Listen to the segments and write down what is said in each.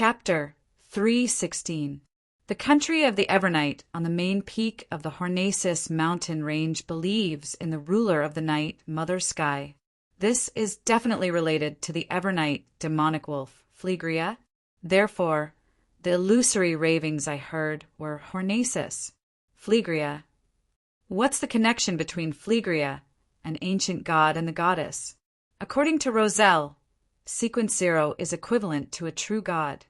Chapter 3:16. The country of the Evernight on the main peak of the Hornacis mountain range believes in the ruler of the night, Mother Sky. This is definitely related to the Evernight demonic wolf, Phlegria. Therefore, the illusory ravings I heard were Hornacis, Phlegria. What's the connection between Phlegria, an ancient god, and the goddess? According to Roselle, sequence 0 is equivalent to a true god.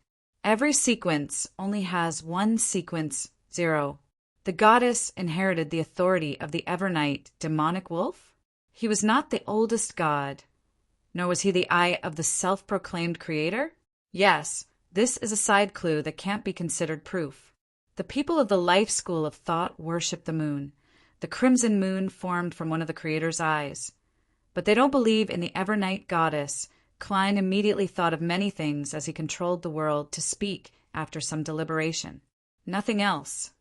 Every sequence only has one sequence 0. The goddess inherited the authority of the Evernight demonic wolf? He was not the oldest god, nor was he the eye of the self-proclaimed creator? Yes, this is a side clue that can't be considered proof. The people of the life school of thought worship the moon. The crimson moon formed from one of the creator's eyes. But they don't believe in the Evernight goddess. Klein immediately thought of many things as he controlled the world to speak after some deliberation. Nothing else.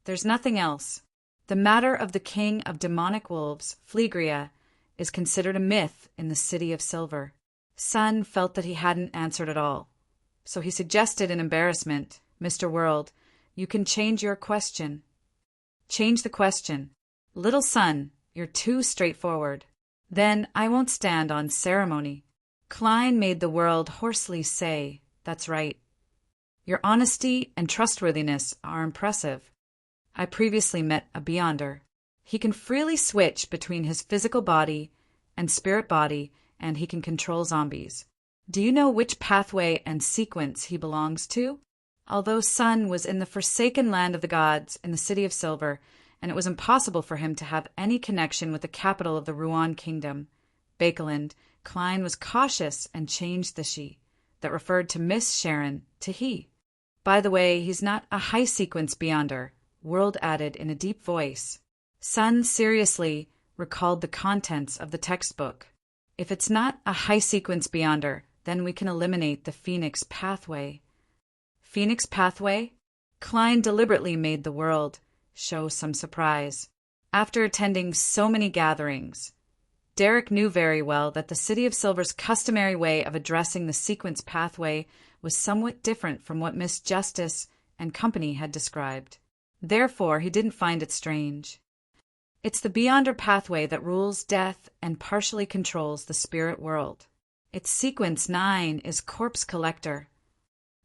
There's nothing else. The matter of the king of demonic wolves, Phlegria, is considered a myth in the City of Silver. Sun felt that he hadn't answered at all. So he suggested in embarrassment, Mr. World, you can change your question. Change the question. Little Sun, you're too straightforward. Then I won't stand on ceremony. Klein made the world hoarsely say, that's right. Your honesty and trustworthiness are impressive. I previously met a Beyonder. He can freely switch between his physical body and spirit body, and he can control zombies. Do you know which pathway and sequence he belongs to? Although Sun was in the forsaken land of the gods in the City of Silver, and it was impossible for him to have any connection with the capital of the Ruan kingdom, Bakeland, Klein was cautious and changed the she that referred to Miss Sharon to he. By the way, he's not a high-sequence Beyonder, World added in a deep voice. Sun seriously recalled the contents of the textbook. If it's not a high-sequence Beyonder, then we can eliminate the Phoenix pathway. Phoenix pathway? Klein deliberately made the world show some surprise. After attending so many gatherings, Derek knew very well that the City of Silver's customary way of addressing the sequence pathway was somewhat different from what Miss Justice and company had described. Therefore, he didn't find it strange. It's the Beyonder pathway that rules death and partially controls the spirit world. Its sequence 9 is Corpse Collector.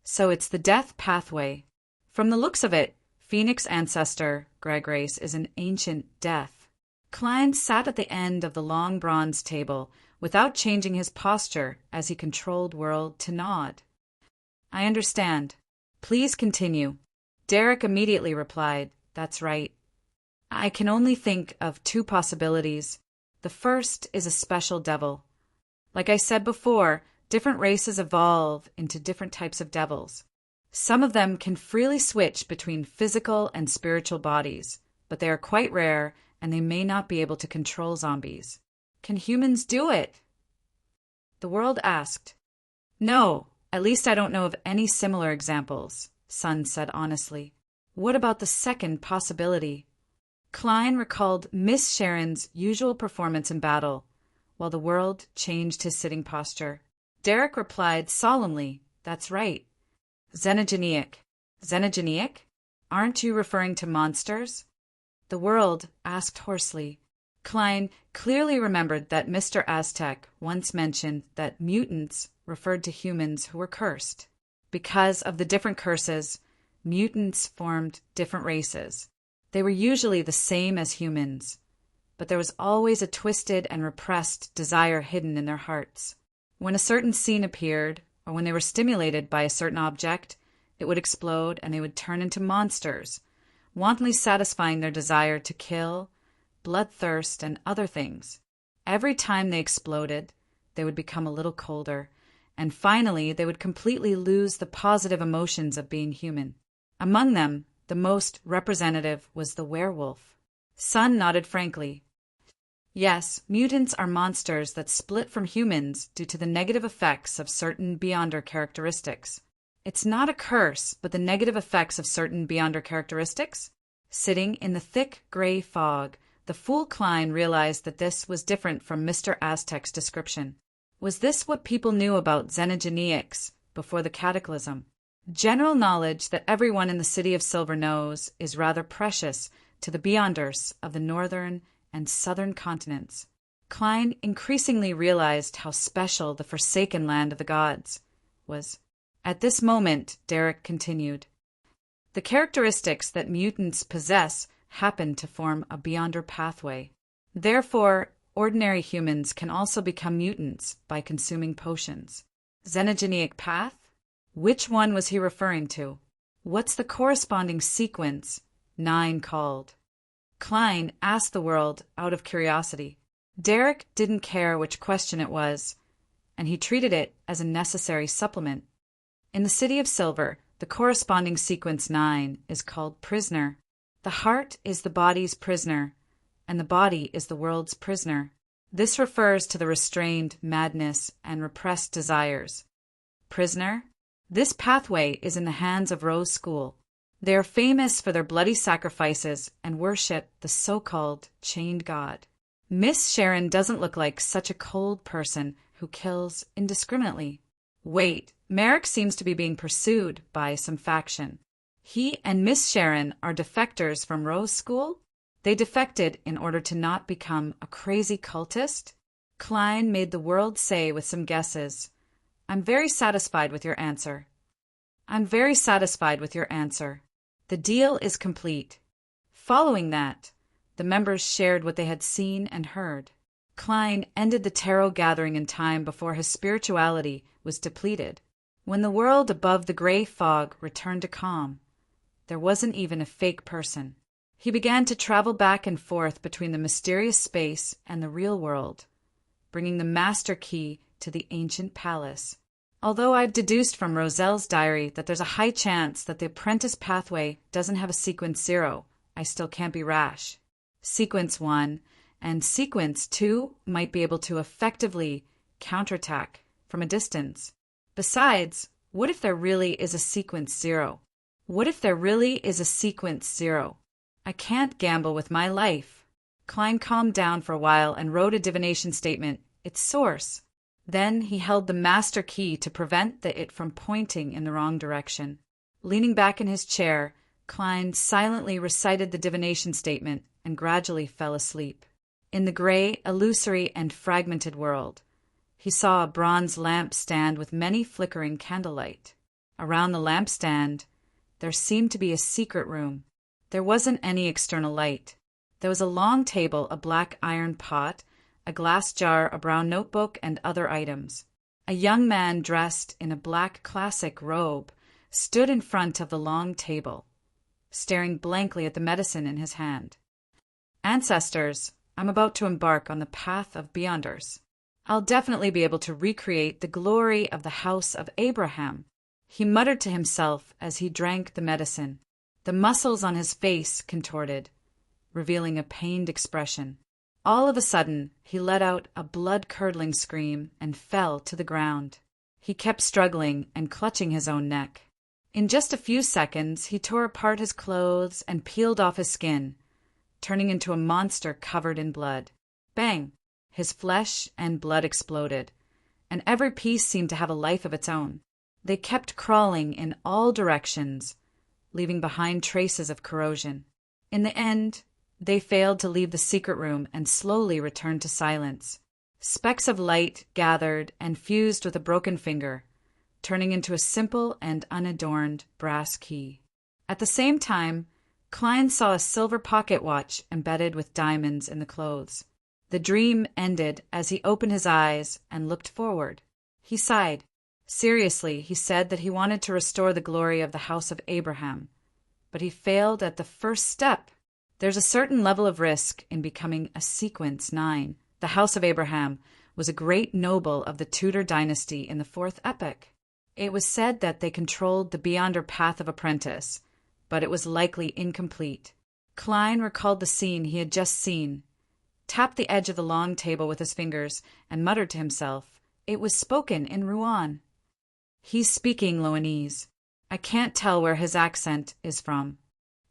So it's the death pathway. From the looks of it, Phoenix ancestor Greg Race is an ancient death. Klein sat at the end of the long bronze table without changing his posture as he controlled World to nod. I understand. Please continue. Derek immediately replied, that's right. I can only think of two possibilities. The first is a special devil. Like I said before, different races evolve into different types of devils. Some of them can freely switch between physical and spiritual bodies, but they are quite rare and they may not be able to control zombies. Can humans do it? The world asked. No, at least I don't know of any similar examples, Sun said honestly. What about the second possibility? Klein recalled Miss Sharon's usual performance in battle, while the world changed his sitting posture. Derek replied solemnly, that's right. Xenogenic. Xenogenic? Aren't you referring to monsters? The world asked hoarsely. Klein clearly remembered that Mr. Aztec once mentioned that mutants referred to humans who were cursed. Because of the different curses, mutants formed different races. They were usually the same as humans, but there was always a twisted and repressed desire hidden in their hearts. When a certain scene appeared, or when they were stimulated by a certain object, it would explode and they would turn into monsters, wantonly satisfying their desire to kill, bloodthirst, and other things. Every time they exploded, they would become a little colder, and finally they would completely lose the positive emotions of being human. Among them, the most representative was the werewolf. Sun nodded frankly. Yes, mutants are monsters that split from humans due to the negative effects of certain Beyonder characteristics. It's not a curse, but the negative effects of certain Beyonder characteristics? Sitting in the thick gray fog, the fool Klein realized that this was different from Mr. Aztec's description. Was this what people knew about xenogenics, before the cataclysm. General knowledge that everyone in the City of Silver knows is rather precious to the Beyonders of the northern and southern continents. Klein increasingly realized how special the forsaken land of the gods was. At this moment, Derek continued, the characteristics that mutants possess happen to form a Beyonder pathway. Therefore, ordinary humans can also become mutants by consuming potions. Xenogenic path? Which one was he referring to? What's the corresponding sequence 9 called? Klein asked the world out of curiosity. Derek didn't care which question it was, and he treated it as a necessary supplement. In the City of Silver, the corresponding sequence 9 is called prisoner. The heart is the body's prisoner, and the body is the world's prisoner. This refers to the restrained madness and repressed desires. Prisoner? This pathway is in the hands of Rose School. They are famous for their bloody sacrifices and worship the so-called chained god. Miss Sharon doesn't look like such a cold person who kills indiscriminately. Wait, Merrick seems to be being pursued by some faction. He and Miss Sharon are defectors from Rose School? They defected in order to not become a crazy cultist? Klein made the world say with some guesses, I'm very satisfied with your answer. I'm very satisfied with your answer. The deal is complete. Following that, the members shared what they had seen and heard. Klein ended the tarot gathering in time before his spirituality was depleted. When the world above the gray fog returned to calm, there wasn't even a fake person. He began to travel back and forth between the mysterious space and the real world, bringing the master key to the ancient palace. Although I've deduced from Roselle's diary that there's a high chance that the apprentice pathway doesn't have a sequence 0, I still can't be rash. Sequence 1 and Sequence 2 might be able to effectively counterattack from a distance. Besides, what if there really is a Sequence 0? What if there really is a Sequence 0? I can't gamble with my life. Klein calmed down for a while and wrote a divination statement, its source. Then he held the master key to prevent it from pointing in the wrong direction. Leaning back in his chair, Klein silently recited the divination statement and gradually fell asleep. In the gray, illusory, and fragmented world, he saw a bronze lamp stand with many flickering candlelight. Around the lampstand, there seemed to be a secret room. There wasn't any external light. There was a long table, a black iron pot, a glass jar, a brown notebook, and other items. A young man dressed in a black classic robe stood in front of the long table, staring blankly at the medicine in his hand. Ancestors, I'm about to embark on the path of Beyonders. I'll definitely be able to recreate the glory of the house of Abraham. He muttered to himself as he drank the medicine. The muscles on his face contorted, revealing a pained expression. All of a sudden, he let out a blood-curdling scream and fell to the ground. He kept struggling and clutching his own neck. In just a few seconds, he tore apart his clothes and peeled off his skin, turning into a monster covered in blood. Bang! His flesh and blood exploded, and every piece seemed to have a life of its own. They kept crawling in all directions, leaving behind traces of corrosion. In the end, they failed to leave the secret room and slowly returned to silence. Specks of light gathered and fused with a broken finger, turning into a simple and unadorned brass key. At the same time, Klein saw a silver pocket watch embedded with diamonds in the clothes. The dream ended as he opened his eyes and looked forward. He sighed. Seriously, he said that he wanted to restore the glory of the house of Abraham, but he failed at the first step. There's a certain level of risk in becoming a Sequence 9. The house of Abraham was a great noble of the Tudor dynasty in the 4th epoch. It was said that they controlled the Beyonder path of apprentice, but it was likely incomplete. Klein recalled the scene he had just seen, tapped the edge of the long table with his fingers, and muttered to himself, "It was spoken in Rouen." He's speaking Loanese. I can't tell where his accent is from.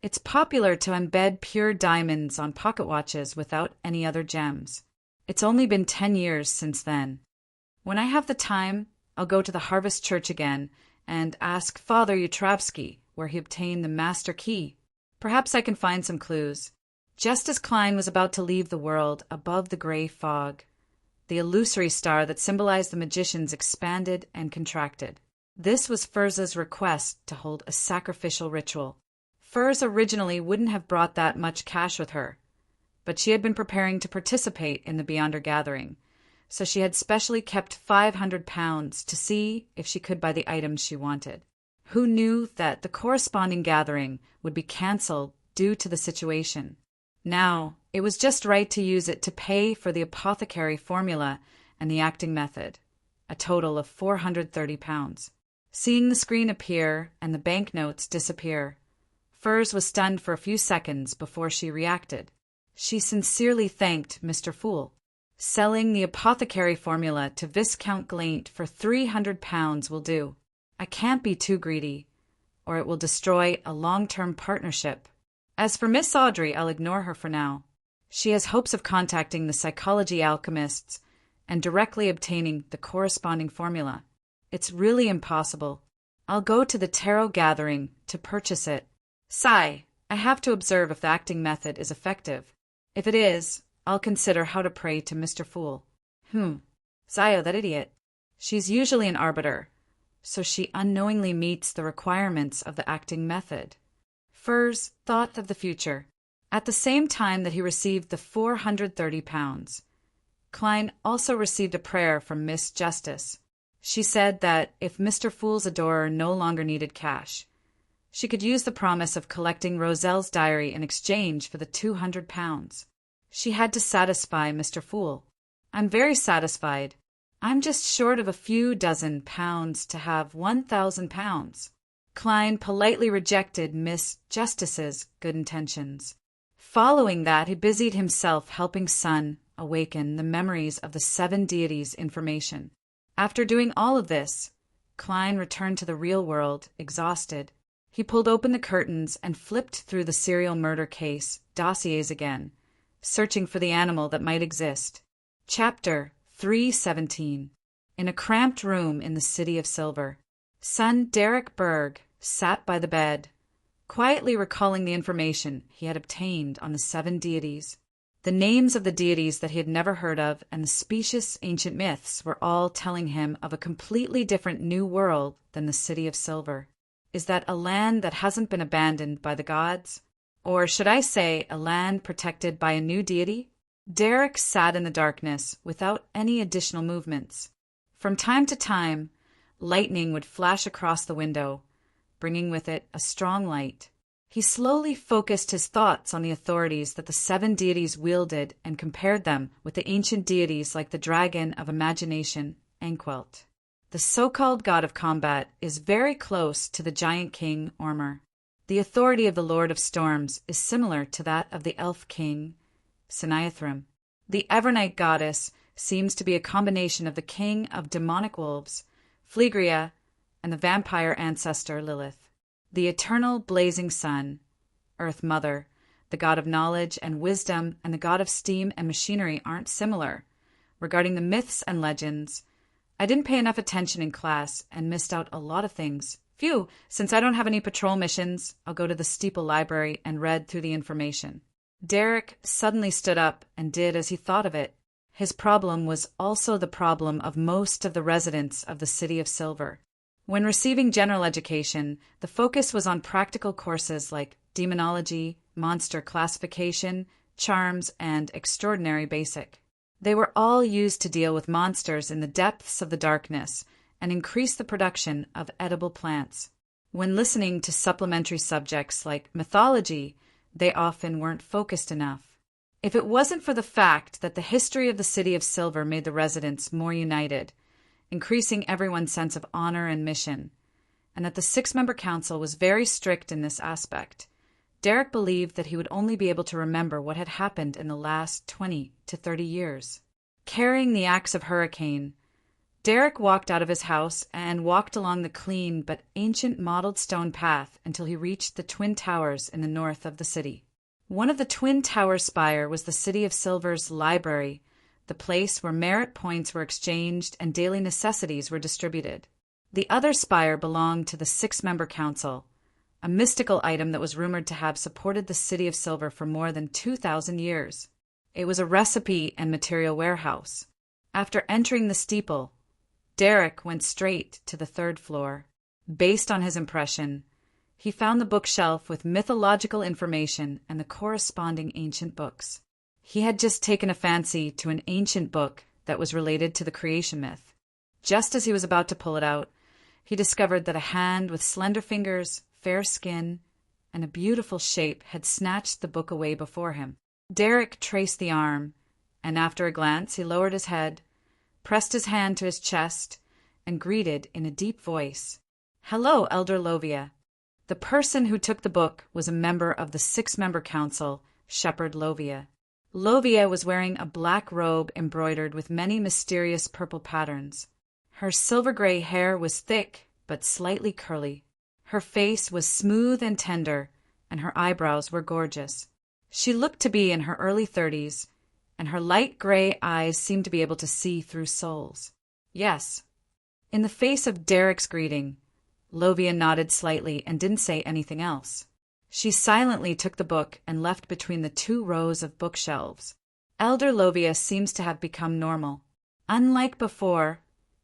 It's popular to embed pure diamonds on pocket watches without any other gems. It's only been 10 years since then. When I have the time, I'll go to the Harvest Church again and ask Father Yatrovsky where he obtained the master key. Perhaps I can find some clues. Just as Klein was about to leave the world above the gray fog, the illusory star that symbolized the magicians expanded and contracted. This was Furza's request to hold a sacrificial ritual. Furza originally wouldn't have brought that much cash with her, but she had been preparing to participate in the Beyonder gathering, so she had specially kept £500 to see if she could buy the items she wanted. Who knew that the corresponding gathering would be cancelled due to the situation? Now, it was just right to use it to pay for the apothecary formula and the acting method, a total of £430. Seeing the screen appear and the banknotes disappear, Furze was stunned for a few seconds before she reacted. She sincerely thanked Mr. Fool. Selling the apothecary formula to Viscount Glaint for £300 will do. I can't be too greedy, or it will destroy a long-term partnership. As for Miss Audrey, I'll ignore her for now. She has hopes of contacting the psychology alchemists and directly obtaining the corresponding formula. It's really impossible. I'll go to the tarot gathering to purchase it. Sigh, I have to observe if the acting method is effective. If it is, I'll consider how to pray to Mr. Fool. Zio, that idiot. She's usually an arbiter, so she unknowingly meets the requirements of the acting method. Furze thought of the future. At the same time that he received the £430, Klein also received a prayer from Miss Justice. She said that if Mr. Fool's adorer no longer needed cash, she could use the promise of collecting Roselle's diary in exchange for the £200. She had to satisfy Mr. Fool. I'm very satisfied. I'm just short of a few dozen pounds to have £1,000. Klein politely rejected Miss Justice's good intentions. Following that, he busied himself helping Sun awaken the memories of the 7 deities' information. After doing all of this, Klein returned to the real world, exhausted. He pulled open the curtains and flipped through the serial murder case dossiers again, searching for the animal that might exist. Chapter 317. In a cramped room in the City of Silver, son Derek Berg sat by the bed, quietly recalling the information he had obtained on the 7 deities. The names of the deities that he had never heard of and the specious ancient myths were all telling him of a completely different new world than the City of Silver. Is that a land that hasn't been abandoned by the gods? Or should I say, a land protected by a new deity? Derek sat in the darkness without any additional movements. From time to time, lightning would flash across the window, bringing with it a strong light. He slowly focused his thoughts on the authorities that the 7 deities wielded and compared them with the ancient deities like the dragon of imagination, Anquelt. The so-called god of combat is very close to the giant king Ormur. The authority of the Lord of Storms is similar to that of the elf king, Sinaithrim. The Evernight goddess seems to be a combination of the king of demonic wolves, Phlegria, and the vampire ancestor Lilith. The eternal blazing sun, Earth Mother, the god of knowledge and wisdom, and the god of steam and machinery aren't similar. Regarding the myths and legends, I didn't pay enough attention in class and missed out a lot of things. Phew, since I don't have any patrol missions, I'll go to the Steeple Library and read through the information. Derek suddenly stood up and did as he thought of it. His problem was also the problem of most of the residents of the City of Silver. When receiving general education, the focus was on practical courses like demonology, monster classification, charms, and extraordinary basic. They were all used to deal with monsters in the depths of the darkness and increase the production of edible plants. When listening to supplementary subjects like mythology, they often weren't focused enough. If it wasn't for the fact that the history of the City of Silver made the residents more united, increasing everyone's sense of honor and mission, and that the 6-member council was very strict in this aspect, Derek believed that he would only be able to remember what had happened in the last 20 to 30 years. Carrying the axe of Hurricane, Derek walked out of his house and walked along the clean but ancient mottled stone path until he reached the Twin Towers in the north of the city. One of the Twin Tower spire was the City of Silver's library, the place where merit points were exchanged and daily necessities were distributed. The other spire belonged to the six-member council, a mystical item that was rumored to have supported the City of Silver for more than 2,000 years. It was a recipe and material warehouse. After entering the steeple, Derek went straight to the third floor. Based on his impression, he found the bookshelf with mythological information and the corresponding ancient books. He had just taken a fancy to an ancient book that was related to the creation myth. Just as he was about to pull it out, he discovered that a hand with slender fingers, fair skin, and a beautiful shape had snatched the book away before him. Derek traced the arm, and after a glance he lowered his head, pressed his hand to his chest, and greeted in a deep voice, "Hello, Elder Lovia." The person who took the book was a member of the six-member council, Shepherd Lovia. Lovia was wearing a black robe embroidered with many mysterious purple patterns. Her silver-gray hair was thick but slightly curly. Her face was smooth and tender, and her eyebrows were gorgeous. She looked to be in her early 30s, and her light gray eyes seemed to be able to see through souls. Yes. In the face of Derek's greeting, Lovia nodded slightly and didn't say anything else. She silently took the book and left between the two rows of bookshelves. Elder Lovia seems to have become normal. Unlike before,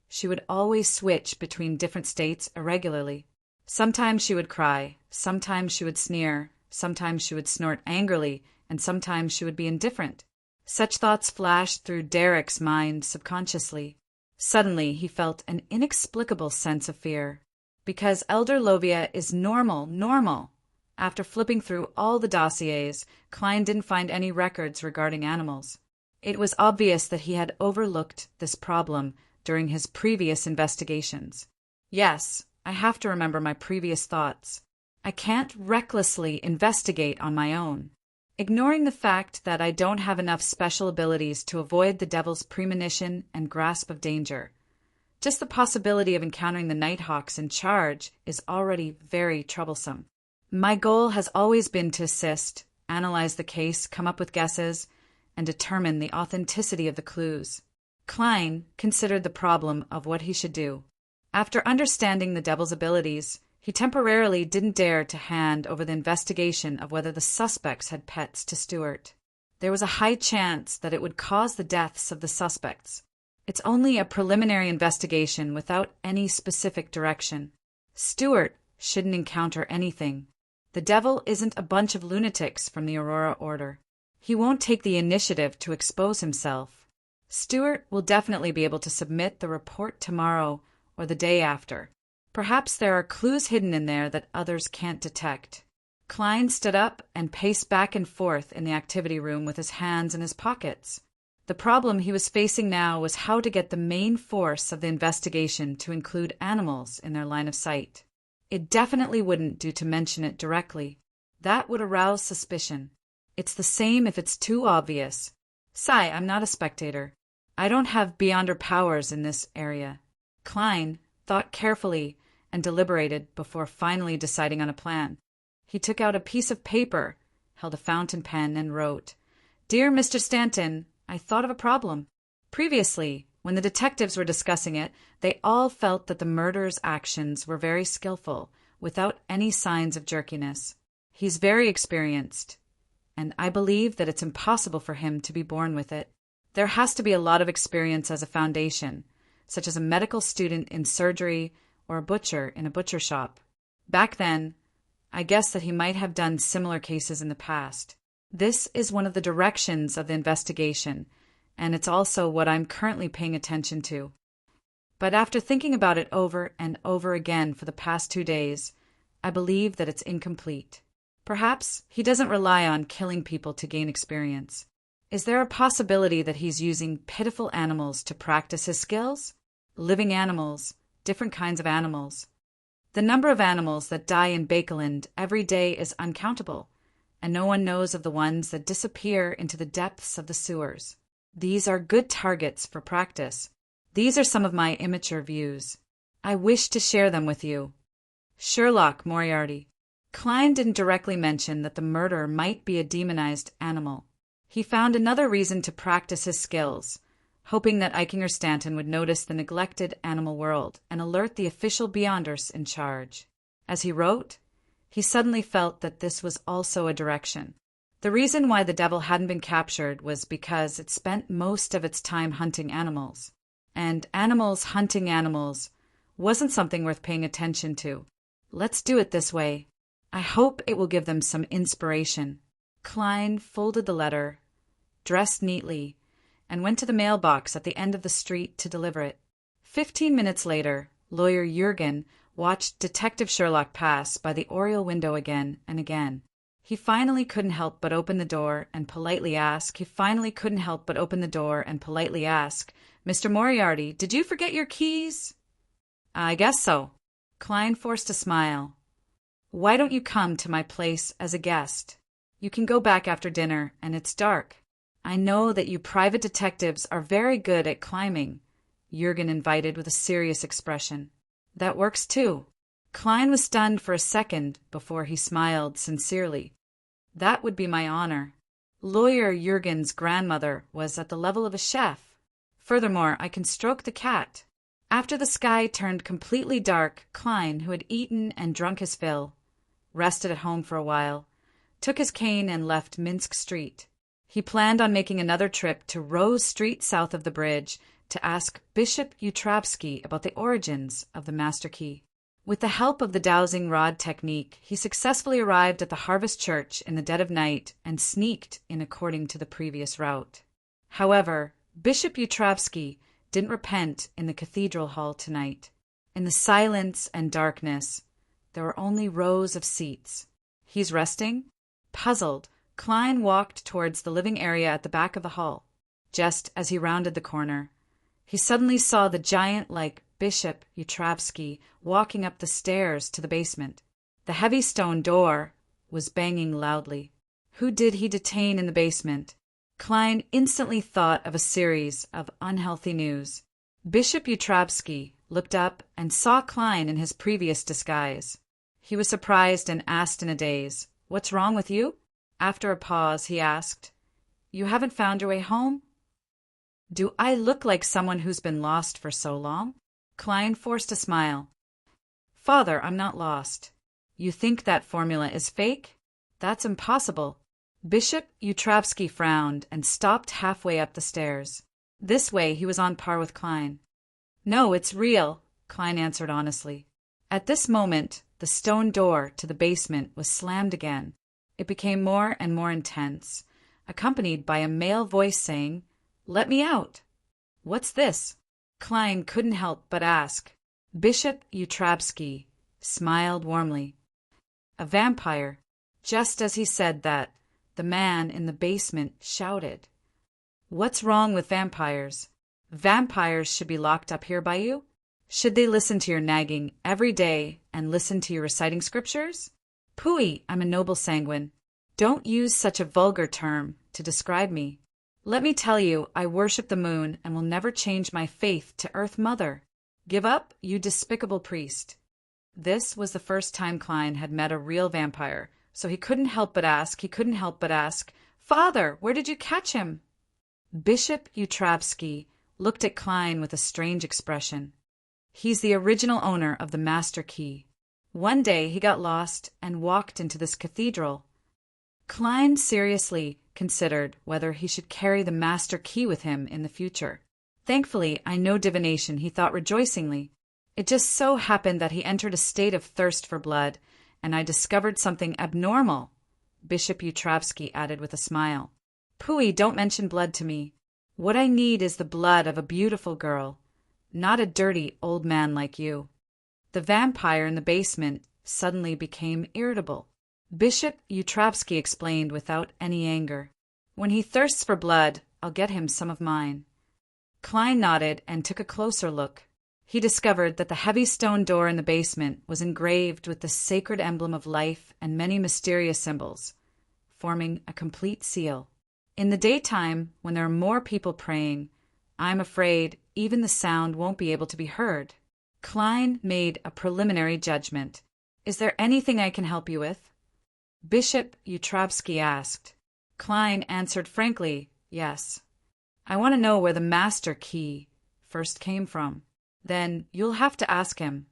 she would always switch between different states irregularly. Sometimes she would cry, sometimes she would sneer, sometimes she would snort angrily, and sometimes she would be indifferent. Such thoughts flashed through Derek's mind subconsciously. Suddenly he felt an inexplicable sense of fear. Because Elder Lovia is normal. After flipping through all the dossiers, Klein didn't find any records regarding animals. It was obvious that he had overlooked this problem during his previous investigations. Yes, I have to remember my previous thoughts. I can't recklessly investigate on my own. Ignoring the fact that I don't have enough special abilities to avoid the devil's premonition and grasp of danger. Just the possibility of encountering the Nighthawks in charge is already very troublesome. My goal has always been to assist, analyze the case, come up with guesses, and determine the authenticity of the clues. Klein considered the problem of what he should do. After understanding the devil's abilities, he temporarily didn't dare to hand over the investigation of whether the suspects had pets to Stuart. There was a high chance that it would cause the deaths of the suspects. It's only a preliminary investigation without any specific direction. Stuart shouldn't encounter anything. The devil isn't a bunch of lunatics from the Aurora Order. He won't take the initiative to expose himself. Stuart will definitely be able to submit the report tomorrow or the day after. Perhaps there are clues hidden in there that others can't detect. Klein stood up and paced back and forth in the activity room with his hands in his pockets. The problem he was facing now was how to get the main force of the investigation to include animals in their line of sight. It definitely wouldn't do to mention it directly. That would arouse suspicion. It's the same if it's too obvious. I'm not a spectator. I don't have beyonder powers in this area. Klein thought carefully and deliberated before finally deciding on a plan. He took out a piece of paper, held a fountain pen, and wrote, "Dear Mr. Stanton, I thought of a problem." Previously, when the detectives were discussing it, they all felt that the murderer's actions were very skillful, without any signs of jerkiness. He's very experienced, and I believe that it's impossible for him to be born with it. There has to be a lot of experience as a foundation, such as a medical student in surgery or a butcher in a butcher shop. Back then, I guess that he might have done similar cases in the past. This is one of the directions of the investigation, and it's also what I'm currently paying attention to. But after thinking about it over and over again for the past 2 days, I believe that it's incomplete. Perhaps he doesn't rely on killing people to gain experience. Is there a possibility that he's using pitiful animals to practice his skills? Living animals, different kinds of animals. The number of animals that die in Bakeland every day is uncountable, and no one knows of the ones that disappear into the depths of the sewers. These are good targets for practice. These are some of my immature views. I wish to share them with you. Sherlock Moriarty. Klein didn't directly mention that the murderer might be a demonized animal. He found another reason to practice his skills, hoping that Eichinger Stanton would notice the neglected animal world and alert the official Beyonders in charge. As he wrote, he suddenly felt that this was also a direction. The reason why the devil hadn't been captured was because it spent most of its time hunting animals. And animals hunting animals wasn't something worth paying attention to. Let's do it this way. I hope it will give them some inspiration. Klein folded the letter, dressed neatly, and went to the mailbox at the end of the street to deliver it. 15 minutes later, lawyer Jurgen watched Detective Sherlock pass by the oriel window again and again. He finally couldn't help but open the door and politely ask, "Mr. Moriarty, did you forget your keys?" "I guess so." Klein forced a smile. "Why don't you come to my place as a guest? You can go back after dinner, and it's dark. I know that you private detectives are very good at climbing," Jurgen invited with a serious expression. "That works too." Klein was stunned for a second before he smiled sincerely. "That would be my honor." Lawyer Jurgen's grandmother was at the level of a chef. "Furthermore, I can stroke the cat." After the sky turned completely dark, Klein, who had eaten and drunk his fill, rested at home for a while, took his cane and left Minsk Street. He planned on making another trip to Rose Street south of the bridge to ask Bishop Utravsky about the origins of the master key. With the help of the dowsing rod technique, he successfully arrived at the Harvest Church in the dead of night and sneaked in according to the previous route. However, Bishop Utravsky didn't repent in the cathedral hall tonight. In the silence and darkness, there were only rows of seats. He's resting? Puzzled, Klein walked towards the living area at the back of the hall. Just as he rounded the corner, he suddenly saw the giant-like Bishop Utravsky walking up the stairs to the basement. The heavy stone door was banging loudly. Who did he detain in the basement? Klein instantly thought of a series of unhealthy news. Bishop Utravsky looked up and saw Klein in his previous disguise. He was surprised and asked in a daze, "What's wrong with you?" After a pause, he asked, "You haven't found your way home?" "Do I look like someone who's been lost for so long?" Klein forced a smile. "Father, I'm not lost. You think that formula is fake? That's impossible." Bishop Utravsky frowned and stopped halfway up the stairs. This way he was on par with Klein. "No, it's real," Klein answered honestly. At this moment, the stone door to the basement was slammed again. It became more and more intense, accompanied by a male voice saying, "Let me out." "What's this?" Klein couldn't help but ask. Bishop Utravsky smiled warmly. "A vampire." Just as he said that, the man in the basement shouted, "What's wrong with vampires? Vampires should be locked up here by you? Should they listen to your nagging every day and listen to you reciting scriptures? Pooey, I'm a noble sanguine. Don't use such a vulgar term to describe me. Let me tell you, I worship the moon and will never change my faith to Earth Mother. Give up, you despicable priest." This was the first time Klein had met a real vampire, so he couldn't help but ask, "Father, where did you catch him?" Bishop Utravsky looked at Klein with a strange expression. "He's the original owner of the master key. One day he got lost and walked into this cathedral." Klein seriously considered whether he should carry the master key with him in the future. "Thankfully, I know divination," he thought rejoicingly. "It just so happened that he entered a state of thirst for blood, and I discovered something abnormal," Bishop Utravsky added with a smile. "Pooey, don't mention blood to me. What I need is the blood of a beautiful girl, not a dirty old man like you." The vampire in the basement suddenly became irritable. Bishop Utravsky explained without any anger, "When he thirsts for blood, I'll get him some of mine." Klein nodded and took a closer look. He discovered that the heavy stone door in the basement was engraved with the sacred emblem of life and many mysterious symbols, forming a complete seal. In the daytime, when there are more people praying, I'm afraid even the sound won't be able to be heard. Klein made a preliminary judgment. "Is there anything I can help you with?" Bishop Utravsky asked. Klein answered frankly, "Yes. I want to know where the master key first came from. Then you'll have to ask him."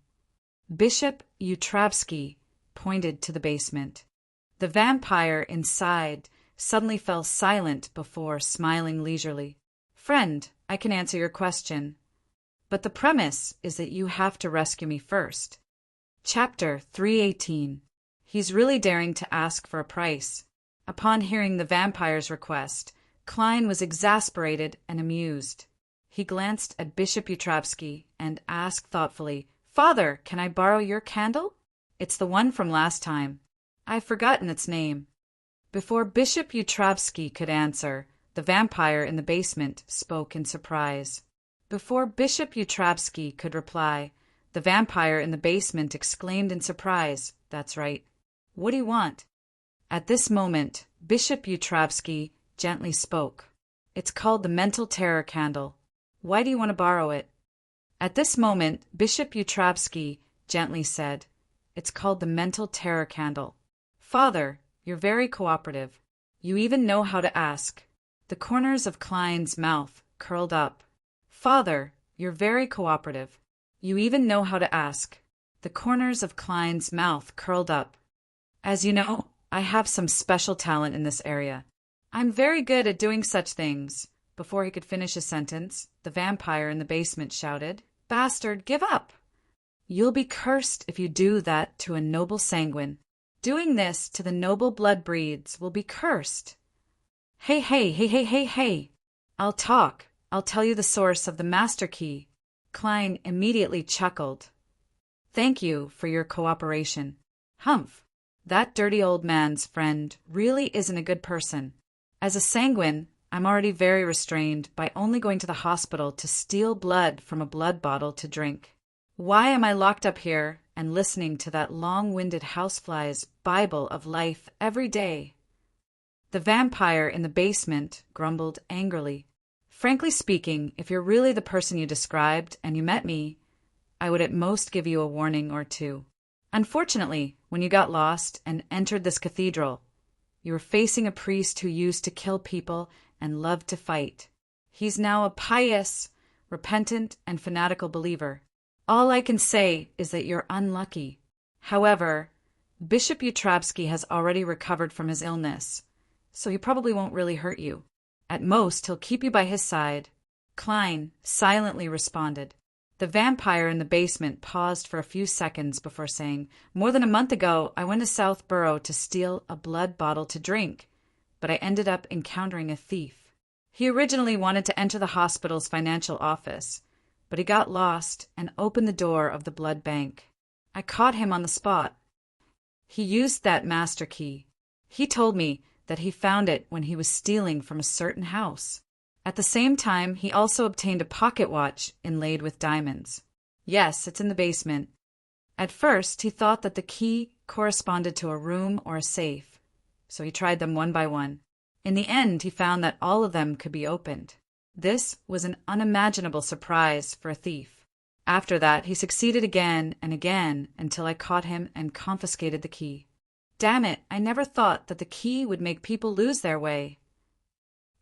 Bishop Utravsky pointed to the basement. The vampire inside suddenly fell silent before smiling leisurely. "Friend, I can answer your question. But the premise is that you have to rescue me first." Chapter 318. He's really daring to ask for a price. Upon hearing the vampire's request, Klein was exasperated and amused. He glanced at Bishop Utravsky and asked thoughtfully, "Father, can I borrow your candle? It's the one from last time. I've forgotten its name." Before Bishop Utravsky could answer, the vampire in the basement spoke in surprise. Before Bishop Utravsky could reply, the vampire in the basement exclaimed in surprise, "That's right. What do you want?" At this moment, Bishop Utravsky gently spoke. "It's called the Mental Terror Candle. Why do you want to borrow it?" At this moment, Bishop Utravsky gently said, "It's called the Mental Terror Candle. Father, you're very cooperative. You even know how to ask." The corners of Klein's mouth curled up. "Father, you're very cooperative. You even know how to ask." The corners of Klein's mouth curled up. "As you know, I have some special talent in this area. I'm very good at doing such things." Before he could finish his sentence, the vampire in the basement shouted, "Bastard, give up! You'll be cursed if you do that to a noble sanguine. Doing this to the noble blood breeds will be cursed. Hey, hey, hey, hey, hey, hey! I'll talk. I'll tell you the source of the master key." Klein immediately chuckled. "Thank you for your cooperation. Humph! That dirty old man's friend really isn't a good person. As a sanguine, I'm already very restrained by only going to the hospital to steal blood from a blood bottle to drink. Why am I locked up here and listening to that long-winded housefly's Bible of life every day?" The vampire in the basement grumbled angrily. "Frankly speaking, if you're really the person you described and you met me, I would at most give you a warning or two. Unfortunately, when you got lost and entered this cathedral, you were facing a priest who used to kill people and loved to fight. He's now a pious, repentant, and fanatical believer. All I can say is that you're unlucky. However, Bishop Utravsky has already recovered from his illness, so he probably won't really hurt you. At most, he'll keep you by his side." Klein silently responded. The vampire in the basement paused for a few seconds before saying, "More than a month ago, I went to Southborough to steal a blood bottle to drink, but I ended up encountering a thief. He originally wanted to enter the hospital's financial office, but he got lost and opened the door of the blood bank. I caught him on the spot. He used that master key. He told me that he found it when he was stealing from a certain house. At the same time, he also obtained a pocket watch inlaid with diamonds. Yes, it's in the basement. At first, he thought that the key corresponded to a room or a safe, so he tried them one by one. In the end, he found that all of them could be opened. This was an unimaginable surprise for a thief. After that, he succeeded again and again until I caught him and confiscated the key. Damn it, I never thought that the key would make people lose their way.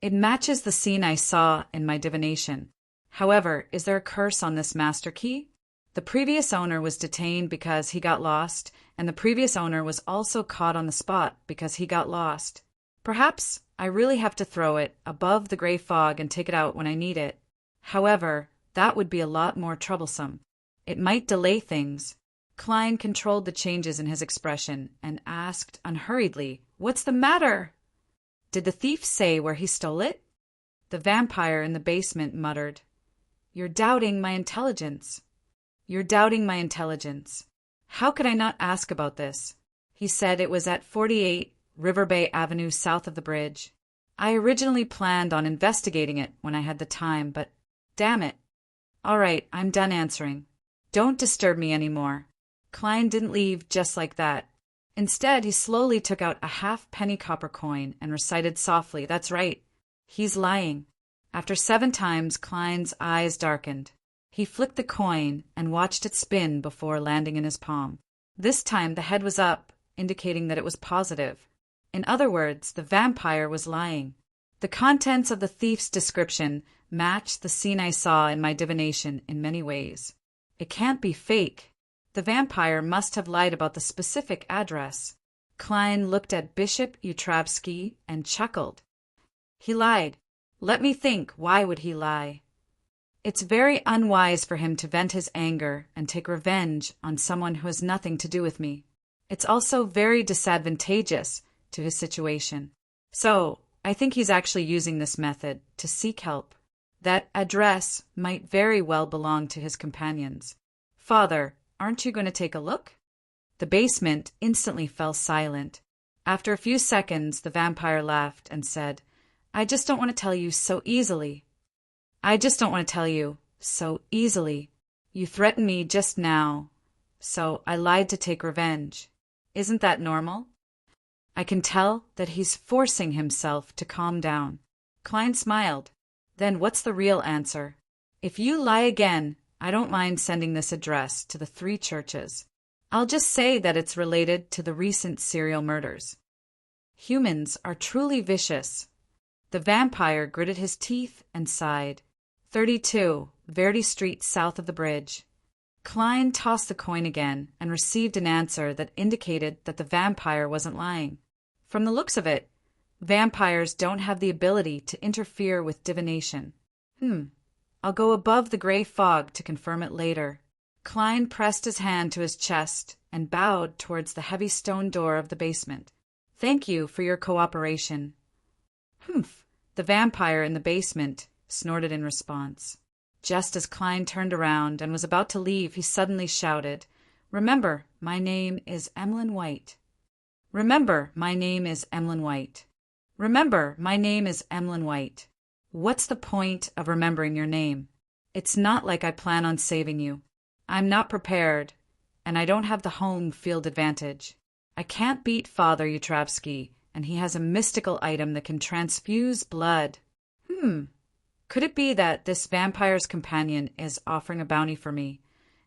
It matches the scene I saw in my divination. However, is there a curse on this master key? The previous owner was detained because he got lost, and the previous owner was also caught on the spot because he got lost. Perhaps I really have to throw it above the gray fog and take it out when I need it. However, that would be a lot more troublesome. It might delay things. Klein controlled the changes in his expression and asked unhurriedly, "What's the matter?" "Did the thief say where he stole it?" The vampire in the basement muttered, "You're doubting my intelligence. You're doubting my intelligence. How could I not ask about this?" He said it was at 48 River Bay Avenue south of the bridge. I originally planned on investigating it when I had the time, but damn it. All right, I'm done answering. Don't disturb me anymore. Klein didn't leave just like that. Instead, he slowly took out a half-penny copper coin and recited softly, "That's right. He's lying." After 7 times, Klein's eyes darkened. He flicked the coin and watched it spin before landing in his palm. This time, the head was up, indicating that it was positive. In other words, the vampire was lying. The contents of the thief's description matched the scene I saw in my divination in many ways. It can't be fake. The vampire must have lied about the specific address. Klein looked at Bishop Utravsky and chuckled. He lied. Let me think, why would he lie? It's very unwise for him to vent his anger and take revenge on someone who has nothing to do with me. It's also very disadvantageous to his situation. So, I think he's actually using this method to seek help. That address might very well belong to his companions. Father, aren't you going to take a look? The basement instantly fell silent. After a few seconds, the vampire laughed and said, I just don't want to tell you so easily. I just don't want to tell you so easily. You threatened me just now, so I lied to take revenge. Isn't that normal? I can tell that he's forcing himself to calm down. Klein smiled. Then what's the real answer? If you lie again, I don't mind sending this address to the 3 churches. I'll just say that it's related to the recent serial murders. Humans are truly vicious. The vampire gritted his teeth and sighed. 32, Verdi Street south of the bridge. Klein tossed the coin again and received an answer that indicated that the vampire wasn't lying. From the looks of it, vampires don't have the ability to interfere with divination. I'll go above the gray fog to confirm it later. Klein pressed his hand to his chest and bowed towards the heavy stone door of the basement. Thank you for your cooperation. Humph, the vampire in the basement snorted in response. Just as Klein turned around and was about to leave, he suddenly shouted, Remember, my name is Emlyn White. Remember, my name is Emlyn White. Remember, my name is Emlyn White. What's the point of remembering your name? It's not like I plan on saving you. I'm not prepared, and I don't have the home field advantage. I can't beat Father Utravsky, and he has a mystical item that can transfuse blood. Could it be that this vampire's companion is offering a bounty for me,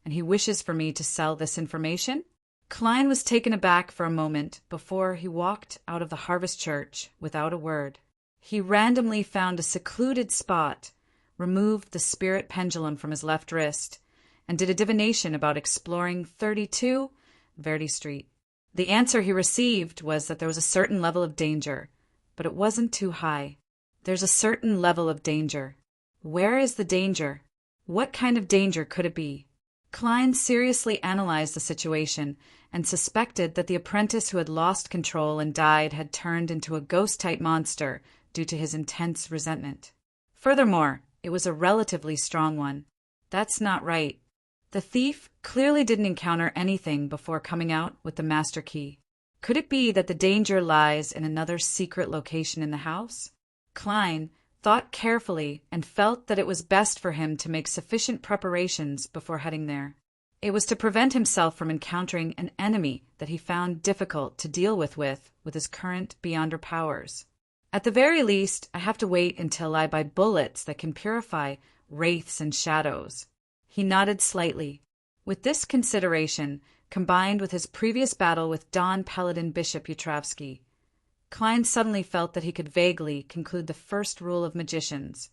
and he wishes for me to sell this information? Klein was taken aback for a moment before he walked out of the Harvest Church without a word. He randomly found a secluded spot, removed the spirit pendulum from his left wrist, and did a divination about exploring 32 Verdi Street. The answer he received was that there was a certain level of danger, but it wasn't too high. There's a certain level of danger. Where is the danger? What kind of danger could it be? Klein seriously analyzed the situation and suspected that the apprentice who had lost control and died had turned into a ghost-type monster due to his intense resentment. Furthermore, it was a relatively strong one. That's not right. The thief clearly didn't encounter anything before coming out with the master key. Could it be that the danger lies in another secret location in the house? Klein thought carefully and felt that it was best for him to make sufficient preparations before heading there. It was to prevent himself from encountering an enemy that he found difficult to deal with his current Beyonder powers. At the very least, I have to wait until I buy bullets that can purify wraiths and shadows. He nodded slightly. With this consideration, combined with his previous battle with Don Paladin Bishop Utravsky, Klein suddenly felt that he could vaguely conclude the first rule of magicians.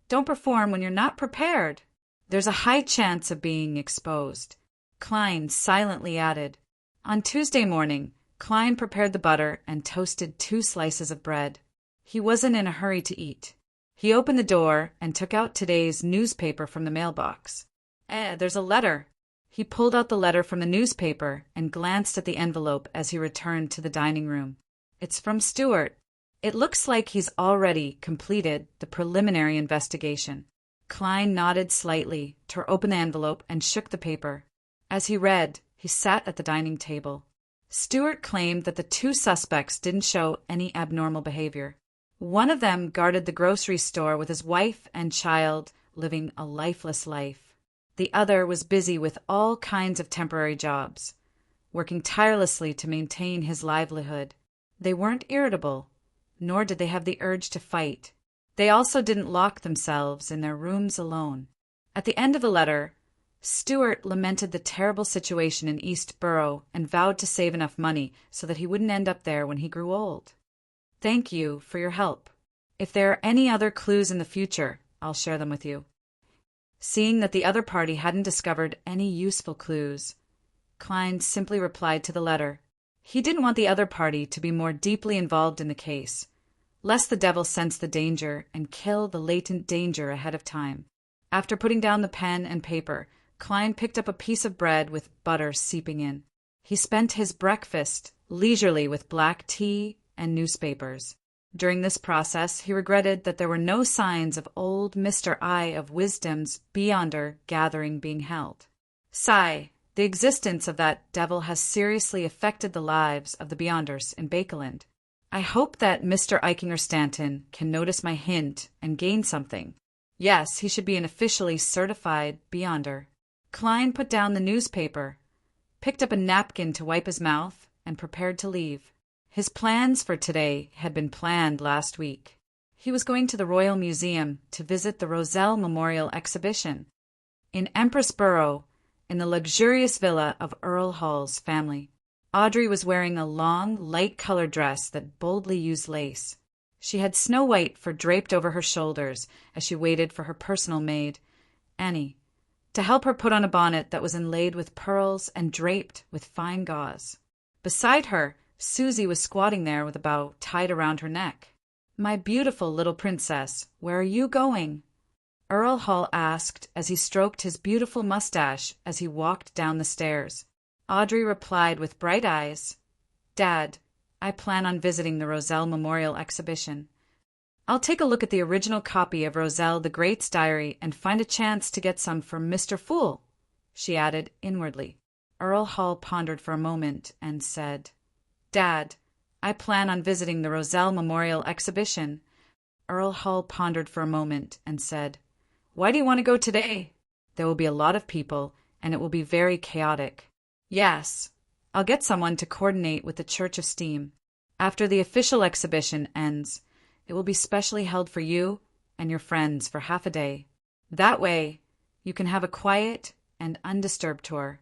Don't perform when you're not prepared. There's a high chance of being exposed. Klein silently added. On Tuesday morning, Klein prepared the butter and toasted 2 slices of bread. He wasn't in a hurry to eat. He opened the door and took out today's newspaper from the mailbox. There's a letter. He pulled out the letter from the newspaper and glanced at the envelope as he returned to the dining room. It's from Stuart. It looks like he's already completed the preliminary investigation. Klein nodded slightly, tore open the envelope, and shook the paper. As he read, he sat at the dining table. Stuart claimed that the 2 suspects didn't show any abnormal behavior. One of them guarded the grocery store with his wife and child, living a lifeless life. The other was busy with all kinds of temporary jobs, working tirelessly to maintain his livelihood. They weren't irritable, nor did they have the urge to fight. They also didn't lock themselves in their rooms alone. At the end of the letter, Stuart lamented the terrible situation in East Borough and vowed to save enough money so that he wouldn't end up there when he grew old. Thank you for your help. If there are any other clues in the future, I'll share them with you. Seeing that the other party hadn't discovered any useful clues, Klein simply replied to the letter. He didn't want the other party to be more deeply involved in the case, lest the devil sense the danger and kill the latent danger ahead of time. After putting down the pen and paper, Klein picked up a piece of bread with butter seeping in. He spent his breakfast leisurely with black tea and newspapers. During this process, he regretted that there were no signs of old Mr. Eye of Wisdom's Beyonder gathering being held. Sigh, the existence of that devil has seriously affected the lives of the Beyonders in Bakeland. I hope that Mr. Eichinger Stanton can notice my hint and gain something. Yes, he should be an officially certified Beyonder. Klein put down the newspaper, picked up a napkin to wipe his mouth, and prepared to leave. His plans for today had been planned last week. He was going to the Royal Museum to visit the Roselle Memorial Exhibition in Empress Borough, in the luxurious villa of Earl Hall's family. Audrey was wearing a long, light-colored dress that boldly used lace. She had snow-white fur draped over her shoulders as she waited for her personal maid, Annie, to help her put on a bonnet that was inlaid with pearls and draped with fine gauze. Beside her, Susie was squatting there with a bow tied around her neck. "My beautiful little princess, where are you going?" Earl Hall asked as he stroked his beautiful mustache as he walked down the stairs. Audrey replied with bright eyes, "Dad, I plan on visiting the Roselle Memorial Exhibition. I'll take a look at the original copy of Roselle the Great's diary and find a chance to get some for Mr. Fool," she added inwardly. Earl Hall pondered for a moment and said, "Dad, I plan on visiting the Roselle Memorial Exhibition." Earl Hall pondered for a moment and said, "Why do you want to go today? There will be a lot of people, and it will be very chaotic." "Yes, I'll get someone to coordinate with the Church of Steam. After the official exhibition ends, it will be specially held for you and your friends for half a day. That way, you can have a quiet and undisturbed tour.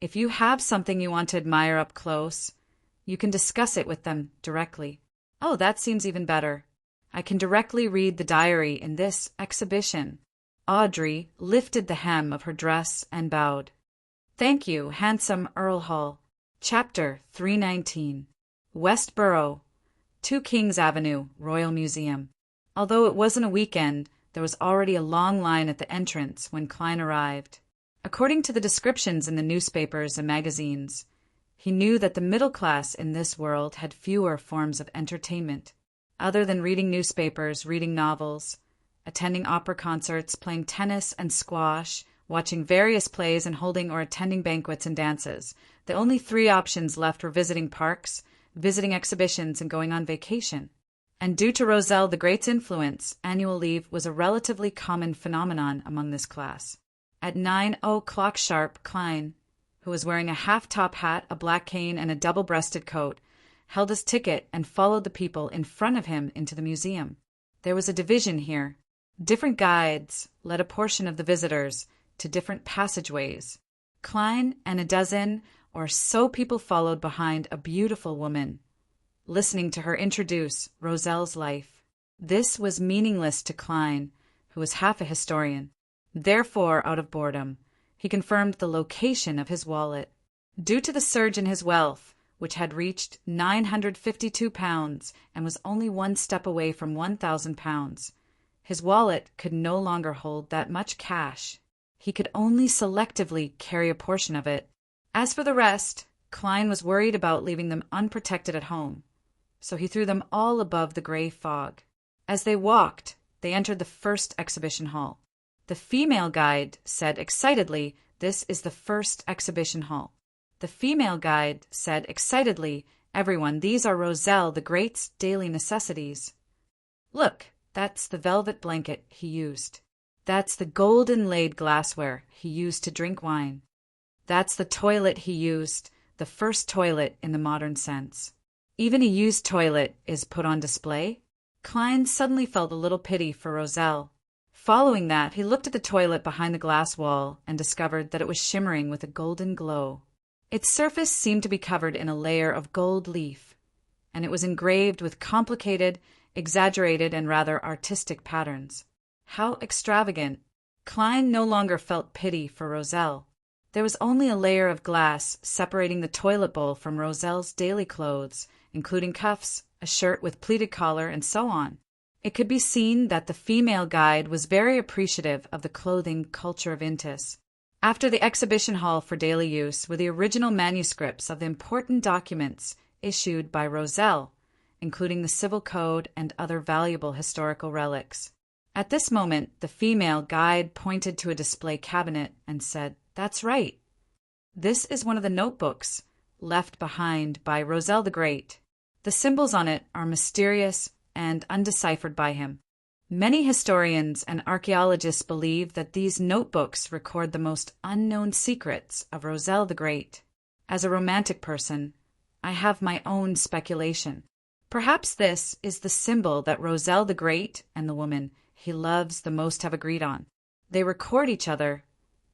If you have something you want to admire up close, you can discuss it with them directly." "Oh, that seems even better. I can directly read the diary in this exhibition." Audrey lifted the hem of her dress and bowed. "Thank you, handsome Earl Hall." Chapter 319. West Borough, 2 Kings Avenue, Royal Museum. Although it wasn't a weekend, there was already a long line at the entrance when Klein arrived. According to the descriptions in the newspapers and magazines, he knew that the middle class in this world had fewer forms of entertainment, other than reading newspapers, reading novels, attending opera concerts, playing tennis and squash, watching various plays, and holding or attending banquets and dances. The only 3 options left were visiting parks, visiting exhibitions, and going on vacation. And due to Roselle the Great's influence, annual leave was a relatively common phenomenon among this class. At 9:00 sharp, Klein, who was wearing a half-top hat, a black cane, and a double-breasted coat, held his ticket and followed the people in front of him into the museum. There was a division here. Different guides led a portion of the visitors to different passageways. Klein and a dozen or so people followed behind a beautiful woman, listening to her introduce Roselle's life. This was meaningless to Klein, who was half a historian. Therefore, out of boredom, he confirmed the location of his wallet. Due to the surge in his wealth, which had reached £952 and was only 1 step away from £1,000, his wallet could no longer hold that much cash. He could only selectively carry a portion of it. As for the rest, Klein was worried about leaving them unprotected at home, so he threw them all above the gray fog. As they walked, they entered the first exhibition hall. The female guide said excitedly, "This is the first exhibition hall." The female guide said excitedly, "Everyone, these are Roselle the Great's daily necessities. Look, that's the velvet blanket he used. That's the gold-inlaid glassware he used to drink wine. That's the toilet he used, the first toilet in the modern sense. Even a used toilet is put on display." Klein suddenly felt a little pity for Roselle. Following that, he looked at the toilet behind the glass wall and discovered that it was shimmering with a golden glow. Its surface seemed to be covered in a layer of gold leaf, and it was engraved with complicated exaggerated and rather artistic patterns. How extravagant! Klein no longer felt pity for Roselle. There was only a layer of glass separating the toilet bowl from Roselle's daily clothes, including cuffs, a shirt with pleated collar, and so on. It could be seen that the female guide was very appreciative of the clothing culture of Intis. After the exhibition hall for daily use were the original manuscripts of the important documents issued by Roselle, including the Civil Code and other valuable historical relics. At this moment, the female guide pointed to a display cabinet and said, "That's right. This is one of the notebooks left behind by Roselle the Great. The symbols on it are mysterious and undeciphered by him. Many historians and archaeologists believe that these notebooks record the most unknown secrets of Roselle the Great. As a romantic person, I have my own speculation. Perhaps this is the symbol that Roselle the Great and the woman he loves the most have agreed on. They record each other,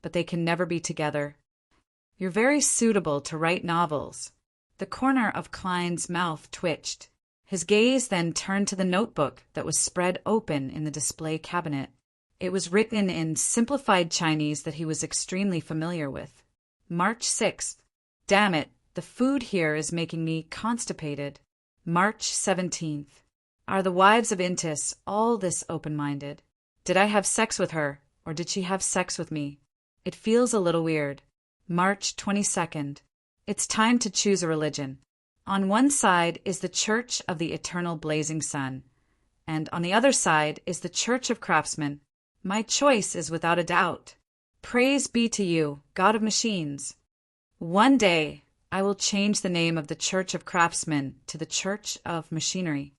but they can never be together. You're very suitable to write novels." The corner of Klein's mouth twitched. His gaze then turned to the notebook that was spread open in the display cabinet. It was written in simplified Chinese that he was extremely familiar with. March 6th. Damn it, the food here is making me constipated. March 17th. Are the wives of Intis all this open-minded? Did I have sex with her, or did she have sex with me? It feels a little weird. March 22nd. It's time to choose a religion. On one side is the Church of the Eternal Blazing Sun, and on the other side is the Church of Craftsmen. My choice is without a doubt. Praise be to you, God of Machines. One day I will change the name of the Church of Craftsmen to the Church of Machinery.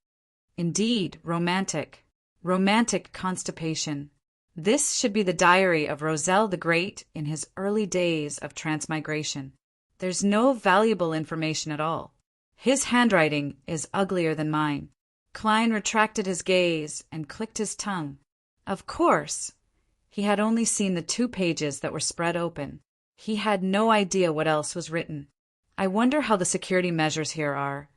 Indeed, romantic. Romantic constipation. This should be the diary of Roselle the Great in his early days of transmigration. There's no valuable information at all. His handwriting is uglier than mine. Klein retracted his gaze and clicked his tongue. Of course, he had only seen the 2 pages that were spread open. He had no idea what else was written. I wonder how the security measures here are,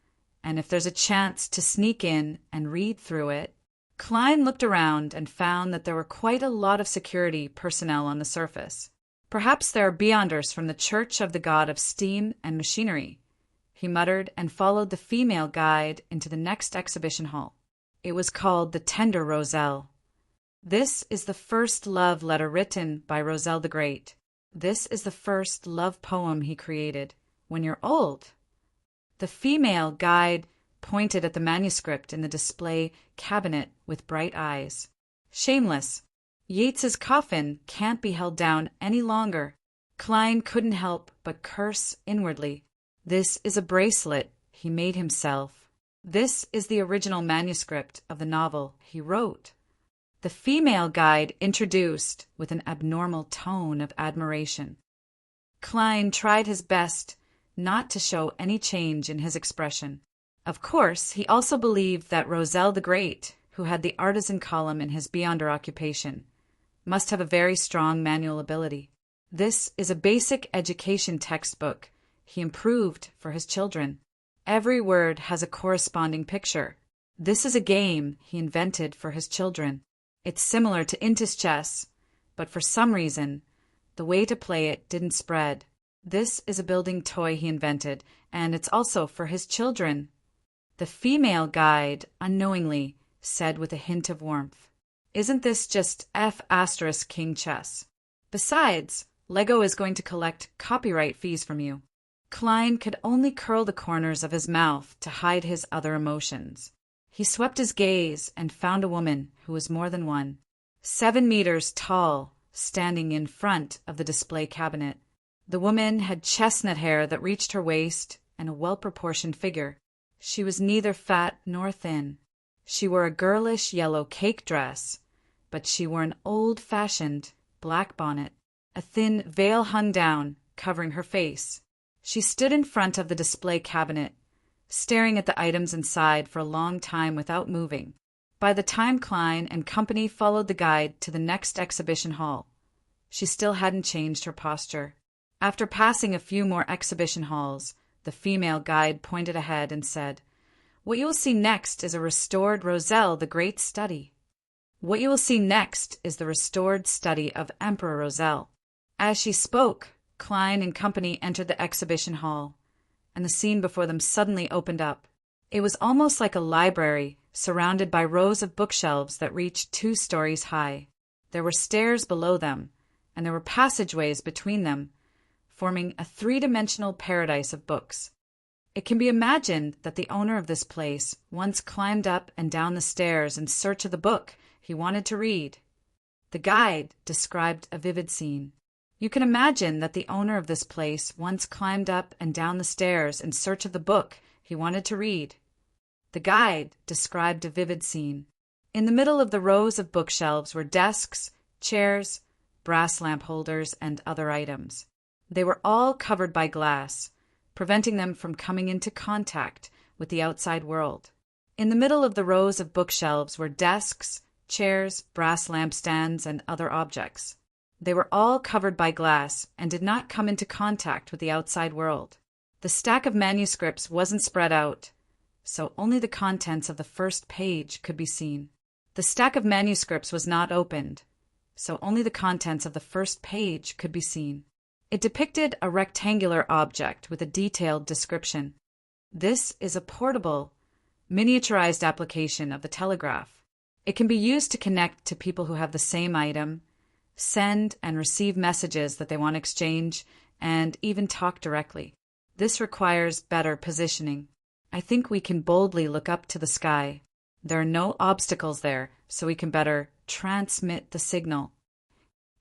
and if there's a chance to sneak in and read through it. Klein looked around and found that there were quite a lot of security personnel on the surface. Perhaps there are beyonders from the Church of the God of Steam and Machinery. He muttered and followed the female guide into the next exhibition hall. It was called The Tender Roselle. This is the first love letter written by Roselle the Great. This is the first love poem he created. When you're old. The female guide pointed at the manuscript in the display cabinet with bright eyes. Shameless. Yeats's coffin can't be held down any longer. Klein couldn't help but curse inwardly. This is a bracelet he made himself. This is the original manuscript of the novel he wrote. The female guide introduced with an abnormal tone of admiration. Klein tried his best not to show any change in his expression. Of course, he also believed that Roselle the Great, who had the artisan column in his Beyonder occupation, must have a very strong manual ability. This is a basic education textbook he improved for his children. Every word has a corresponding picture. This is a game he invented for his children. It's similar to Intis chess, but for some reason, the way to play it didn't spread. This is a building toy he invented, and it's also for his children. The female guide, unknowingly, said with a hint of warmth, "Isn't this just F** King chess? Besides, Lego is going to collect copyright fees from you." Klein could only curl the corners of his mouth to hide his other emotions. He swept his gaze and found a woman who was more than one, 7 meters tall, standing in front of the display cabinet. The woman had chestnut hair that reached her waist and a well-proportioned figure. She was neither fat nor thin. She wore a girlish yellow cake dress, but she wore an old-fashioned black bonnet. A thin veil hung down, covering her face. She stood in front of the display cabinet, staring at the items inside for a long time without moving. By the time Klein and company followed the guide to the next exhibition hall, she still hadn't changed her posture. After passing a few more exhibition halls, the female guide pointed ahead and said, What you will see next is a restored Roselle the Great study. What you will see next is the restored study of Emperor Roselle. As she spoke, Klein and company entered the exhibition hall, and the scene before them suddenly opened up. It was almost like a library, surrounded by rows of bookshelves that reached 2 stories high. There were stairs below them, and there were passageways between them, forming a 3-dimensional paradise of books. It can be imagined that the owner of this place once climbed up and down the stairs in search of the book he wanted to read. The guide described a vivid scene. You can imagine that the owner of this place once climbed up and down the stairs in search of the book he wanted to read. The guide described a vivid scene. In the middle of the rows of bookshelves were desks, chairs, brass lamp holders, and other items. They were all covered by glass, preventing them from coming into contact with the outside world. In the middle of the rows of bookshelves were desks, chairs, brass lampstands, and other objects. They were all covered by glass and did not come into contact with the outside world. The stack of manuscripts wasn't spread out, so only the contents of the first page could be seen. The stack of manuscripts was not opened, so only the contents of the first page could be seen. It depicted a rectangular object with a detailed description. This is a portable, miniaturized application of the telegraph. It can be used to connect to people who have the same item, send and receive messages that they want to exchange, and even talk directly. This requires better positioning. I think we can boldly look up to the sky. There are no obstacles there, so we can better transmit the signal.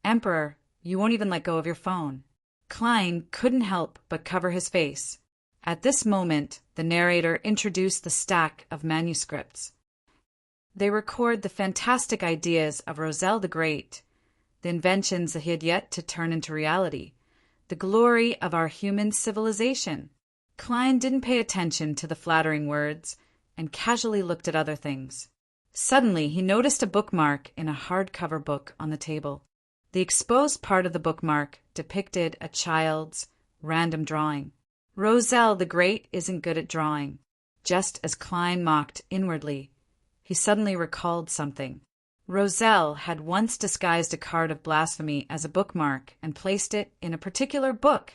Emperor, you won't even let go of your phone. Klein couldn't help but cover his face. At this moment, the narrator introduced the stack of manuscripts. They record the fantastic ideas of Roselle the Great, the inventions that he had yet to turn into reality, the glory of our human civilization. Klein didn't pay attention to the flattering words and casually looked at other things. Suddenly, he noticed a bookmark in a hardcover book on the table. The exposed part of the bookmark depicted a child's random drawing. Roselle the Great isn't good at drawing. Just as Klein mocked inwardly, he suddenly recalled something. Roselle had once disguised a card of blasphemy as a bookmark and placed it in a particular book.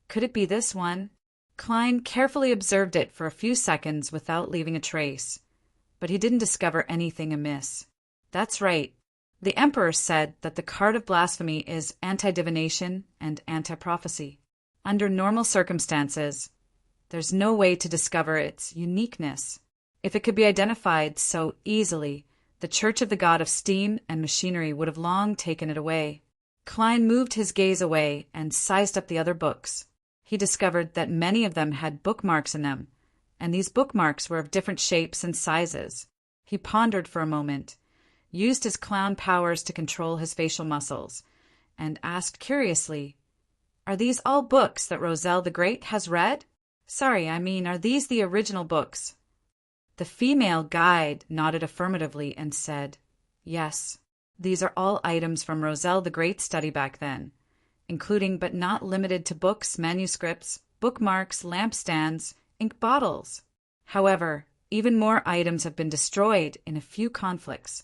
Could it be this one? Klein carefully observed it for a few seconds without leaving a trace, but he didn't discover anything amiss. That's right. The emperor said that the card of blasphemy is anti-divination and anti-prophecy. Under normal circumstances, there's no way to discover its uniqueness. If it could be identified so easily, the Church of the God of Steam and Machinery would have long taken it away. Klein moved his gaze away and sized up the other books. He discovered that many of them had bookmarks in them, and these bookmarks were of different shapes and sizes. He pondered for a moment, used his clown powers to control his facial muscles, and asked curiously, "Are these all books that Roselle the Great has read? Are these the original books?" The female guide nodded affirmatively and said, "Yes, these are all items from Roselle the Great's study back then, including but not limited to books, manuscripts, bookmarks, lampstands, ink bottles. However, even more items have been destroyed in a few conflicts."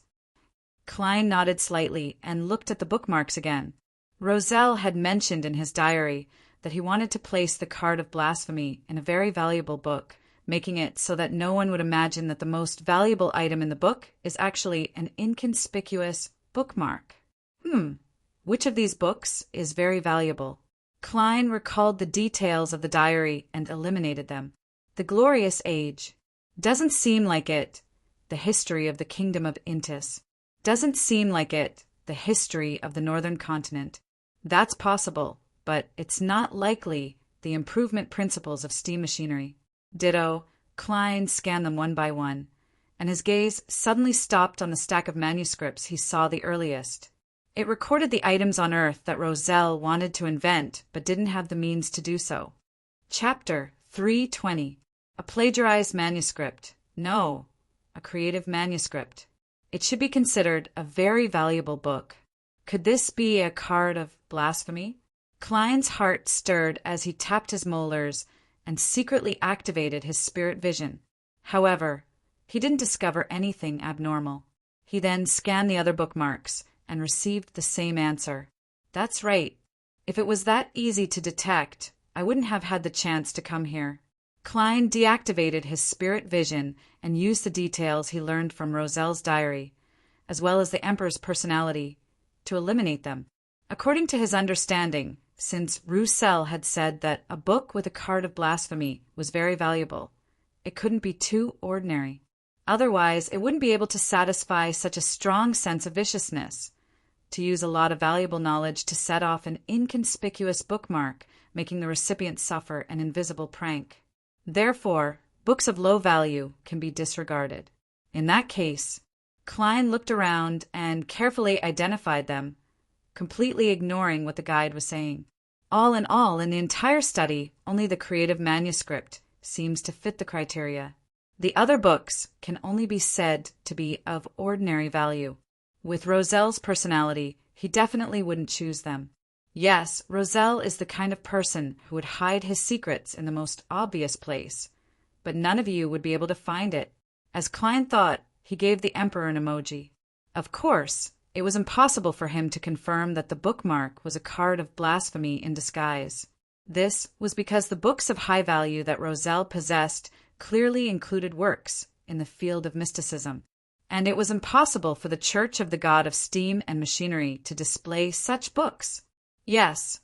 Klein nodded slightly and looked at the bookmarks again. Roselle had mentioned in his diary that he wanted to place the card of blasphemy in a very valuable book, making it so that no one would imagine that the most valuable item in the book is actually an inconspicuous bookmark. Which of these books is very valuable? Klein recalled the details of the diary and eliminated them. The Glorious Age. Doesn't seem like it. The history of the Kingdom of Intis. Doesn't seem like it. The history of the Northern Continent. That's possible, but it's not likely. The improvement principles of steam machinery. Ditto. Klein scanned them one by one, and his gaze suddenly stopped on the stack of manuscripts he saw the earliest. It recorded the items on Earth that Roselle wanted to invent but didn't have the means to do so. Chapter 320. A plagiarized manuscript. No, a creative manuscript. It should be considered a very valuable book. Could this be a card of blasphemy? Klein's heart stirred as he tapped his molars and secretly activated his spirit vision. However, he didn't discover anything abnormal. He then scanned the other bookmarks and received the same answer. That's right. If it was that easy to detect, I wouldn't have had the chance to come here. Klein deactivated his spirit vision and used the details he learned from Roselle's diary, as well as the Emperor's personality, to eliminate them. According to his understanding, since Roussel had said that a book with a card of blasphemy was very valuable, it couldn't be too ordinary. Otherwise, it wouldn't be able to satisfy such a strong sense of viciousness, to use a lot of valuable knowledge to set off an inconspicuous bookmark, making the recipient suffer an invisible prank. Therefore, books of low value can be disregarded. In that case, Klein looked around and carefully identified them, completely ignoring what the guide was saying. All in all, in the entire study, only the creative manuscript seems to fit the criteria. The other books can only be said to be of ordinary value. With Roselle's personality, he definitely wouldn't choose them. Yes, Roselle is the kind of person who would hide his secrets in the most obvious place, but none of you would be able to find it. As Klein thought, he gave the Emperor an emoji. Of course, it was impossible for him to confirm that the bookmark was a card of blasphemy in disguise. This was because the books of high value that Roselle possessed clearly included works in the field of mysticism, and it was impossible for the Church of the God of Steam and Machinery to display such books. Yes,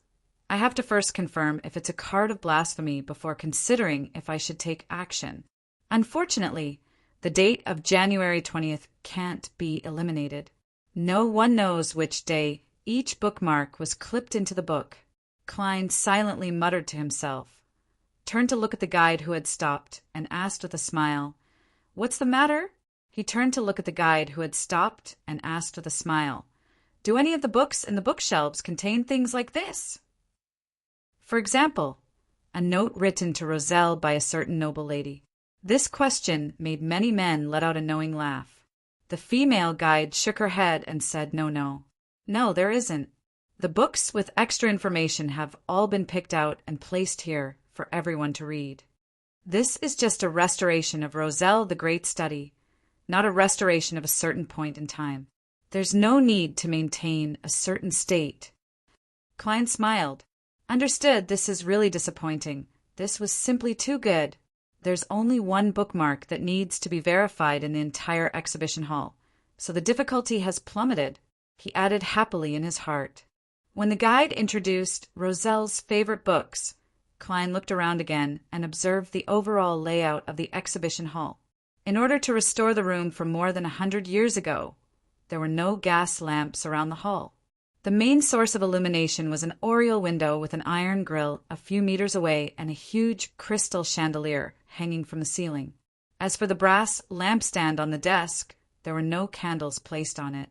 I have to first confirm if it's a card of blasphemy before considering if I should take action. Unfortunately, the date of January 20th can't be eliminated. No one knows which day each bookmark was clipped into the book. Klein silently muttered to himself, turned to look at the guide who had stopped, and asked with a smile, "What's the matter?" He turned to look at the guide who had stopped and asked with a smile, "Do any of the books in the bookshelves contain things like this?" For example, a note written to Roselle by a certain noble lady. This question made many men let out a knowing laugh. The female guide shook her head and said, No, there isn't. The books with extra information have all been picked out and placed here for everyone to read. This is just a restoration of Roselle the Great Study, not a restoration of a certain point in time. There's no need to maintain a certain state. Klein smiled. Understood, this is really disappointing. This was simply too good. There's only one bookmark that needs to be verified in the entire exhibition hall, so the difficulty has plummeted, he added happily in his heart. When the guide introduced Roselle's favorite books, Klein looked around again and observed the overall layout of the exhibition hall. In order to restore the room from more than 100 years ago, there were no gas lamps around the hall. The main source of illumination was an oriel window with an iron grille a few meters away and a huge crystal chandelier hanging from the ceiling. As for the brass lampstand on the desk, there were no candles placed on it.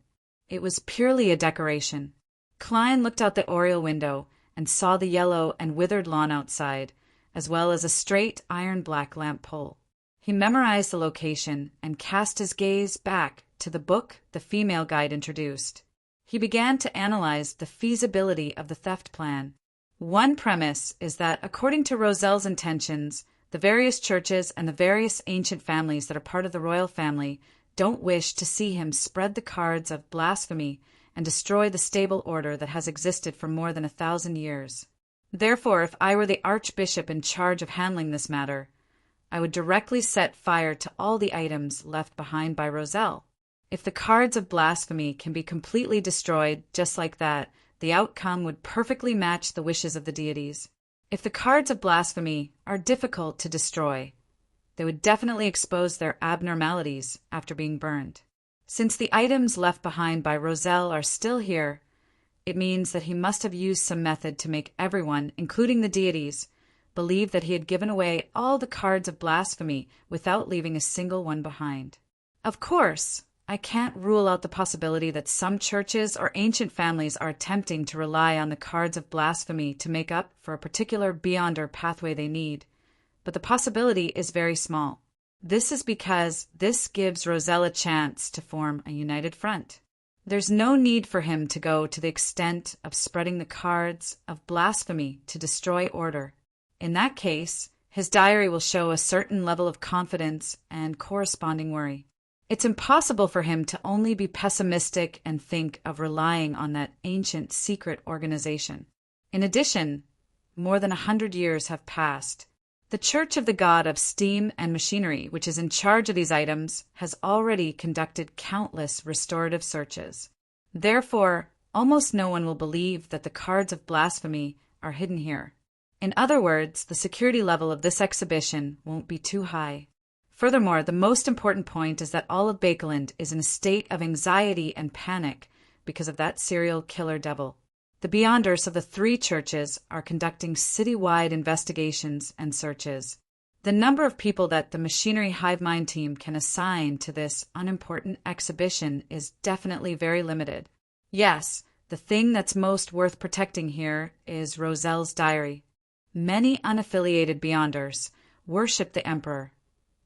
It was purely a decoration. Klein looked out the oriel window and saw the yellow and withered lawn outside, as well as a straight iron-black lamp pole. He memorized the location and cast his gaze back to the book the female guide introduced. He began to analyze the feasibility of the theft plan. One premise is that, according to Roselle's intentions, the various churches and the various ancient families that are part of the royal family don't wish to see him spread the cards of blasphemy and destroy the stable order that has existed for more than 1,000 years. Therefore, if I were the archbishop in charge of handling this matter, I would directly set fire to all the items left behind by Roselle. If the cards of blasphemy can be completely destroyed just like that, the outcome would perfectly match the wishes of the deities. If the cards of blasphemy are difficult to destroy, they would definitely expose their abnormalities after being burned. Since the items left behind by Roselle are still here, it means that he must have used some method to make everyone, including the deities, believe that he had given away all the cards of blasphemy without leaving a single one behind. Of course, I can't rule out the possibility that some churches or ancient families are attempting to rely on the cards of blasphemy to make up for a particular beyonder pathway they need, but the possibility is very small. This is because this gives Roselle a chance to form a united front. There's no need for him to go to the extent of spreading the cards of blasphemy to destroy order. In that case, His diary will show a certain level of confidence and corresponding worry. It's impossible for him to only be pessimistic and think of relying on that ancient secret organization. In addition, more than 100 years have passed. The Church of the God of Steam and Machinery, which is in charge of these items, has already conducted countless restorative searches. Therefore, almost no one will believe that the cards of blasphemy are hidden here. In other words, the security level of this exhibition won't be too high. Furthermore, the most important point is that all of Bakeland is in a state of anxiety and panic because of that serial killer devil. The Beyonders of the 3 churches are conducting citywide investigations and searches. The number of people that the Machinery Hive Mind team can assign to this unimportant exhibition is definitely very limited. Yes, the thing that's most worth protecting here is Roselle's diary. Many unaffiliated Beyonders worship the Emperor,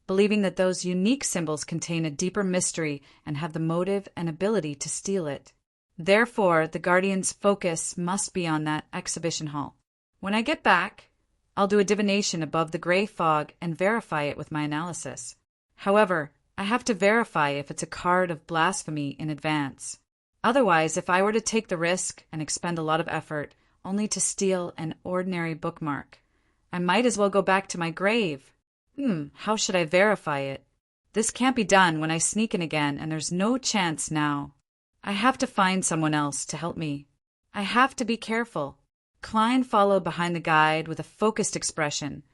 believing that those unique symbols contain a deeper mystery and have the motive and ability to steal it. Therefore, the Guardian's focus must be on that exhibition hall. When I get back, I'll do a divination above the gray fog and verify it with my analysis. However, I have to verify if it's a card of blasphemy in advance. Otherwise, if I were to take the risk and expend a lot of effort only to steal an ordinary bookmark, I might as well go back to my grave. How should I verify it? This can't be done when I sneak in again, and there's no chance now. I have to find someone else to help me. I have to be careful. Klein followed behind the guide with a focused expression,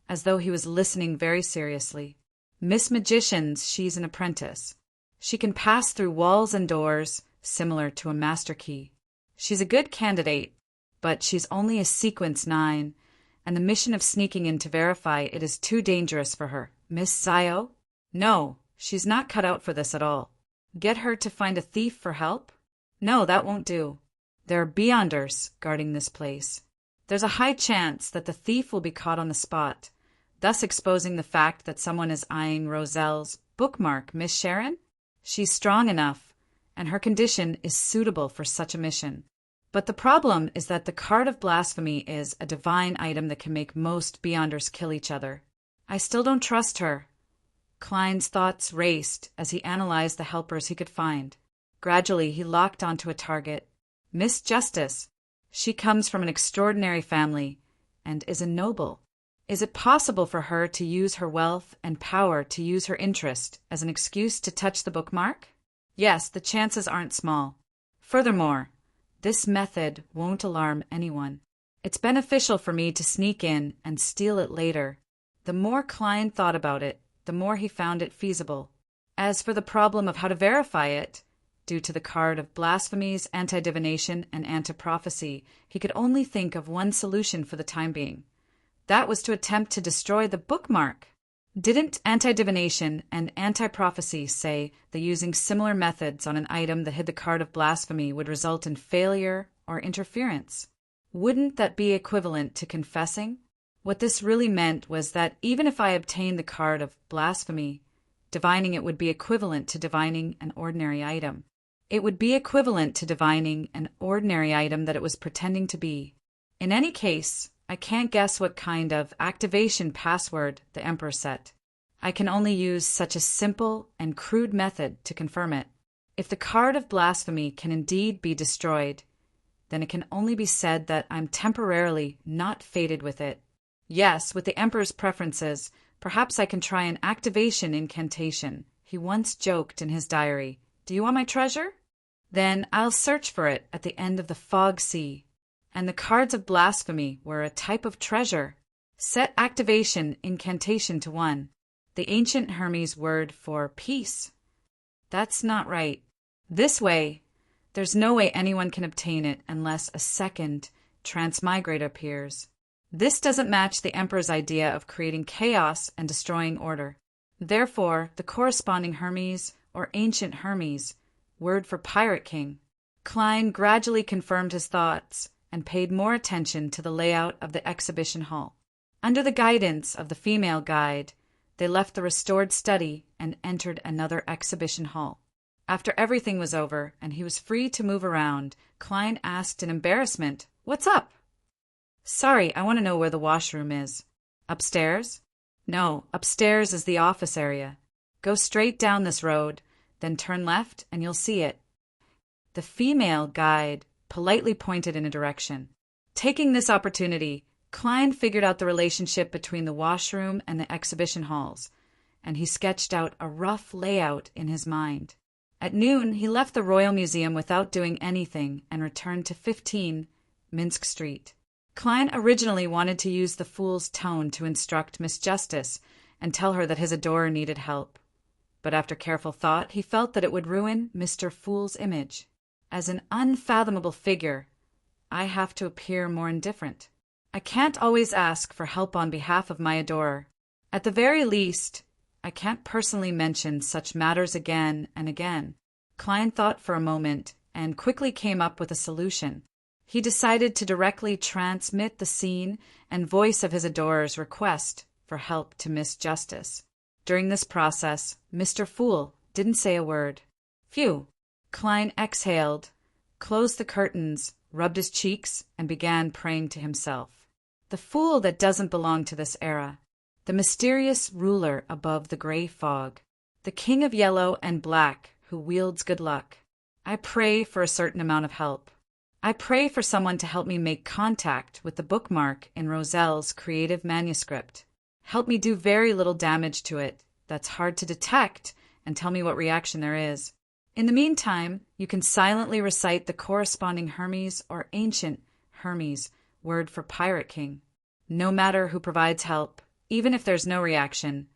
as though he was listening very seriously. Miss Magicians, she's an apprentice. She can pass through walls and doors, similar to a master key. She's a good candidate, but she's only a sequence 9, and the mission of sneaking in to verify it is too dangerous for her. Miss Zio? No, she's not cut out for this at all. Get her to find a thief for help? No, that won't do. There are Beyonders guarding this place. There's a high chance that the thief will be caught on the spot, thus exposing the fact that someone is eyeing Roselle's bookmark. Miss Sharon? She's strong enough, and her condition is suitable for such a mission. But the problem is that the card of blasphemy is a divine item that can make most Beyonders kill each other. I still don't trust her. Klein's thoughts raced as he analyzed the helpers he could find. Gradually, he locked onto a target. Miss Justice. She comes from an extraordinary family and is a noble. Is it possible for her to use her wealth and power to use her interest as an excuse to touch the bookmark? Yes, the chances aren't small. Furthermore, this method won't alarm anyone. It's beneficial for me to sneak in and steal it later. The more Klein thought about it, the more he found it feasible. As for the problem of how to verify it, due to the card of blasphemies, anti-divination, and anti-prophecy, he could only think of one solution for the time being. That was to attempt to destroy the bookmark. Didn't anti-divination and anti-prophecy say that using similar methods on an item that hid the card of blasphemy would result in failure or interference? Wouldn't that be equivalent to confessing? What this really meant was that even if I obtained the card of blasphemy, divining it would be equivalent to divining an ordinary item. It would be equivalent to divining an ordinary item that it was pretending to be. In any case, I can't guess what kind of activation password the Emperor set. I can only use such a simple and crude method to confirm it. If the card of blasphemy can indeed be destroyed, then it can only be said that I'm temporarily not fated with it. Yes, with the Emperor's preferences, perhaps I can try an activation incantation. He once joked in his diary, "Do you want my treasure?" Then I'll search for it at the end of the fog sea. And the cards of blasphemy were a type of treasure. Set activation incantation to 1. The ancient Hermes word for peace. That's not right. This way, there's no way anyone can obtain it unless a second transmigrator appears. This doesn't match the Emperor's idea of creating chaos and destroying order. Therefore, the corresponding Hermes or ancient Hermes, word for pirate king. Klein gradually confirmed his thoughts and paid more attention to the layout of the exhibition hall. Under the guidance of the female guide, they left the restored study and entered another exhibition hall. After everything was over and he was free to move around, Klein asked in embarrassment, "What's up?" "Sorry, I want to know where the washroom is." Upstairs? No, upstairs is the office area. Go straight down this road, then turn left and you'll see it. The female guide politely pointed in a direction. Taking this opportunity, Klein figured out the relationship between the washroom and the exhibition halls, and he sketched out a rough layout in his mind. At noon, he left the Royal Museum without doing anything and returned to 15 Minsk Street. Klein originally wanted to use the fool's tone to instruct Miss Justice and tell her that his adorer needed help. But after careful thought, he felt that it would ruin Mr. Fool's image. As an unfathomable figure, I have to appear more indifferent. I can't always ask for help on behalf of my adorer. At the very least, I can't personally mention such matters again and again. Klein thought for a moment and quickly came up with a solution. He decided to directly transmit the scene and voice of his adorer's request for help to Miss Justice. During this process, Mr. Fool didn't say a word. Phew! Klein exhaled, closed the curtains, rubbed his cheeks, and began praying to himself. The fool that doesn't belong to this era. The mysterious ruler above the gray fog. The king of yellow and black who wields good luck. I pray for a certain amount of help. I pray for someone to help me make contact with the bookmark in Roselle's creative manuscript. Help me do very little damage to it that's hard to detect and tell me what reaction there is. In the meantime, you can silently recite the corresponding Hermes or ancient Hermes word for Pirate King. No matter who provides help, even if there's no reaction,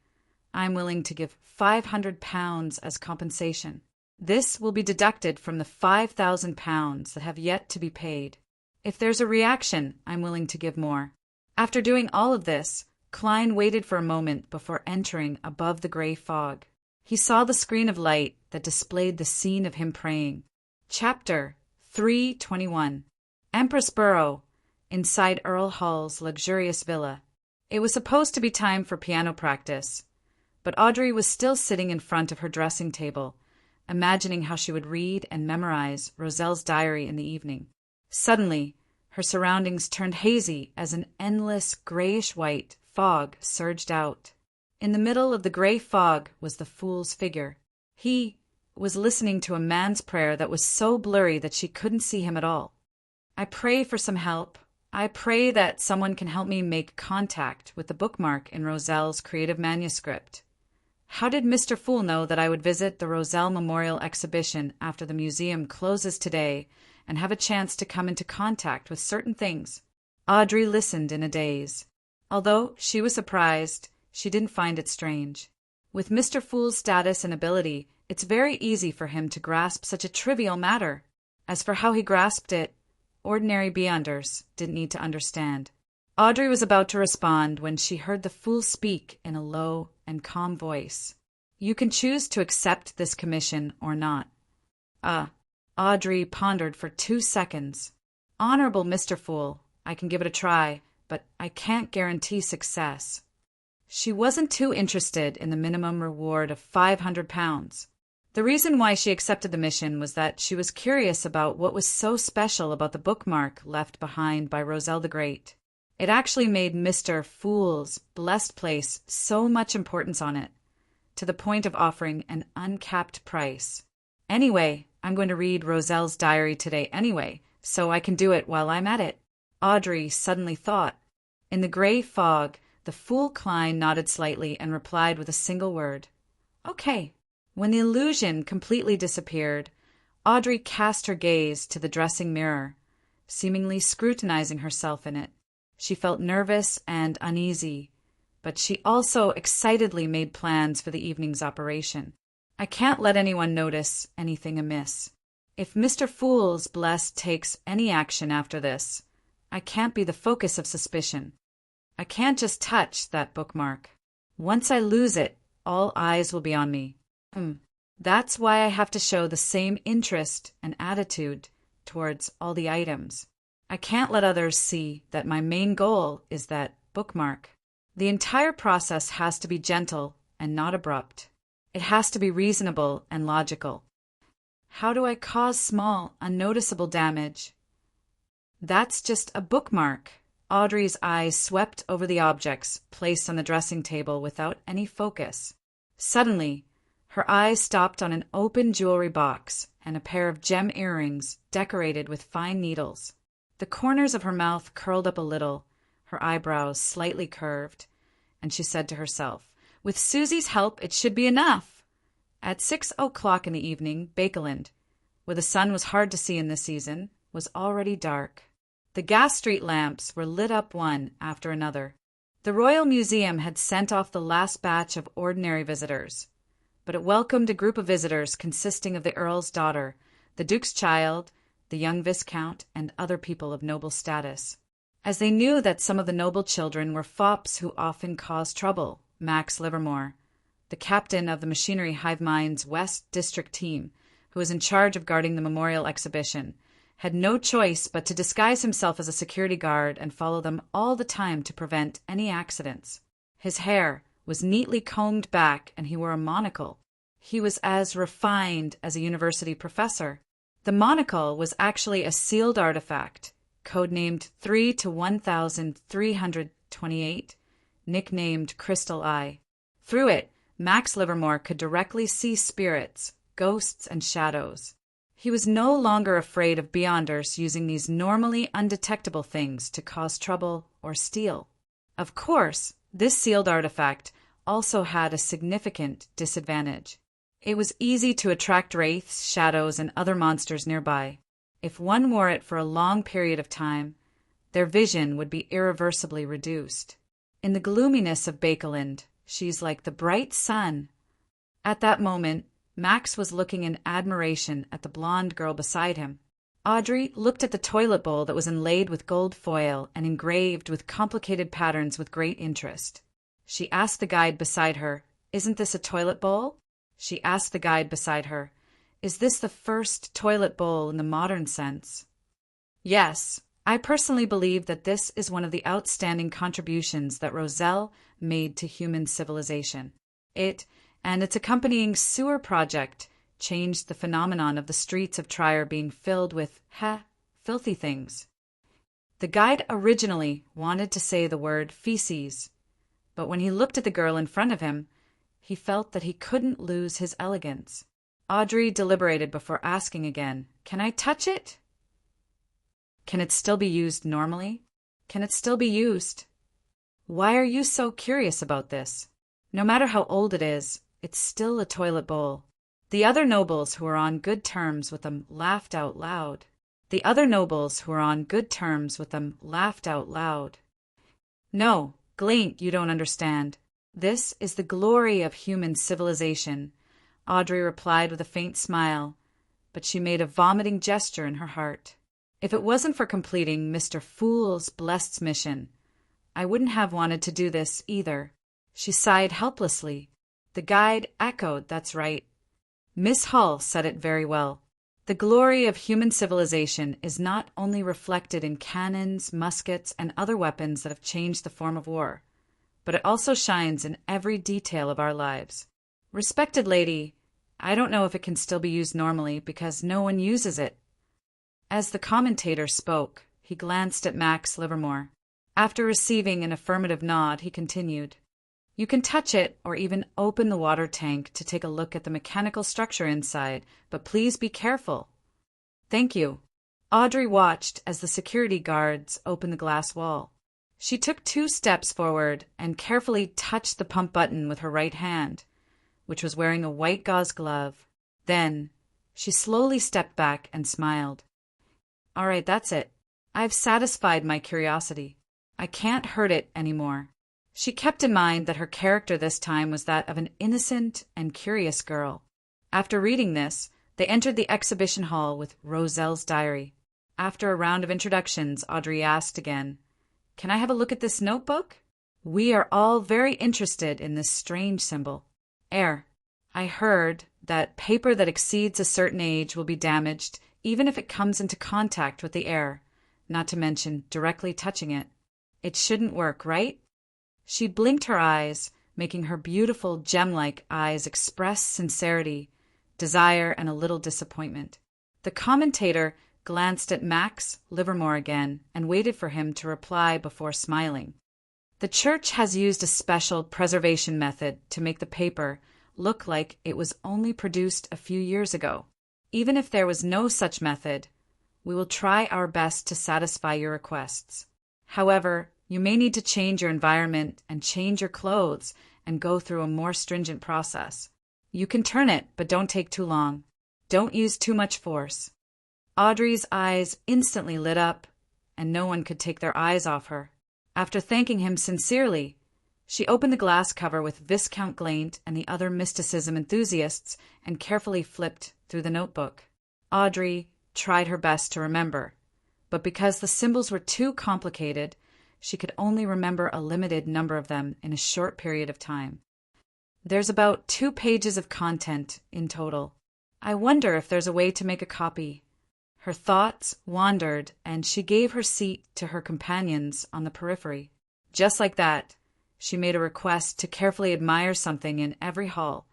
I'm willing to give £500 as compensation. This will be deducted from the £5,000 that have yet to be paid. If there's a reaction, I'm willing to give more. After doing all of this, Klein waited for a moment before entering above the gray fog. He saw the screen of light that displayed the scene of him praying. Chapter 321. Empress Borough, inside Earl Hall's luxurious villa. It was supposed to be time for piano practice, but Audrey was still sitting in front of her dressing table, imagining how she would read and memorize Roselle's diary in the evening. Suddenly, her surroundings turned hazy as an endless grayish-white fog surged out. In the middle of the gray fog was the fool's figure. He was listening to a man's prayer that was so blurry that she couldn't see him at all. I pray for some help. I pray that someone can help me make contact with the bookmark in Roselle's creative manuscript. How did Mr. Fool know that I would visit the Roselle Memorial Exhibition after the museum closes today and have a chance to come into contact with certain things? Audrey listened in a daze. Although she was surprised, she didn't find it strange. With Mr. Fool's status and ability, it's very easy for him to grasp such a trivial matter. As for how he grasped it, ordinary beyonders didn't need to understand. Audrey was about to respond when she heard the fool speak in a low and calm voice. You can choose to accept this commission or not. Audrey pondered for 2 seconds. Honorable Mr. Fool, I can give it a try, but I can't guarantee success. She wasn't too interested in the minimum reward of £500. The reason why she accepted the mission was that she was curious about what was so special about the bookmark left behind by Roselle the Great. It actually made Mr. Fool's blessed place so much importance on it, to the point of offering an uncapped price. Anyway, I'm going to read Roselle's diary today anyway, so I can do it while I'm at it. Audrey suddenly thought. In the gray fog, the fool Klein nodded slightly and replied with a single word. Okay. When the illusion completely disappeared, Audrey cast her gaze to the dressing mirror, seemingly scrutinizing herself in it. She felt nervous and uneasy, but she also excitedly made plans for the evening's operation. I can't let anyone notice anything amiss. If Mr. Fool's blessed takes any action after this, I can't be the focus of suspicion. I can't just touch that bookmark. Once I lose it, all eyes will be on me. That's why I have to show the same interest and attitude towards all the items. I can't let others see that my main goal is that bookmark. The entire process has to be gentle and not abrupt. It has to be reasonable and logical. How do I cause small, unnoticeable damage? That's just a bookmark. Audrey's eyes swept over the objects placed on the dressing table without any focus. Suddenly, her eyes stopped on an open jewelry box and a pair of gem earrings decorated with fine needles. The corners of her mouth curled up a little, her eyebrows slightly curved, and she said to herself, "With Susie's help, it should be enough." At 6 o'clock in the evening, Bakeland, where the sun was hard to see in this season, was already dark. The gas street lamps were lit up one after another. The Royal Museum had sent off the last batch of ordinary visitors, but it welcomed a group of visitors consisting of the Earl's daughter, the Duke's child, the young Viscount, and other people of noble status. As they knew that some of the noble children were fops who often caused trouble, Max Livermore, the captain of the Machinery Hive Mind's West District team, who was in charge of guarding the memorial exhibition, had no choice but to disguise himself as a security guard and follow them all the time to prevent any accidents. His hair was neatly combed back and he wore a monocle. He was as refined as a university professor. The monocle was actually a sealed artifact, codenamed 3 to 1328, nicknamed Crystal Eye. Through it, Max Livermore could directly see spirits, ghosts, and shadows. He was no longer afraid of beyonders using these normally undetectable things to cause trouble or steal. Of course, this sealed artifact also had a significant disadvantage. It was easy to attract wraiths, shadows, and other monsters nearby. If one wore it for a long period of time, their vision would be irreversibly reduced. In the gloominess of Bakeland, she's like the bright sun. At that moment, Max was looking in admiration at the blonde girl beside him. Audrey looked at the toilet bowl that was inlaid with gold foil and engraved with complicated patterns with great interest. She asked the guide beside her, "Isn't this a toilet bowl?" She asked the guide beside her, "Is this the first toilet bowl in the modern sense?" "Yes, I personally believe that this is one of the outstanding contributions that Roselle made to human civilization. It and its accompanying sewer project changed the phenomenon of the streets of Trier being filled with, filthy things." The guide originally wanted to say the word feces, but when he looked at the girl in front of him, he felt that he couldn't lose his elegance. Audrey deliberated before asking again, "Can I touch it? Can it still be used normally? Can it still be used?" "Why are you so curious about this? No matter how old it is, it's still a toilet bowl." The other nobles who were on good terms with them laughed out loud. "No, Glaint, you don't understand. This is the glory of human civilization," Audrey replied with a faint smile, but she made a vomiting gesture in her heart. "If it wasn't for completing Mr. Fool's blessed mission, I wouldn't have wanted to do this either." She sighed helplessly. The guide echoed, "That's right. Miss Hull said it very well. The glory of human civilization is not only reflected in cannons, muskets, and other weapons that have changed the form of war, but it also shines in every detail of our lives. Respected lady, I don't know if it can still be used normally because no one uses it." As the commentator spoke, he glanced at Max Livermore. After receiving an affirmative nod, he continued, "You can touch it or even open the water tank to take a look at the mechanical structure inside, but please be careful." "Thank you." Audrey watched as the security guards opened the glass wall. She took 2 steps forward and carefully touched the pump button with her right hand, which was wearing a white gauze glove. Then she slowly stepped back and smiled. "All right, that's it. I've satisfied my curiosity. I can't hurt it anymore." She kept in mind that her character this time was that of an innocent and curious girl. After reading this, they entered the exhibition hall with Roselle's diary. After a round of introductions, Audrey asked again, "Can I have a look at this notebook? We are all very interested in this strange symbol. I heard that paper that exceeds a certain age will be damaged even if it comes into contact with the air, not to mention directly touching it. It shouldn't work, right?" She blinked her eyes, making her beautiful gem-like eyes express sincerity, desire, and a little disappointment. The commentator glanced at Max Livermore again, and waited for him to reply before smiling. The church has used a special preservation method to make the paper look like it was only produced a few years ago. Even if there was no such method, we will try our best to satisfy your requests. However, you may need to change your environment and change your clothes and go through a more stringent process. You can turn it, but don't take too long. Don't use too much force. Audrey's eyes instantly lit up, and no one could take their eyes off her. After thanking him sincerely, she opened the glass cover with Viscount Glaint and the other mysticism enthusiasts and carefully flipped through the notebook. Audrey tried her best to remember, but because the symbols were too complicated, she could only remember a limited number of them in a short period of time. There's about 2 pages of content in total. I wonder if there's a way to make a copy. Her thoughts wandered, and she gave her seat to her companions on the periphery. Just like that, she made a request to carefully admire something in every hall,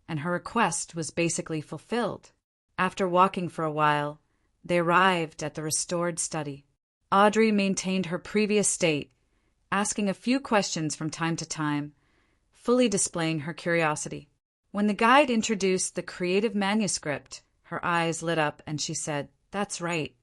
and her request was basically fulfilled. After walking for a while, they arrived at the restored study. Audrey maintained her previous state, asking a few questions from time to time, fully displaying her curiosity. When the guide introduced the creative manuscript, her eyes lit up and she said, "That's right.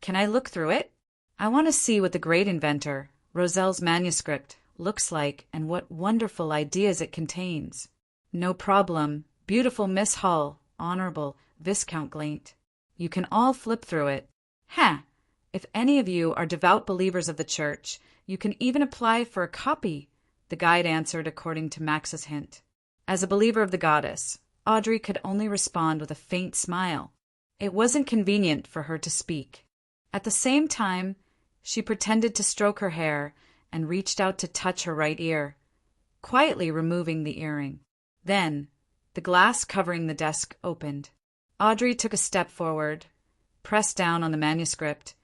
Can I look through it? I want to see what the great inventor, Roselle's manuscript, looks like and what wonderful ideas it contains." "No problem, beautiful Miss Hull, Honorable Viscount Glaint. You can all flip through it." If any of you are devout believers of the church, you can even apply for a copy," the guide answered according to Max's hint. As a believer of the goddess, Audrey could only respond with a faint smile. It wasn't convenient for her to speak. At the same time, she pretended to stroke her hair and reached out to touch her right ear, quietly removing the earring. Then, the glass covering the desk opened. Audrey took a step forward, pressed down on the manuscript,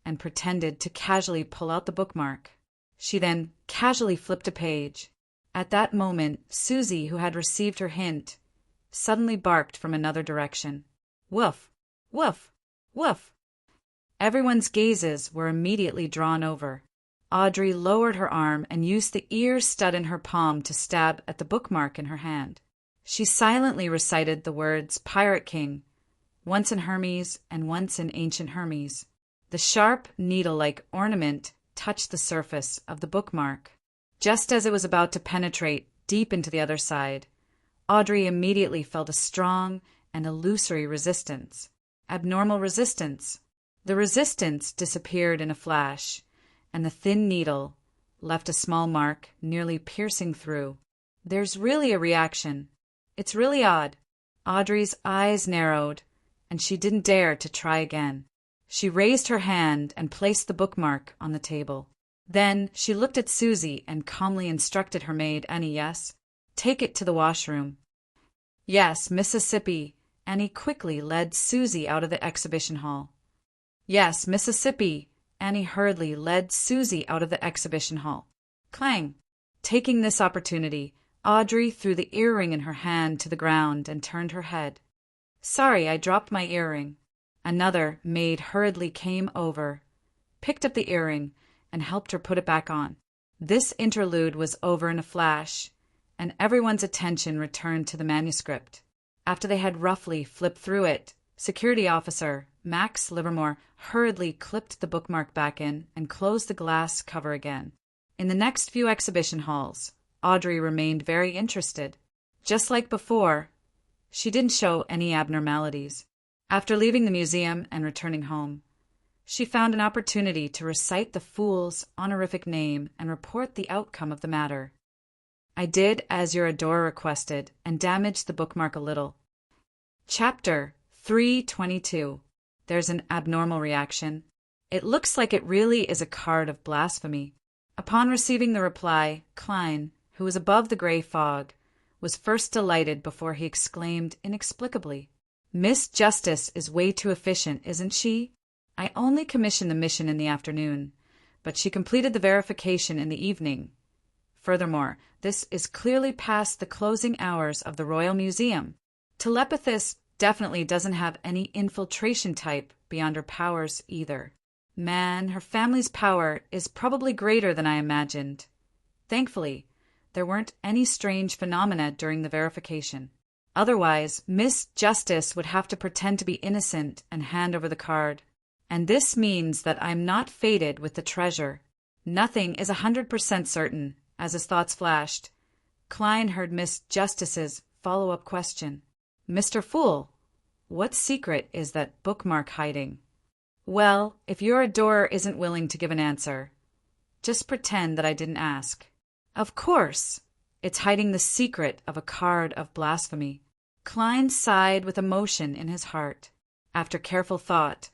and pretended to casually pull out the bookmark. She then casually flipped a page. At that moment, Susie, who had received her hint, suddenly barked from another direction. "Woof! Woof! Woof!" Everyone's gazes were immediately drawn over. Audrey lowered her arm and used the ear stud in her palm to stab at the bookmark in her hand. She silently recited the words Pirate King, once in Hermes and once in ancient Hermes. The sharp, needle-like ornament touched the surface of the bookmark. Just as it was about to penetrate deep into the other side, Audrey immediately felt a strong and illusory resistance. Abnormal resistance. The resistance disappeared in a flash, and the thin needle left a small mark nearly piercing through. There's really a reaction. It's really odd. Audrey's eyes narrowed, and she didn't dare to try again. She raised her hand and placed the bookmark on the table. Then she looked at Susie and calmly instructed her maid, "Annie, yes? Take it to the washroom." "Yes, Mississippi." Annie quickly led Susie out of the exhibition hall. "Yes, Mississippi." Annie hurriedly led Susie out of the exhibition hall. Clang! Taking this opportunity, Audrey threw the earring in her hand to the ground and turned her head. "Sorry, I dropped my earring." Another maid hurriedly came over, picked up the earring, and helped her put it back on. This interlude was over in a flash, and everyone's attention returned to the manuscript. After they had roughly flipped through it, Security Officer Max Livermore hurriedly clipped the bookmark back in and closed the glass cover again. In the next few exhibition halls, Audrey remained very interested. Just like before, she didn't show any abnormalities. After leaving the museum and returning home, she found an opportunity to recite the fool's honorific name and report the outcome of the matter. "I did as your adorer requested and damaged the bookmark a little." Chapter 322. There's an abnormal reaction. It looks like it really is a card of blasphemy. Upon receiving the reply, Klein, who was above the gray fog, was first delighted before he exclaimed inexplicably, "Miss Justice is way too efficient, isn't she? I only commissioned the mission in the afternoon, but she completed the verification in the evening. Furthermore, this is clearly past the closing hours of the Royal Museum. Telepathist definitely doesn't have any infiltration type beyond her powers either. Man, her family's power is probably greater than I imagined. Thankfully, there weren't any strange phenomena during the verification. Otherwise, Miss Justice would have to pretend to be innocent and hand over the card. And this means that I'm not fated with the treasure. Nothing is 100% certain. As his thoughts flashed, Klein heard Miss Justice's follow-up question. Mr. Fool, what secret is that bookmark hiding? Well, if your adorer isn't willing to give an answer, just pretend that I didn't ask. Of course, it's hiding the secret of a card of blasphemy. Klein sighed with emotion in his heart. After careful thought,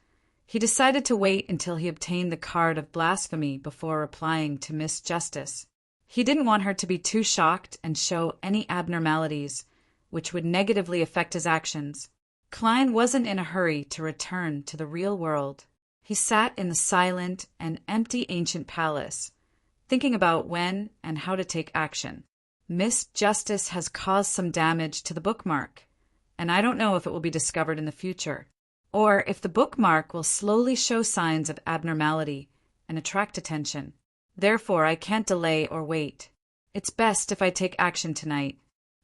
he decided to wait until he obtained the card of blasphemy before replying to Miss Justice. He didn't want her to be too shocked and show any abnormalities, which would negatively affect his actions. Klein wasn't in a hurry to return to the real world. He sat in the silent and empty ancient palace, thinking about when and how to take action. Miss Justice has caused some damage to the bookmark, and I don't know if it will be discovered in the future, or if the bookmark will slowly show signs of abnormality and attract attention. Therefore, I can't delay or wait. It's best if I take action tonight.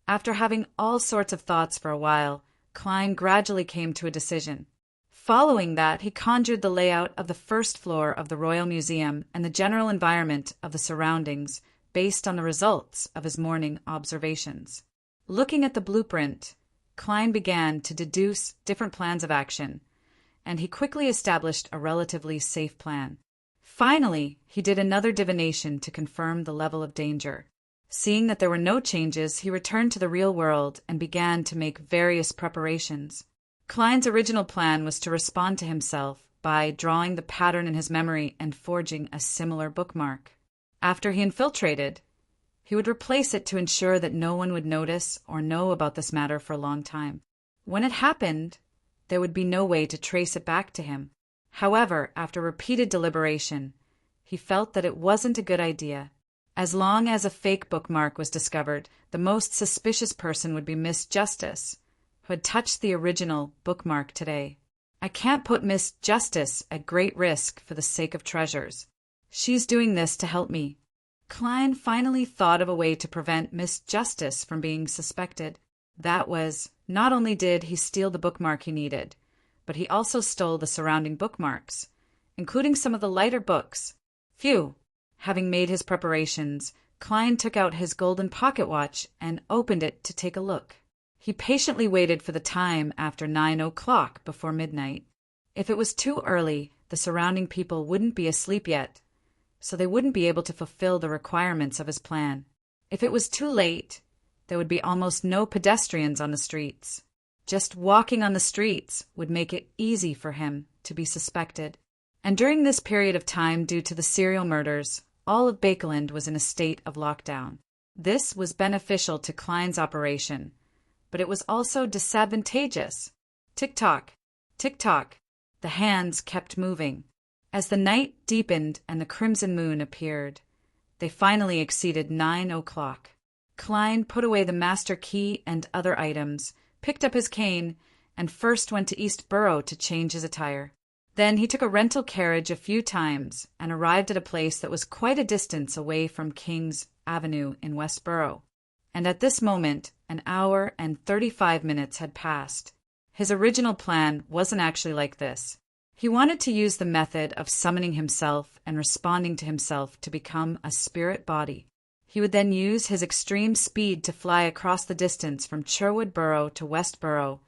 After having all sorts of thoughts for a while, Klein gradually came to a decision. Following that, he conjured the layout of the first floor of the Royal Museum and the general environment of the surroundings based on the results of his morning observations. Looking at the blueprint, Klein began to deduce different plans of action, and he quickly established a relatively safe plan. Finally, he did another divination to confirm the level of danger. Seeing that there were no changes, he returned to the real world and began to make various preparations. Klein's original plan was to respond to himself by drawing the pattern in his memory and forging a similar bookmark. After he infiltrated, he would replace it to ensure that no one would notice or know about this matter for a long time. When it happened, there would be no way to trace it back to him. However, after repeated deliberation, he felt that it wasn't a good idea. As long as a fake bookmark was discovered, the most suspicious person would be Miss Justice, who had touched the original bookmark today. I can't put Miss Justice at great risk for the sake of treasures. She's doing this to help me. Klein finally thought of a way to prevent Miss Justice from being suspected. That was, not only did he steal the bookmark he needed, but he also stole the surrounding bookmarks, including some of the lighter books. Phew! Having made his preparations, Klein took out his golden pocket watch and opened it to take a look. He patiently waited for the time after 9 o'clock before midnight. If it was too early, the surrounding people wouldn't be asleep yet, so they wouldn't be able to fulfill the requirements of his plan. If it was too late, there would be almost no pedestrians on the streets. Just walking on the streets would make it easy for him to be suspected. And during this period of time, due to the serial murders, all of Bakeland was in a state of lockdown. This was beneficial to Klein's operation, but it was also disadvantageous. Tick-tock, tick-tock, the hands kept moving. As the night deepened and the crimson moon appeared, they finally exceeded 9 o'clock. Klein put away the master key and other items, picked up his cane, and first went to East Borough to change his attire. Then he took a rental carriage a few times and arrived at a place that was quite a distance away from King's Avenue in West Borough. And at this moment, an hour and 35 minutes had passed. His original plan wasn't actually like this. He wanted to use the method of summoning himself and responding to himself to become a spirit body. He would then use his extreme speed to fly across the distance from Sherwood Borough to West Borough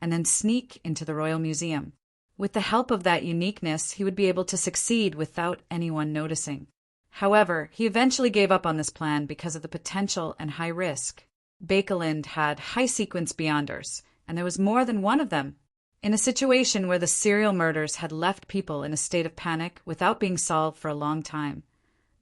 and then sneak into the Royal Museum. With the help of that uniqueness, he would be able to succeed without anyone noticing. However, he eventually gave up on this plan because of the potential and high risk. Bakeland had high-sequence beyonders, and there was more than one of them. In a situation where the serial murders had left people in a state of panic without being solved for a long time,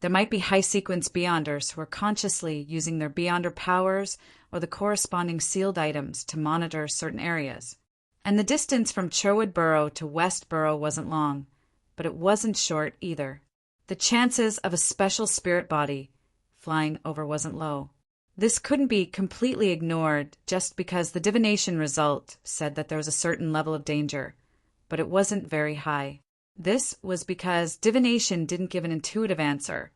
there might be high-sequence beyonders who are consciously using their beyonder powers or the corresponding sealed items to monitor certain areas. And the distance from Sherwood Borough to West Borough wasn't long, but it wasn't short either. The chances of a special spirit body flying over wasn't low. This couldn't be completely ignored just because the divination result said that there was a certain level of danger, but it wasn't very high. This was because divination didn't give an intuitive answer,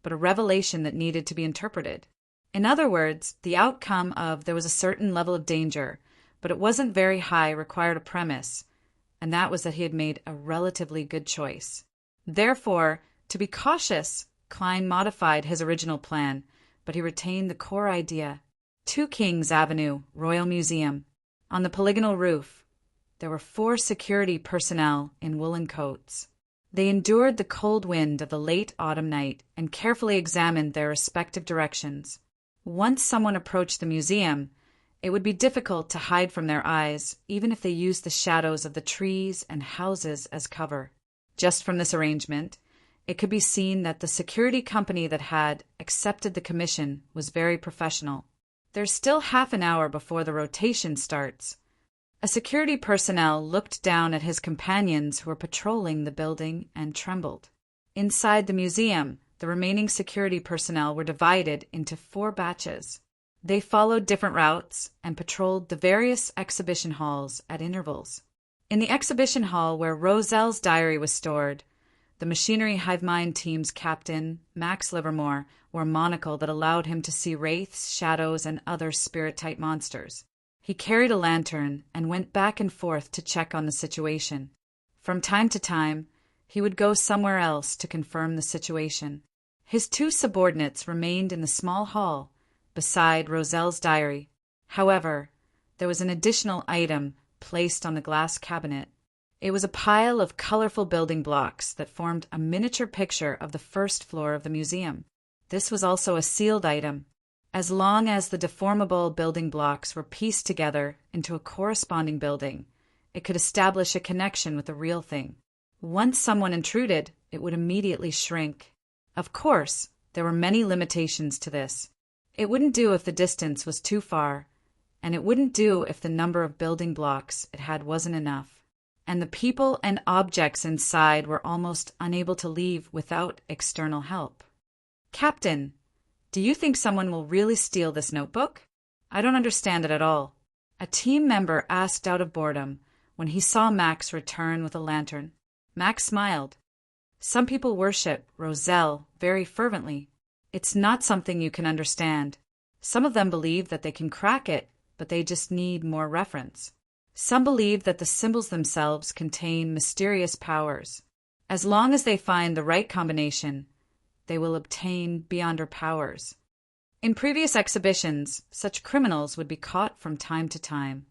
but a revelation that needed to be interpreted. In other words, the outcome of there was a certain level of danger, but it wasn't very high required a premise, and that was that he had made a relatively good choice. Therefore, to be cautious, Klein modified his original plan, but he retained the core idea. 2 Kings Avenue, Royal Museum. On the polygonal roof, there were 4 security personnel in woolen coats. They endured the cold wind of the late autumn night and carefully examined their respective directions. Once someone approached the museum, it would be difficult to hide from their eyes, even if they used the shadows of the trees and houses as cover. Just from this arrangement, it could be seen that the security company that had accepted the commission was very professional. There's still half an hour before the rotation starts. A security personnel looked down at his companions who were patrolling the building and trembled. Inside the museum, the remaining security personnel were divided into 4 batches. They followed different routes and patrolled the various exhibition halls at intervals. In the exhibition hall where Roselle's diary was stored, the Machinery Hive Mind team's captain, Max Livermore, wore a monocle that allowed him to see wraiths, shadows, and other spirit-type monsters. He carried a lantern and went back and forth to check on the situation. From time to time, he would go somewhere else to confirm the situation. His 2 subordinates remained in the small hall beside Roselle's diary. However, there was an additional item placed on the glass cabinet. It was a pile of colorful building blocks that formed a miniature picture of the first floor of the museum. This was also a sealed item. As long as the deformable building blocks were pieced together into a corresponding building, it could establish a connection with the real thing. Once someone intruded, it would immediately shrink. Of course, there were many limitations to this. It wouldn't do if the distance was too far, and it wouldn't do if the number of building blocks it had wasn't enough. And the people and objects inside were almost unable to leave without external help. Captain, do you think someone will really steal this notebook? I don't understand it at all. A team member asked out of boredom when he saw Max return with a lantern. Max smiled. Some people worship Roselle very fervently. It's not something you can understand. Some of them believe that they can crack it, but they just need more reference. Some believe that the symbols themselves contain mysterious powers. As long as they find the right combination, they will obtain beyond her powers. In previous exhibitions, such criminals would be caught from time to time.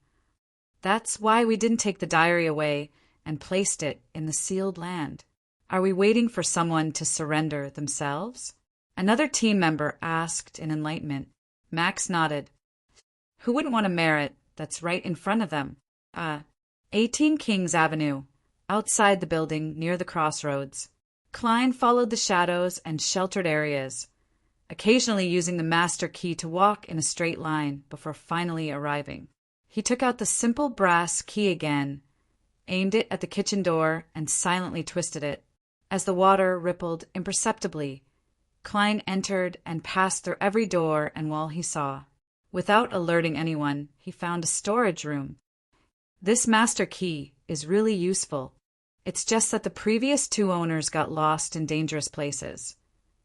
That's why we didn't take the diary away and placed it in the sealed land. Are we waiting for someone to surrender themselves? Another team member asked in enlightenment. Max nodded. Who wouldn't want a merit that's right in front of them? 18 Kings Avenue, outside the building near the crossroads. Klein followed the shadows and sheltered areas, occasionally using the master key to walk in a straight line before finally arriving. He took out the simple brass key again, aimed it at the kitchen door, and silently twisted it. As the water rippled imperceptibly, Klein entered and passed through every door and wall he saw. Without alerting anyone, he found a storage room. This master key is really useful. It's just that the previous 2 owners got lost in dangerous places,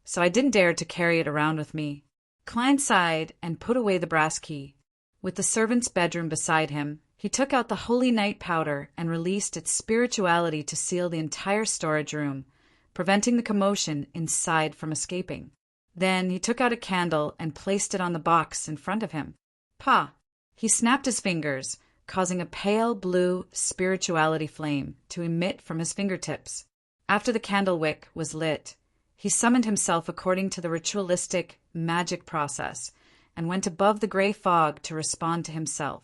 so I didn't dare to carry it around with me. Klein sighed and put away the brass key. With the servant's bedroom beside him, he took out the holy night powder and released its spirituality to seal the entire storage room, preventing the commotion inside from escaping. Then he took out a candle and placed it on the box in front of him. Pa! He snapped his fingers, causing a pale blue spirituality flame to emit from his fingertips. After the candle wick was lit, he summoned himself according to the ritualistic magic process and went above the gray fog to respond to himself.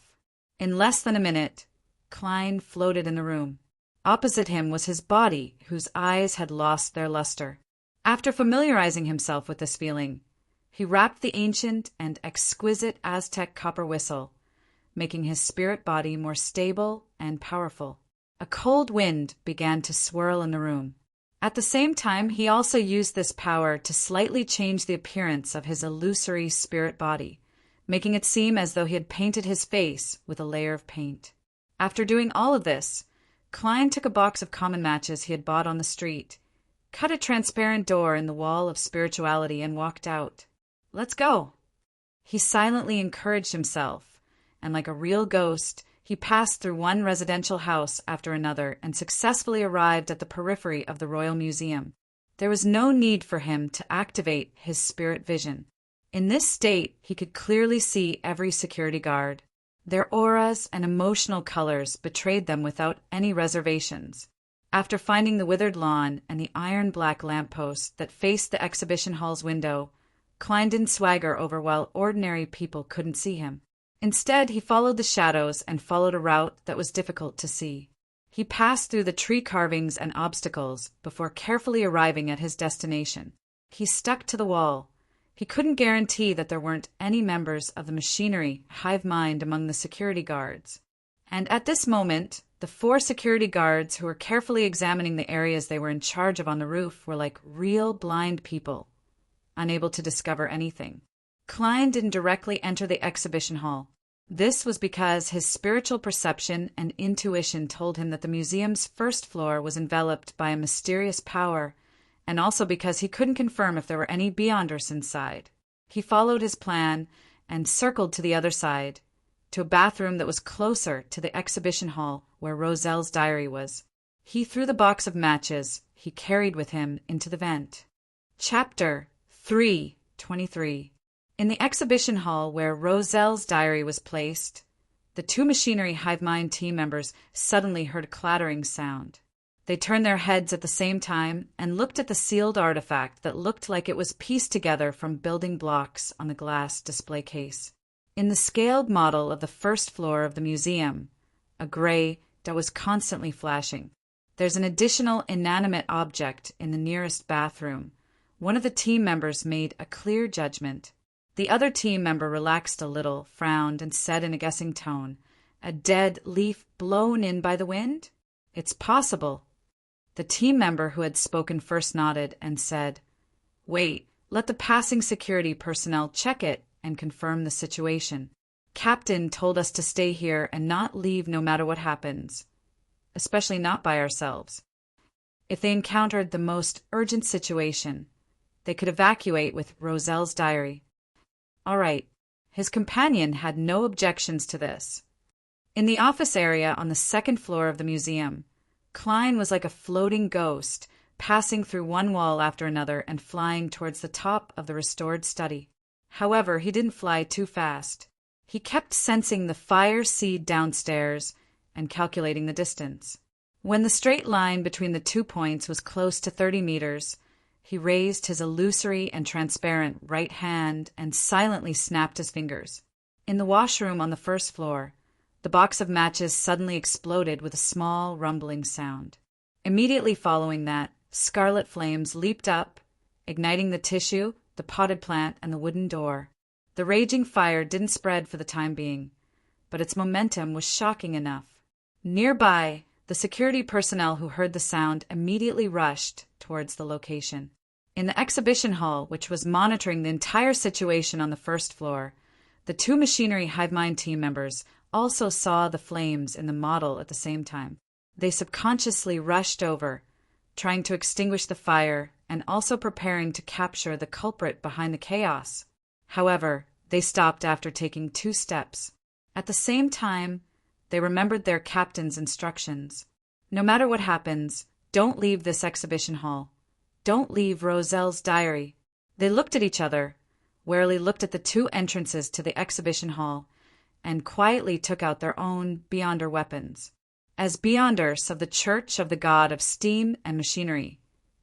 In less than a minute, Klein floated in the room. Opposite him was his body, whose eyes had lost their luster. After familiarizing himself with this feeling, he rapped the ancient and exquisite Aztec copper whistle, making his spirit body more stable and powerful. A cold wind began to swirl in the room. At the same time, he also used this power to slightly change the appearance of his illusory spirit body, making it seem as though he had painted his face with a layer of paint. After doing all of this, Klein took a box of common matches he had bought on the street, cut a transparent door in the wall of spirituality, and walked out. "Let's go." He silently encouraged himself, and like a real ghost, he passed through one residential house after another and successfully arrived at the periphery of the Royal Museum. There was no need for him to activate his spirit vision. In this state, he could clearly see every security guard. Their auras and emotional colors betrayed them without any reservations. After finding the withered lawn and the iron-black lamppost that faced the exhibition hall's window, Klein didn't swagger over while ordinary people couldn't see him. Instead, he followed the shadows and followed a route that was difficult to see. He passed through the tree carvings and obstacles before carefully arriving at his destination. He stuck to the wall. He couldn't guarantee that there weren't any members of the machinery hive mind among the security guards. And at this moment, the 4 security guards who were carefully examining the areas they were in charge of on the roof were like real blind people, unable to discover anything. Klein didn't directly enter the exhibition hall. This was because his spiritual perception and intuition told him that the museum's first floor was enveloped by a mysterious power, and also because he couldn't confirm if there were any Beyonders inside. He followed his plan and circled to the other side, to a bathroom that was closer to the exhibition hall where Roselle's diary was. He threw the box of matches he carried with him into the vent. Chapter 3:23. In the exhibition hall where Roselle's diary was placed, the 2 machinery hive mind team members suddenly heard a clattering sound. They turned their heads at the same time and looked at the sealed artifact that looked like it was pieced together from building blocks on the glass display case. In the scaled model of the first floor of the museum, a gray that was constantly flashing. There's an additional inanimate object in the nearest bathroom. One of the team members made a clear judgment. The other team member relaxed a little, frowned, and said in a guessing tone, "A dead leaf blown in by the wind? It's possible." The team member who had spoken first nodded and said, "Wait, let the passing security personnel check it and confirm the situation. Captain told us to stay here and not leave no matter what happens, especially not by ourselves. If they encountered the most urgent situation, they could evacuate with Roselle's diary." All right. His companion had no objections to this. In the office area on the second floor of the museum, Klein was like a floating ghost, passing through one wall after another and flying towards the top of the restored study. However, he didn't fly too fast. He kept sensing the fire seed downstairs and calculating the distance. When the straight line between the 2 points was close to 30 meters, he raised his illusory and transparent right hand and silently snapped his fingers. In the washroom on the first floor, the box of matches suddenly exploded with a small rumbling sound. Immediately following that, scarlet flames leaped up, igniting the tissue, the potted plant, and the wooden door. The raging fire didn't spread for the time being, but its momentum was shocking enough. Nearby, the security personnel who heard the sound immediately rushed towards the location. In the exhibition hall, which was monitoring the entire situation on the first floor, the 2 machinery hive mind team members also saw the flames in the model at the same time. They subconsciously rushed over, trying to extinguish the fire and also preparing to capture the culprit behind the chaos. However, they stopped after taking 2 steps. At the same time, they remembered their captain's instructions. No matter what happens, don't leave this exhibition hall. Don't leave Roselle's diary. They looked at each other, warily looked at the 2 entrances to the exhibition hall, and quietly took out their own Beyonder weapons. As Beyonders of the Church of the God of Steam and Machinery,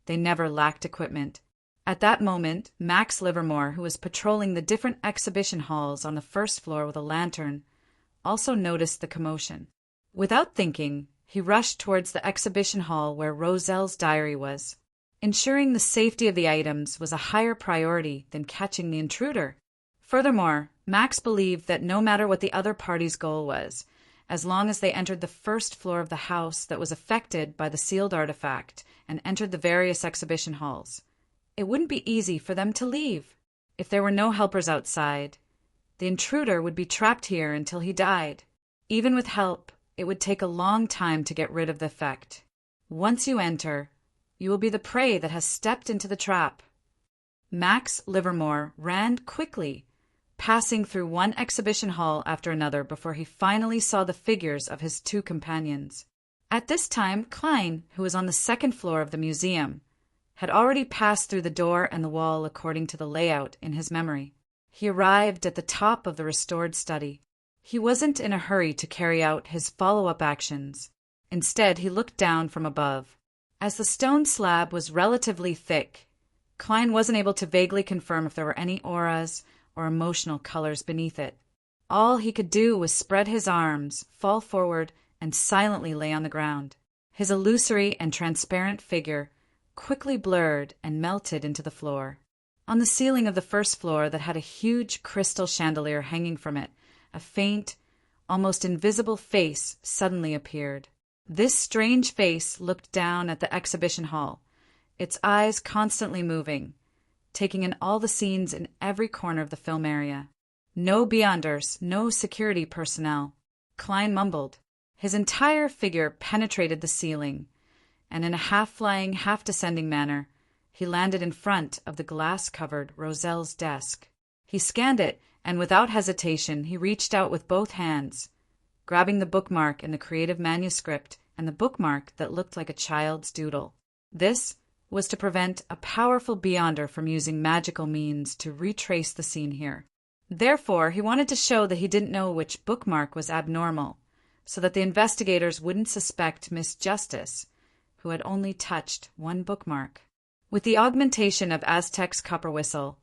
they never lacked equipment. At that moment, Max Livermore, who was patrolling the different exhibition halls on the first floor with a lantern, also noticed the commotion. Without thinking, he rushed towards the exhibition hall where Roselle's diary was. Ensuring the safety of the items was a higher priority than catching the intruder. Furthermore, Max believed that no matter what the other party's goal was, as long as they entered the first floor of the house that was affected by the sealed artifact and entered the various exhibition halls. It wouldn't be easy for them to leave. If there were no helpers outside, the intruder would be trapped here until he died. Even with help, it would take a long time to get rid of the effect. Once you enter, you will be the prey that has stepped into the trap. Max Livermore ran quickly, passing through one exhibition hall after another before he finally saw the figures of his two companions. At this time, Klein, who was on the second floor of the museum, had already passed through the door and the wall according to the layout in his memory. He arrived at the top of the restored study. He wasn't in a hurry to carry out his follow-up actions. Instead, he looked down from above. As the stone slab was relatively thick, Klein wasn't able to vaguely confirm if there were any auras or emotional colors beneath it. All he could do was spread his arms, fall forward, and silently lay on the ground. His illusory and transparent figure quickly blurred and melted into the floor. On the ceiling of the first floor that had a huge crystal chandelier hanging from it, a faint, almost invisible face suddenly appeared. This strange face looked down at the exhibition hall, its eyes constantly moving, taking in all the scenes in every corner of the film area. No beyonders, no security personnel. Klein mumbled. His entire figure penetrated the ceiling, and in a half-flying, half-descending manner, he landed in front of the glass-covered Roselle's desk. He scanned it, and without hesitation, he reached out with both hands, grabbing the bookmark in the creative manuscript and the bookmark that looked like a child's doodle. This was to prevent a powerful beyonder from using magical means to retrace the scene here. Therefore, he wanted to show that he didn't know which bookmark was abnormal, so that the investigators wouldn't suspect Miss Justice, who had only touched one bookmark. With the augmentation of Aztec's copper whistle,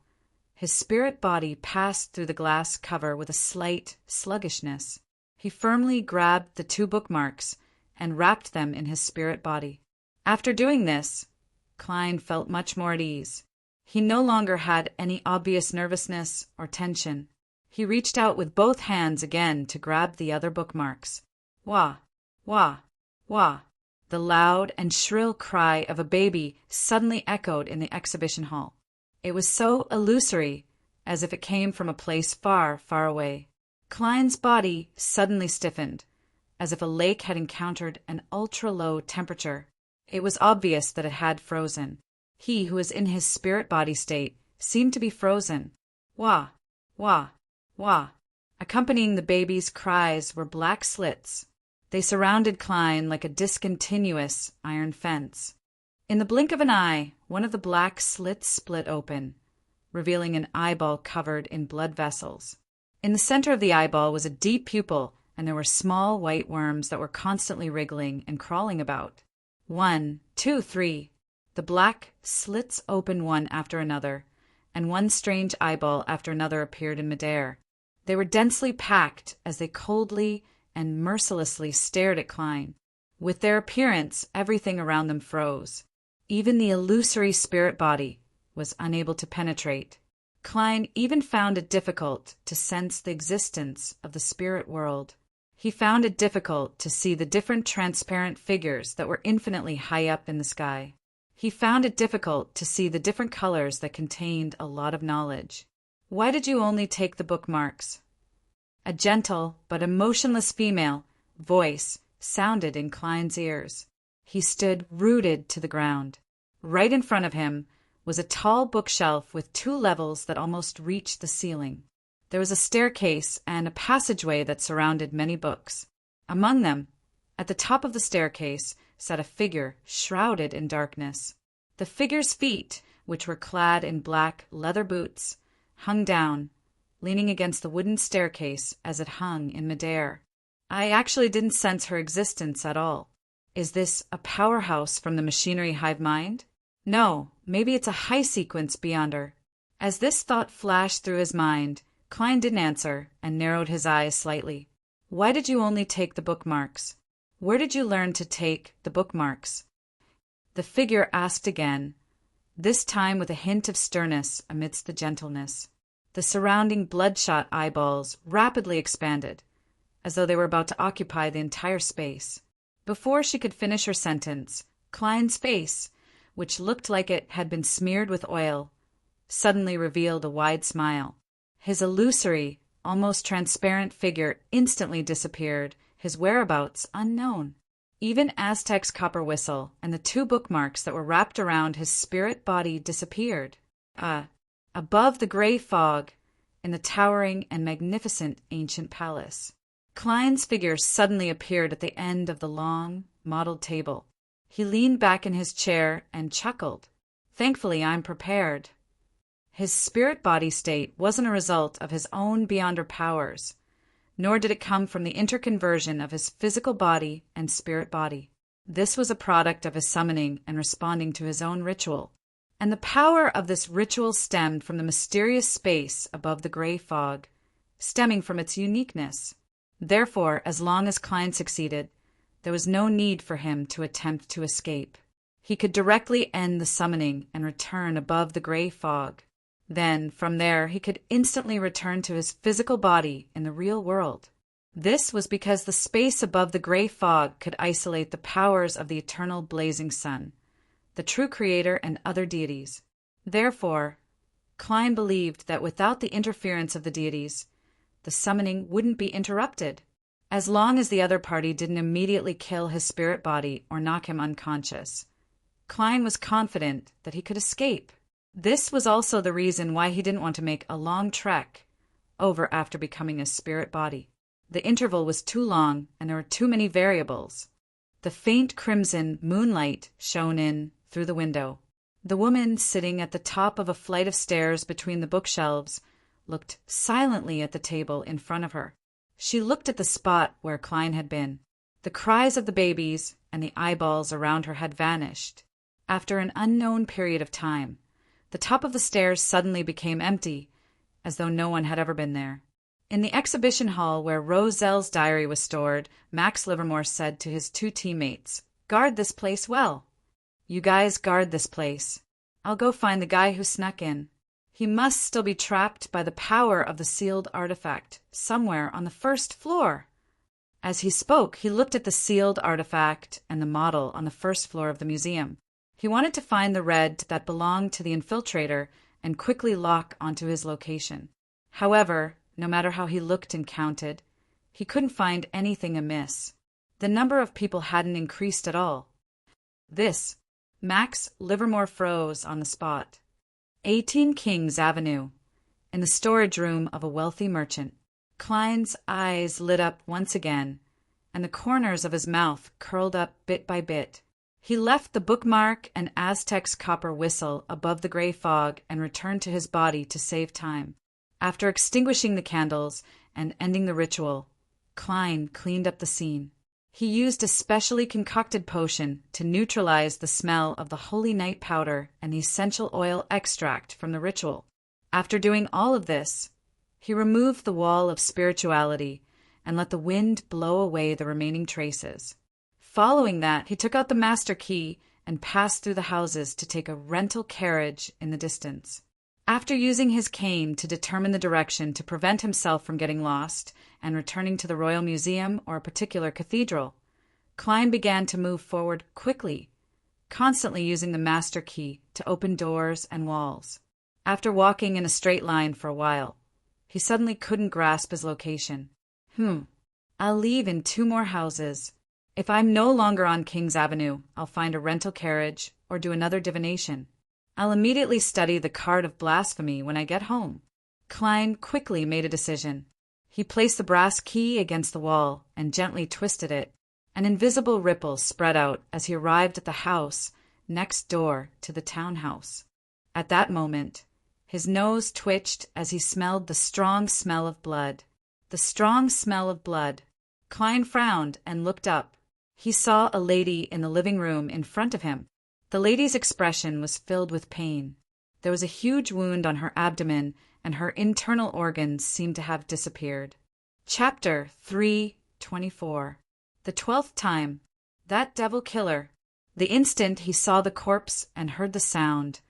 his spirit body passed through the glass cover with a slight sluggishness. He firmly grabbed the two bookmarks and wrapped them in his spirit body. After doing this, Klein felt much more at ease. He no longer had any obvious nervousness or tension. He reached out with both hands again to grab the other bookmarks. Wah, wah, wah. The loud and shrill cry of a baby suddenly echoed in the exhibition hall. It was so illusory, as if it came from a place far, far away. Klein's body suddenly stiffened, as if a lake had encountered an ultra-low temperature. It was obvious that it had frozen. He, who was in his spirit body state, seemed to be frozen. Wah, wah, wah. Accompanying the baby's cries were black slits. They surrounded Klein like a discontinuous iron fence. In the blink of an eye, one of the black slits split open, revealing an eyeball covered in blood vessels. In the center of the eyeball was a deep pupil, and there were small white worms that were constantly wriggling and crawling about. 1, 2, 3. The black slits opened one after another, and one strange eyeball after another appeared in midair. They were densely packed as they coldly and mercilessly stared at Klein. With their appearance, everything around them froze. Even the illusory spirit body was unable to penetrate. Klein even found it difficult to sense the existence of the spirit world. He found it difficult to see the different transparent figures that were infinitely high up in the sky. He found it difficult to see the different colors that contained a lot of knowledge. Why did you only take the bookmarks? A gentle but emotionless female voice sounded in Klein's ears. He stood rooted to the ground. Right in front of him was a tall bookshelf with 2 levels that almost reached the ceiling. There was a staircase and a passageway that surrounded many books. Among them, at the top of the staircase, sat a figure shrouded in darkness. The figure's feet, which were clad in black leather boots, hung down, leaning against the wooden staircase as it hung in midair. I actually didn't sense her existence at all. Is this a powerhouse from the machinery hive mind? No, maybe it's a high-sequence beyonder. As this thought flashed through his mind, Klein didn't answer and narrowed his eyes slightly. Why did you only take the bookmarks? Where did you learn to take the bookmarks? The figure asked again, this time with a hint of sternness amidst the gentleness. The surrounding bloodshot eyeballs rapidly expanded, as though they were about to occupy the entire space. Before she could finish her sentence, Klein's face, which looked like it had been smeared with oil, suddenly revealed a wide smile. His illusory, almost transparent figure instantly disappeared, his whereabouts unknown. Even Aztec's copper whistle and the 2 bookmarks that were wrapped around his spirit body disappeared. Above the gray fog, in the towering and magnificent ancient palace, Klein's figure suddenly appeared at the end of the long, mottled table. He leaned back in his chair and chuckled. Thankfully, I'm prepared. His spirit body state wasn't a result of his own beyonder powers, nor did it come from the interconversion of his physical body and spirit body. This was a product of his summoning and responding to his own ritual, and the power of this ritual stemmed from the mysterious space above the gray fog, stemming from its uniqueness. Therefore, as long as Klein succeeded, there was no need for him to attempt to escape. He could directly end the summoning and return above the gray fog. Then, from there, he could instantly return to his physical body in the real world. This was because the space above the gray fog could isolate the powers of the eternal blazing sun, the true creator and other deities. Therefore, Klein believed that without the interference of the deities, the summoning wouldn't be interrupted, as long as the other party didn't immediately kill his spirit body or knock him unconscious. Klein was confident that he could escape. This was also the reason why he didn't want to make a long trek over after becoming a spirit body. The interval was too long, and there were too many variables. The faint crimson moonlight shone in through the window. The woman sitting at the top of a flight of stairs between the bookshelves looked silently at the table in front of her. She looked at the spot where Klein had been. The cries of the babies and the eyeballs around her had vanished. After an unknown period of time, the top of the stairs suddenly became empty, as though no one had ever been there. In the exhibition hall where Roselle's diary was stored, Max Livermore said to his 2 teammates, "Guard this place well. You guys guard this place. I'll go find the guy who snuck in. He must still be trapped by the power of the sealed artifact, somewhere on the 1st floor." As he spoke, he looked at the sealed artifact and the model on the 1st floor of the museum. He wanted to find the red that belonged to the infiltrator and quickly lock onto his location. However, no matter how he looked and counted, he couldn't find anything amiss. The number of people hadn't increased at all. Max Livermore froze on the spot. 18 Kings Avenue, in the storage room of a wealthy merchant. Klein's eyes lit up once again, and the corners of his mouth curled up bit by bit. He left the bookmark and Aztec's copper whistle above the gray fog and returned to his body to save time. After extinguishing the candles and ending the ritual, Klein cleaned up the scene. He used a specially concocted potion to neutralize the smell of the holy night powder and the essential oil extract from the ritual. After doing all of this, he removed the wall of spirituality and let the wind blow away the remaining traces. Following that, he took out the master key and passed through the houses to take a rental carriage in the distance. After using his cane to determine the direction to prevent himself from getting lost and returning to the Royal Museum or a particular cathedral, Klein began to move forward quickly, constantly using the master key to open doors and walls. After walking in a straight line for a while, he suddenly couldn't grasp his location. I'll leave in 2 more houses. If I'm no longer on King's Avenue, I'll find a rental carriage or do another divination. I'll immediately study the card of blasphemy when I get home. Klein quickly made a decision. He placed the brass key against the wall and gently twisted it. An invisible ripple spread out as he arrived at the house next door to the townhouse. At that moment, his nose twitched as he smelled the strong smell of blood. The strong smell of blood. Klein frowned and looked up. He saw a lady in the living room in front of him. The lady's expression was filled with pain. There was a huge wound on her abdomen, and her internal organs seemed to have disappeared. Chapter 3:24. The 12th time. That devil killer. The instant he saw the corpse and heard the sound,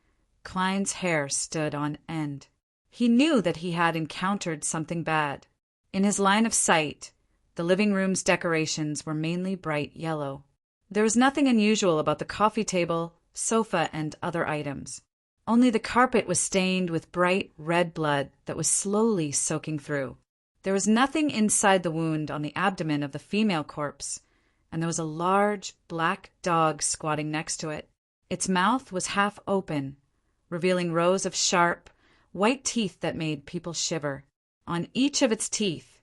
Klein's hair stood on end. He knew that he had encountered something bad. In his line of sight, The living room's decorations were mainly bright yellow. There was nothing unusual about the coffee table, sofa, and other items. Only the carpet was stained with bright red blood that was slowly soaking through. There was nothing inside the wound on the abdomen of the female corpse, and there was a large black dog squatting next to it. Its mouth was half open, revealing rows of sharp, white teeth that made people shiver. On each of its teeth,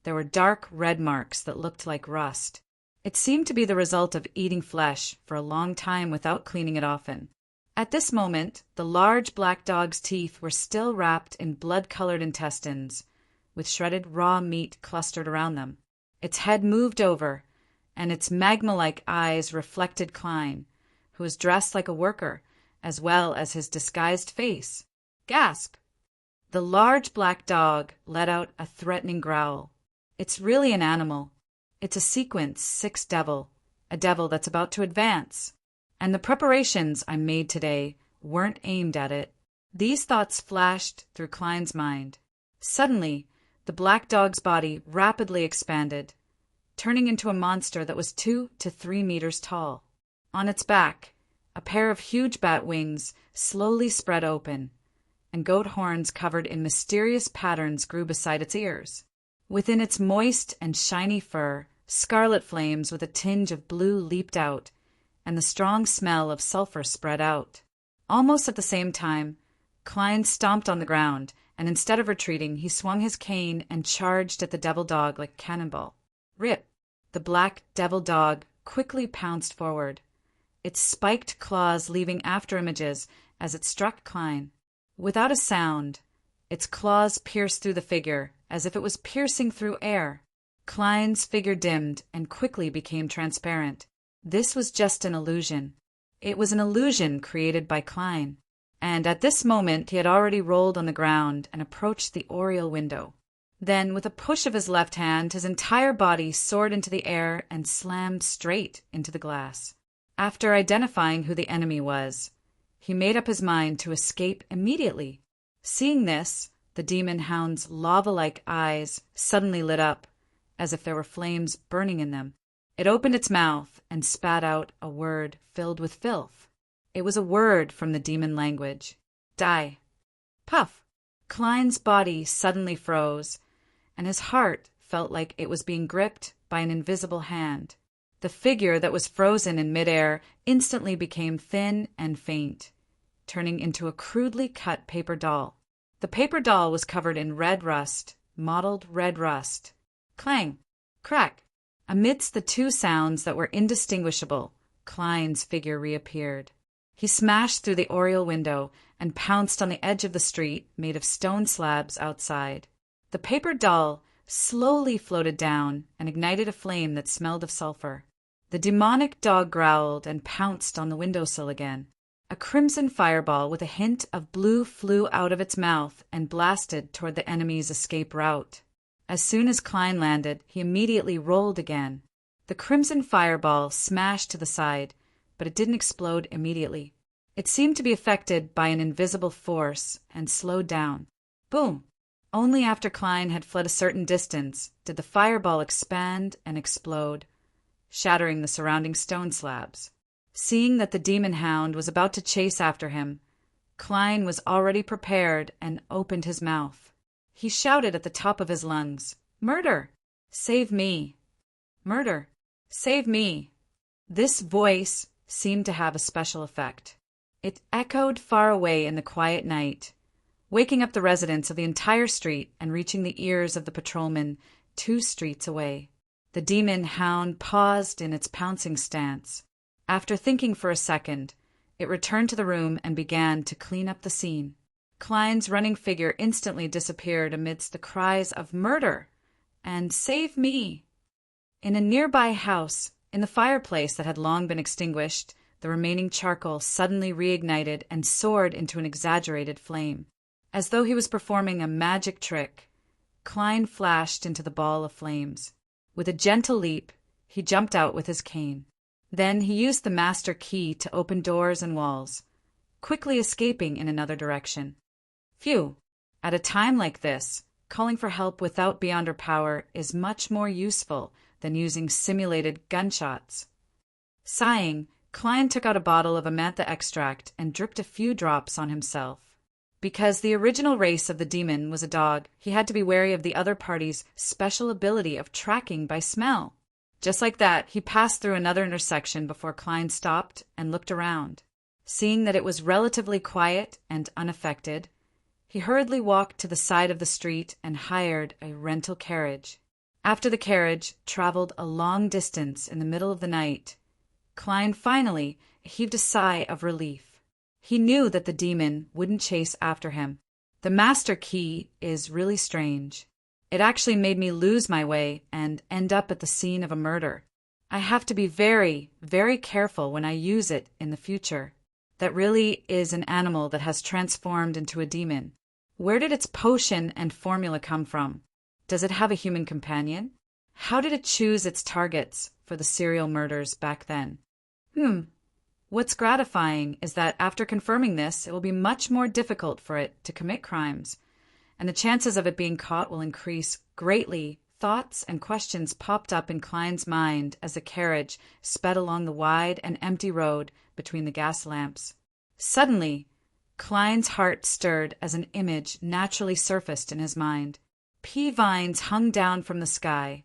there were dark red marks that looked like rust. It seemed to be the result of eating flesh for a long time without cleaning it often. At this moment, the large black dog's teeth were still wrapped in blood-colored intestines, with shredded raw meat clustered around them. Its head moved over, and its magma-like eyes reflected Klein, who was dressed like a worker, as well as his disguised face. Gasp! The large black dog let out a threatening growl. It's really an animal. It's a sequence 6 devil, a devil that's about to advance. And the preparations I made today weren't aimed at it. These thoughts flashed through Klein's mind. Suddenly, the black dog's body rapidly expanded, turning into a monster that was 2 to 3 meters tall. On its back, a pair of huge bat wings slowly spread open, and goat horns covered in mysterious patterns grew beside its ears. Within its moist and shiny fur, scarlet flames with a tinge of blue leaped out, and the strong smell of sulfur spread out. Almost at the same time, Klein stomped on the ground, and instead of retreating, he swung his cane and charged at the devil dog like a cannonball. Rip! The black devil dog quickly pounced forward, its spiked claws leaving after images as it struck Klein. Without a sound, its claws pierced through the figure, as if it was piercing through air. Klein's figure dimmed and quickly became transparent. This was just an illusion. It was an illusion created by Klein. And at this moment he had already rolled on the ground and approached the oriel window. Then, with a push of his left hand, his entire body soared into the air and slammed straight into the glass. After identifying who the enemy was, he made up his mind to escape immediately. Seeing this, the demon hound's lava-like eyes suddenly lit up, as if there were flames burning in them. It opened its mouth and spat out a word filled with filth. It was a word from the demon language. Die. Puff! Klein's body suddenly froze, and his heart felt like it was being gripped by an invisible hand. The figure that was frozen in midair instantly became thin and faint, turning into a crudely cut paper doll. The paper doll was covered in red rust, mottled red rust. Clang! Crack! Amidst the 2 sounds that were indistinguishable, Klein's figure reappeared. He smashed through the oriel window and pounced on the edge of the street made of stone slabs outside. The paper doll slowly floated down and ignited a flame that smelled of sulfur. The demonic dog growled and pounced on the windowsill again. A crimson fireball with a hint of blue flew out of its mouth and blasted toward the enemy's escape route. As soon as Klein landed, he immediately rolled again. The crimson fireball smashed to the side, but it didn't explode immediately. It seemed to be affected by an invisible force and slowed down. Boom! Only after Klein had fled a certain distance did the fireball expand and explode, shattering the surrounding stone slabs. Seeing that the demon hound was about to chase after him, Klein was already prepared and opened his mouth. He shouted at the top of his lungs, "Murder! Save me! Murder! Save me!" This voice seemed to have a special effect. It echoed far away in the quiet night, waking up the residents of the entire street and reaching the ears of the patrolmen 2 streets away. The demon hound paused in its pouncing stance. After thinking for a second, it returned to the room and began to clean up the scene. Klein's running figure instantly disappeared amidst the cries of "Murder!" and "Save me!" In a nearby house, in the fireplace that had long been extinguished, the remaining charcoal suddenly reignited and soared into an exaggerated flame. As though he was performing a magic trick, Klein flashed into the ball of flames. With a gentle leap, he jumped out with his cane. Then he used the master key to open doors and walls, quickly escaping in another direction. Phew! At a time like this, calling for help without beyond her power is much more useful than using simulated gunshots. Sighing, Klein took out a bottle of Amantha extract and dripped a few drops on himself. Because the original race of the demon was a dog, he had to be wary of the other party's special ability of tracking by smell. Just like that, he passed through another intersection before Klein stopped and looked around. Seeing that it was relatively quiet and unaffected, he hurriedly walked to the side of the street and hired a rental carriage. After the carriage traveled a long distance in the middle of the night, Klein finally heaved a sigh of relief. He knew that the demon wouldn't chase after him. The master key is really strange. It actually made me lose my way and end up at the scene of a murder. I have to be very, very careful when I use it in the future. That really is an animal that has transformed into a demon. Where did its potion and formula come from? Does it have a human companion? How did it choose its targets for the serial murders back then? What's gratifying is that after confirming this, it will be much more difficult for it to commit crimes, and the chances of it being caught will increase greatly. Thoughts and questions popped up in Klein's mind as the carriage sped along the wide and empty road between the gas lamps. Suddenly, Klein's heart stirred as an image naturally surfaced in his mind. Pea vines hung down from the sky,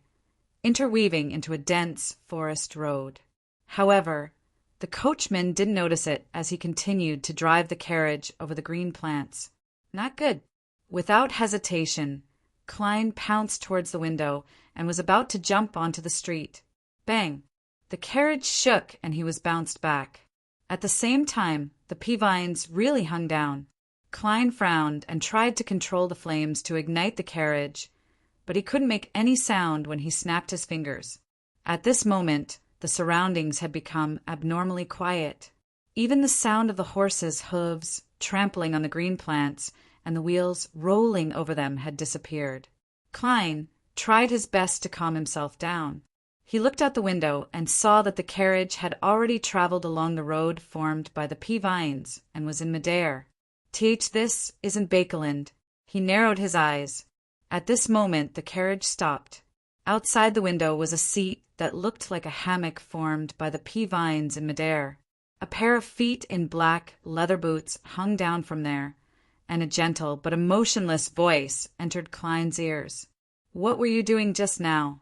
interweaving into a dense forest road. However, the coachman didn't notice it as he continued to drive the carriage over the green plants. Not good. Without hesitation, Klein pounced towards the window and was about to jump onto the street. Bang! The carriage shook and he was bounced back. At the same time, the pea vines really hung down. Klein frowned and tried to control the flames to ignite the carriage, but he couldn't make any sound when he snapped his fingers. At this moment, the surroundings had become abnormally quiet. Even the sound of the horses' hooves trampling on the green plants and the wheels rolling over them had disappeared. Klein tried his best to calm himself down. He looked out the window and saw that the carriage had already traveled along the road formed by the pea vines and was in midair. This isn't Bakeland. He narrowed his eyes. At this moment, the carriage stopped. Outside the window was a seat that looked like a hammock formed by the pea vines in midair. A pair of feet in black leather boots hung down from there, and a gentle but emotionless voice entered Klein's ears. "What were you doing just now?"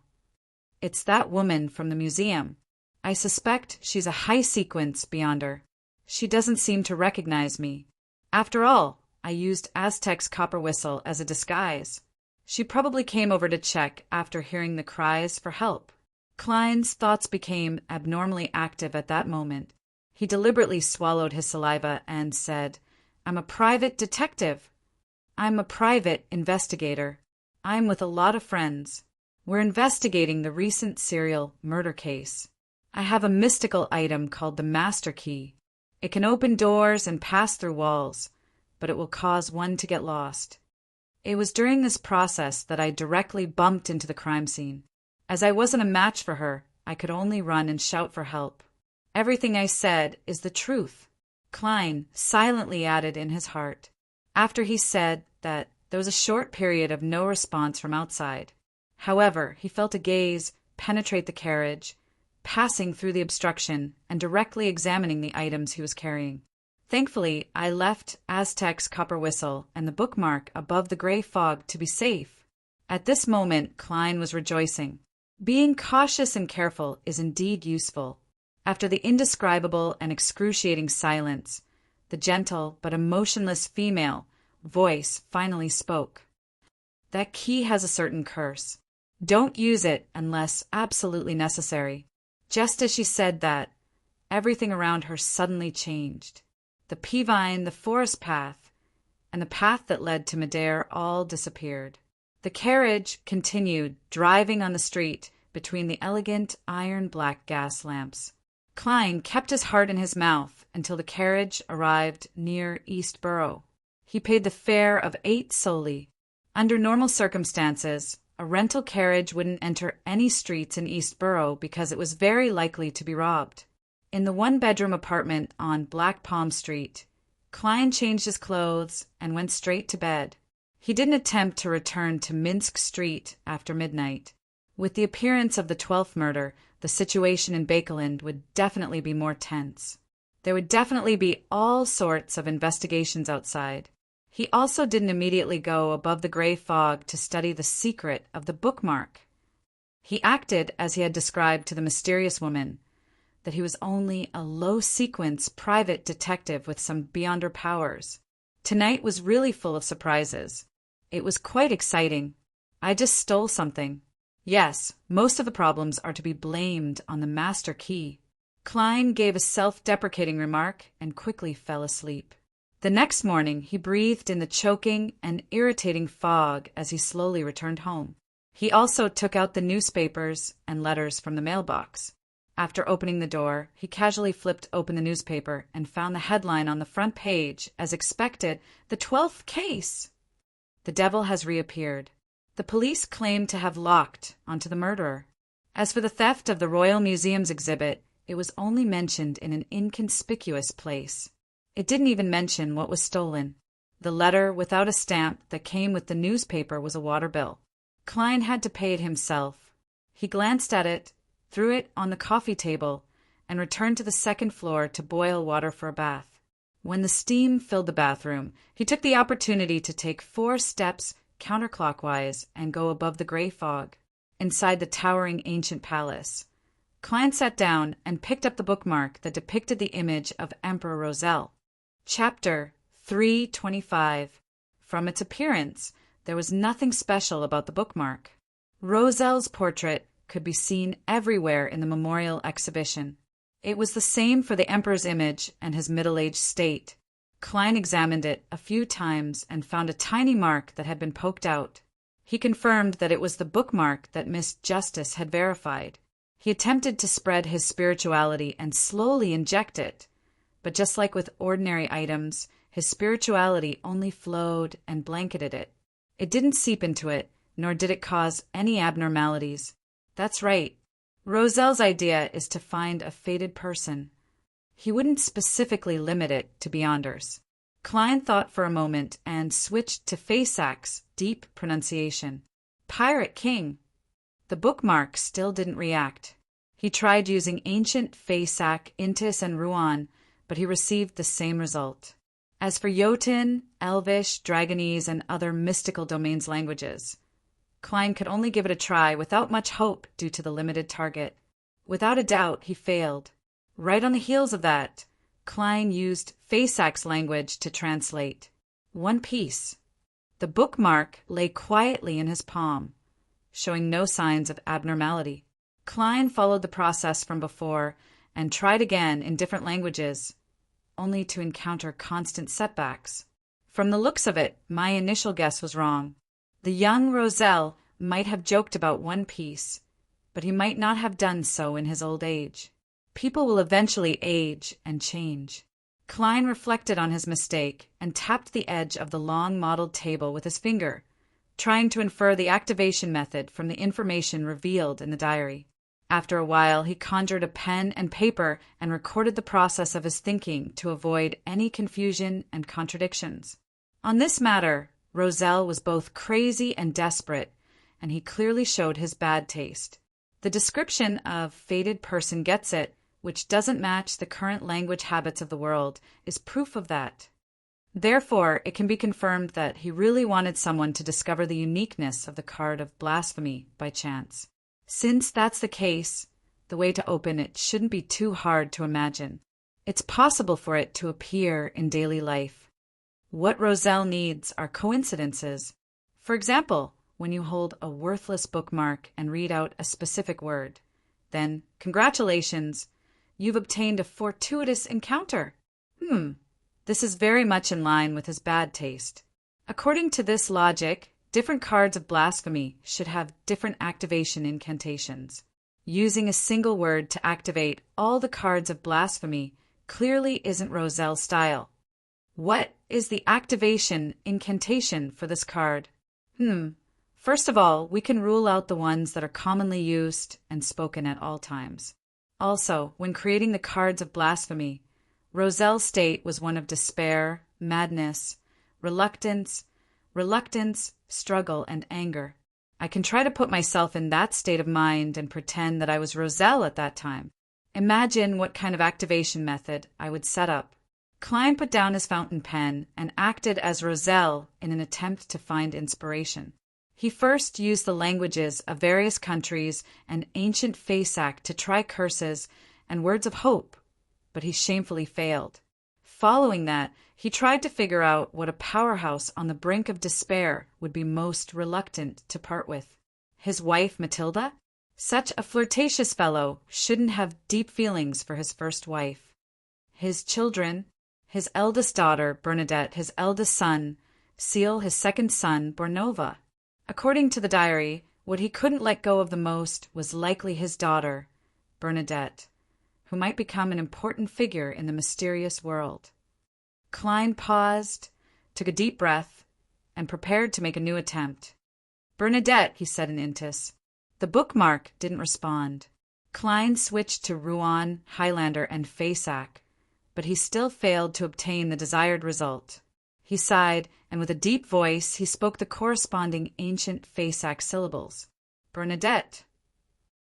"It's that woman from the museum. I suspect she's a high sequence beyonder. She doesn't seem to recognize me. After all, I used Aztec's copper whistle as a disguise. She probably came over to check after hearing the cries for help." Klein's thoughts became abnormally active at that moment. He deliberately swallowed his saliva and said, "I'm a private detective. I'm a private investigator. I'm with a lot of friends. We're investigating the recent serial murder case. I have a mystical item called the Master Key. It can open doors and pass through walls, but it will cause one to get lost. It was during this process that I directly bumped into the crime scene. As I wasn't a match for her, I could only run and shout for help. Everything I said is the truth," Klein silently added in his heart. After he said that, there was a short period of no response from outside. However, he felt a gaze penetrate the carriage, passing through the obstruction and directly examining the items he was carrying. Thankfully, I left Aztec's copper whistle and the bookmark above the gray fog to be safe. At this moment, Klein was rejoicing. Being cautious and careful is indeed useful. After the indescribable and excruciating silence, the gentle but emotionless female voice finally spoke. "That key has a certain curse. Don't use it unless absolutely necessary." Just as she said that, everything around her suddenly changed. The pea vine, the forest path, and the path that led to Midair all disappeared. The carriage continued driving on the street between the elegant iron-black gas lamps. Klein kept his heart in his mouth until the carriage arrived near East Borough. He paid the fare of 8 soldi. Under normal circumstances, a rental carriage wouldn't enter any streets in East Borough because it was very likely to be robbed. In the one-bedroom apartment on Black Palm Street, Klein changed his clothes and went straight to bed. He didn't attempt to return to Minsk Street after midnight. With the appearance of the 12th murder, the situation in Bakeland would definitely be more tense. There would definitely be all sorts of investigations outside. He also didn't immediately go above the gray fog to study the secret of the bookmark. He acted as he had described to the mysterious woman, that he was only a low-sequence private detective with some beyonder powers. Tonight was really full of surprises. It was quite exciting. I just stole something. Yes, most of the problems are to be blamed on the master key. Klein gave a self-deprecating remark and quickly fell asleep. The next morning he breathed in the choking and irritating fog as he slowly returned home. He also took out the newspapers and letters from the mailbox. After opening the door, he casually flipped open the newspaper and found the headline on the front page, as expected, "The 12th case." The devil has reappeared. The police claim to have locked onto the murderer. As for the theft of the Royal Museum's exhibit, it was only mentioned in an inconspicuous place. It didn't even mention what was stolen. The letter without a stamp that came with the newspaper was a water bill. Klein had to pay it himself. He glanced at it, threw it on the coffee table, and returned to the second floor to boil water for a bath. When the steam filled the bathroom, he took the opportunity to take 4 steps counterclockwise and go above the gray fog. Inside the towering ancient palace, Klein sat down and picked up the bookmark that depicted the image of Emperor Roselle. Chapter 325. From its appearance, there was nothing special about the bookmark. Roselle's portrait could be seen everywhere in the memorial exhibition. It was the same for the emperor's image and his middle-aged state. Klein examined it a few times and found a tiny mark that had been poked out. He confirmed that it was the bookmark that Miss Justice had verified. He attempted to spread his spirituality and slowly inject it, but just like with ordinary items, his spirituality only flowed and blanketed it. It didn't seep into it, nor did it cause any abnormalities. That's right. Roselle's idea is to find a fated person. He wouldn't specifically limit it to beyonders. Klein thought for a moment and switched to Faysac's deep pronunciation. Pirate King. The bookmark still didn't react. He tried using ancient Faysac, Intis, and Ruan, but he received the same result. As for Jotun, Elvish, Dragonese, and other mystical domains languages, Klein could only give it a try without much hope due to the limited target. Without a doubt, he failed. Right on the heels of that, Klein used Faysac's language to translate. One piece. The bookmark lay quietly in his palm, showing no signs of abnormality. Klein followed the process from before and tried again in different languages, only to encounter constant setbacks. From the looks of it, my initial guess was wrong. The young Roselle might have joked about one piece, but he might not have done so in his old age. People will eventually age and change. Klein reflected on his mistake and tapped the edge of the long mottled table with his finger, trying to infer the activation method from the information revealed in the diary. After a while, he conjured a pen and paper and recorded the process of his thinking to avoid any confusion and contradictions. On this matter, Roselle was both crazy and desperate, and he clearly showed his bad taste. The description of fated person gets it, which doesn't match the current language habits of the world, is proof of that. Therefore, it can be confirmed that he really wanted someone to discover the uniqueness of the card of blasphemy by chance. Since that's the case, the way to open it shouldn't be too hard to imagine. It's possible for it to appear in daily life. What Roselle needs are coincidences. For example, when you hold a worthless bookmark and read out a specific word, then, congratulations, you've obtained a fortuitous encounter. This is very much in line with his bad taste. According to this logic, different cards of blasphemy should have different activation incantations. Using a single word to activate all the cards of blasphemy clearly isn't Roselle's style. What is the activation incantation for this card? First of all, we can rule out the ones that are commonly used and spoken at all times. Also, when creating the cards of blasphemy, Roselle's state was one of despair, madness, reluctance, reluctance, struggle, and anger. I can try to put myself in that state of mind and pretend that I was Roselle at that time. Imagine what kind of activation method I would set up. Klein put down his fountain pen and acted as Roselle in an attempt to find inspiration. He first used the languages of various countries and ancient Faesac to try curses and words of hope, but he shamefully failed. Following that, he tried to figure out what a powerhouse on the brink of despair would be most reluctant to part with. His wife, Matilda? Such a flirtatious fellow shouldn't have deep feelings for his first wife. His children, his eldest daughter, Bernadette, his eldest son, Seal, his second son, Bornova. According to the diary, what he couldn't let go of the most was likely his daughter, Bernadette, who might become an important figure in the mysterious world. Klein paused, took a deep breath, and prepared to make a new attempt. "Bernadette," he said in Intis. The bookmark didn't respond. Klein switched to Rouen, Highlander, and Faesac, but he still failed to obtain the desired result. He sighed, and with a deep voice he spoke the corresponding ancient Faesac syllables. "Bernadette."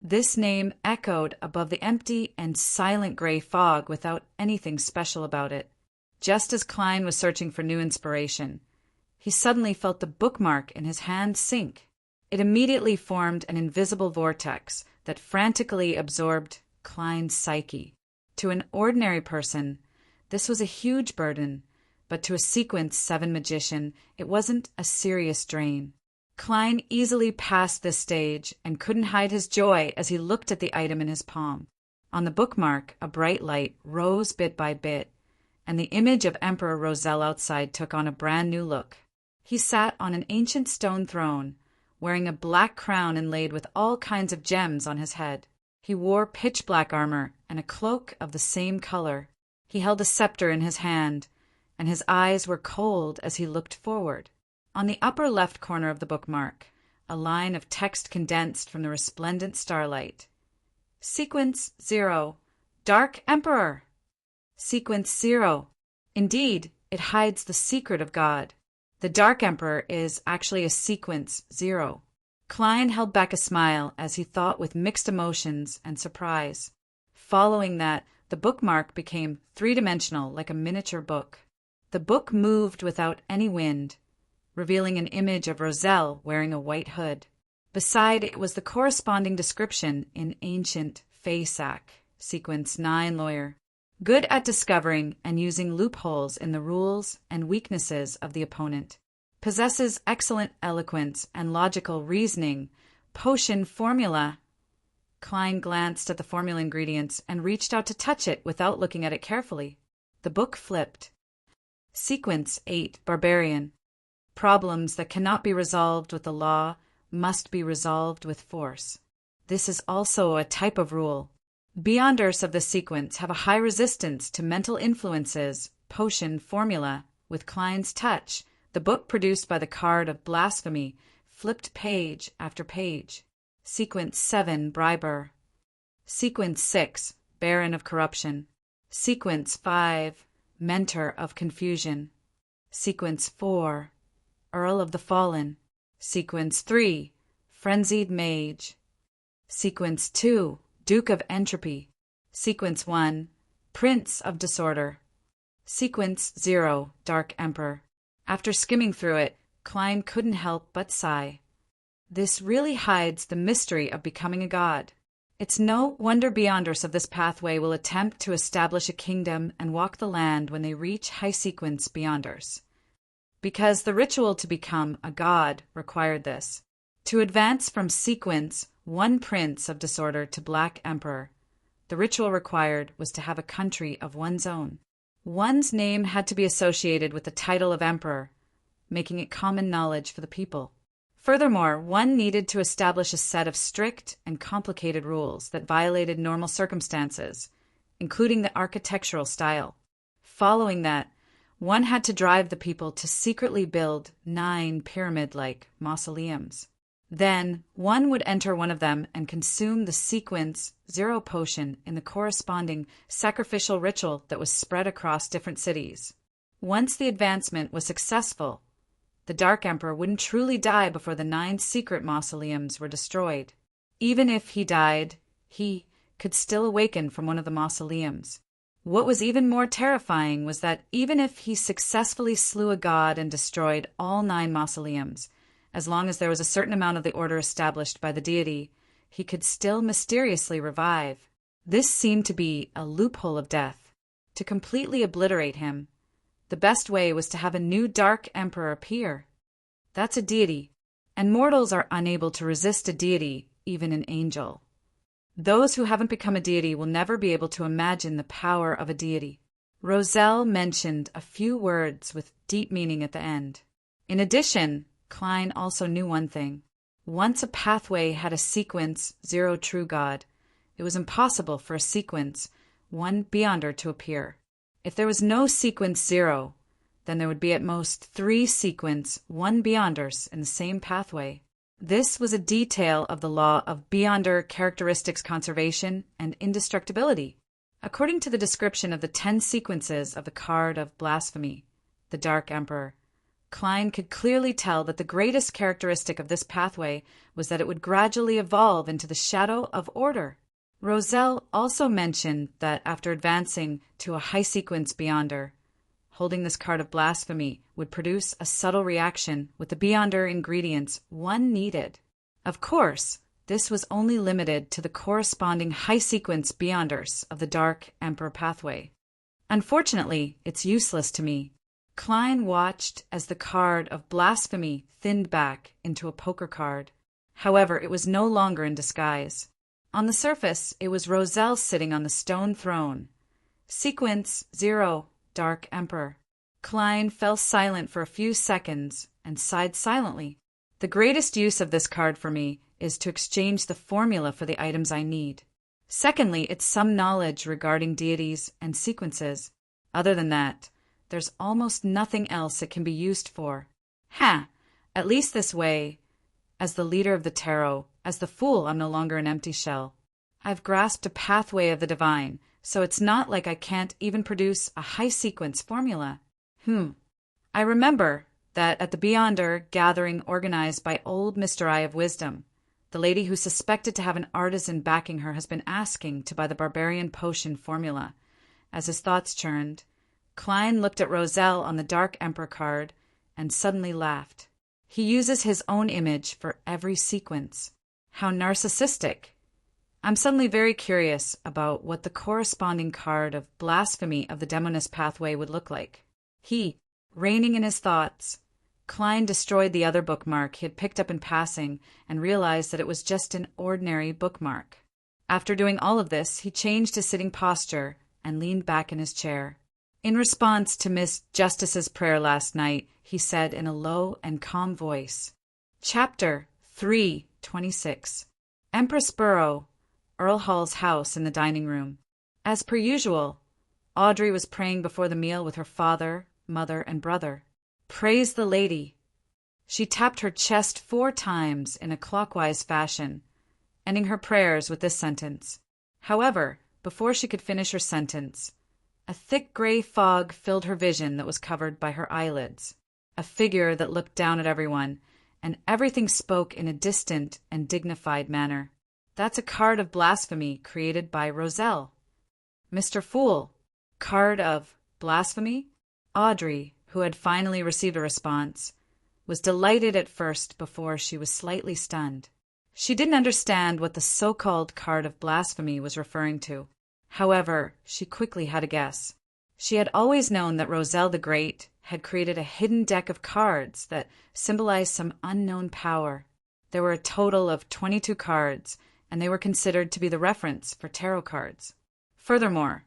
This name echoed above the empty and silent gray fog without anything special about it. Just as Klein was searching for new inspiration, he suddenly felt the bookmark in his hand sink. It immediately formed an invisible vortex that frantically absorbed Klein's psyche. To an ordinary person, this was a huge burden, but to a Sequence 7 magician, it wasn't a serious drain. Klein easily passed this stage and couldn't hide his joy as he looked at the item in his palm. On the bookmark, a bright light rose bit by bit, and the image of Emperor Roselle outside took on a brand new look. He sat on an ancient stone throne, wearing a black crown inlaid with all kinds of gems on his head. He wore pitch-black armor and a cloak of the same color. He held a scepter in his hand, and his eyes were cold as he looked forward. On the upper left corner of the bookmark, a line of text condensed from the resplendent starlight. "Sequence 0. Dark Emperor." Sequence 0. Indeed, it hides the secret of God. The Dark Emperor is actually a Sequence 0. Klein held back a smile as he thought with mixed emotions and surprise. Following that, the bookmark became three-dimensional like a miniature book. The book moved without any wind, revealing an image of Roselle wearing a white hood. Beside it was the corresponding description in ancient Faesac, Sequence 9 lawyer. Good at discovering and using loopholes in the rules and weaknesses of the opponent. Possesses excellent eloquence and logical reasoning. Potion formula. Klein glanced at the formula ingredients and reached out to touch it without looking at it carefully. The book flipped. Sequence 8 Barbarian. Problems that cannot be resolved with the law must be resolved with force. This is also a type of rule. Beyonders of the sequence have a high resistance to mental influences, potion formula, with Klein's touch. The book produced by the card of blasphemy flipped page after page. Sequence 7 Briber. Sequence 6 Baron of Corruption. Sequence 5 Mentor of Confusion. Sequence 4 Earl of the Fallen. Sequence 3 Frenzied Mage. Sequence 2 Duke of Entropy. Sequence 1 Prince of Disorder. Sequence 0 Dark Emperor. After skimming through it, Klein couldn't help but sigh. This really hides the mystery of becoming a god. It's no wonder Beyonders of this pathway will attempt to establish a kingdom and walk the land when they reach high sequence Beyonders. Because the ritual to become a god required this. To advance from sequence 1 Prince of Disorder to Black Emperor, the ritual required was to have a country of one's own. One's name had to be associated with the title of emperor, making it common knowledge for the people. Furthermore, one needed to establish a set of strict and complicated rules that violated normal circumstances, including the architectural style. Following that, one had to drive the people to secretly build 9 pyramid-like mausoleums. Then, one would enter one of them and consume the sequence 0 potion in the corresponding sacrificial ritual that was spread across different cities. Once the advancement was successful, The Dark Emperor wouldn't truly die before the 9 secret mausoleums were destroyed. Even if he died, he could still awaken from one of the mausoleums. What was even more terrifying was that even if he successfully slew a god and destroyed all 9 mausoleums, as long as there was a certain amount of the order established by the deity, he could still mysteriously revive. This seemed to be a loophole of death. To completely obliterate him, the best way was to have a new Dark Emperor appear. That's a deity, and mortals are unable to resist a deity, even an angel. Those who haven't become a deity will never be able to imagine the power of a deity. Roselle mentioned a few words with deep meaning at the end. In addition, Klein also knew one thing. Once a pathway had a sequence 0 true God, it was impossible for a sequence 1 beyonder to appear. If there was no sequence 0, then there would be at most 3 sequence 1 beyonders in the same pathway. This was a detail of the law of beyonder characteristics conservation and indestructibility. According to the description of the 10 sequences of the card of blasphemy, the Dark Emperor, Klein could clearly tell that the greatest characteristic of this pathway was that it would gradually evolve into the shadow of order. Roselle also mentioned that after advancing to a high sequence beyonder, holding this card of blasphemy would produce a subtle reaction with the beyonder ingredients one needed. Of course, this was only limited to the corresponding high sequence beyonders of the Dark Emperor pathway. Unfortunately, it's useless to me. Klein watched as the card of blasphemy thinned back into a poker card. However, it was no longer in disguise. On the surface, it was Roselle sitting on the stone throne. Sequence 0, Dark Emperor. Klein fell silent for a few seconds and sighed silently. The greatest use of this card for me is to exchange the formula for the items I need. Secondly, it's some knowledge regarding deities and sequences. Other than that, there's almost nothing else it can be used for. At least this way, as the leader of the tarot, as the fool, I'm no longer an empty shell. I've grasped a pathway of the divine, so it's not like I can't even produce a high sequence formula. I remember that at the Beyonder gathering organized by old Mr. Eye of Wisdom, the lady who suspected to have an artisan backing her has been asking to buy the barbarian potion formula. As his thoughts churned, Klein looked at Roselle on the Dark Emperor card and suddenly laughed. He uses his own image for every sequence. How narcissistic. I'm suddenly very curious about what the corresponding card of blasphemy of the demoness pathway would look like. Reigning in his thoughts, Klein destroyed the other bookmark he had picked up in passing and realized that it was just an ordinary bookmark. After doing all of this, he changed his sitting posture and leaned back in his chair. In response to Miss Justice's prayer last night, he said in a low and calm voice, Chapter 326. Empress Burrow, Earl Hall's house in the dining room. As per usual, Audrey was praying before the meal with her father, mother, and brother. Praise the lady. She tapped her chest 4 times in a clockwise fashion, ending her prayers with this sentence. However, before she could finish her sentence, a thick gray fog filled her vision that was covered by her eyelids, a figure that looked down at everyone, and everything spoke in a distant and dignified manner. That's a card of blasphemy created by Roselle. Mr. Fool, card of blasphemy? Audrey, who had finally received a response, was delighted at first before she was slightly stunned. She didn't understand what the so-called card of blasphemy was referring to. However, she quickly had a guess. She had always known that Roselle the Great had created a hidden deck of cards that symbolized some unknown power. There were a total of 22 cards, and they were considered to be the reference for tarot cards. Furthermore,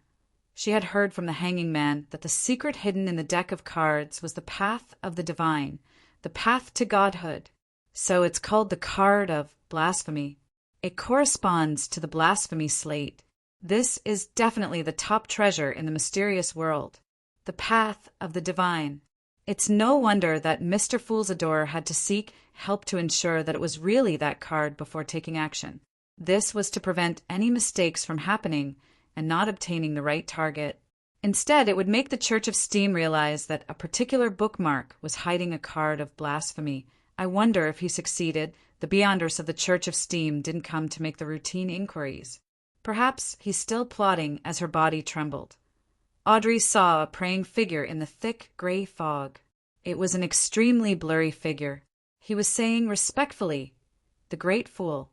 she had heard from the hanging man that the secret hidden in the deck of cards was the path of the divine, the path to godhood. So it's called the card of blasphemy. It corresponds to the blasphemy slate. This is definitely the top treasure in the mysterious world, the path of the divine. It's no wonder that Mr. Fool's adorer had to seek help to ensure that it was really that card before taking action. This was to prevent any mistakes from happening and not obtaining the right target. Instead, it would make the Church of Steam realize that a particular bookmark was hiding a card of blasphemy. I wonder if he succeeded. The Beyonders of the Church of Steam didn't come to make the routine inquiries. Perhaps he's still plotting as her body trembled. Audrey saw a praying figure in the thick gray fog. It was an extremely blurry figure. He was saying respectfully, "The great fool.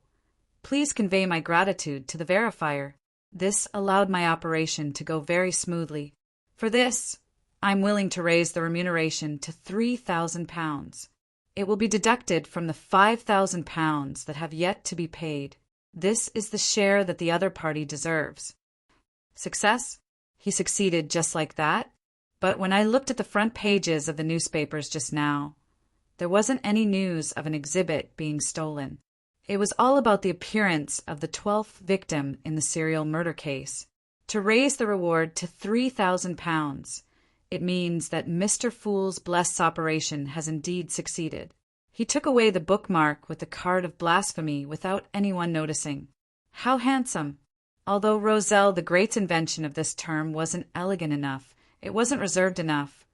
Please convey my gratitude to the verifier." This allowed my operation to go very smoothly. For this, I'm willing to raise the remuneration to £3,000. It will be deducted from the £5,000 that have yet to be paid. This is the share that the other party deserves. Success? He succeeded just like that. But when I looked at the front pages of the newspapers just now, there wasn't any news of an exhibit being stolen. It was all about the appearance of the 12th victim in the serial murder case. To raise the reward to £3,000, it means that Mr. Fool's blessed operation has indeed succeeded. He took away the bookmark with the card of blasphemy without anyone noticing. How handsome! Although Roselle the Great's invention of this term wasn't elegant enough, it wasn't reserved enough,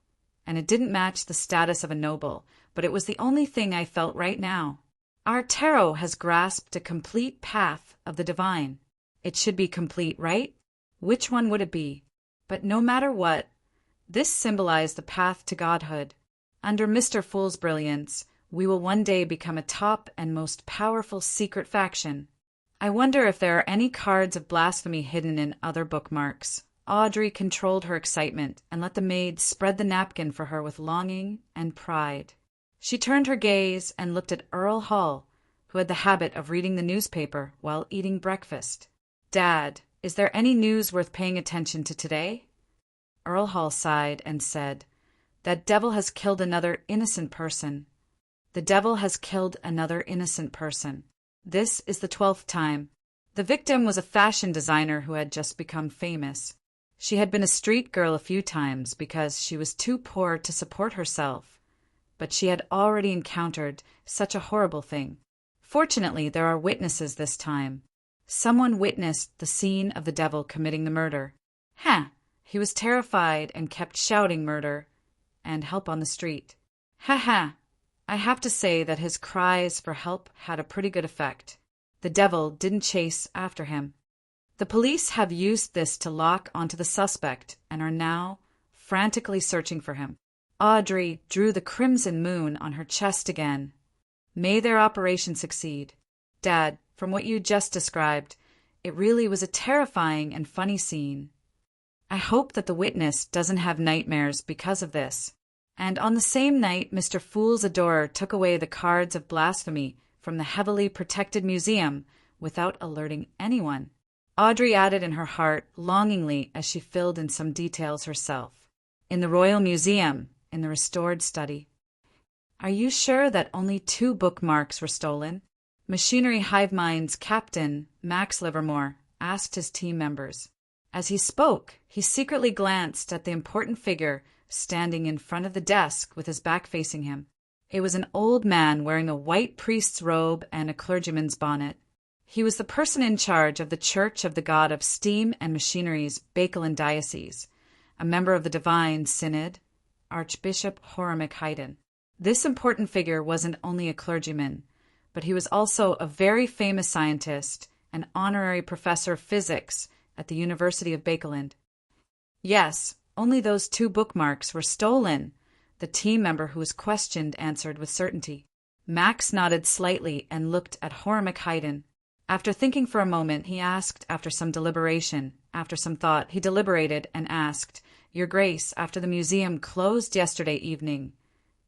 and it didn't match the status of a noble, but it was the only thing I felt right now. Our tarot has grasped a complete path of the divine. It should be complete, right? Which one would it be? But no matter what, this symbolized the path to godhood. Under Mr. Fool's brilliance, we will one day become a top and most powerful secret faction. I wonder if there are any cards of blasphemy hidden in other bookmarks. Audrey controlled her excitement and let the maid spread the napkin for her with longing and pride. She turned her gaze and looked at Earl Hall, who had the habit of reading the newspaper while eating breakfast. "Dad, is there any news worth paying attention to today?" Earl Hall sighed and said, "That devil has killed another innocent person. The devil has killed another innocent person. This is the 12th time. The victim was a fashion designer who had just become famous. She had been a street girl a few times because she was too poor to support herself. But she had already encountered such a horrible thing. Fortunately, there are witnesses this time. Someone witnessed the scene of the devil committing the murder. He was terrified and kept shouting murder and help on the street. I have to say that his cries for help had a pretty good effect. The devil didn't chase after him. The police have used this to lock onto the suspect and are now frantically searching for him." Audrey drew the crimson moon on her chest again. "May their operation succeed. Dad, from what you just described, it really was a terrifying and funny scene. I hope that the witness doesn't have nightmares because of this." And on the same night, Mr. Fool's adorer took away the cards of blasphemy from the heavily protected museum without alerting anyone. Audrey added in her heart longingly as she filled in some details herself. "In the Royal Museum, in the restored study." "Are you sure that only 2 bookmarks were stolen?" Machinery Hive Mind's captain, Max Livermore, asked his team members. As he spoke, he secretly glanced at the important figure standing in front of the desk with his back facing him. It was an old man wearing a white priest's robe and a clergyman's bonnet. He was the person in charge of the Church of the God of Steam and Machinery's Bakelin Diocese, a member of the Divine Synod, Archbishop Horamic Haydn. This important figure wasn't only a clergyman, but he was also a very famous scientist, an honorary professor of physics at the University of Bakelin. "Yes, only those 2 bookmarks were stolen," the team member who was questioned answered with certainty. Max nodded slightly and looked at Horamic Haydn. After thinking for a moment, he asked after some deliberation. After some thought, he deliberated and asked, "Your Grace, after the museum closed yesterday evening,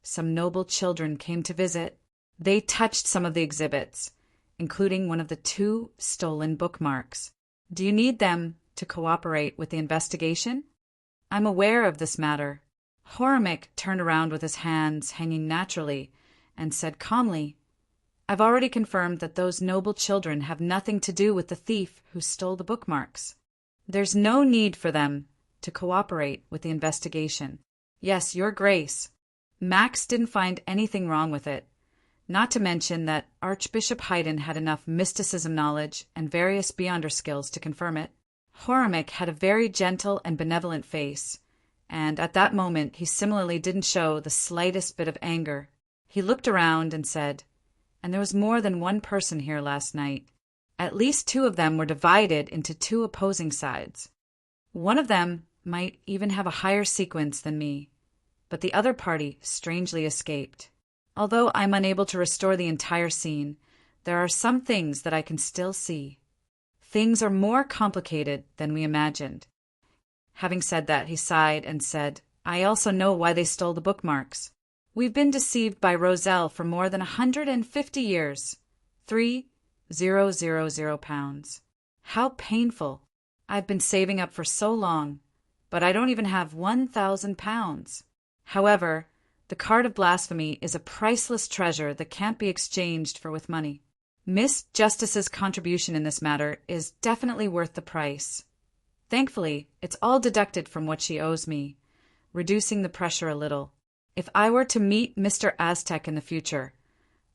some noble children came to visit. They touched some of the exhibits, including one of the 2 stolen bookmarks. Do you need them to cooperate with the investigation?" "I'm aware of this matter." Horamic turned around with his hands hanging naturally and said calmly, "I've already confirmed that those noble children have nothing to do with the thief who stole the bookmarks. There's no need for them to cooperate with the investigation." "Yes, Your Grace." Max didn't find anything wrong with it, not to mention that Archbishop Haydn had enough mysticism knowledge and various Beyonder skills to confirm it. Horamek had a very gentle and benevolent face, and at that moment he similarly didn't show the slightest bit of anger. He looked around and said, "And there was more than one person here last night. At least 2 of them were divided into 2 opposing sides. One of them might even have a higher sequence than me, but the other party strangely escaped. Although I'm unable to restore the entire scene, there are some things that I can still see. Things are more complicated than we imagined." Having said that, he sighed and said, "I also know why they stole the bookmarks. We've been deceived by Roselle for more than 150 years. 3,000 pounds. How painful. I've been saving up for so long, but I don't even have 1,000 pounds. However, the card of blasphemy is a priceless treasure that can't be exchanged for with money. Miss Justice's contribution in this matter is definitely worth the price. Thankfully, it's all deducted from what she owes me, reducing the pressure a little. If I were to meet Mr. Aztec in the future,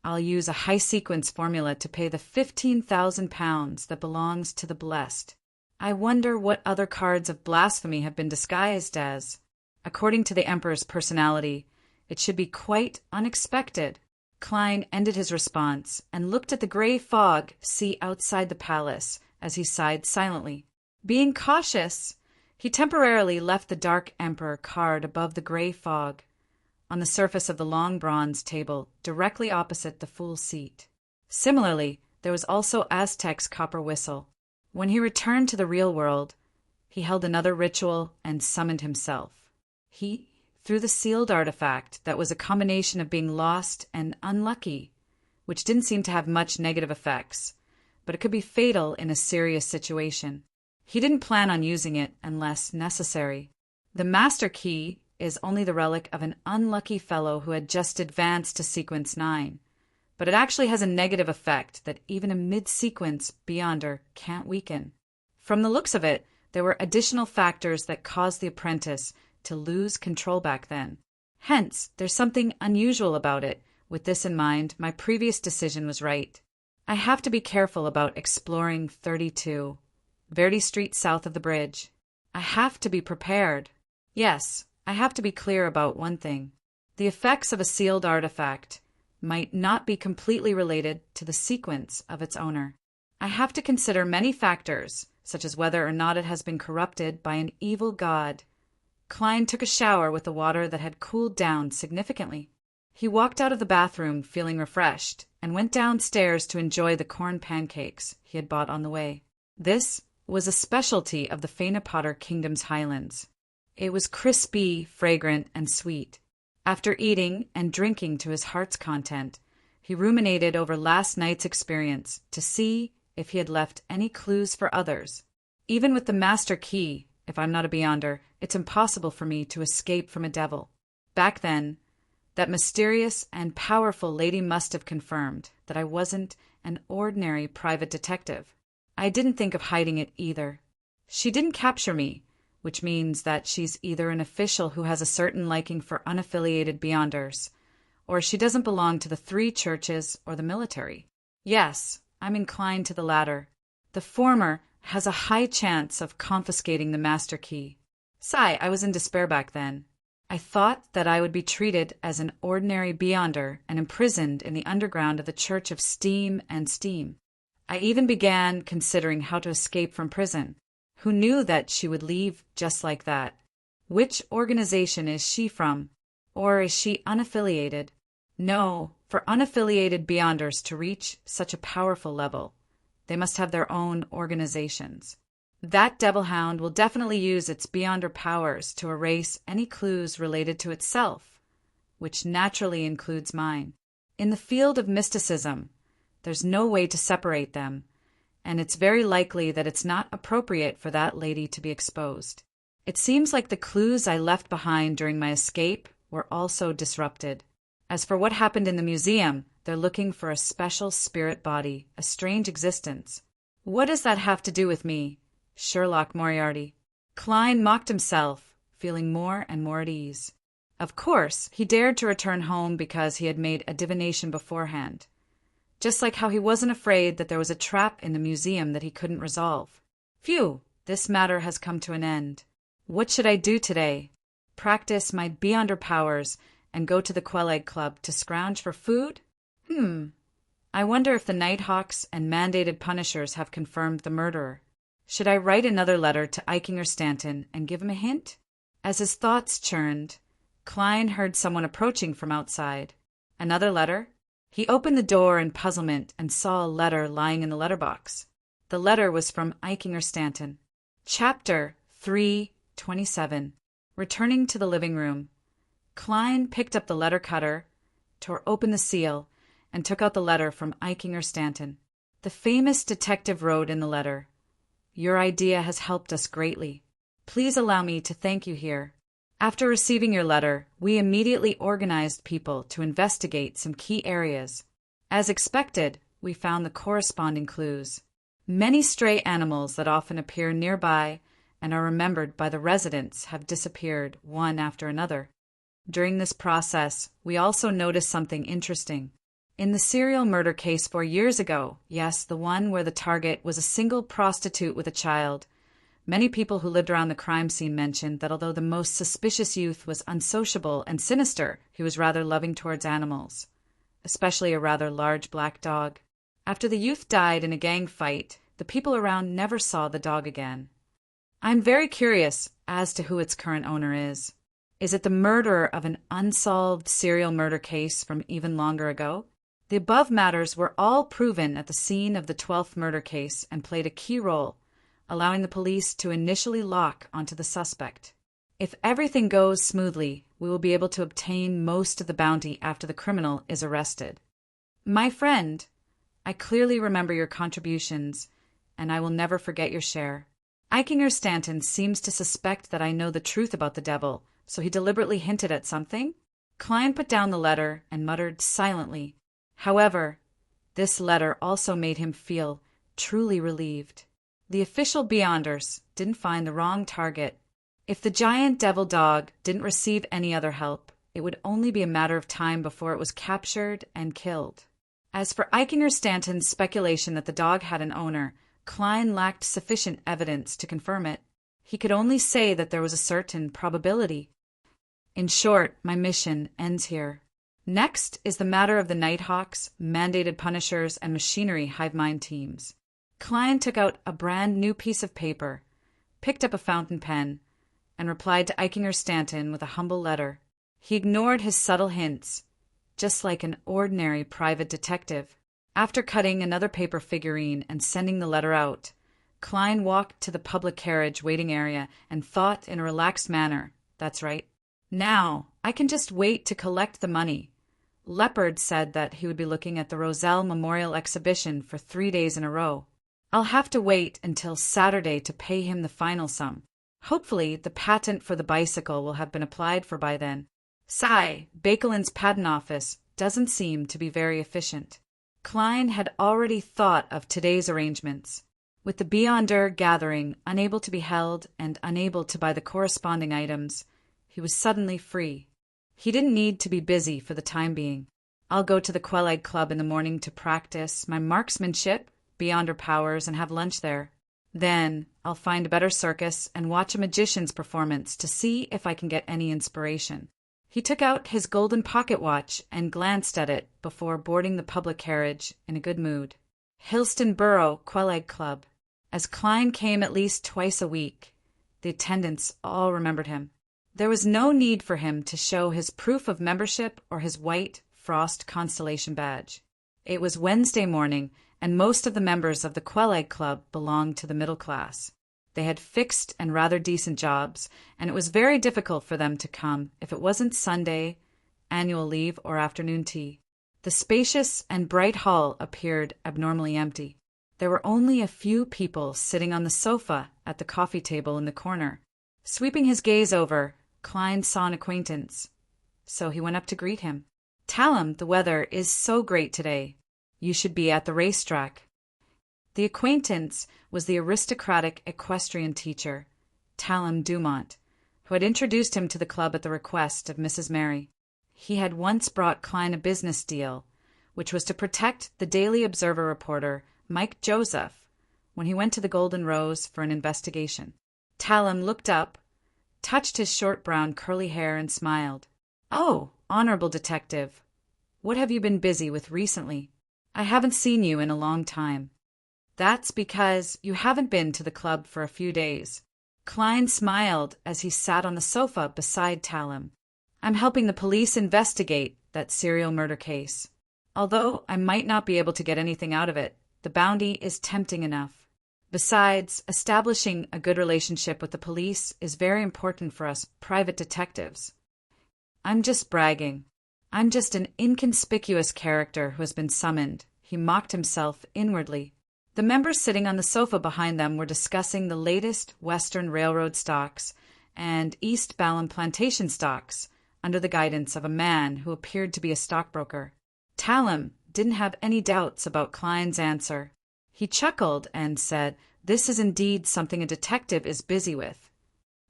I'll use a high-sequence formula to pay the 15,000 pounds that belongs to the blessed. I wonder what other cards of blasphemy have been disguised as. According to the Emperor's personality, it should be quite unexpected." Klein ended his response and looked at the gray fog sea outside the palace as he sighed silently. Being cautious, he temporarily left the Dark Emperor card above the gray fog, on the surface of the long bronze table directly opposite the Fool's seat. Similarly, there was also Aztec's copper whistle. When he returned to the real world, he held another ritual and summoned himself. He threw the sealed artifact that was a combination of being lost and unlucky, which didn't seem to have much negative effects, but it could be fatal in a serious situation. He didn't plan on using it unless necessary. The Master Key is only the relic of an unlucky fellow who had just advanced to Sequence 9, but it actually has a negative effect that even a mid-sequence Beyonder can't weaken. From the looks of it, there were additional factors that caused the apprentice to lose control back then. Hence, there's something unusual about it. With this in mind, my previous decision was right. I have to be careful about exploring 32, Verdi Street south of the bridge. I have to be prepared. Yes, I have to be clear about one thing. The effects of a sealed artifact might not be completely related to the sequence of its owner. I have to consider many factors, such as whether or not it has been corrupted by an evil god. Klein took a shower with the water that had cooled down significantly. He walked out of the bathroom feeling refreshed and went downstairs to enjoy the corn pancakes he had bought on the way. This was a specialty of the Fainapotter Kingdom's highlands. It was crispy, fragrant, and sweet. After eating and drinking to his heart's content, he ruminated over last night's experience to see if he had left any clues for others. Even with the Master Key, if I'm not a Beyonder, it's impossible for me to escape from a devil. Back then, that mysterious and powerful lady must have confirmed that I wasn't an ordinary private detective. I didn't think of hiding it either. She didn't capture me, which means that she's either an official who has a certain liking for unaffiliated Beyonders, or she doesn't belong to the 3 churches or the military. Yes, I'm inclined to the latter. The former has a high chance of confiscating the Master Key. I was in despair back then. I thought that I would be treated as an ordinary Beyonder and imprisoned in the underground of the Church of Steam and Steam. I even began considering how to escape from prison. Who knew that she would leave just like that? Which organization is she from? Or is she unaffiliated? No, for unaffiliated Beyonders to reach such a powerful level, they must have their own organizations. That devil hound will definitely use its Beyonder powers to erase any clues related to itself, which naturally includes mine. In the field of mysticism, there's no way to separate them, and it's very likely that it's not appropriate for that lady to be exposed. It seems like the clues I left behind during my escape were also disrupted. As for what happened in the museum, they're looking for a special spirit body, a strange existence. What does that have to do with me? Sherlock Moriarty. Klein mocked himself, feeling more and more at ease. Of course, he dared to return home because he had made a divination beforehand. Just like how he wasn't afraid that there was a trap in the museum that he couldn't resolve. Phew, This matter has come to an end. What should I do today? Practice my beyonder powers and go to the Quelleg Club to scrounge for food? I wonder if the Nighthawks and mandated punishers have confirmed the murderer. Should I write another letter to Eichinger Stanton and give him a hint? As his thoughts churned, Klein heard someone approaching from outside. Another letter? He opened the door in puzzlement and saw a letter lying in the letterbox. The letter was from Eichinger Stanton. Chapter 3:27. Returning to the living room, Klein picked up the letter cutter, tore open the seal, and took out the letter from Eichinger Stanton. The famous detective wrote in the letter, "Your idea has helped us greatly. Please allow me to thank you here. After receiving your letter, we immediately organized people to investigate some key areas. As expected, we found the corresponding clues. Many stray animals that often appear nearby and are remembered by the residents have disappeared one after another. During this process, we also noticed something interesting. In the serial murder case 4 years ago, yes, the one where the target was a single prostitute with a child, many people who lived around the crime scene mentioned that although the most suspicious youth was unsociable and sinister, he was rather loving towards animals, especially a rather large black dog. After the youth died in a gang fight, the people around never saw the dog again. I'm very curious as to who its current owner is. Is it the murderer of an unsolved serial murder case from even longer ago? The above matters were all proven at the scene of the 12th murder case and played a key role, allowing the police to initially lock onto the suspect. If everything goes smoothly, we will be able to obtain most of the bounty after the criminal is arrested. My friend, I clearly remember your contributions, and I will never forget your share. Eichinger Stanton seems to suspect that I know the truth about the devil, so he deliberately hinted at something? Klein put down the letter and muttered silently. However, this letter also made him feel truly relieved. The official Beyonders didn't find the wrong target. If the giant devil dog didn't receive any other help, it would only be a matter of time before it was captured and killed. As for Eichinger Stanton's speculation that the dog had an owner, Klein lacked sufficient evidence to confirm it. He could only say that there was a certain probability. In short, my mission ends here. Next is the matter of the Nighthawks, mandated punishers, and machinery hive mind teams. Klein took out a brand new piece of paper, picked up a fountain pen, and replied to Eichinger Stanton with a humble letter. He ignored his subtle hints, just like an ordinary private detective. After cutting another paper figurine and sending the letter out, Klein walked to the public carriage waiting area and thought in a relaxed manner, "That's right. Now, I can just wait to collect the money." Leopard said that he would be looking at the Roselle Memorial Exhibition for 3 days in a row. I'll have to wait until Saturday to pay him the final sum. Hopefully, the patent for the bicycle will have been applied for by then. Sigh, Bakelin's patent office doesn't seem to be very efficient. Klein had already thought of today's arrangements. With the Beyonder gathering unable to be held and unable to buy the corresponding items, he was suddenly free. He didn't need to be busy for the time being. I'll go to the Quelleg Club in the morning to practice my marksmanship, Beyonder powers, and have lunch there. Then I'll find a better circus and watch a magician's performance to see if I can get any inspiration. He took out his golden pocket watch and glanced at it before boarding the public carriage in a good mood. Hillston Borough Quelleg Club. As Klein came at least twice a week, the attendants all remembered him. There was no need for him to show his proof of membership or his white frost constellation badge. It was Wednesday morning, and most of the members of the Quelleg Club belonged to the middle class. They had fixed and rather decent jobs, and it was very difficult for them to come if it wasn't Sunday, annual leave, or afternoon tea. The spacious and bright hall appeared abnormally empty. There were only a few people sitting on the sofa at the coffee table in the corner. Sweeping his gaze over, Klein saw an acquaintance, so he went up to greet him. "Talum, the weather is so great today. You should be at the racetrack." The acquaintance was the aristocratic equestrian teacher, Talum Dumont, who had introduced him to the club at the request of Mrs. Mary. He had once brought Klein a business deal, which was to protect the Daily Observer reporter, Mike Joseph, when he went to the Golden Rose for an investigation. Talem looked up, touched his short brown curly hair and smiled. "Oh, honorable detective. What have you been busy with recently? I haven't seen you in a long time." "That's because you haven't been to the club for a few days." Klein smiled as he sat on the sofa beside Talem. "I'm helping the police investigate that serial murder case. Although I might not be able to get anything out of it, the bounty is tempting enough. Besides, establishing a good relationship with the police is very important for us private detectives." "I'm just bragging. I'm just an inconspicuous character who has been summoned," he mocked himself inwardly. The members sitting on the sofa behind them were discussing the latest Western Railroad stocks and East Ballum plantation stocks under the guidance of a man who appeared to be a stockbroker. Talem didn't have any doubts about Klein's answer. He chuckled and said, "This is indeed something a detective is busy with."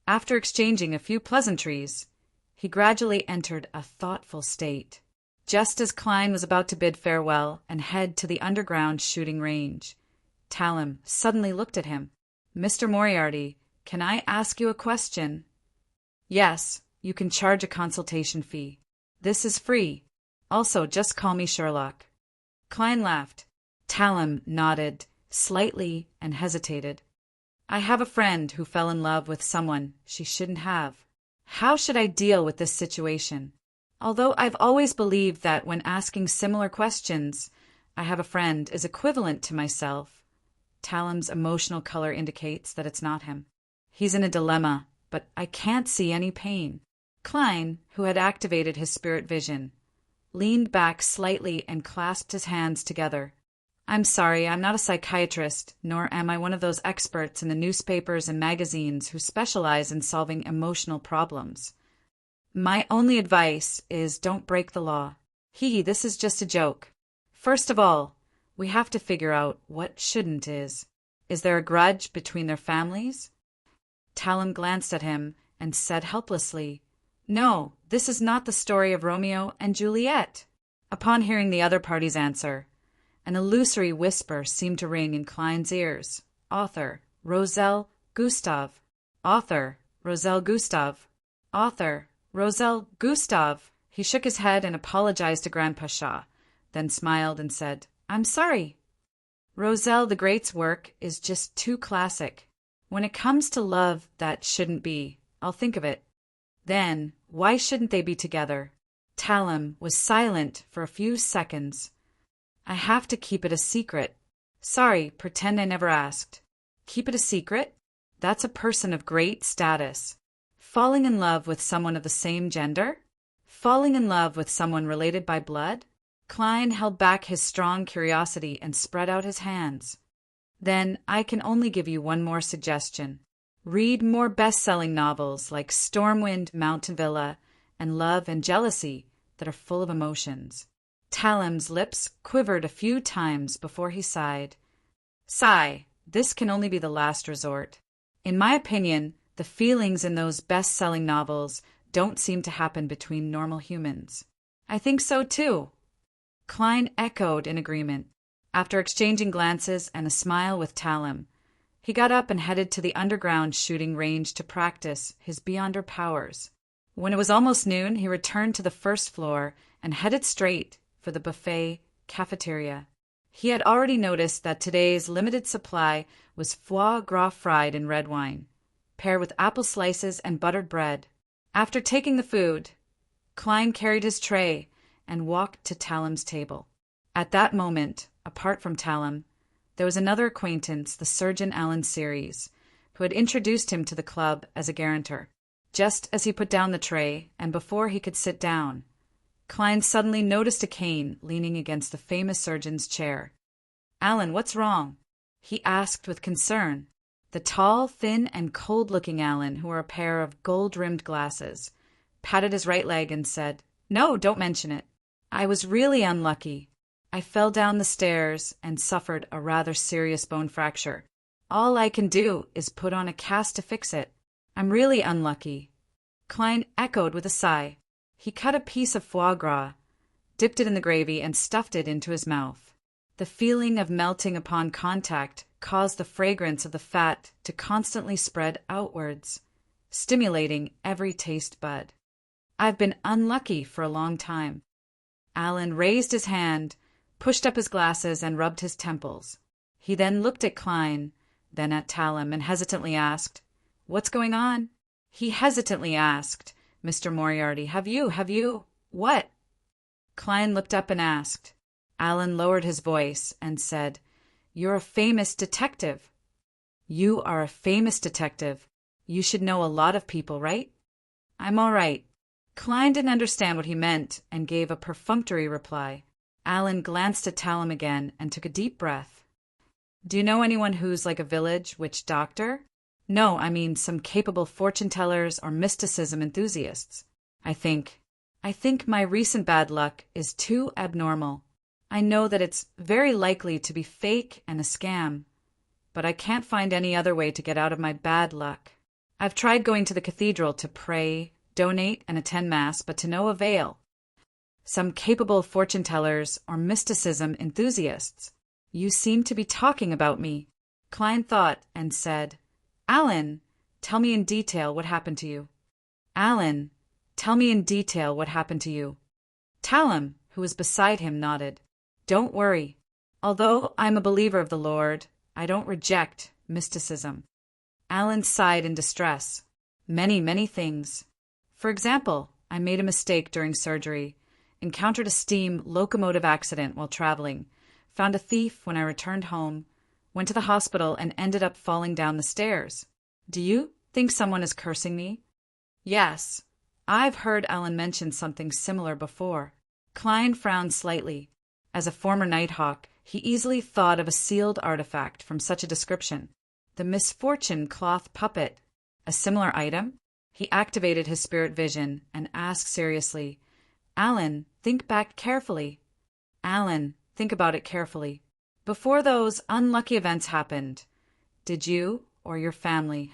After exchanging a few pleasantries, he gradually entered a thoughtful state. Just as Klein was about to bid farewell and head to the underground shooting range, Talem suddenly looked at him. "Mr. Moriarty, can I ask you a question?" "Yes, you can charge a consultation fee. This is free. Also, just call me Sherlock." Klein laughed. Talem nodded slightly and hesitated. "I have a friend who fell in love with someone she shouldn't have. How should I deal with this situation? Although I've always believed that when asking similar questions, I have a friend is equivalent to myself." Talem's emotional color indicates that it's not him. "He's in a dilemma, but I can't see any pain." Klein, who had activated his spirit vision, leaned back slightly and clasped his hands together. "I'm sorry, I'm not a psychiatrist, nor am I one of those experts in the newspapers and magazines who specialize in solving emotional problems. My only advice is don't break the law. This is just a joke. First of all, we have to figure out what shouldn't is. Is there a grudge between their families?" Talem glanced at him and said helplessly, "No, this is not the story of Romeo and Juliet." Upon hearing the other party's answer, an illusory whisper seemed to ring in Klein's ears. "Author, Roselle Gustav. Author, Roselle Gustav. Author, Roselle Gustav." He shook his head and apologized to Grandpapa, then smiled and said, "I'm sorry. Roselle the Great's work is just too classic. When it comes to love that shouldn't be, I'll think of it. Then, why shouldn't they be together?" Talem was silent for a few seconds. "I have to keep it a secret. Sorry, pretend I never asked." "Keep it a secret? That's a person of great status. Falling in love with someone of the same gender? Falling in love with someone related by blood?" Klein held back his strong curiosity and spread out his hands. "Then I can only give you one more suggestion. Read more best-selling novels like Stormwind, Mountain Villa, and Love and Jealousy that are full of emotions." Talem's lips quivered a few times before he sighed. "Sigh, this can only be the last resort. In my opinion, the feelings in those best-selling novels don't seem to happen between normal humans." "I think so, too." Klein echoed in agreement. After exchanging glances and a smile with Talem, he got up and headed to the underground shooting range to practice his beyonder powers. When it was almost noon, he returned to the first floor and headed straight for the buffet cafeteria. He had already noticed that today's limited supply was foie gras fried in red wine, paired with apple slices and buttered bread. After taking the food, Klein carried his tray and walked to Talem's table. At that moment, apart from Talem, there was another acquaintance, the surgeon Alan Series, who had introduced him to the club as a guarantor. Just as he put down the tray, and before he could sit down, Klein suddenly noticed a cane leaning against the famous surgeon's chair. "Alan, what's wrong?" he asked with concern. The tall, thin, and cold-looking Alan, who wore a pair of gold-rimmed glasses, patted his right leg and said, "No, don't mention it. I was really unlucky. I fell down the stairs and suffered a rather serious bone fracture. All I can do is put on a cast to fix it. I'm really unlucky." Klein echoed with a sigh. He cut a piece of foie gras, dipped it in the gravy, and stuffed it into his mouth. The feeling of melting upon contact caused the fragrance of the fat to constantly spread outwards, stimulating every taste bud. I've been unlucky for a long time. Alan raised his hand, pushed up his glasses, and rubbed his temples. He then looked at Klein, then at Talum, and hesitantly asked, "What's going on?" He hesitantly asked, "Mr. Moriarty, have you, what?" Klein looked up and asked. Alan lowered his voice and said, "You're a famous detective." "You are a famous detective. You should know a lot of people, right?" "I'm all right." Klein didn't understand what he meant and gave a perfunctory reply. Alan glanced at Talum again and took a deep breath. "Do you know anyone who's like a village witch doctor?" "No, I mean some capable fortune-tellers or mysticism enthusiasts. I think my recent bad luck is too abnormal. I know that it's very likely to be fake and a scam, but I can't find any other way to get out of my bad luck. I've tried going to the cathedral to pray, donate, and attend Mass, but to no avail. Some capable fortune-tellers or mysticism enthusiasts. You seem to be talking about me." Klein thought and said, "Alan, tell me in detail what happened to you." "Alan, tell me in detail what happened to you." Talum, who was beside him, nodded. "Don't worry. Although I'm a believer of the Lord, I don't reject mysticism." Alan sighed in distress. Many things. For example, I made a mistake during surgery, encountered a steam locomotive accident while traveling, found a thief when I returned home, went to the hospital and ended up falling down the stairs. Do you think someone is cursing me? Yes. I've heard Alan mention something similar before. Klein frowned slightly. As a former Nighthawk, he easily thought of a sealed artifact from such a description. The misfortune cloth puppet. A similar item? He activated his spirit vision and asked seriously, "Alan, think back carefully." "Alan, think about it carefully. Before those unlucky events happened, did you or your family,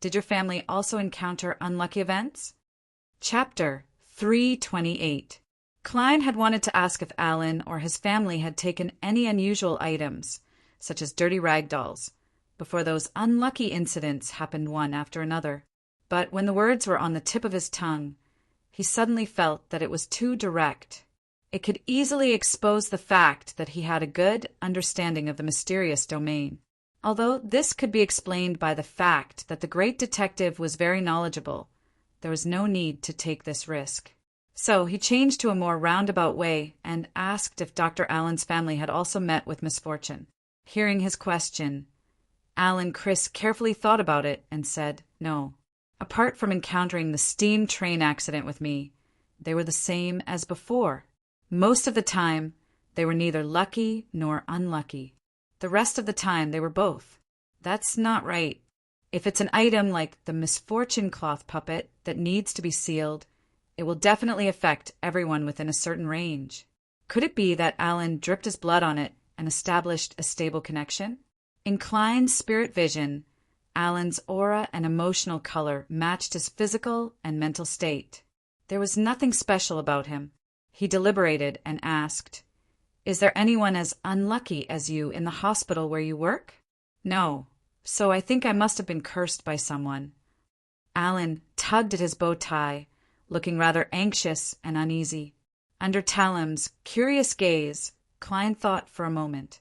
did your family also encounter unlucky events?" Chapter 328. Klein had wanted to ask if Alan or his family had taken any unusual items, such as dirty rag dolls, before those unlucky incidents happened one after another. But when the words were on the tip of his tongue, he suddenly felt that it was too direct. It could easily expose the fact that he had a good understanding of the mysterious domain. Although this could be explained by the fact that the great detective was very knowledgeable, there was no need to take this risk. So he changed to a more roundabout way and asked if Dr. Allen's family had also met with misfortune. Hearing his question, Alan Chris carefully thought about it and said, "No. Apart from encountering the steam train accident with me, they were the same as before. Most of the time, they were neither lucky nor unlucky. The rest of the time, they were both. That's not right. If it's an item like the misfortune cloth puppet that needs to be sealed, it will definitely affect everyone within a certain range. Could it be that Alan dripped his blood on it and established a stable connection? In Klein's spirit vision, Alan's aura and emotional color matched his physical and mental state. There was nothing special about him. He deliberated and asked, "Is there anyone as unlucky as you in the hospital where you work?" "No. So I think I must have been cursed by someone." Alan tugged at his bow tie, looking rather anxious and uneasy. Under Talum's curious gaze, Klein thought for a moment.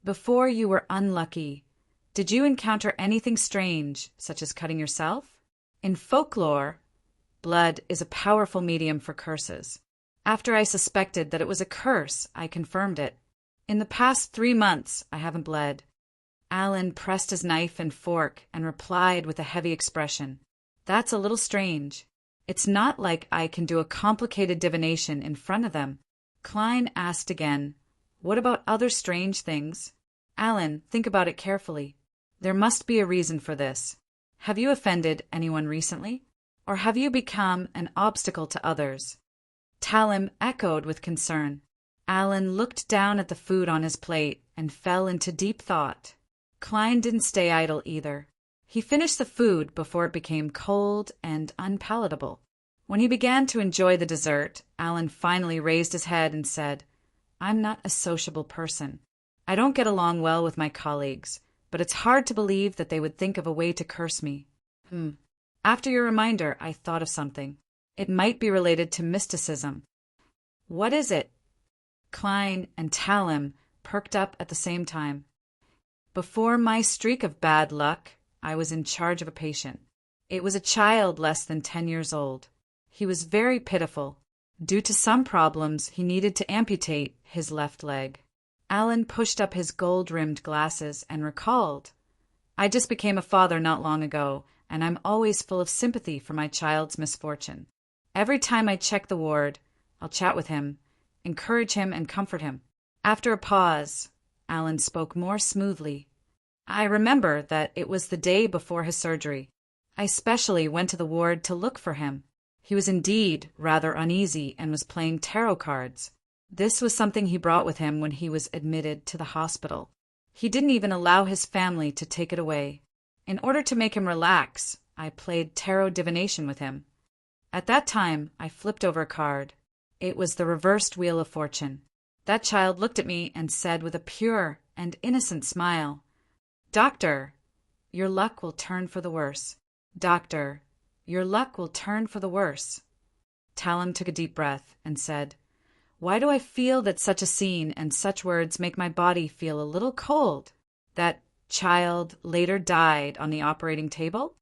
"Before you were unlucky, did you encounter anything strange, such as cutting yourself? In folklore, blood is a powerful medium for curses. After I suspected that it was a curse, I confirmed it. In the past 3 months, I haven't bled." Alan pressed his knife and fork and replied with a heavy expression, "That's a little strange. It's not like I can do a complicated divination in front of them." Klein asked again, "What about other strange things?" "Alan, think about it carefully. There must be a reason for this. Have you offended anyone recently? Or have you become an obstacle to others?" Talum echoed with concern. Alan looked down at the food on his plate and fell into deep thought. Klein didn't stay idle either. He finished the food before it became cold and unpalatable. When he began to enjoy the dessert, Alan finally raised his head and said, "I'm not a sociable person. I don't get along well with my colleagues, but it's hard to believe that they would think of a way to curse me. After your reminder, I thought of something. It might be related to mysticism. What is it? Klein and Talim perked up at the same time. Before my streak of bad luck, I was in charge of a patient. It was a child less than 10 years old. He was very pitiful. Due to some problems, he needed to amputate his left leg. Alan pushed up his gold-rimmed glasses and recalled, I just became a father not long ago, and I'm always full of sympathy for my child's misfortune. Every time I check the ward, I'll chat with him, encourage him, and comfort him. After a pause, Alan spoke more smoothly. I remember that it was the day before his surgery. I specially went to the ward to look for him. He was indeed rather uneasy and was playing tarot cards. This was something he brought with him when he was admitted to the hospital. He didn't even allow his family to take it away. In order to make him relax, I played tarot divination with him. At that time, I flipped over a card. It was the reversed Wheel of Fortune. That child looked at me and said with a pure and innocent smile, Doctor, your luck will turn for the worse. Doctor, your luck will turn for the worse. Talim took a deep breath and said, Why do I feel that such a scene and such words make my body feel a little cold? That child later died on the operating table?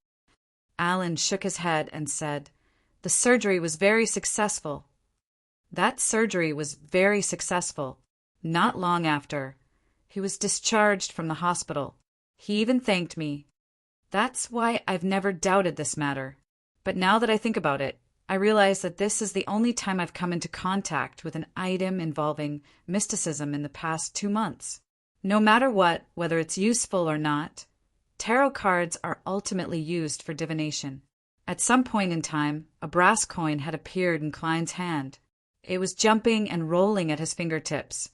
Alan shook his head and said, The surgery was very successful. That surgery was very successful. Not long after, he was discharged from the hospital. He even thanked me. That's why I've never doubted this matter. But now that I think about it, I realize that this is the only time I've come into contact with an item involving mysticism in the past 2 months. No matter what, whether it's useful or not, tarot cards are ultimately used for divination. At some point in time, a brass coin had appeared in Klein's hand. It was jumping and rolling at his fingertips,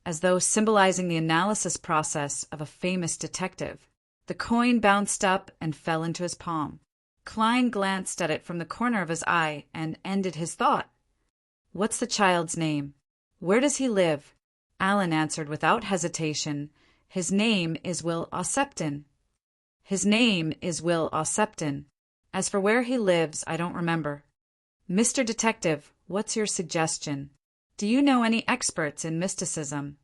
as though symbolizing the analysis process of a famous detective. The coin bounced up and fell into his palm. Klein glanced at it from the corner of his eye and ended his thought. What's the child's name? Where does he live? Alan answered without hesitation, His name is Will Ossepton. His name is Will Ossepton. As for where he lives, I don't remember. Mr. Detective, what's your suggestion? Do you know any experts in mysticism?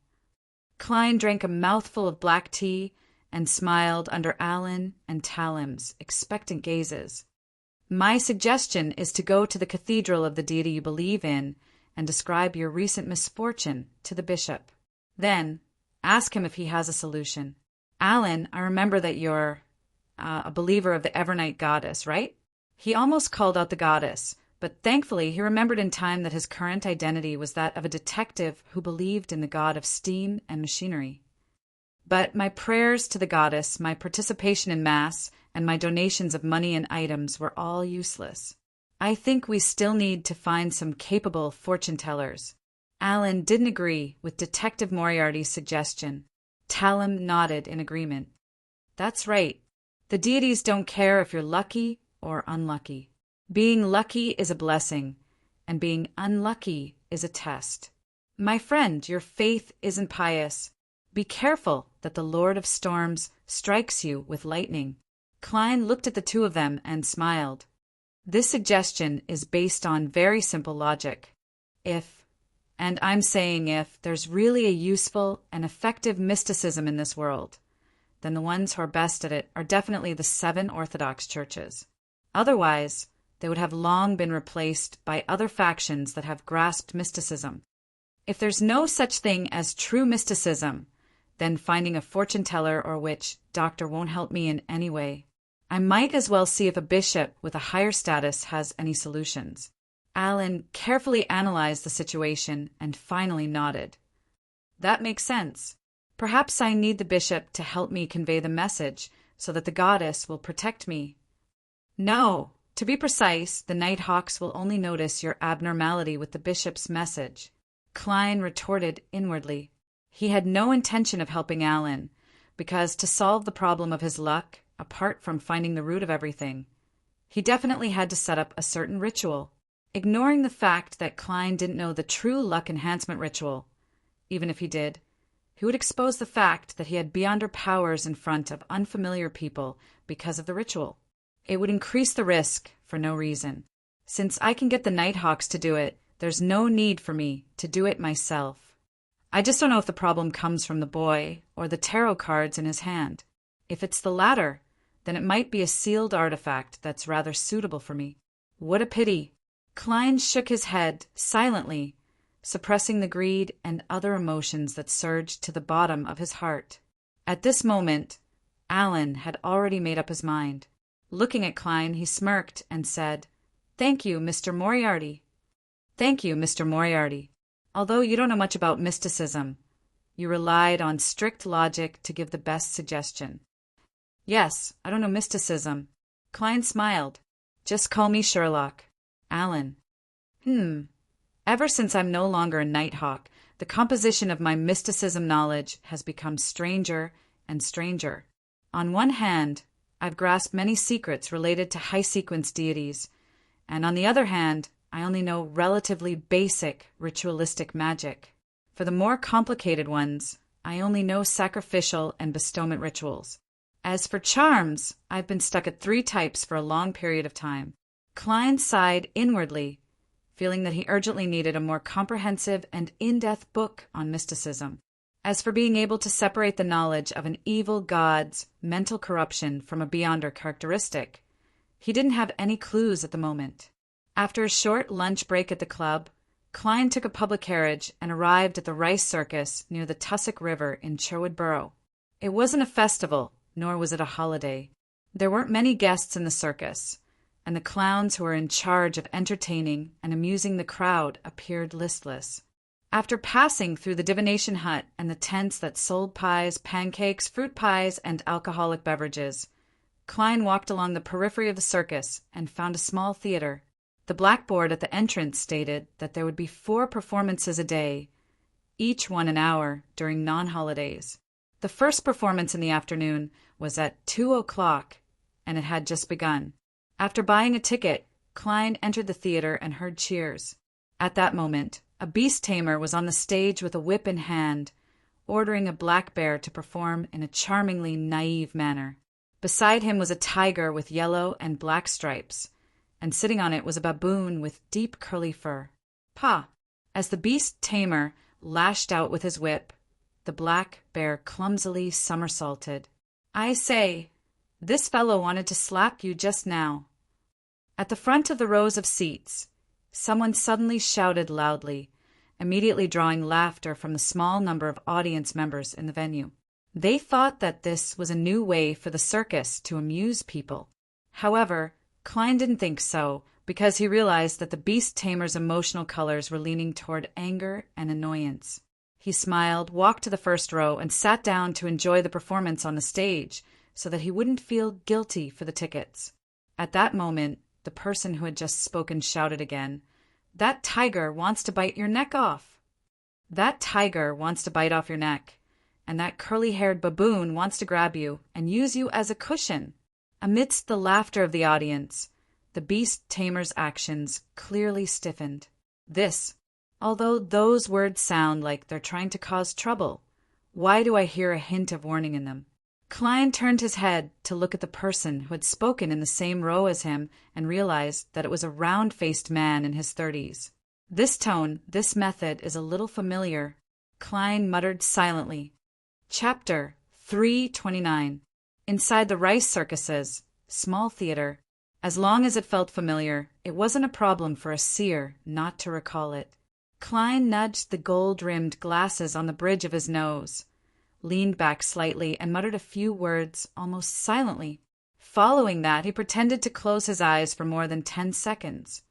Klein drank a mouthful of black tea and smiled under Alan and Talim's expectant gazes. My suggestion is to go to the cathedral of the deity you believe in and describe your recent misfortune to the bishop. Then, ask him if he has a solution. Alan, I remember that you're a believer of the Evernight goddess, right? He almost called out the goddess, but thankfully he remembered in time that his current identity was that of a detective who believed in the god of steam and machinery. But my prayers to the goddess, my participation in Mass, and my donations of money and items were all useless. I think we still need to find some capable fortune-tellers. Alan didn't agree with Detective Moriarty's suggestion. Talim nodded in agreement. That's right. The deities don't care if you're lucky or unlucky. Being lucky is a blessing, and being unlucky is a test. My friend, your faith isn't pious. Be careful that the Lord of Storms strikes you with lightning. Klein looked at the two of them and smiled. This suggestion is based on very simple logic. If, and I'm saying if, there's really a useful and effective mysticism in this world, then the ones who are best at it are definitely the 7 Orthodox churches. Otherwise, they would have long been replaced by other factions that have grasped mysticism. If there's no such thing as true mysticism, then finding a fortune-teller or witch doctor won't help me in any way. I might as well see if a bishop with a higher status has any solutions. Alan carefully analyzed the situation and finally nodded. That makes sense. Perhaps I need the bishop to help me convey the message so that the goddess will protect me. No, to be precise, the Nighthawks will only notice your abnormality with the bishop's message. Klein retorted inwardly. He had no intention of helping Alan, because to solve the problem of his luck, apart from finding the root of everything, he definitely had to set up a certain ritual. Ignoring the fact that Klein didn't know the true luck enhancement ritual, even if he did, He would expose the fact that he had Beyonder powers in front of unfamiliar people because of the ritual. It would increase the risk for no reason. Since I can get the Nighthawks to do it, there's no need for me to do it myself. I just don't know if the problem comes from the boy or the tarot cards in his hand. If it's the latter, then it might be a sealed artifact that's rather suitable for me. What a pity. Klein shook his head silently, suppressing the greed and other emotions that surged to the bottom of his heart. At this moment, Alan had already made up his mind. Looking at Klein, he smirked and said, "Thank you, Mr. Moriarty." "Thank you, Mr. Moriarty. Although you don't know much about mysticism, you relied on strict logic to give the best suggestion." "Yes, I don't know mysticism." Klein smiled. "Just call me Sherlock." Alan. Ever since I'm no longer a Nighthawk, the composition of my mysticism knowledge has become stranger and stranger. On one hand, I've grasped many secrets related to high-sequence deities, and on the other hand, I only know relatively basic ritualistic magic. For the more complicated ones, I only know sacrificial and bestowment rituals. As for charms, I've been stuck at 3 types for a long period of time. Klein sighed inwardly, feeling that he urgently needed a more comprehensive and in-depth book on mysticism. As for being able to separate the knowledge of an evil god's mental corruption from a Beyonder characteristic, he didn't have any clues at the moment. After a short lunch break at the club, Klein took a public carriage and arrived at the Rice Circus near the Tussock River in Sherwood Borough. It wasn't a festival, nor was it a holiday. There weren't many guests in the circus, and the clowns who were in charge of entertaining and amusing the crowd appeared listless. After passing through the divination hut and the tents that sold pies, pancakes, fruit pies, and alcoholic beverages, Klein walked along the periphery of the circus and found a small theater. The blackboard at the entrance stated that there would be 4 performances a day, each 1 an hour during non-holidays. The first performance in the afternoon was at 2:00, and it had just begun. After buying a ticket, Klein entered the theater and heard cheers. At that moment, a beast tamer was on the stage with a whip in hand, ordering a black bear to perform in a charmingly naive manner. Beside him was a tiger with yellow and black stripes, and sitting on it was a baboon with deep curly fur. "Pa!" As the beast tamer lashed out with his whip, the black bear clumsily somersaulted. "I say, this fellow wanted to slap you just now." At the front of the rows of seats, someone suddenly shouted loudly, immediately drawing laughter from the small number of audience members in the venue. They thought that this was a new way for the circus to amuse people. However, Klein didn't think so, because he realized that the beast tamer's emotional colors were leaning toward anger and annoyance. He smiled, walked to the first row, and sat down to enjoy the performance on the stage so that he wouldn't feel guilty for the tickets. At that moment, the person who had just spoken shouted again, "That tiger wants to bite your neck off." "That tiger wants to bite off your neck, and that curly-haired baboon wants to grab you and use you as a cushion." Amidst the laughter of the audience, the beast tamer's actions clearly stiffened. Although those words sound like they're trying to cause trouble, why do I hear a hint of warning in them? Klein turned his head to look at the person who had spoken in the same row as him and realized that it was a round-faced man in his 30s. This tone, this method is a little familiar. Klein muttered silently. Chapter 329. Inside the Rice Circus's small theater, as long as it felt familiar, it wasn't a problem for a seer not to recall it. Klein nudged the gold-rimmed glasses on the bridge of his nose, leaned back slightly, and muttered a few words almost silently. Following that, he pretended to close his eyes for more than 10 seconds.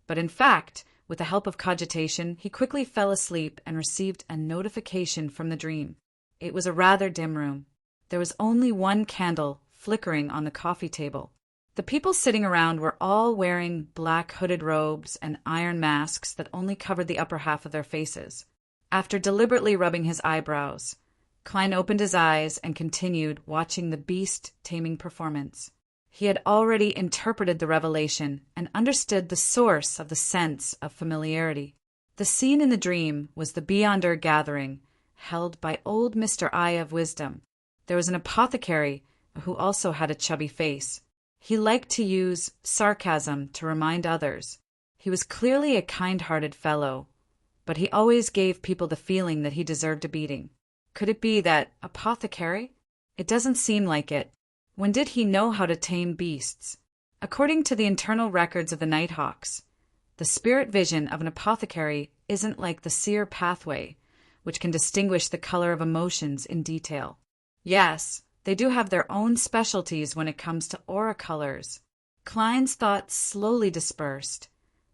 But in fact, with the help of cogitation, he quickly fell asleep and received a notification from the dream. It was a rather dim room. There was only one candle flickering on the coffee table. The people sitting around were all wearing black hooded robes and iron masks that only covered the upper half of their faces. After deliberately rubbing his eyebrows, Klein opened his eyes and continued watching the beast-taming performance. He had already interpreted the revelation and understood the source of the sense of familiarity. The scene in the dream was the Beyonder gathering, held by old Mr. Eye of Wisdom. There was an apothecary who also had a chubby face. He liked to use sarcasm to remind others. He was clearly a kind-hearted fellow, but he always gave people the feeling that he deserved a beating. Could it be that apothecary? It doesn't seem like it. When did he know how to tame beasts? According to the internal records of the Nighthawks, the spirit vision of an apothecary isn't like the seer pathway, which can distinguish the color of emotions in detail. Yes, they do have their own specialties when it comes to aura colors. Klein's thoughts slowly dispersed,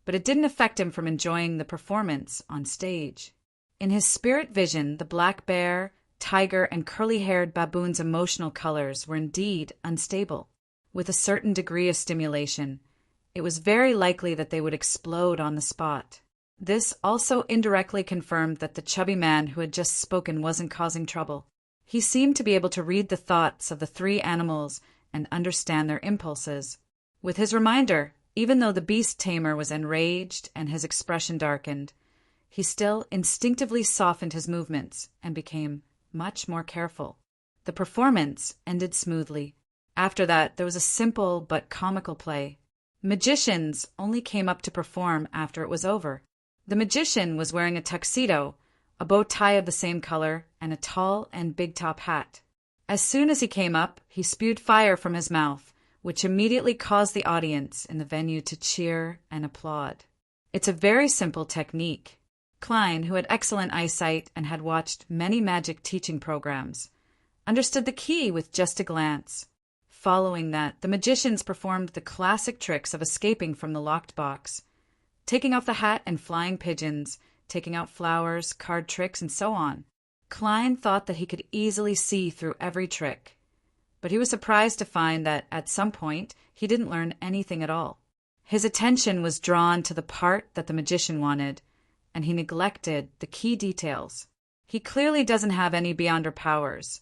but it didn't affect him from enjoying the performance on stage. In his spirit vision, the black bear, tiger, and curly-haired baboon's emotional colors were indeed unstable. With a certain degree of stimulation, it was very likely that they would explode on the spot. This also indirectly confirmed that the chubby man who had just spoken wasn't causing trouble. He seemed to be able to read the thoughts of the three animals and understand their impulses. With his reminder, even though the beast tamer was enraged and his expression darkened, he still instinctively softened his movements and became much more careful. The performance ended smoothly. After that, there was a simple but comical play. Magicians only came up to perform after it was over. The magician was wearing a tuxedo, a bow tie of the same color, and a tall and big-top hat. As soon as he came up, he spewed fire from his mouth, which immediately caused the audience in the venue to cheer and applaud. It's a very simple technique. Klein, who had excellent eyesight and had watched many magic teaching programs, understood the key with just a glance. Following that, the magicians performed the classic tricks of escaping from the locked box, taking off the hat and flying pigeons, taking out flowers, card tricks, and so on. Klein thought that he could easily see through every trick, but he was surprised to find that at some point he didn't learn anything at all. His attention was drawn to the part that the magician wanted, and he neglected the key details. He clearly doesn't have any beyonder powers,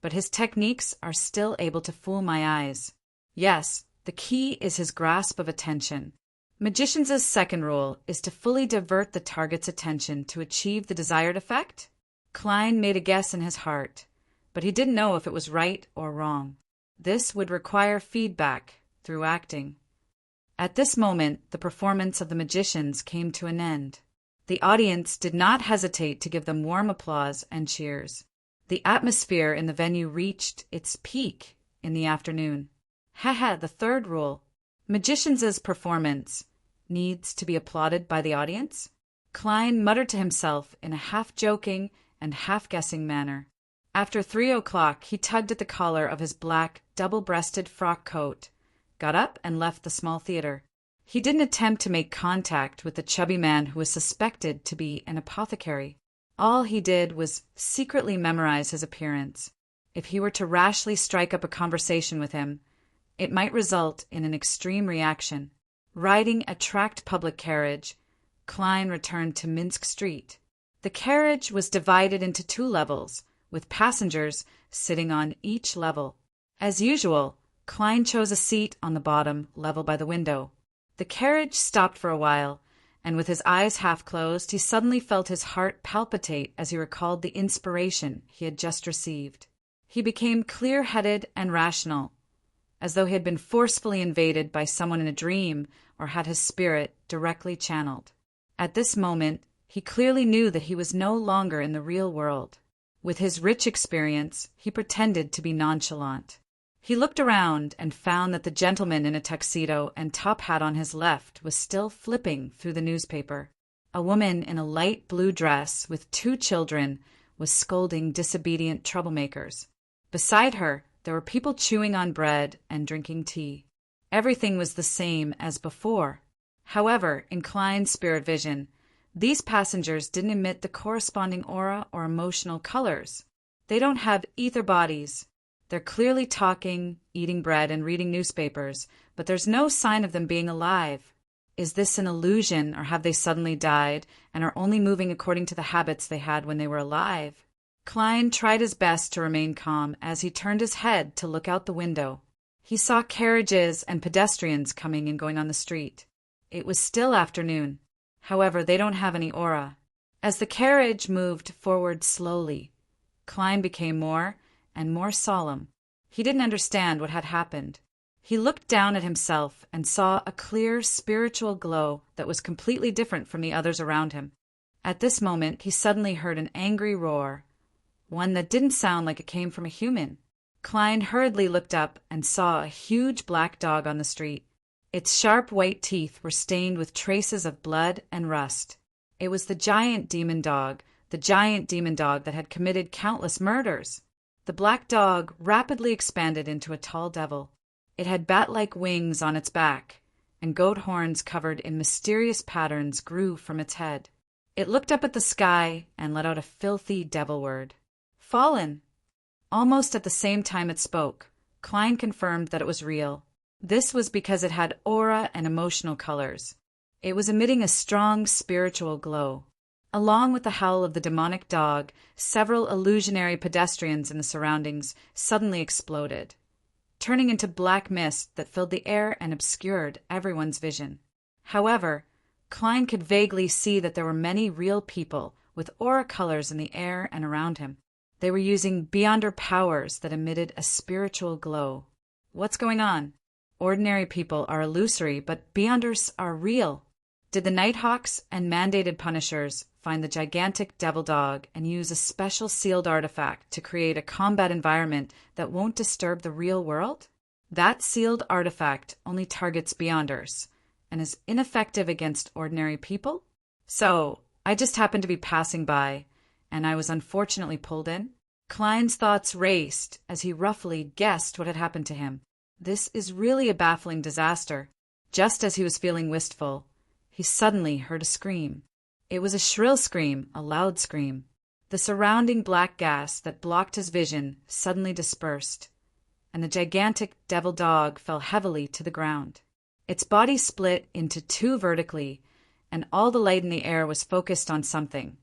but his techniques are still able to fool my eyes. Yes, the key is his grasp of attention. Magicians' second rule is to fully divert the target's attention to achieve the desired effect. Klein made a guess in his heart, but he didn't know if it was right or wrong. This would require feedback through acting. At this moment, the performance of the magicians came to an end. The audience did not hesitate to give them warm applause and cheers. The atmosphere in the venue reached its peak in the afternoon. The third rule. Magicians' performance needs to be applauded by the audience? Klein muttered to himself in a half-joking and half-guessing manner. After 3 o'clock, he tugged at the collar of his black, double-breasted frock coat, got up and left the small theater. He didn't attempt to make contact with the chubby man who was suspected to be an apothecary. All he did was secretly memorize his appearance. If he were to rashly strike up a conversation with him, it might result in an extreme reaction. Riding a tracked public carriage, Klein returned to Minsk Street. The carriage was divided into 2 levels, with passengers sitting on each level. As usual, Klein chose a seat on the bottom, level by the window. The carriage stopped for a while, and with his eyes half closed, he suddenly felt his heart palpitate as he recalled the inspiration he had just received. He became clear-headed and rational, as though he had been forcefully invaded by someone in a dream or had his spirit directly channeled. At this moment, he clearly knew that he was no longer in the real world. With his rich experience, he pretended to be nonchalant. He looked around and found that the gentleman in a tuxedo and top hat on his left was still flipping through the newspaper. A woman in a light blue dress with 2 children was scolding disobedient troublemakers. Beside her, there were people chewing on bread and drinking tea. Everything was the same as before. However, in Klein's spirit vision, these passengers didn't emit the corresponding aura or emotional colors. They don't have ether bodies. They're clearly talking, eating bread, and reading newspapers, but there's no sign of them being alive. Is this an illusion, or have they suddenly died and are only moving according to the habits they had when they were alive? Klein tried his best to remain calm as he turned his head to look out the window. He saw carriages and pedestrians coming and going on the street. It was still afternoon. However, they don't have any aura. As the carriage moved forward slowly, Klein became more and more solemn. He didn't understand what had happened. He looked down at himself and saw a clear spiritual glow that was completely different from the others around him. At this moment, he suddenly heard an angry roar, one that didn't sound like it came from a human. Klein hurriedly looked up and saw a huge black dog on the street. Its sharp white teeth were stained with traces of blood and rust. It was the giant demon dog that had committed countless murders. The black dog rapidly expanded into a tall devil. It had bat-like wings on its back, and goat horns covered in mysterious patterns grew from its head. It looked up at the sky and let out a filthy devil word. "Fallen." Almost at the same time it spoke, Klein confirmed that it was real. This was because it had aura and emotional colors. It was emitting a strong spiritual glow. Along with the howl of the demonic dog, several illusionary pedestrians in the surroundings suddenly exploded, turning into black mist that filled the air and obscured everyone's vision. However, Klein could vaguely see that there were many real people with aura colors in the air and around him. They were using Beyonder powers that emitted a spiritual glow. What's going on? Ordinary people are illusory, but Beyonders are real. Did the Nighthawks and mandated Punishers find the gigantic devil dog and use a special sealed artifact to create a combat environment that won't disturb the real world? That sealed artifact only targets Beyonders and is ineffective against ordinary people? So, I just happened to be passing by, and I was unfortunately pulled in? Klein's thoughts raced as he roughly guessed what had happened to him. This is really a baffling disaster. Just as he was feeling wistful, he suddenly heard a scream. It was a shrill scream, a loud scream. The surrounding black gas that blocked his vision suddenly dispersed, and the gigantic devil dog fell heavily to the ground. Its body split into two vertically, and all the light in the air was focused on something,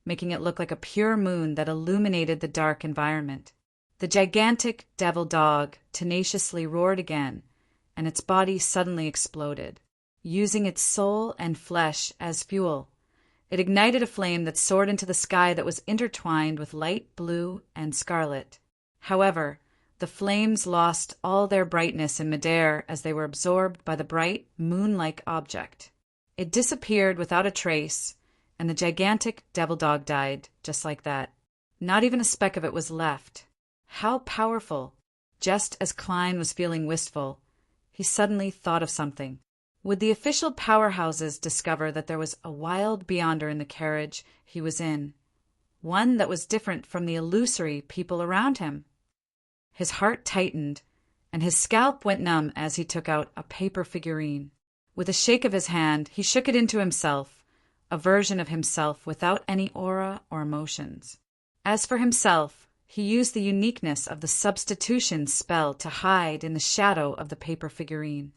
making it look like a pure moon that illuminated the dark environment. The gigantic devil dog tenaciously roared again, and its body suddenly exploded. Using its soul and flesh as fuel, it ignited a flame that soared into the sky that was intertwined with light blue and scarlet. However, the flames lost all their brightness in midair as they were absorbed by the bright, moon-like object. It disappeared without a trace, and the gigantic devil dog died just like that. Not even a speck of it was left. How powerful! Just as Klein was feeling wistful, he suddenly thought of something. Would the official powerhouses discover that there was a wild Beyonder in the carriage he was in, one that was different from the illusory people around him? His heart tightened, and his scalp went numb as he took out a paper figurine. With a shake of his hand, he shook it into himself, a version of himself without any aura or emotions. As for himself, he used the uniqueness of the substitution spell to hide in the shadow of the paper figurine.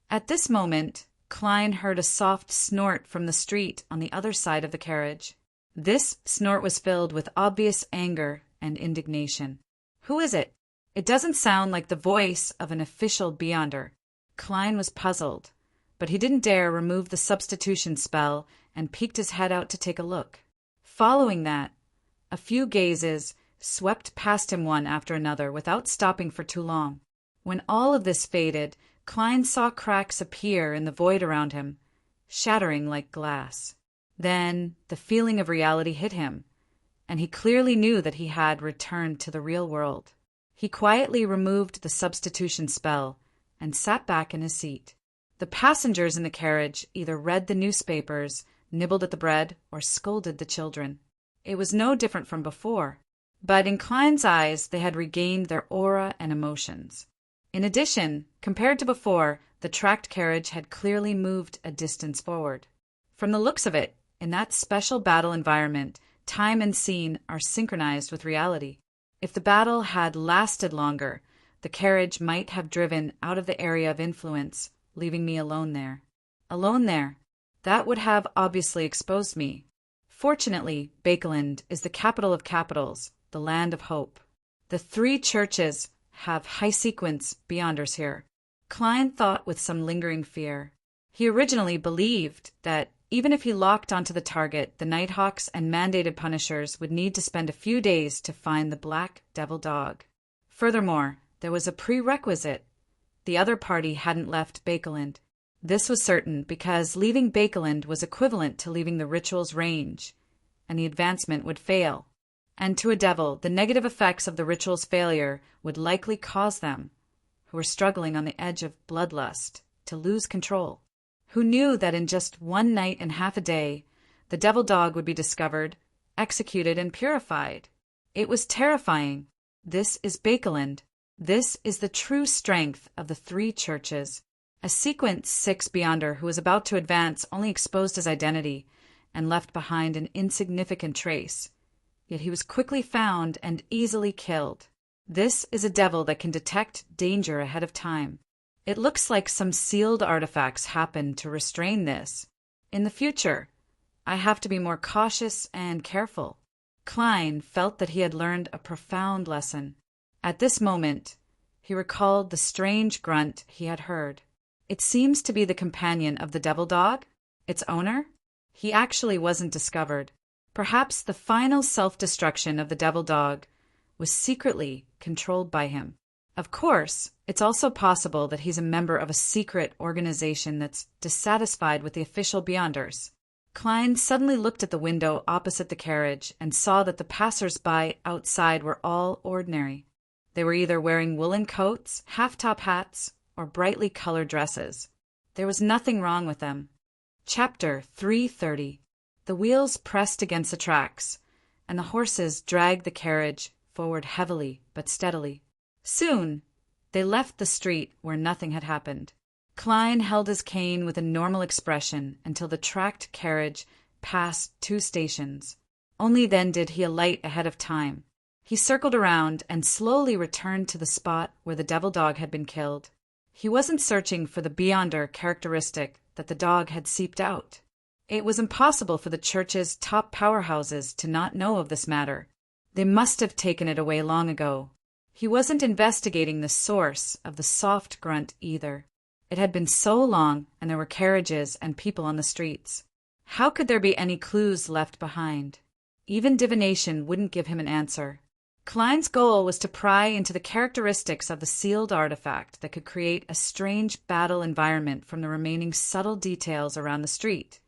At this moment, Klein heard a soft snort from the street on the other side of the carriage. This snort was filled with obvious anger and indignation. Who is it? It doesn't sound like the voice of an official Beyonder. Klein was puzzled, but he didn't dare remove the substitution spell and peeked his head out to take a look. Following that, a few gazes swept past him one after another without stopping for too long. When all of this faded, Klein saw cracks appear in the void around him, shattering like glass. Then the feeling of reality hit him, and he clearly knew that he had returned to the real world. He quietly removed the substitution spell and sat back in his seat. The passengers in the carriage either read the newspapers, nibbled at the bread, or scolded the children. It was no different from before, but in Klein's eyes they had regained their aura and emotions. In addition, compared to before, the tracked carriage had clearly moved a distance forward. From the looks of it, in that special battle environment, time and scene are synchronized with reality. If the battle had lasted longer, the carriage might have driven out of the area of influence, leaving me alone there. Alone there. That would have obviously exposed me. Fortunately, Bakeland is the capital of capitals, the land of hope. The three churches have high-sequence Beyonders here. Klein thought with some lingering fear. He originally believed that Even if he locked onto the target, the Nighthawks and mandated punishers would need to spend a few days to find the black devil dog. Furthermore, there was a prerequisite. The other party hadn't left Bakeland. This was certain because leaving Bakeland was equivalent to leaving the ritual's range, and the advancement would fail. And to a devil, the negative effects of the ritual's failure would likely cause them, who were struggling on the edge of bloodlust, to lose control. Who knew that in just one night and half a day, the devil dog would be discovered, executed, and purified? It was terrifying. This is Bakeland. This is the true strength of the three churches. A Sequence 6 Beyonder who was about to advance only exposed his identity and left behind an insignificant trace. Yet he was quickly found and easily killed. This is a devil that can detect danger ahead of time. It looks like some sealed artifacts happened to restrain this. In the future, I have to be more cautious and careful. Klein felt that he had learned a profound lesson. At this moment, he recalled the strange grunt he had heard. It seems to be the companion of the devil dog, its owner. He actually wasn't discovered. Perhaps the final self-destruction of the devil dog was secretly controlled by him. Of course, it's also possible that he's a member of a secret organization that's dissatisfied with the official Beyonders. Klein suddenly looked at the window opposite the carriage and saw that the passers-by outside were all ordinary. They were either wearing woolen coats, half-top hats, or brightly colored dresses. There was nothing wrong with them. Chapter 330. The wheels pressed against the tracks, and the horses dragged the carriage forward heavily but steadily. Soon, they left the street where nothing had happened. Klein held his cane with a normal expression until the tracked carriage passed 2 stations. Only then did he alight ahead of time. He circled around and slowly returned to the spot where the devil dog had been killed. He wasn't searching for the Beyonder characteristic that the dog had seeped out. It was impossible for the church's top powerhouses to not know of this matter. They must have taken it away long ago. He wasn't investigating the source of the soft grunt either. It had been so long, and there were carriages and people on the streets. How could there be any clues left behind? Even divination wouldn't give him an answer. Klein's goal was to pry into the characteristics of the sealed artifact that could create a strange battle environment from the remaining subtle details around the street,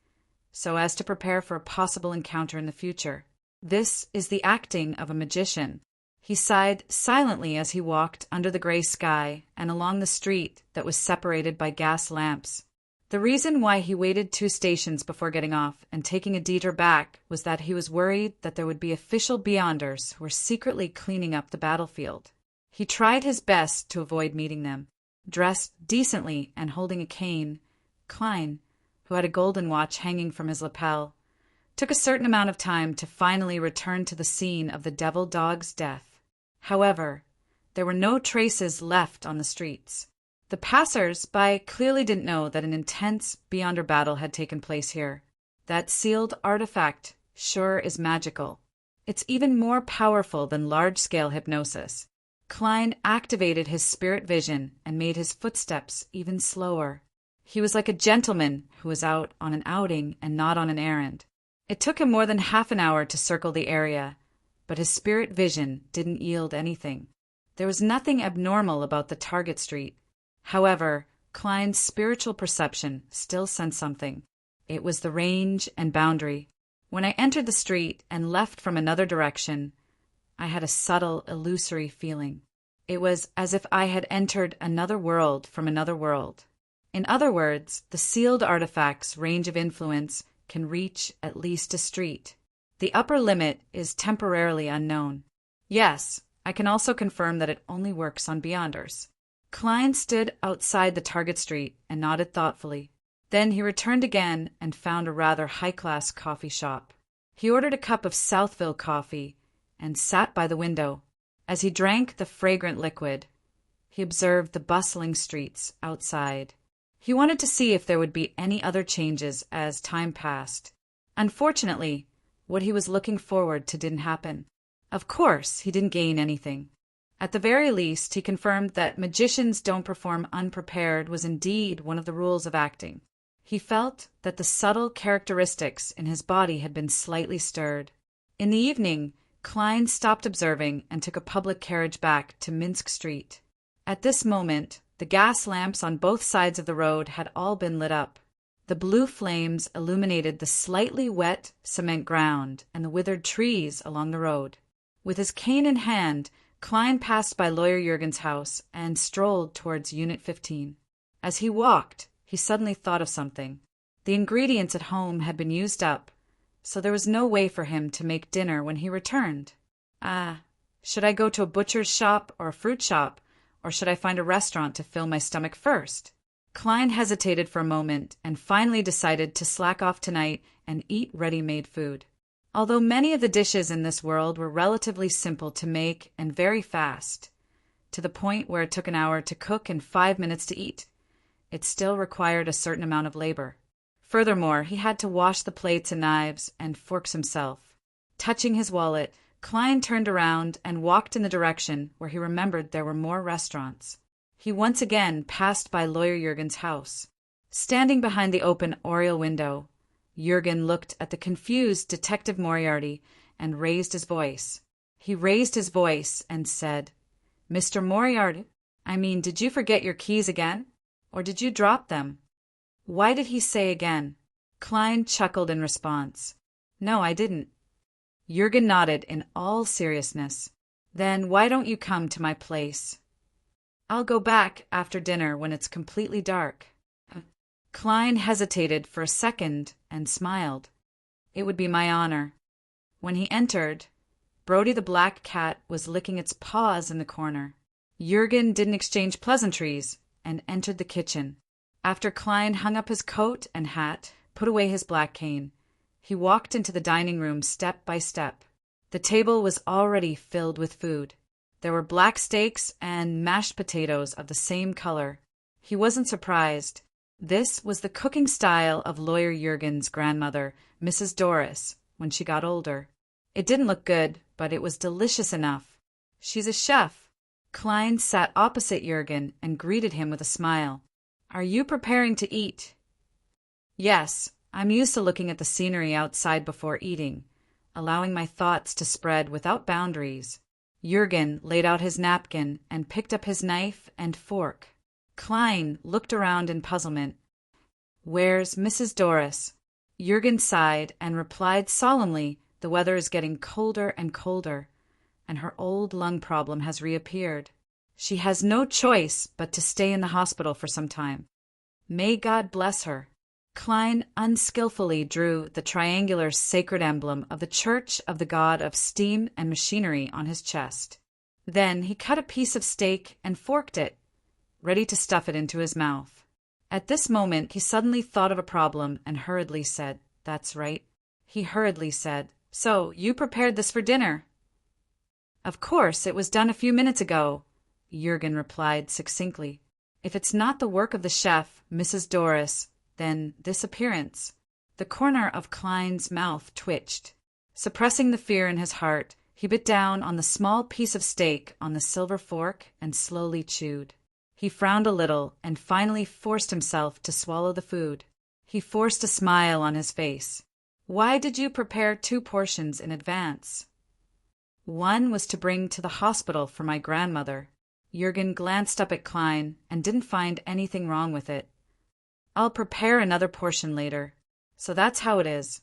so as to prepare for a possible encounter in the future. This is the acting of a magician. He sighed silently as he walked under the gray sky and along the street that was separated by gas lamps. The reason why he waited 2 stations before getting off and taking a detour back was that he was worried that there would be official Beyonders who were secretly cleaning up the battlefield. He tried his best to avoid meeting them. Dressed decently and holding a cane, Klein, who had a golden watch hanging from his lapel, took a certain amount of time to finally return to the scene of the devil dog's death. However, there were no traces left on the streets. The passers-by clearly didn't know that an intense Beyonder battle had taken place here. That sealed artifact sure is magical. It's even more powerful than large-scale hypnosis. Klein activated his spirit vision and made his footsteps even slower. He was like a gentleman who was out on an outing and not on an errand. It took him more than half an hour to circle the area, but his spirit vision didn't yield anything. There was nothing abnormal about the target street. However, Klein's spiritual perception still sensed something. It was the range and boundary. When I entered the street and left from another direction, I had a subtle, illusory feeling. It was as if I had entered another world from another world. In other words, the sealed artifact's range of influence can reach at least a street. The upper limit is temporarily unknown. Yes, I can also confirm that it only works on Beyonders. Klein stood outside the target street and nodded thoughtfully. Then he returned again and found a rather high-class coffee shop. He ordered a cup of Southville coffee and sat by the window. As he drank the fragrant liquid, he observed the bustling streets outside. He wanted to see if there would be any other changes as time passed. Unfortunately, what he was looking forward to didn't happen. Of course, he didn't gain anything. At the very least, he confirmed that magicians don't perform unprepared was indeed one of the rules of acting. He felt that the subtle characteristics in his body had been slightly stirred. In the evening, Klein stopped observing and took a public carriage back to Minsk Street. At this moment, the gas lamps on both sides of the road had all been lit up. The blue flames illuminated the slightly wet cement ground and the withered trees along the road. With his cane in hand, Klein passed by Lawyer Jurgen's house and strolled towards Unit 15. As he walked, he suddenly thought of something. The ingredients at home had been used up, so there was no way for him to make dinner when he returned. Should I go to a butcher's shop or a fruit shop, or should I find a restaurant to fill my stomach first? Klein hesitated for a moment and finally decided to slack off tonight and eat ready-made food. Although many of the dishes in this world were relatively simple to make and very fast, to the point where it took an hour to cook and 5 minutes to eat, it still required a certain amount of labor. Furthermore, he had to wash the plates and knives and forks himself. Touching his wallet, Klein turned around and walked in the direction where he remembered there were more restaurants. He once again passed by Lawyer Jurgen's house. Standing behind the open oriel window, Jurgen looked at the confused Detective Moriarty and raised his voice. He raised his voice and said, "Mr. Moriarty, did you forget your keys again? Or did you drop them?" Why did he say again? Klein chuckled in response. "No, I didn't." Jurgen nodded in all seriousness. "Then why don't you come to my place?" "I'll go back after dinner when it's completely dark." Klein hesitated for a second and smiled. "It would be my honor." When he entered, Brody the black cat was licking its paws in the corner. Jurgen didn't exchange pleasantries and entered the kitchen. After Klein hung up his coat and hat, put away his black cane, he walked into the dining room step by step. The table was already filled with food. There were black steaks and mashed potatoes of the same color. He wasn't surprised. This was the cooking style of Lawyer Jurgen's grandmother, Mrs. Doris, when she got older. It didn't look good, but it was delicious enough. "She's a chef." Klein sat opposite Jurgen and greeted him with a smile. "Are you preparing to eat?" "Yes, I'm used to looking at the scenery outside before eating, allowing my thoughts to spread without boundaries." Jurgen laid out his napkin and picked up his knife and fork. Klein looked around in puzzlement. "Where's Mrs. Doris?" Jurgen sighed and replied solemnly, "The weather is getting colder and colder, and her old lung problem has reappeared. She has no choice but to stay in the hospital for some time. May God bless her." Klein unskillfully drew the triangular sacred emblem of the Church of the God of Steam and Machinery on his chest. Then he cut a piece of steak and forked it, ready to stuff it into his mouth. At this moment he suddenly thought of a problem and hurriedly said, "That's right." He hurriedly said, "So, you prepared this for dinner?" "Of course, it was done a few minutes ago," Jurgen replied succinctly. "If it's not the work of the chef, Mrs. Doris, then this appearance." The corner of Klein's mouth twitched. Suppressing the fear in his heart, he bit down on the small piece of steak on the silver fork and slowly chewed. He frowned a little and finally forced himself to swallow the food. He forced a smile on his face. "Why did you prepare 2 portions in advance?" "One was to bring to the hospital for my grandmother." Jurgen glanced up at Klein and didn't find anything wrong with it. "I'll prepare another portion later." So that's how it is.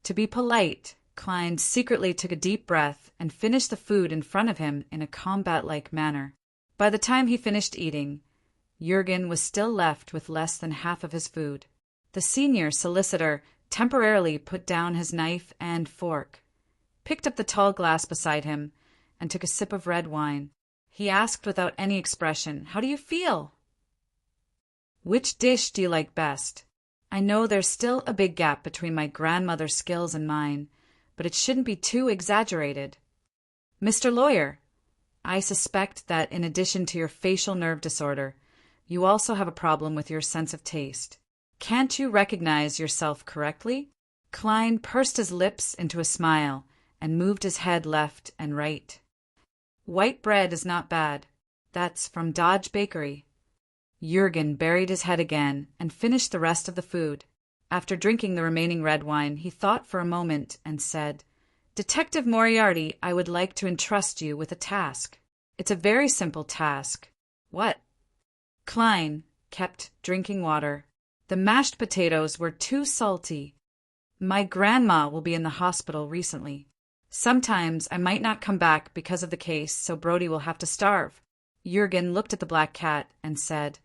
To be polite, Klein secretly took a deep breath and finished the food in front of him in a combat-like manner. By the time he finished eating, Jurgen was still left with less than half of his food. The senior solicitor temporarily put down his knife and fork, picked up the tall glass beside him, and took a sip of red wine. He asked without any expression, "How do you feel?" "Which dish do you like best? I know there's still a big gap between my grandmother's skills and mine, but it shouldn't be too exaggerated." "Mr. Lawyer, I suspect that in addition to your facial nerve disorder, you also have a problem with your sense of taste. Can't you recognize yourself correctly?" Klein pursed his lips into a smile and moved his head left and right. "White bread is not bad. That's from Dodge Bakery." Jurgen buried his head again and finished the rest of the food. After drinking the remaining red wine, he thought for a moment and said, "Detective Moriarty, I would like to entrust you with a task. It's a very simple task." "What?" Klein kept drinking water. "The mashed potatoes were too salty. My grandma will be in the hospital recently. Sometimes I might not come back because of the case, so Brody will have to starve." Jurgen looked at the black cat and said,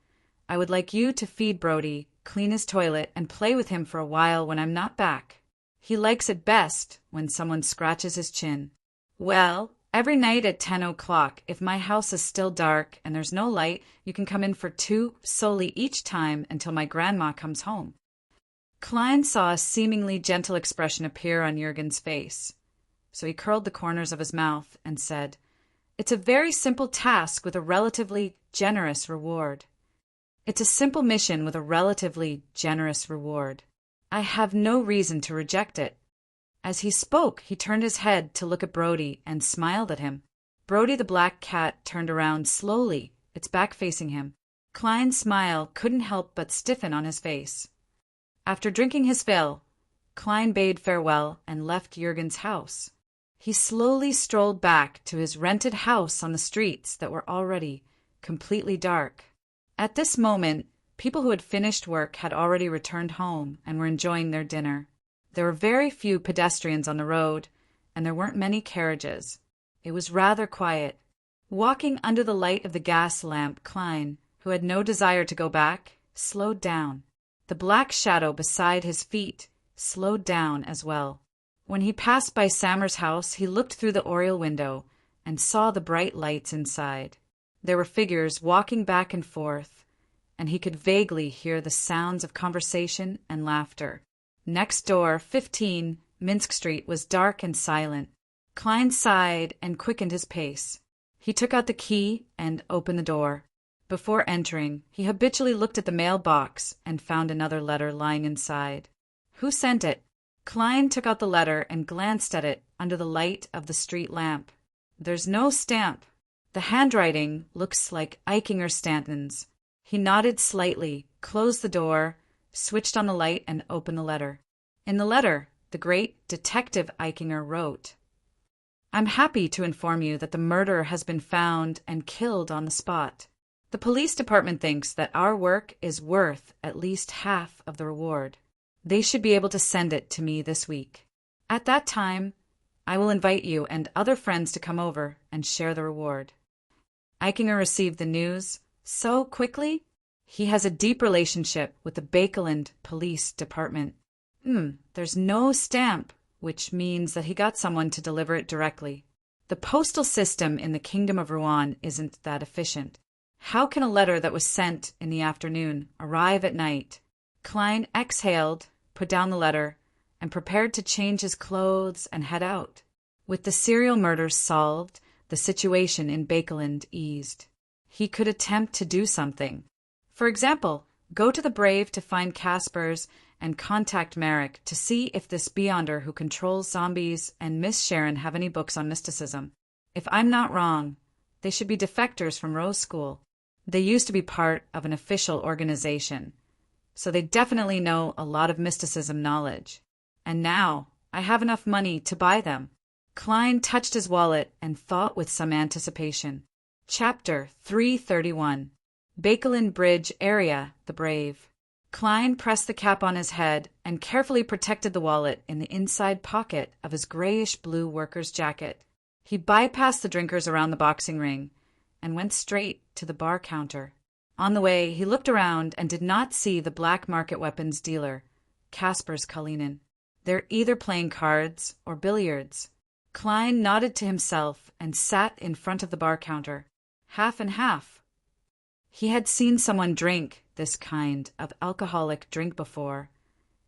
"I would like you to feed Brody, clean his toilet, and play with him for a while when I'm not back. He likes it best when someone scratches his chin." "Well, every night at 10 o'clock, if my house is still dark and there's no light, you can come in for 2 solely each time until my grandma comes home." Klein saw a seemingly gentle expression appear on Jurgen's face, so he curled the corners of his mouth and said, "It's a very simple task with a relatively generous reward. It's a simple mission with a relatively generous reward. I have no reason to reject it." As he spoke, he turned his head to look at Brody and smiled at him. Brody the black cat turned around slowly, its back facing him. Klein's smile couldn't help but stiffen on his face. After drinking his fill, Klein bade farewell and left Jurgen's house. He slowly strolled back to his rented house on the streets that were already completely dark. At this moment, people who had finished work had already returned home and were enjoying their dinner. There were very few pedestrians on the road, and there weren't many carriages. It was rather quiet. Walking under the light of the gas lamp, Klein, who had no desire to go back, slowed down. The black shadow beside his feet slowed down as well. When he passed by Sammer's house, he looked through the oriel window and saw the bright lights inside. There were figures walking back and forth, and he could vaguely hear the sounds of conversation and laughter. Next door, 15 Minsk Street, was dark and silent. Klein sighed and quickened his pace. He took out the key and opened the door. Before entering, he habitually looked at the mailbox and found another letter lying inside. Who sent it? Klein took out the letter and glanced at it under the light of the street lamp. There's no stamp. The handwriting looks like Eichinger Stanton's. He nodded slightly, closed the door, switched on the light, and opened the letter. In the letter, the great Detective Eichinger wrote, "I'm happy to inform you that the murderer has been found and killed on the spot. The police department thinks that our work is worth at least half of the reward. They should be able to send it to me this week. At that time, I will invite you and other friends to come over and share the reward." Eichinger received the news so quickly. He has a deep relationship with the Bakeland Police Department. There's no stamp, which means that he got someone to deliver it directly. The postal system in the Kingdom of Rouen isn't that efficient. How can a letter that was sent in the afternoon arrive at night? Klein exhaled, put down the letter, and prepared to change his clothes and head out. With the serial murders solved, the situation in Bakeland eased. He could attempt to do something. For example, go to the Brave to find Caspers and contact Merrick to see if this Beyonder who controls zombies and Miss Sharon have any books on mysticism. If I'm not wrong, they should be defectors from Rose School. They used to be part of an official organization, so they definitely know a lot of mysticism knowledge. And now I have enough money to buy them. Klein touched his wallet and thought with some anticipation. Chapter 331. Bakeland Bridge Area, the Brave. Klein pressed the cap on his head and carefully protected the wallet in the inside pocket of his grayish-blue worker's jacket. He bypassed the drinkers around the boxing ring and went straight to the bar counter. On the way, he looked around and did not see the black market weapons dealer, Kaspers Kalinin. They're either playing cards or billiards. Klein nodded to himself and sat in front of the bar counter. Half and half. He had seen someone drink this kind of alcoholic drink before,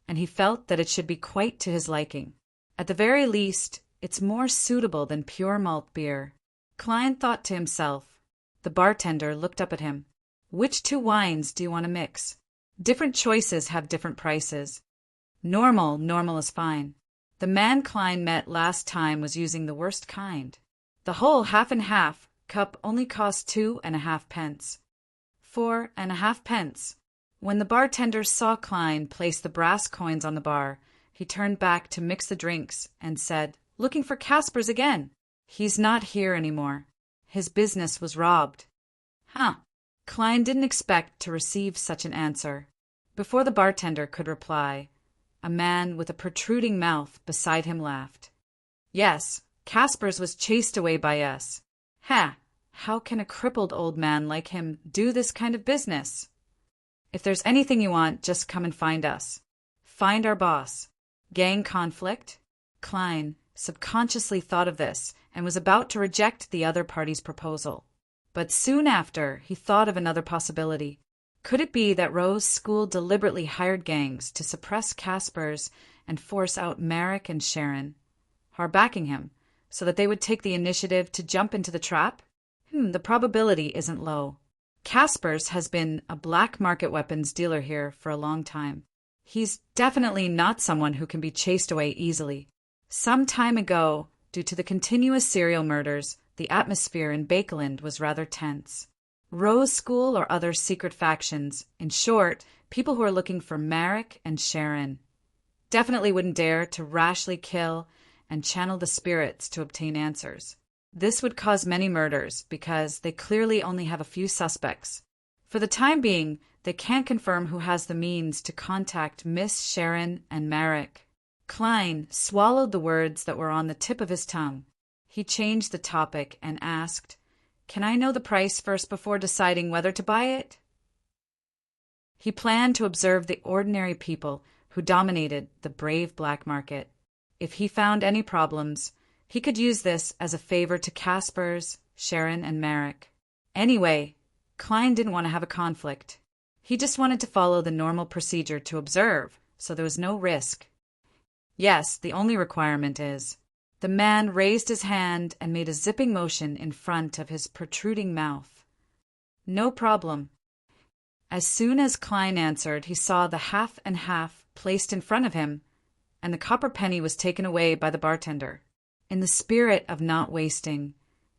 and he felt that it should be quite to his liking. At the very least, it's more suitable than pure malt beer. Klein thought to himself. The bartender looked up at him. "Which 2 wines do you want to mix? Different choices have different prices. Normal is fine. The man Klein met last time was using the worst kind. The whole half and half cup only cost 2.5 pence. 4.50 pence. When the bartender saw Klein place the brass coins on the bar, he turned back to mix the drinks and said, "Looking for Caspers again. He's not here anymore. His business was robbed." Huh. Klein didn't expect to receive such an answer. Before the bartender could reply, a man with a protruding mouth beside him laughed. "Yes, Caspers was chased away by us. Ha! How can a crippled old man like him do this kind of business? If there's anything you want, just come and find us. Find our boss. Gang conflict?" Klein subconsciously thought of this and was about to reject the other party's proposal. But soon after, he thought of another possibility. Could it be that Rowe's school deliberately hired gangs to suppress Caspers and force out Merrick and Sharon, who are backing him, so that they would take the initiative to jump into the trap? The probability isn't low. Caspers has been a black market weapons dealer here for a long time. He's definitely not someone who can be chased away easily. Some time ago, due to the continuous serial murders, the atmosphere in Bakeland was rather tense. Rowe's school or other secret factions, in short, people who are looking for Merrick and Sharon, definitely wouldn't dare to rashly kill and channel the spirits to obtain answers. This would cause many murders because they clearly only have a few suspects. For the time being, they can't confirm who has the means to contact Miss Sharon and Merrick. Klein swallowed the words that were on the tip of his tongue. He changed the topic and asked, "Can I know the price first before deciding whether to buy it?" He planned to observe the ordinary people who dominated the brave black market. If he found any problems, he could use this as a favor to Caspers, Sharon, and Merrick. Anyway, Klein didn't want to have a conflict. He just wanted to follow the normal procedure to observe, so there was no risk. Yes, the only requirement is... The man raised his hand and made a zipping motion in front of his protruding mouth. "No problem." As soon as Klein answered, he saw the half and half placed in front of him, and the copper penny was taken away by the bartender. In the spirit of not wasting,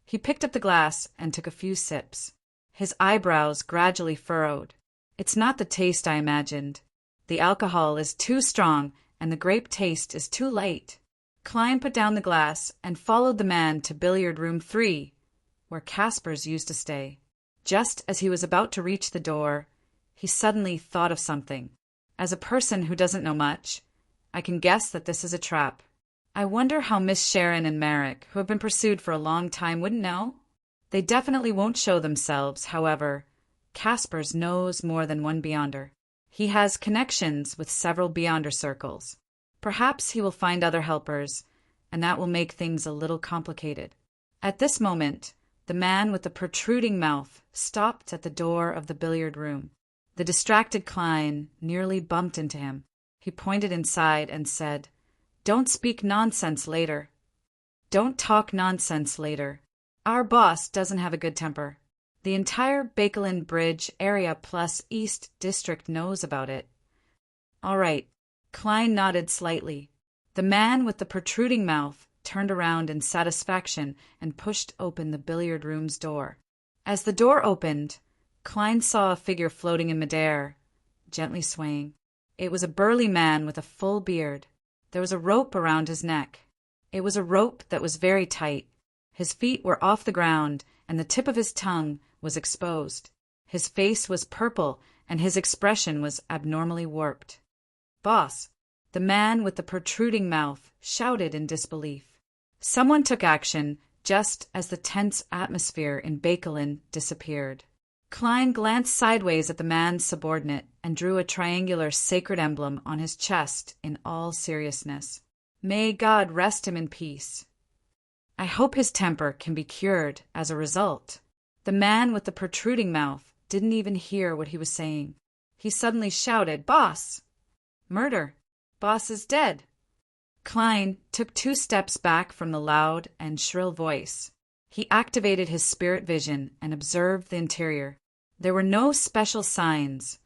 he picked up the glass and took a few sips. His eyebrows gradually furrowed. "It's not the taste I imagined. The alcohol is too strong and the grape taste is too light." Klein put down the glass and followed the man to billiard room 3, where Caspers used to stay. Just as he was about to reach the door, he suddenly thought of something. As a person who doesn't know much, I can guess that this is a trap. I wonder how Miss Sharon and Merrick, who have been pursued for a long time, wouldn't know? They definitely won't show themselves, however. Caspers knows more than one Beyonder. He has connections with several Beyonder circles. Perhaps he will find other helpers, and that will make things a little complicated. At this moment, the man with the protruding mouth stopped at the door of the billiard room. The distracted Klein nearly bumped into him. He pointed inside and said, "Don't speak nonsense later. Don't talk nonsense later. Our boss doesn't have a good temper. The entire Bakeland Bridge area plus East District knows about it." "All right." Klein nodded slightly. The man with the protruding mouth turned around in satisfaction and pushed open the billiard room's door. As the door opened, Klein saw a figure floating in midair, gently swaying. It was a burly man with a full beard. There was a rope around his neck. It was a rope that was very tight. His feet were off the ground, and the tip of his tongue was exposed. His face was purple, and his expression was abnormally warped. "Boss," the man with the protruding mouth shouted in disbelief. Someone took action just as the tense atmosphere in Bakeland disappeared. Klein glanced sideways at the man's subordinate and drew a triangular sacred emblem on his chest in all seriousness. May God rest him in peace. I hope his temper can be cured as a result. The man with the protruding mouth didn't even hear what he was saying. He suddenly shouted, "Boss! Murder! Boss is dead!" Klein took 2 steps back from the loud and shrill voice. He activated his spirit vision and observed the interior. There were no special signs.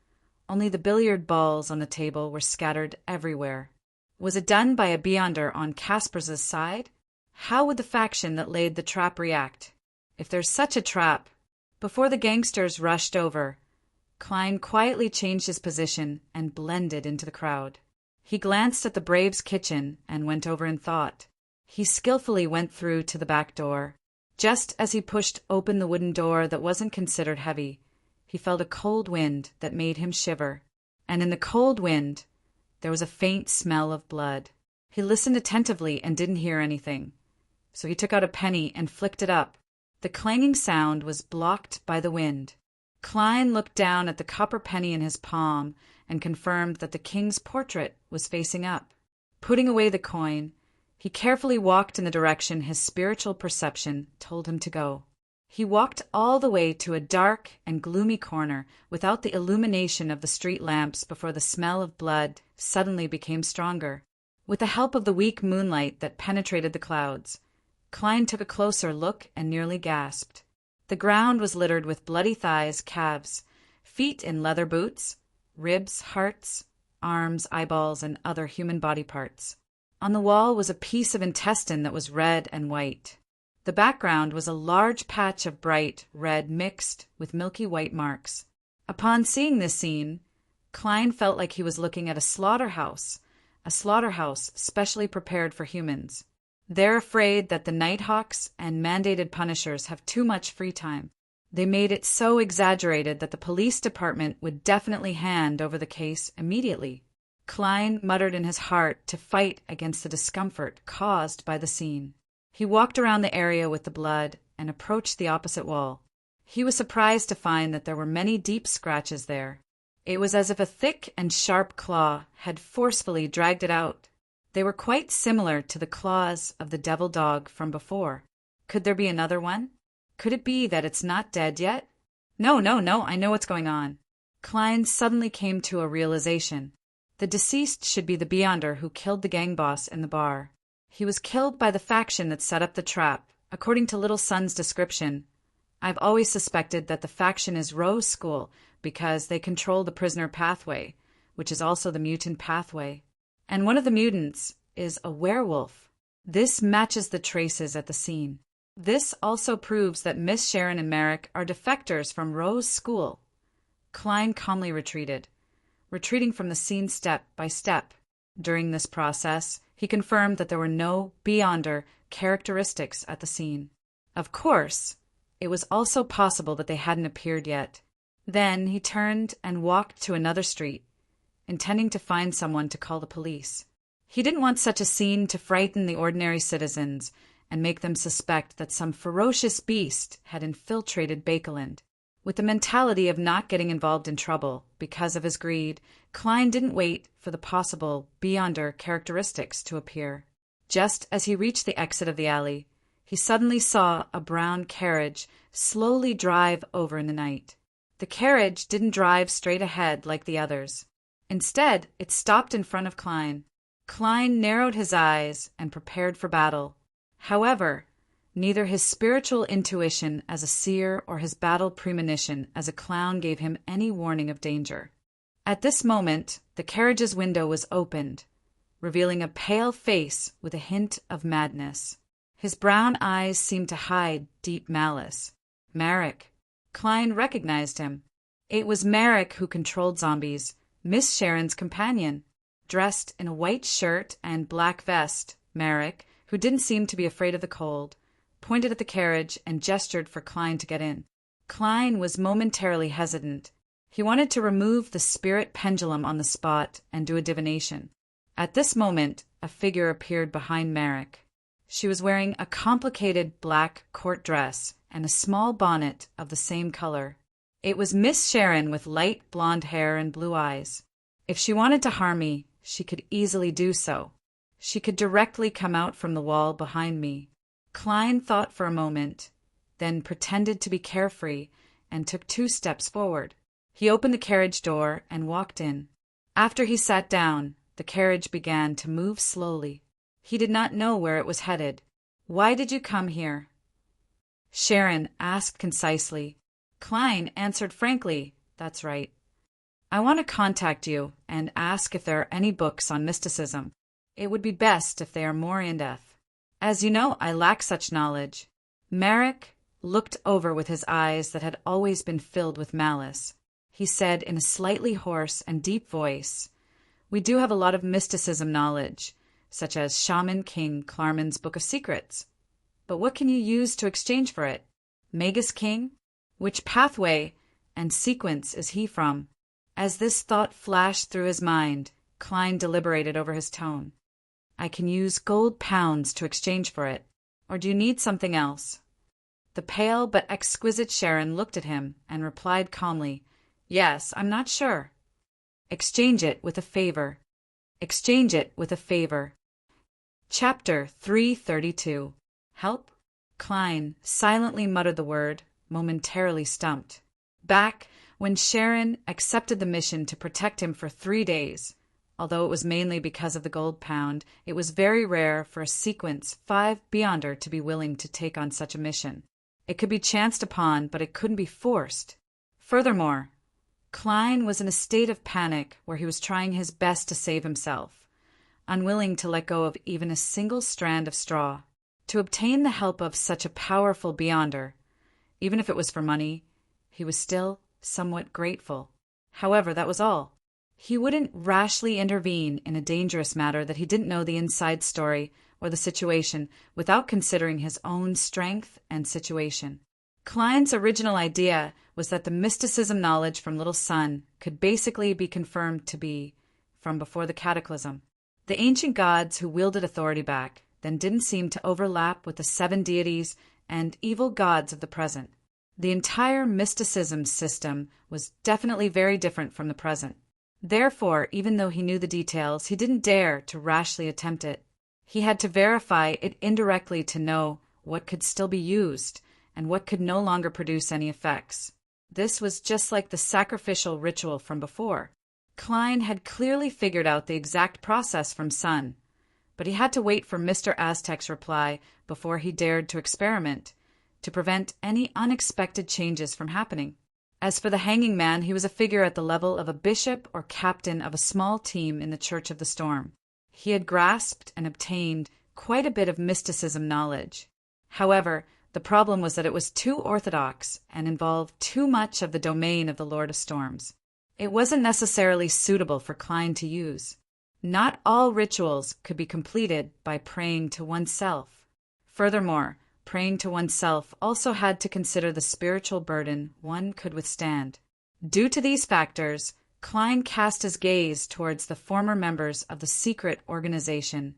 Only the billiard balls on the table were scattered everywhere. Was it done by a Beyonder on Caspers' side? How would the faction that laid the trap react? If there's such a trap, before the gangsters rushed over, Klein quietly changed his position and blended into the crowd. He glanced at the Braves' kitchen and went over in thought. He skillfully went through to the back door. Just as he pushed open the wooden door that wasn't considered heavy, he felt a cold wind that made him shiver. And in the cold wind, there was a faint smell of blood. He listened attentively and didn't hear anything. So he took out a penny and flicked it up. The clanging sound was blocked by the wind. Klein looked down at the copper penny in his palm and confirmed that the king's portrait was facing up. Putting away the coin, he carefully walked in the direction his spiritual perception told him to go. He walked all the way to a dark and gloomy corner without the illumination of the street lamps before the smell of blood suddenly became stronger. With the help of the weak moonlight that penetrated the clouds, Klein took a closer look and nearly gasped. The ground was littered with bloody thighs, calves, feet in leather boots, ribs, hearts, arms, eyeballs, and other human body parts. On the wall was a piece of intestine that was red and white. The background was a large patch of bright red mixed with milky white marks. Upon seeing this scene, Klein felt like he was looking at a slaughterhouse specially prepared for humans. They're afraid that the Nighthawks and mandated punishers have too much free time. They made it so exaggerated that the police department would definitely hand over the case immediately. Klein muttered in his heart to fight against the discomfort caused by the scene. He walked around the area with the blood and approached the opposite wall. He was surprised to find that there were many deep scratches there. It was as if a thick and sharp claw had forcefully dragged it out. They were quite similar to the claws of the devil dog from before. Could there be another one? Could it be that it's not dead yet? No, I know what's going on. Klein suddenly came to a realization. The deceased should be the Beyonder who killed the gang boss in the bar. He was killed by the faction that set up the trap. According to Little Son's description, I've always suspected that the faction is Rose School because they control the prisoner pathway, which is also the mutant pathway. And one of the mutants is a werewolf. This matches the traces at the scene. This also proves that Miss Sharon and Merrick are defectors from Rose School. Klein calmly retreating from the scene step by step. During this process, he confirmed that there were no Beyonder characteristics at the scene. Of course, it was also possible that they hadn't appeared yet. Then he turned and walked to another street, intending to find someone to call the police. He didn't want such a scene to frighten the ordinary citizens and make them suspect that some ferocious beast had infiltrated Bakeland. With the mentality of not getting involved in trouble because of his greed, Klein didn't wait for the possible Beyonder characteristics to appear. Just as he reached the exit of the alley, he suddenly saw a brown carriage slowly drive over in the night. The carriage didn't drive straight ahead like the others. Instead, it stopped in front of Klein. Klein narrowed his eyes and prepared for battle. However, neither his spiritual intuition as a seer or his battle premonition as a clown gave him any warning of danger. At this moment, the carriage's window was opened, revealing a pale face with a hint of madness. His brown eyes seemed to hide deep malice. Merrick. Klein recognized him. It was Merrick who controlled zombies, Miss Sharon's companion. Dressed in a white shirt and black vest, Merrick, who didn't seem to be afraid of the cold, pointed at the carriage and gestured for Klein to get in. Klein was momentarily hesitant. He wanted to remove the spirit pendulum on the spot and do a divination. At this moment, a figure appeared behind Merrick. She was wearing a complicated black court dress and a small bonnet of the same color. It was Miss Sharon with light blonde hair and blue eyes. If she wanted to harm me, she could easily do so. She could directly come out from the wall behind me. Klein thought for a moment, then pretended to be carefree and took 2 steps forward. He opened the carriage door and walked in. After he sat down, the carriage began to move slowly. He did not know where it was headed. "Why did you come here?" Sharon asked concisely. Klein answered frankly, "That's right. I want to contact you and ask if there are any books on mysticism. It would be best if they are more in-depth. As you know, I lack such knowledge." Merrick looked over with his eyes that had always been filled with malice. he said in a slightly hoarse and deep voice. "We do have a lot of mysticism knowledge, such as Shaman King Klarman's Book of Secrets. But what can you use to exchange for it? Magus King? Which pathway and sequence is he from?" As this thought flashed through his mind, Klein deliberated over his tone. "I can use gold pounds to exchange for it. Or do you need something else?" The pale but exquisite Sharon looked at him and replied calmly, "Yes, I'm not sure." "Exchange it with a favor. Exchange it with a favor." Chapter 332. Help? Klein silently muttered the word, momentarily stumped. Back when Sharon accepted the mission to protect him for 3 days, although it was mainly because of the gold pound, it was very rare for a sequence 5 beyonder to be willing to take on such a mission. It could be chanced upon, but it couldn't be forced. Furthermore, Klein was in a state of panic where he was trying his best to save himself, unwilling to let go of even a single strand of straw. To obtain the help of such a powerful beyonder, even if it was for money, he was still somewhat grateful. However, that was all. He wouldn't rashly intervene in a dangerous matter that he didn't know the inside story or the situation without considering his own strength and situation. Klein's original idea was that the mysticism knowledge from Little Sun could basically be confirmed to be from before the cataclysm. The ancient gods who wielded authority back then didn't seem to overlap with the 7 deities and evil gods of the present. The entire mysticism system was definitely very different from the present. Therefore, even though he knew the details, he didn't dare to rashly attempt it. He had to verify it indirectly to know what could still be used and what could no longer produce any effects. This was just like the sacrificial ritual from before. Klein had clearly figured out the exact process from Sun, but he had to wait for Mr. Aztec's reply before he dared to experiment, to prevent any unexpected changes from happening. As for the hanging man, he was a figure at the level of a bishop or captain of a small team in the Church of the Storm. He had grasped and obtained quite a bit of mysticism knowledge. However, the problem was that it was too orthodox and involved too much of the domain of the Lord of Storms. It wasn't necessarily suitable for Klein to use. Not all rituals could be completed by praying to oneself. Furthermore, praying to oneself also had to consider the spiritual burden one could withstand. Due to these factors, Klein cast his gaze towards the former members of the secret organization,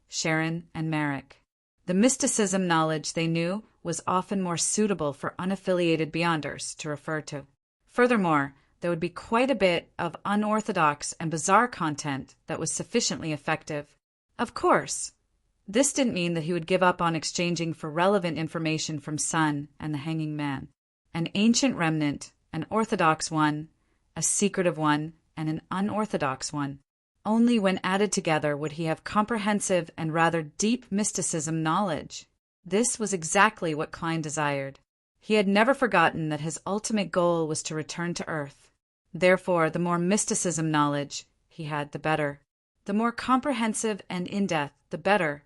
Sharon and Merrick. The mysticism knowledge they knew was often more suitable for unaffiliated beyonders to refer to. Furthermore, there would be quite a bit of unorthodox and bizarre content that was sufficiently effective. Of course, this didn't mean that he would give up on exchanging for relevant information from Sun and the Hanging Man. An ancient remnant, an orthodox one, a secretive one, and an unorthodox one. Only when added together would he have comprehensive and rather deep mysticism knowledge. This was exactly what Klein desired. He had never forgotten that his ultimate goal was to return to Earth. Therefore, the more mysticism knowledge he had, the better. The more comprehensive and in-depth, the better.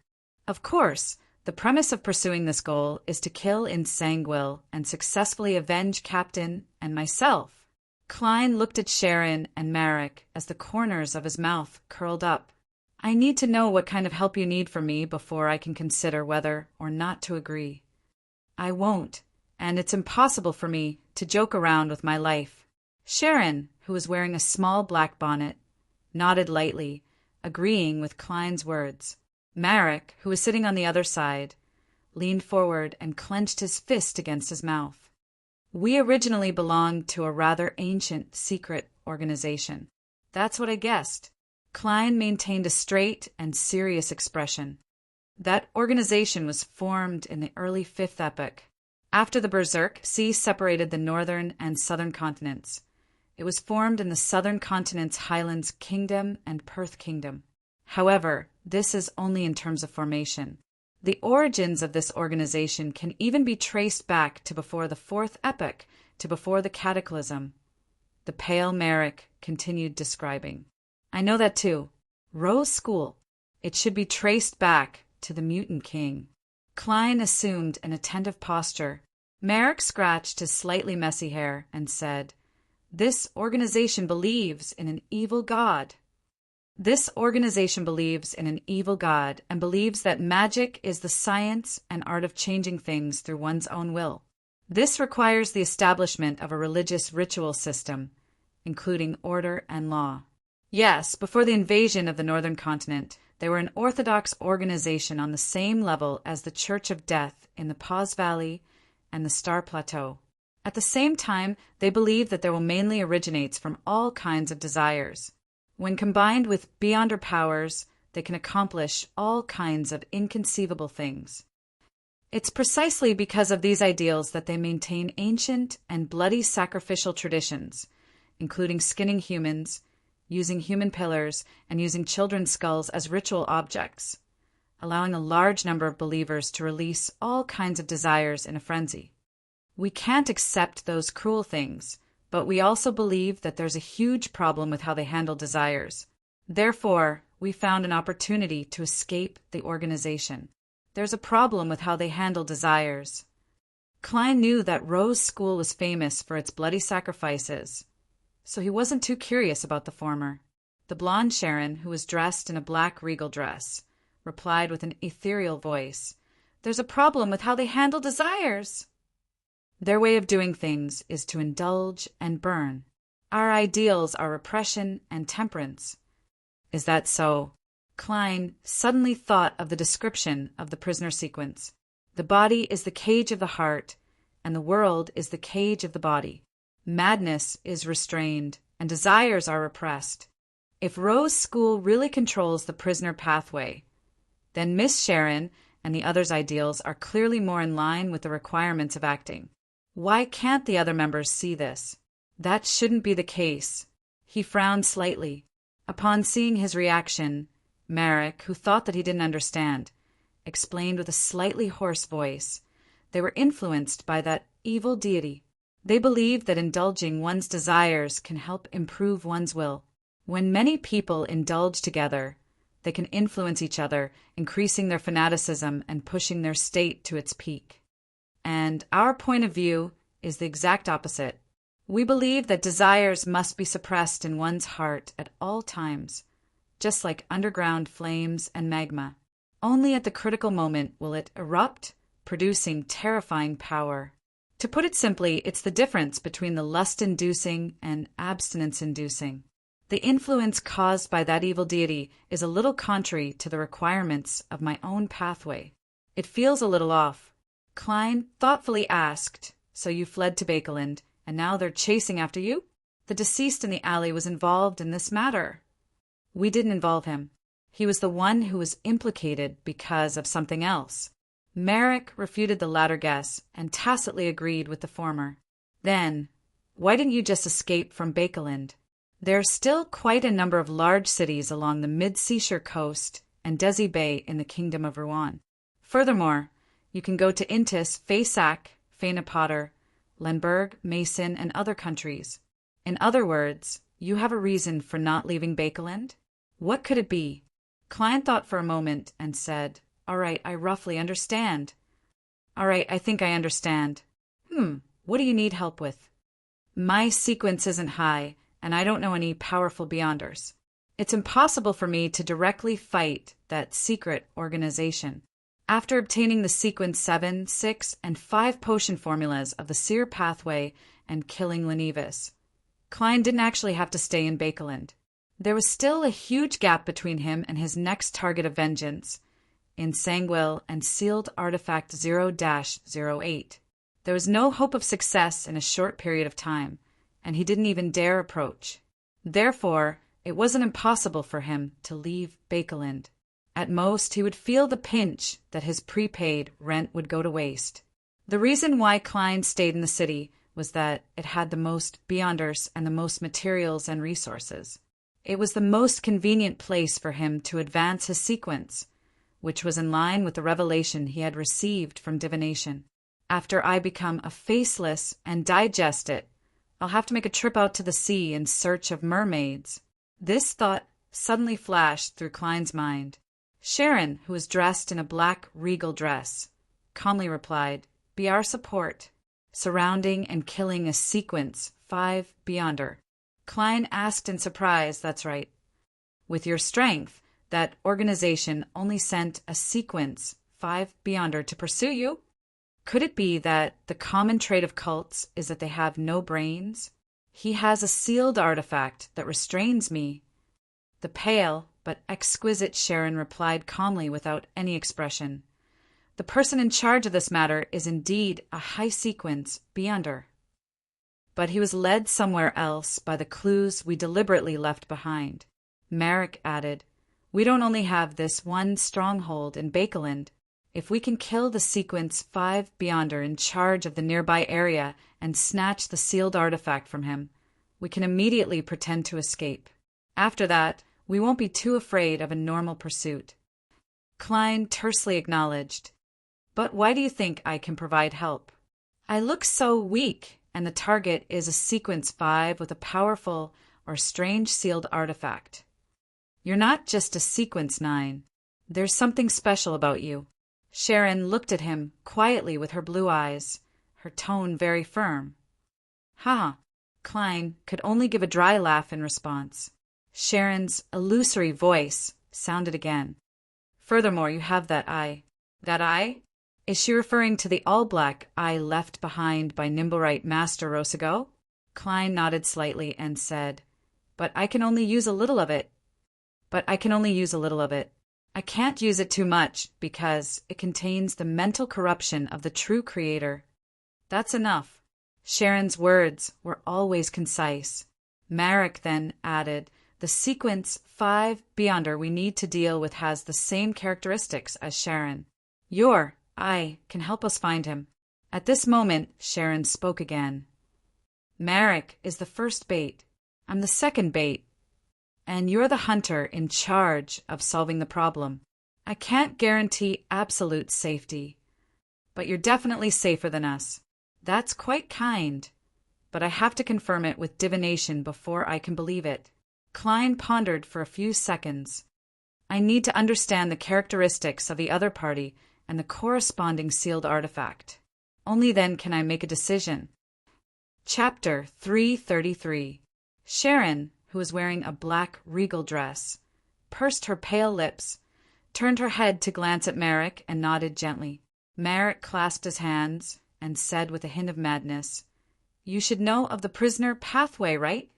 Of course, the premise of pursuing this goal is to kill in Sanguil and successfully avenge Captain and myself. Klein looked at Sharon and Marek as the corners of his mouth curled up. "I need to know what kind of help you need from me before I can consider whether or not to agree. I won't, and it's impossible for me to joke around with my life." Sharon, who was wearing a small black bonnet, nodded lightly, agreeing with Klein's words. Marek, who was sitting on the other side, leaned forward and clenched his fist against his mouth. "We originally belonged to a rather ancient secret organization." "That's what I guessed." Klein maintained a straight and serious expression. "That organization was formed in the early 5th epoch, after the Berserk Sea separated the northern and southern continents. It was formed in the southern continent's Highlands Kingdom and Perth Kingdom. However, this is only in terms of formation. The origins of this organization can even be traced back to before the 4th epoch, to before the cataclysm." The pale Merrick continued describing. "I know that too. Rose School. It should be traced back to the Mutant King." Klein assumed an attentive posture. Merrick scratched his slightly messy hair and said, This organization believes in an evil god. This organization believes in an evil god and believes that magic is the science and art of changing things through one's own will. This requires the establishment of a religious ritual system, including order and law. Yes, before the invasion of the northern continent, they were an orthodox organization on the same level as the Church of Death in the Paz Valley and the Star Plateau. At the same time, they believe that their will mainly originates from all kinds of desires. When combined with beyonder powers, they can accomplish all kinds of inconceivable things. It's precisely because of these ideals that they maintain ancient and bloody sacrificial traditions, including skinning humans, using human pillars, and using children's skulls as ritual objects, allowing a large number of believers to release all kinds of desires in a frenzy. We can't accept those cruel things, but we also believe that there's a huge problem with how they handle desires. Therefore, we found an opportunity to escape the organization. There's a problem with how they handle desires. Klein knew that Rose School was famous for its bloody sacrifices, so he wasn't too curious about the former. The blonde Sharon, who was dressed in a black regal dress, replied with an ethereal voice, "There's a problem with how they handle desires. Their way of doing things is to indulge and burn. Our ideals are repression and temperance." "Is that so?" Klein suddenly thought of the description of the prisoner sequence. The body is the cage of the heart, and the world is the cage of the body. Madness is restrained, and desires are repressed. If Rose School really controls the prisoner pathway, then Miss Sharon and the others' ideals are clearly more in line with the requirements of acting. Why can't the other members see this? That shouldn't be the case. He frowned slightly. Upon seeing his reaction, Marek, who thought that he didn't understand, explained with a slightly hoarse voice. They were influenced by that evil deity. They believed that indulging one's desires can help improve one's will. When many people indulge together, they can influence each other, increasing their fanaticism and pushing their state to its peak. And our point of view is the exact opposite. We believe that desires must be suppressed in one's heart at all times, just like underground flames and magma. Only at the critical moment will it erupt, producing terrifying power. To put it simply, it's the difference between the lust-inducing and abstinence-inducing. The influence caused by that evil deity is a little contrary to the requirements of my own pathway. It feels a little off. Klein thoughtfully asked, "So you fled to Bakeland, and now they're chasing after you?" "The deceased in the alley was involved in this matter." "We didn't involve him. He was the one who was implicated because of something else." Marek refuted the latter guess and tacitly agreed with the former. "Then, why didn't you just escape from Bakeland? There are still quite a number of large cities along the mid-seashore coast and Desi Bay in the Kingdom of Rouen. Furthermore, you can go to Intis, Faysac, Fainapotter, Lemberg, Mason, and other countries. In other words, you have a reason for not leaving Bakeland? What could it be?" Klein thought for a moment and said, "All right, I roughly understand." "All right, I think I understand." What do you need help with?" "My sequence isn't high, and I don't know any powerful beyonders. It's impossible for me to directly fight that secret organization. After obtaining the sequence 7, 6, and 5 potion formulas of the Seer pathway and killing Lenevis, Klein didn't actually have to stay in Bakeland. There was still a huge gap between him and his next target of vengeance, in Sanguil and sealed artifact 0-08. There was no hope of success in a short period of time, and he didn't even dare approach. Therefore, it wasn't impossible for him to leave Bakeland. At most, he would feel the pinch that his prepaid rent would go to waste. The reason why Klein stayed in the city was that it had the most beyonders and the most materials and resources. It was the most convenient place for him to advance his sequence, which was in line with the revelation he had received from divination. After I become a faceless and digest it, I'll have to make a trip out to the sea in search of mermaids. This thought suddenly flashed through Klein's mind. Sharon, who was dressed in a black regal dress, calmly replied, "Be our support." Surrounding and killing a sequence 5 Beyonder. Klein asked in surprise, that's right. With your strength, that organization only sent a sequence 5 Beyonder to pursue you? Could it be that the common trait of cults is that they have no brains? He has a sealed artifact that restrains me. The pale but exquisite Sharon replied calmly without any expression. The person in charge of this matter is indeed a high sequence Beyonder. But he was led somewhere else by the clues we deliberately left behind. Merrick added, "We don't only have this one stronghold in Bakeland. If we can kill the sequence 5 Beyonder in charge of the nearby area and snatch the sealed artifact from him, we can immediately pretend to escape. After that, we won't be too afraid of a normal pursuit." Klein tersely acknowledged, "But why do you think I can provide help? I look so weak, and the target is a sequence 5 with a powerful or strange sealed artifact. You're not just a sequence 9. There's something special about you." Sharon looked at him quietly with her blue eyes, her tone very firm. "Ha!" Klein could only give a dry laugh in response. Sharon's illusory voice sounded again. "Furthermore, you have that eye." "That eye?" Is she referring to the all-black eye left behind by Nimblewright Master Rosago? Klein nodded slightly and said, But I can only use a little of it. I can't use it too much because it contains the mental corruption of the true creator." "That's enough." Sharon's words were always concise. Marek then added, "The sequence 5 Beyonder we need to deal with has the same characteristics as Sharon. Your eye can help us find him." At this moment, Sharon spoke again. "Marek is the first bait. I'm the second bait. And you're the hunter in charge of solving the problem. I can't guarantee absolute safety, but you're definitely safer than us." "That's quite kind, but I have to confirm it with divination before I can believe it." Klein pondered for a few seconds. "I need to understand the characteristics of the other party and the corresponding sealed artifact. Only then can I make a decision." Chapter 333. Sharon, who was wearing a black regal dress, pursed her pale lips, turned her head to glance at Marek, and nodded gently. Marek clasped his hands and said with a hint of madness, "You should know of the prisoner pathway, right?"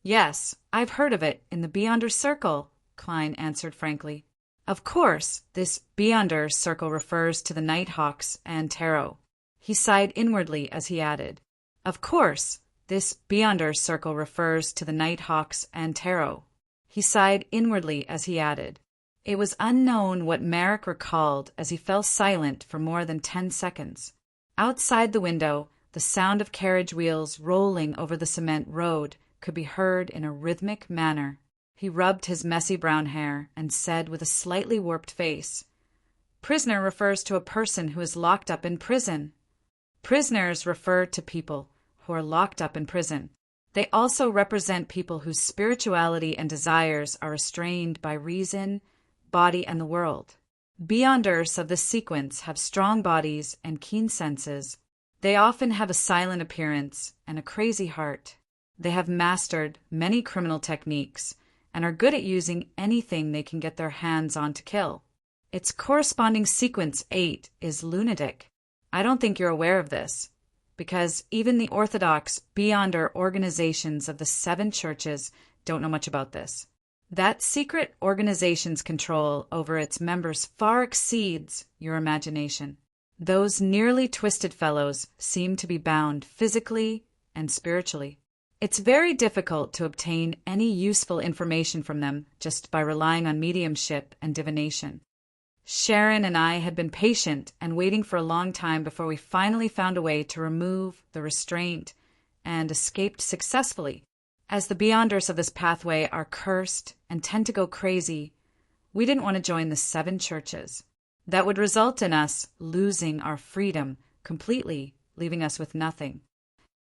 "Yes, I've heard of it in the Beyonder Circle," Klein answered frankly. "Of course, this Beyonder Circle refers to the Nighthawks and Tarot." He sighed inwardly as he added, "Of course, this Beyonder Circle refers to the Nighthawks and Tarot." He sighed inwardly as he added. It was unknown what Marek recalled as he fell silent for more than 10 seconds. Outside the window, the sound of carriage wheels rolling over the cement road could be heard in a rhythmic manner. He rubbed his messy brown hair and said with a slightly warped face, "Prisoner refers to a person who is locked up in prison." "Prisoners refer to people who are locked up in prison. They also represent people whose spirituality and desires are restrained by reason, body, and the world. Beyonders of this sequence have strong bodies and keen senses. They often have a silent appearance and a crazy heart. They have mastered many criminal techniques and are good at using anything they can get their hands on to kill. Its corresponding sequence 8 is lunatic. I don't think you're aware of this, because even the orthodox Beyonder organizations of the 7 churches don't know much about this. That secret organization's control over its members far exceeds your imagination. Those nearly twisted fellows seem to be bound physically and spiritually. It's very difficult to obtain any useful information from them just by relying on mediumship and divination. Sharon and I had been patient and waiting for a long time before we finally found a way to remove the restraint and escaped successfully. As the Beyonders of this pathway are cursed and tend to go crazy, we didn't want to join the 7 churches. That would result in us losing our freedom completely, leaving us with nothing.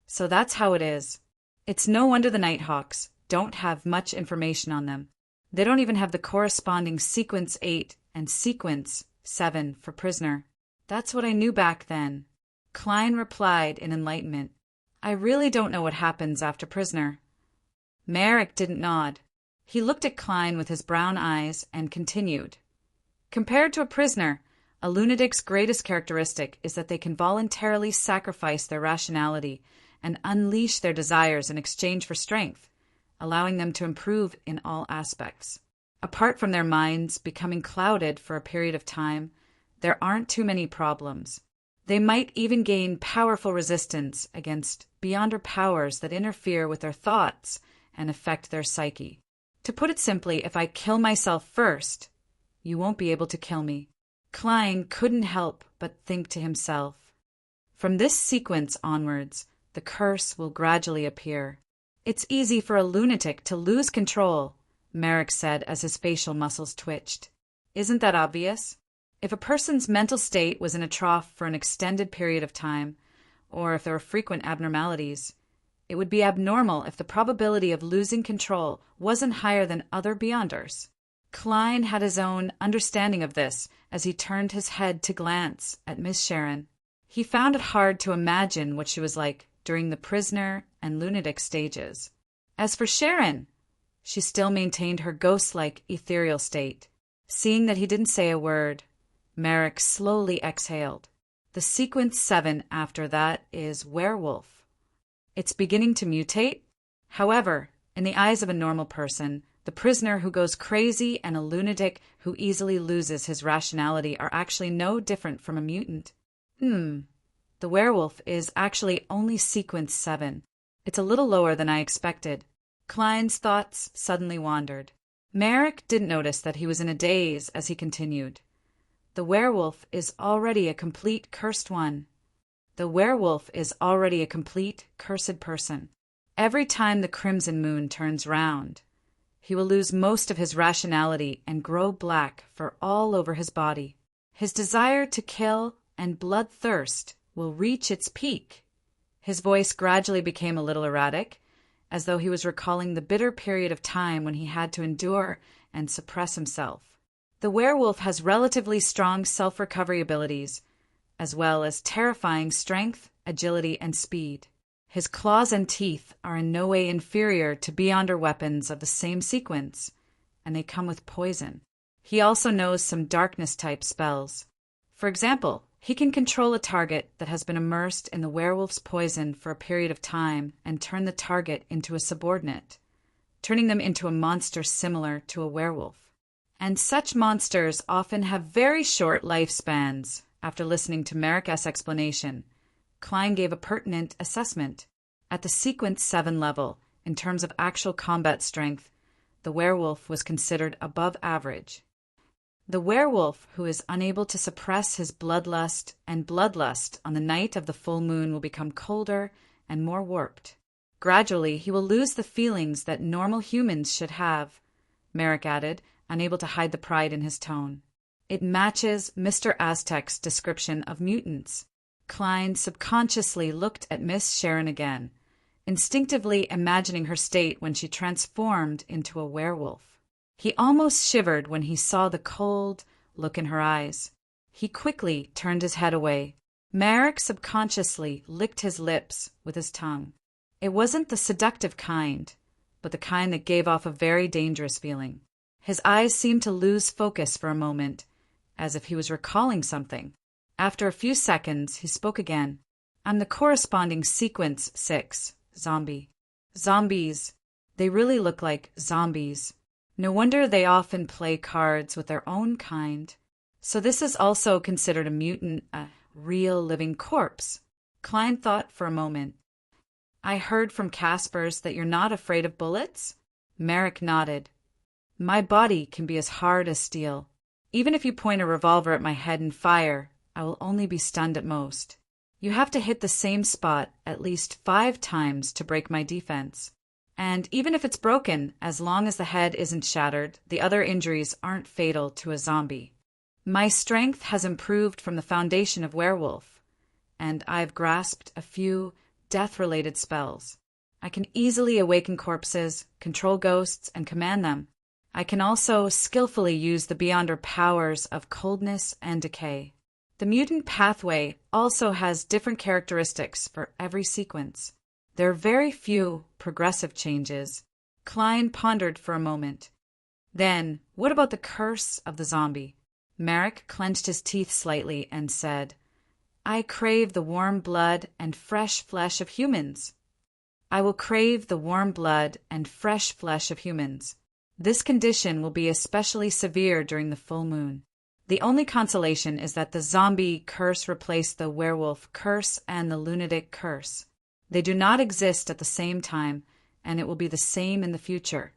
So that's how it is. It's no wonder the Nighthawks don't have much information on them. They don't even have the corresponding sequence 8 and sequence 7 for prisoner. That's what I knew back then. Klein replied in enlightenment. I really don't know what happens after prisoner. Merrick didn't nod. He looked at Klein with his brown eyes and continued. Compared to a prisoner, a lunatic's greatest characteristic is that they can voluntarily sacrifice their rationality and unleash their desires in exchange for strength, allowing them to improve in all aspects. Apart from their minds becoming clouded for a period of time, there aren't too many problems. They might even gain powerful resistance against beyonder powers that interfere with their thoughts and affect their psyche. To put it simply, if I kill myself first, you won't be able to kill me. Klein couldn't help but think to himself. From this sequence onwards, the curse will gradually appear. It's easy for a lunatic to lose control, Merrick said as his facial muscles twitched. Isn't that obvious? If a person's mental state was in a trough for an extended period of time, or if there were frequent abnormalities, it would be abnormal if the probability of losing control wasn't higher than other beyonders. Klein had his own understanding of this as he turned his head to glance at Miss Sharon. He found it hard to imagine what she was like during the prisoner and lunatic stages. As for Sharon, she still maintained her ghost-like ethereal state. Seeing that he didn't say a word, Merrick slowly exhaled. The sequence 7 after that is werewolf. It's beginning to mutate. However, in the eyes of a normal person, the prisoner who goes crazy and a lunatic who easily loses his rationality are actually no different from a mutant. The werewolf is actually only sequence 7. It's a little lower than I expected. Klein's thoughts suddenly wandered. Merrick didn't notice that he was in a daze as he continued. The werewolf is already a complete cursed one. The werewolf is already a complete cursed person. Every time the crimson moon turns round, he will lose most of his rationality and grow black for all over his body. His desire to kill and bloodthirst will reach its peak. His voice gradually became a little erratic, as though he was recalling the bitter period of time when he had to endure and suppress himself. The werewolf has relatively strong self-recovery abilities, as well as terrifying strength, agility, and speed. His claws and teeth are in no way inferior to beyonder weapons of the same sequence, and they come with poison. He also knows some darkness-type spells. For example, he can control a target that has been immersed in the werewolf's poison for a period of time and turn the target into a subordinate, turning them into a monster similar to a werewolf. And such monsters often have very short lifespans. After listening to Merrick's explanation, Klein gave a pertinent assessment. At the sequence 7 level, in terms of actual combat strength, the werewolf was considered above average. The werewolf who is unable to suppress his bloodlust on the night of the full moon will become colder and more warped. Gradually, he will lose the feelings that normal humans should have, Merrick added, unable to hide the pride in his tone. It matches Mr. Aztec's description of mutants. Klein subconsciously looked at Miss Sharon again, instinctively imagining her state when she transformed into a werewolf. He almost shivered when he saw the cold look in her eyes. He quickly turned his head away. Merrick subconsciously licked his lips with his tongue. It wasn't the seductive kind, but the kind that gave off a very dangerous feeling. His eyes seemed to lose focus for a moment, as if he was recalling something. After a few seconds, he spoke again. I'm the corresponding sequence 6, zombie. Zombies. They really look like zombies. No wonder they often play cards with their own kind. So this is also considered a mutant, a real living corpse. Klein thought for a moment. I heard from Caspers that you're not afraid of bullets? Merrick nodded. My body can be as hard as steel. Even if you point a revolver at my head and fire, I will only be stunned at most. You have to hit the same spot at least 5 times to break my defense. And even if it's broken, as long as the head isn't shattered, the other injuries aren't fatal to a zombie. My strength has improved from the foundation of werewolf, and I've grasped a few death-related spells. I can easily awaken corpses, control ghosts, and command them. I can also skillfully use the beyonder powers of coldness and decay. The mutant pathway also has different characteristics for every sequence. There are very few progressive changes. Klein pondered for a moment. Then, what about the curse of the zombie? Merrick clenched his teeth slightly and said, I crave the warm blood and fresh flesh of humans. I will crave the warm blood and fresh flesh of humans. This condition will be especially severe during the full moon. The only consolation is that the zombie curse replaced the werewolf curse and the lunatic curse. They do not exist at the same time, and it will be the same in the future.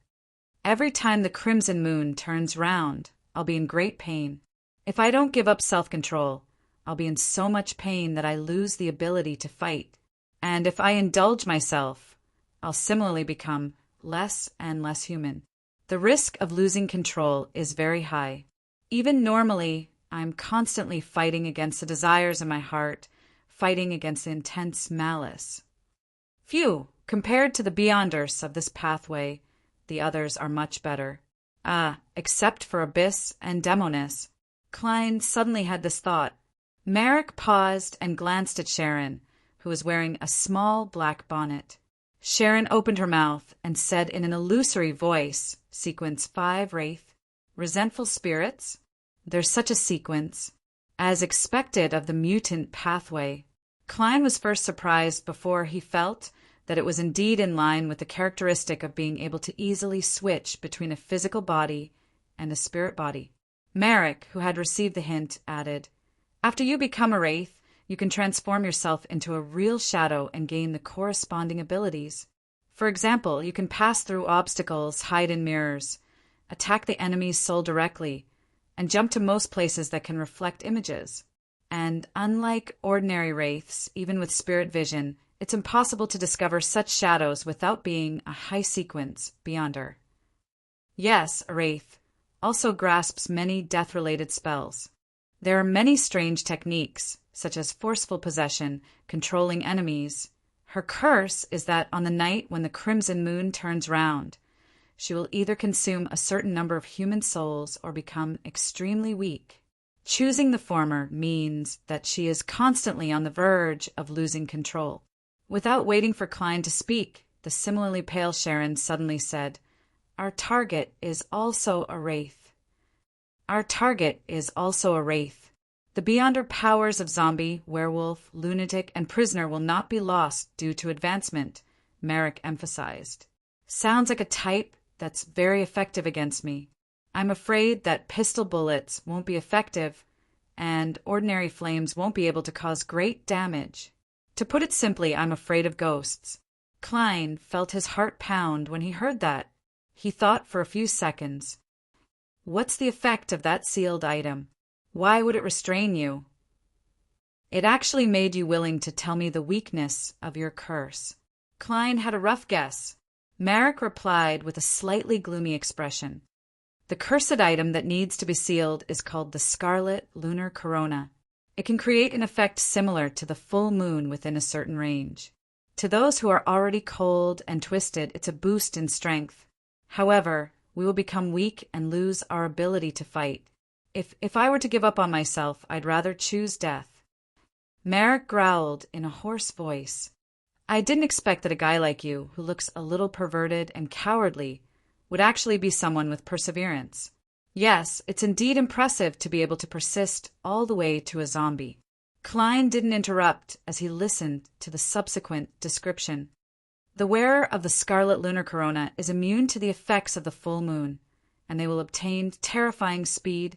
Every time the crimson moon turns round, I'll be in great pain. If I don't give up self-control, I'll be in so much pain that I lose the ability to fight. And if I indulge myself, I'll similarly become less and less human. The risk of losing control is very high. Even normally, I'm constantly fighting against the desires in my heart, fighting against the intense malice. Phew, compared to the beyonders of this pathway, the others are much better. Except for Abyss and Demoness. Klein suddenly had this thought. Merrick paused and glanced at Sharon, who was wearing a small black bonnet. Sharon opened her mouth and said in an illusory voice, Sequence 5, Wraith, Resentful spirits? There's such a sequence. As expected of the mutant pathway. Klein was first surprised before he felt that it was indeed in line with the characteristic of being able to easily switch between a physical body and a spirit body. Merrick, who had received the hint, added, After you become a wraith, you can transform yourself into a real shadow and gain the corresponding abilities. For example, you can pass through obstacles, hide in mirrors, attack the enemy's soul directly, and jump to most places that can reflect images. And unlike ordinary wraiths, even with spirit vision, it's impossible to discover such shadows without being a high-sequence beyonder. Yes, a wraith also grasps many death-related spells. There are many strange techniques, such as forceful possession, controlling enemies. Her curse is that on the night when the crimson moon turns round, she will either consume a certain number of human souls or become extremely weak. Choosing the former means that she is constantly on the verge of losing control. Without waiting for Klein to speak, the similarly pale Sharon suddenly said, Our target is also a wraith. Our target is also a wraith. The beyonder powers of zombie, werewolf, lunatic, and prisoner will not be lost due to advancement, Merrick emphasized. Sounds like a type that's very effective against me. I'm afraid that pistol bullets won't be effective, and ordinary flames won't be able to cause great damage. To put it simply, I'm afraid of ghosts. Klein felt his heart pound when he heard that. He thought for a few seconds. What's the effect of that sealed item? Why would it restrain you? It actually made you willing to tell me the weakness of your curse. Klein had a rough guess. Merrick replied with a slightly gloomy expression. The cursed item that needs to be sealed is called the Scarlet Lunar Corona. It can create an effect similar to the full moon within a certain range. To those who are already cold and twisted, it's a boost in strength. However, we will become weak and lose our ability to fight. If I were to give up on myself, I'd rather choose death. Merrick growled in a hoarse voice. I didn't expect that a guy like you, who looks a little perverted and cowardly, would actually be someone with perseverance. Yes, it's indeed impressive to be able to persist all the way to a zombie. Klein didn't interrupt as he listened to the subsequent description. The wearer of the Scarlet Lunar Corona is immune to the effects of the full moon, and they will obtain terrifying speed,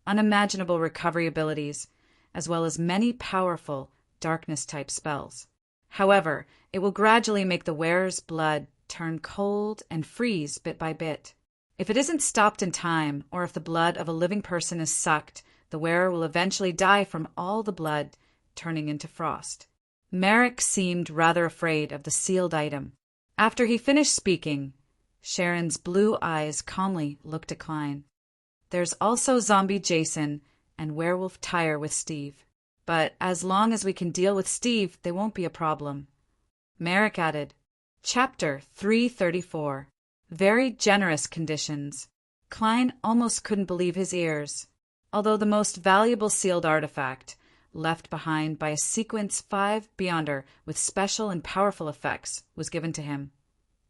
unimaginable recovery abilities, as well as many powerful darkness-type spells. However, it will gradually make the wearer's blood turn cold and freeze bit by bit. If it isn't stopped in time, or if the blood of a living person is sucked, the wearer will eventually die from all the blood turning into frost. Merrick seemed rather afraid of the sealed item. After he finished speaking, Sharon's blue eyes calmly looked at Klein. There's also Zombie Jason and Werewolf Tyre with Steve. But as long as we can deal with Steve, they won't be a problem. Merrick added, Chapter 334. Very generous conditions. Klein almost couldn't believe his ears. Although the most valuable sealed artifact, left behind by a Sequence 5 Beyonder with special and powerful effects was given to him.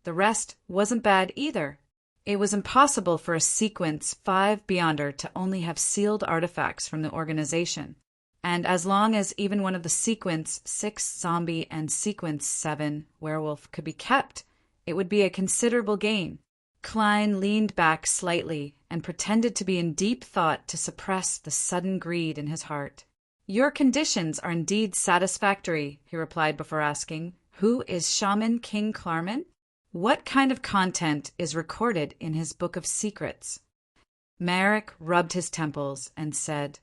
The rest wasn't bad either. It was impossible for a Sequence 5 Beyonder to only have sealed artifacts from the organization, and as long as even one of the Sequence 6 Zombie and Sequence 7 Werewolf could be kept, it would be a considerable gain. Klein leaned back slightly and pretended to be in deep thought to suppress the sudden greed in his heart. "Your conditions are indeed satisfactory," he replied before asking, "Who is Shaman King Klarman? What kind of content is recorded in his Book of Secrets?" Marek rubbed his temples and said,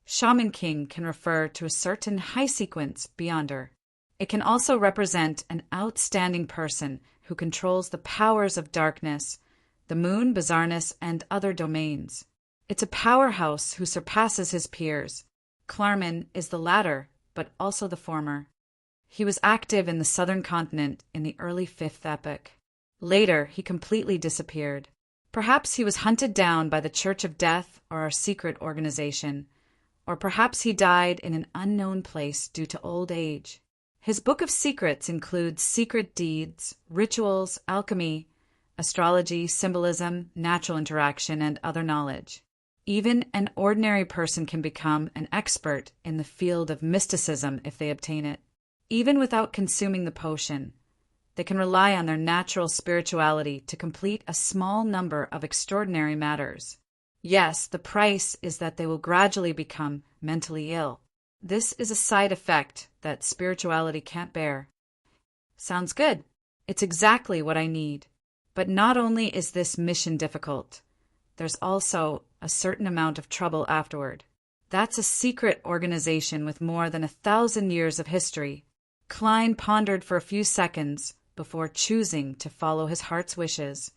"Shaman King can refer to a certain high sequence Beyonder. It can also represent an outstanding person who controls the powers of darkness, the moon, bizarreness, and other domains. It's a powerhouse who surpasses his peers. Klarman is the latter, but also the former. He was active in the southern continent in the early 5th epoch. Later, he completely disappeared. Perhaps he was hunted down by the Church of Death or our secret organization, or perhaps he died in an unknown place due to old age. His Book of Secrets includes secret deeds, rituals, alchemy, astrology, symbolism, natural interaction, and other knowledge. Even an ordinary person can become an expert in the field of mysticism if they obtain it. Even without consuming the potion, they can rely on their natural spirituality to complete a small number of extraordinary matters. Yes, the price is that they will gradually become mentally ill. This is a side effect that spirituality can't bear." "Sounds good. It's exactly what I need. But not only is this mission difficult, there's also a certain amount of trouble afterward. That's a secret organization with more than 1,000 years of history." Klein pondered for a few seconds before choosing to follow his heart's wishes.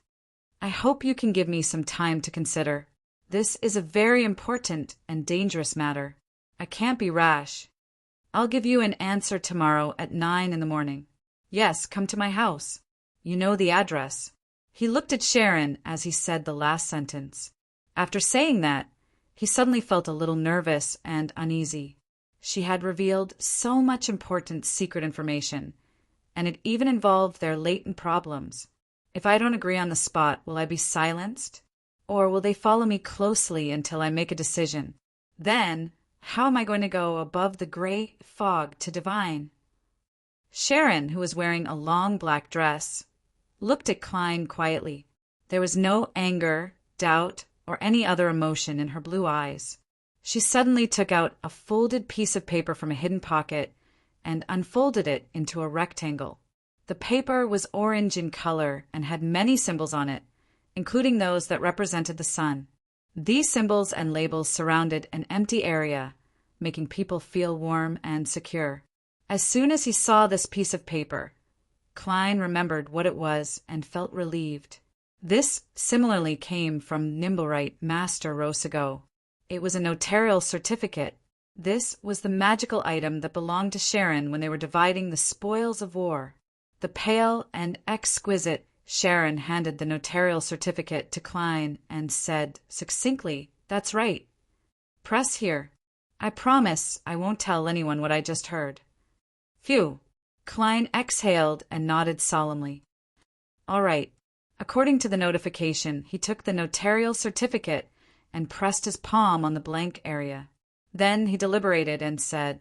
"I hope you can give me some time to consider. This is a very important and dangerous matter. I can't be rash. I'll give you an answer tomorrow at 9 in the morning. Yes, come to my house. You know the address." He looked at Sharon as he said the last sentence. After saying that, he suddenly felt a little nervous and uneasy. She had revealed so much important secret information, and it even involved their latent problems. If I don't agree on the spot, will I be silenced? Or will they follow me closely until I make a decision? Then, how am I going to go above the gray fog to divine? Sharon, who was wearing a long black dress, looked at Klein quietly. There was no anger, doubt, or any other emotion in her blue eyes. She suddenly took out a folded piece of paper from a hidden pocket and unfolded it into a rectangle. The paper was orange in color and had many symbols on it, including those that represented the sun. These symbols and labels surrounded an empty area, making people feel warm and secure. As soon as he saw this piece of paper, Klein remembered what it was and felt relieved. This similarly came from Nimblewright Master Rosago. It was a notarial certificate. This was the magical item that belonged to Sharon when they were dividing the spoils of war. The pale and exquisite Sharon handed the notarial certificate to Klein and said succinctly, "That's right. Press here. I promise I won't tell anyone what I just heard." Phew! Klein exhaled and nodded solemnly. All right. According to the notification, he took the notarial certificate and pressed his palm on the blank area. Then he deliberated and said,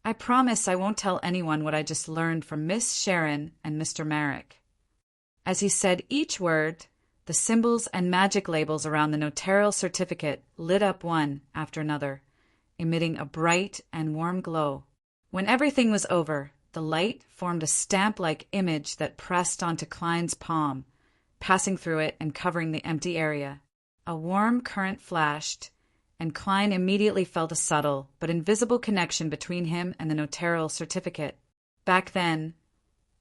"I promise I won't tell anyone what I just learned from Miss Sharon and Mr. Marek." As he said each word, the symbols and magic labels around the notarial certificate lit up one after another, emitting a bright and warm glow. When everything was over, the light formed a stamp-like image that pressed onto Klein's palm, passing through it and covering the empty area. A warm current flashed, and Klein immediately felt a subtle but invisible connection between him and the notarial certificate. Back then,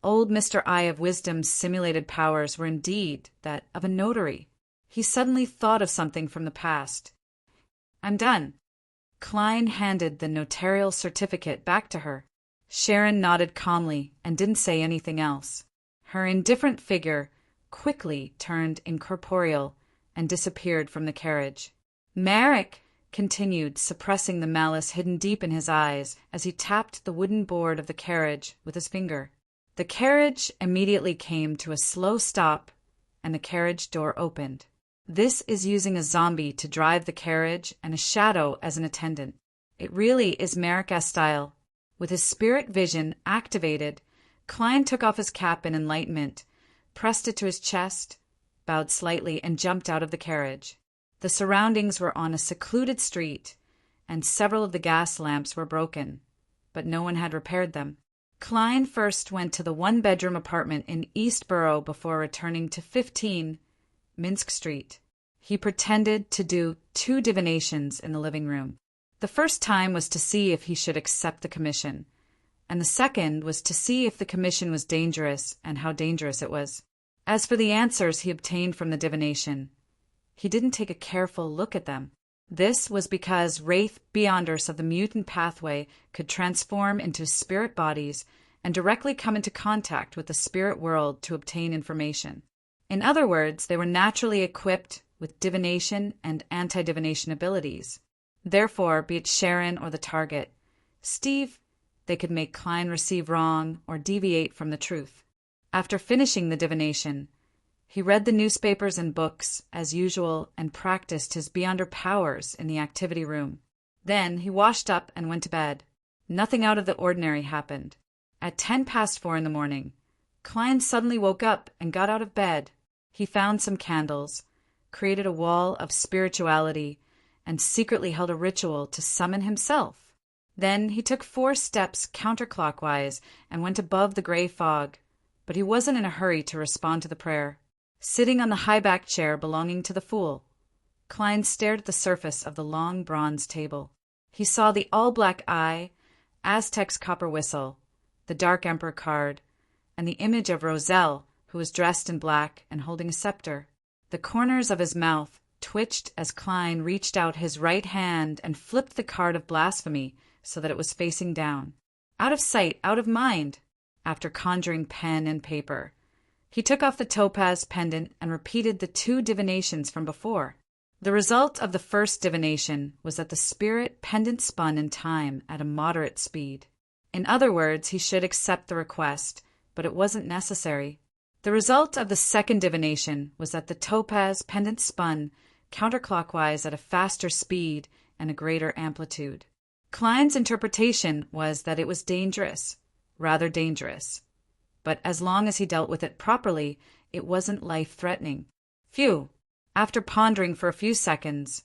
old Mr. Eye of Wisdom's simulated powers were indeed that of a notary. He suddenly thought of something from the past. "I'm done." Klein handed the notarial certificate back to her. Sharon nodded calmly and didn't say anything else. Her indifferent figure quickly turned incorporeal and disappeared from the carriage. "Marek, continued, suppressing the malice hidden deep in his eyes as he tapped the wooden board of the carriage with his finger. The carriage immediately came to a slow stop, and the carriage door opened. This is using a zombie to drive the carriage and a shadow as an attendant. It really is Marika style. With his spirit vision activated, Klein took off his cap in enlightenment, pressed it to his chest, bowed slightly, and jumped out of the carriage. The surroundings were on a secluded street, and several of the gas lamps were broken, but no one had repaired them. Klein first went to the one-bedroom apartment in East Borough before returning to 15 Minsk Street. He pretended to do 2 divinations in the living room. The first time was to see if he should accept the commission, and the second was to see if the commission was dangerous and how dangerous it was. As for the answers he obtained from the divination, he didn't take a careful look at them. This was because wraith beyonders of the mutant pathway could transform into spirit bodies and directly come into contact with the spirit world to obtain information. In other words, they were naturally equipped with divination and anti-divination abilities. Therefore, be it Sharon or the target, Steve, they could make Klein receive wrong or deviate from the truth. After finishing the divination, he read the newspapers and books, as usual, and practiced his Beyonder powers in the activity room. Then he washed up and went to bed. Nothing out of the ordinary happened. At 4:10 in the morning, Klein suddenly woke up and got out of bed. He found some candles, created a wall of spirituality, and secretly held a ritual to summon himself. Then he took 4 steps counterclockwise and went above the gray fog, but he wasn't in a hurry to respond to the prayer. Sitting on the high-backed chair belonging to the fool, Klein stared at the surface of the long bronze table. He saw the all-black eye, Aztec's copper whistle, the Dark Emperor card, and the image of Roselle, who was dressed in black and holding a scepter. The corners of his mouth twitched as Klein reached out his right hand and flipped the card of blasphemy so that it was facing down. Out of sight, out of mind. After conjuring pen and paper, he took off the topaz pendant and repeated the 2 divinations from before. The result of the first divination was that the spirit pendant spun in time at a moderate speed. In other words, he should accept the request, but it wasn't necessary. The result of the second divination was that the topaz pendant spun counterclockwise at a faster speed and a greater amplitude. Klein's interpretation was that it was dangerous, rather dangerous. But as long as he dealt with it properly, it wasn't life-threatening. Phew! After pondering for a few seconds,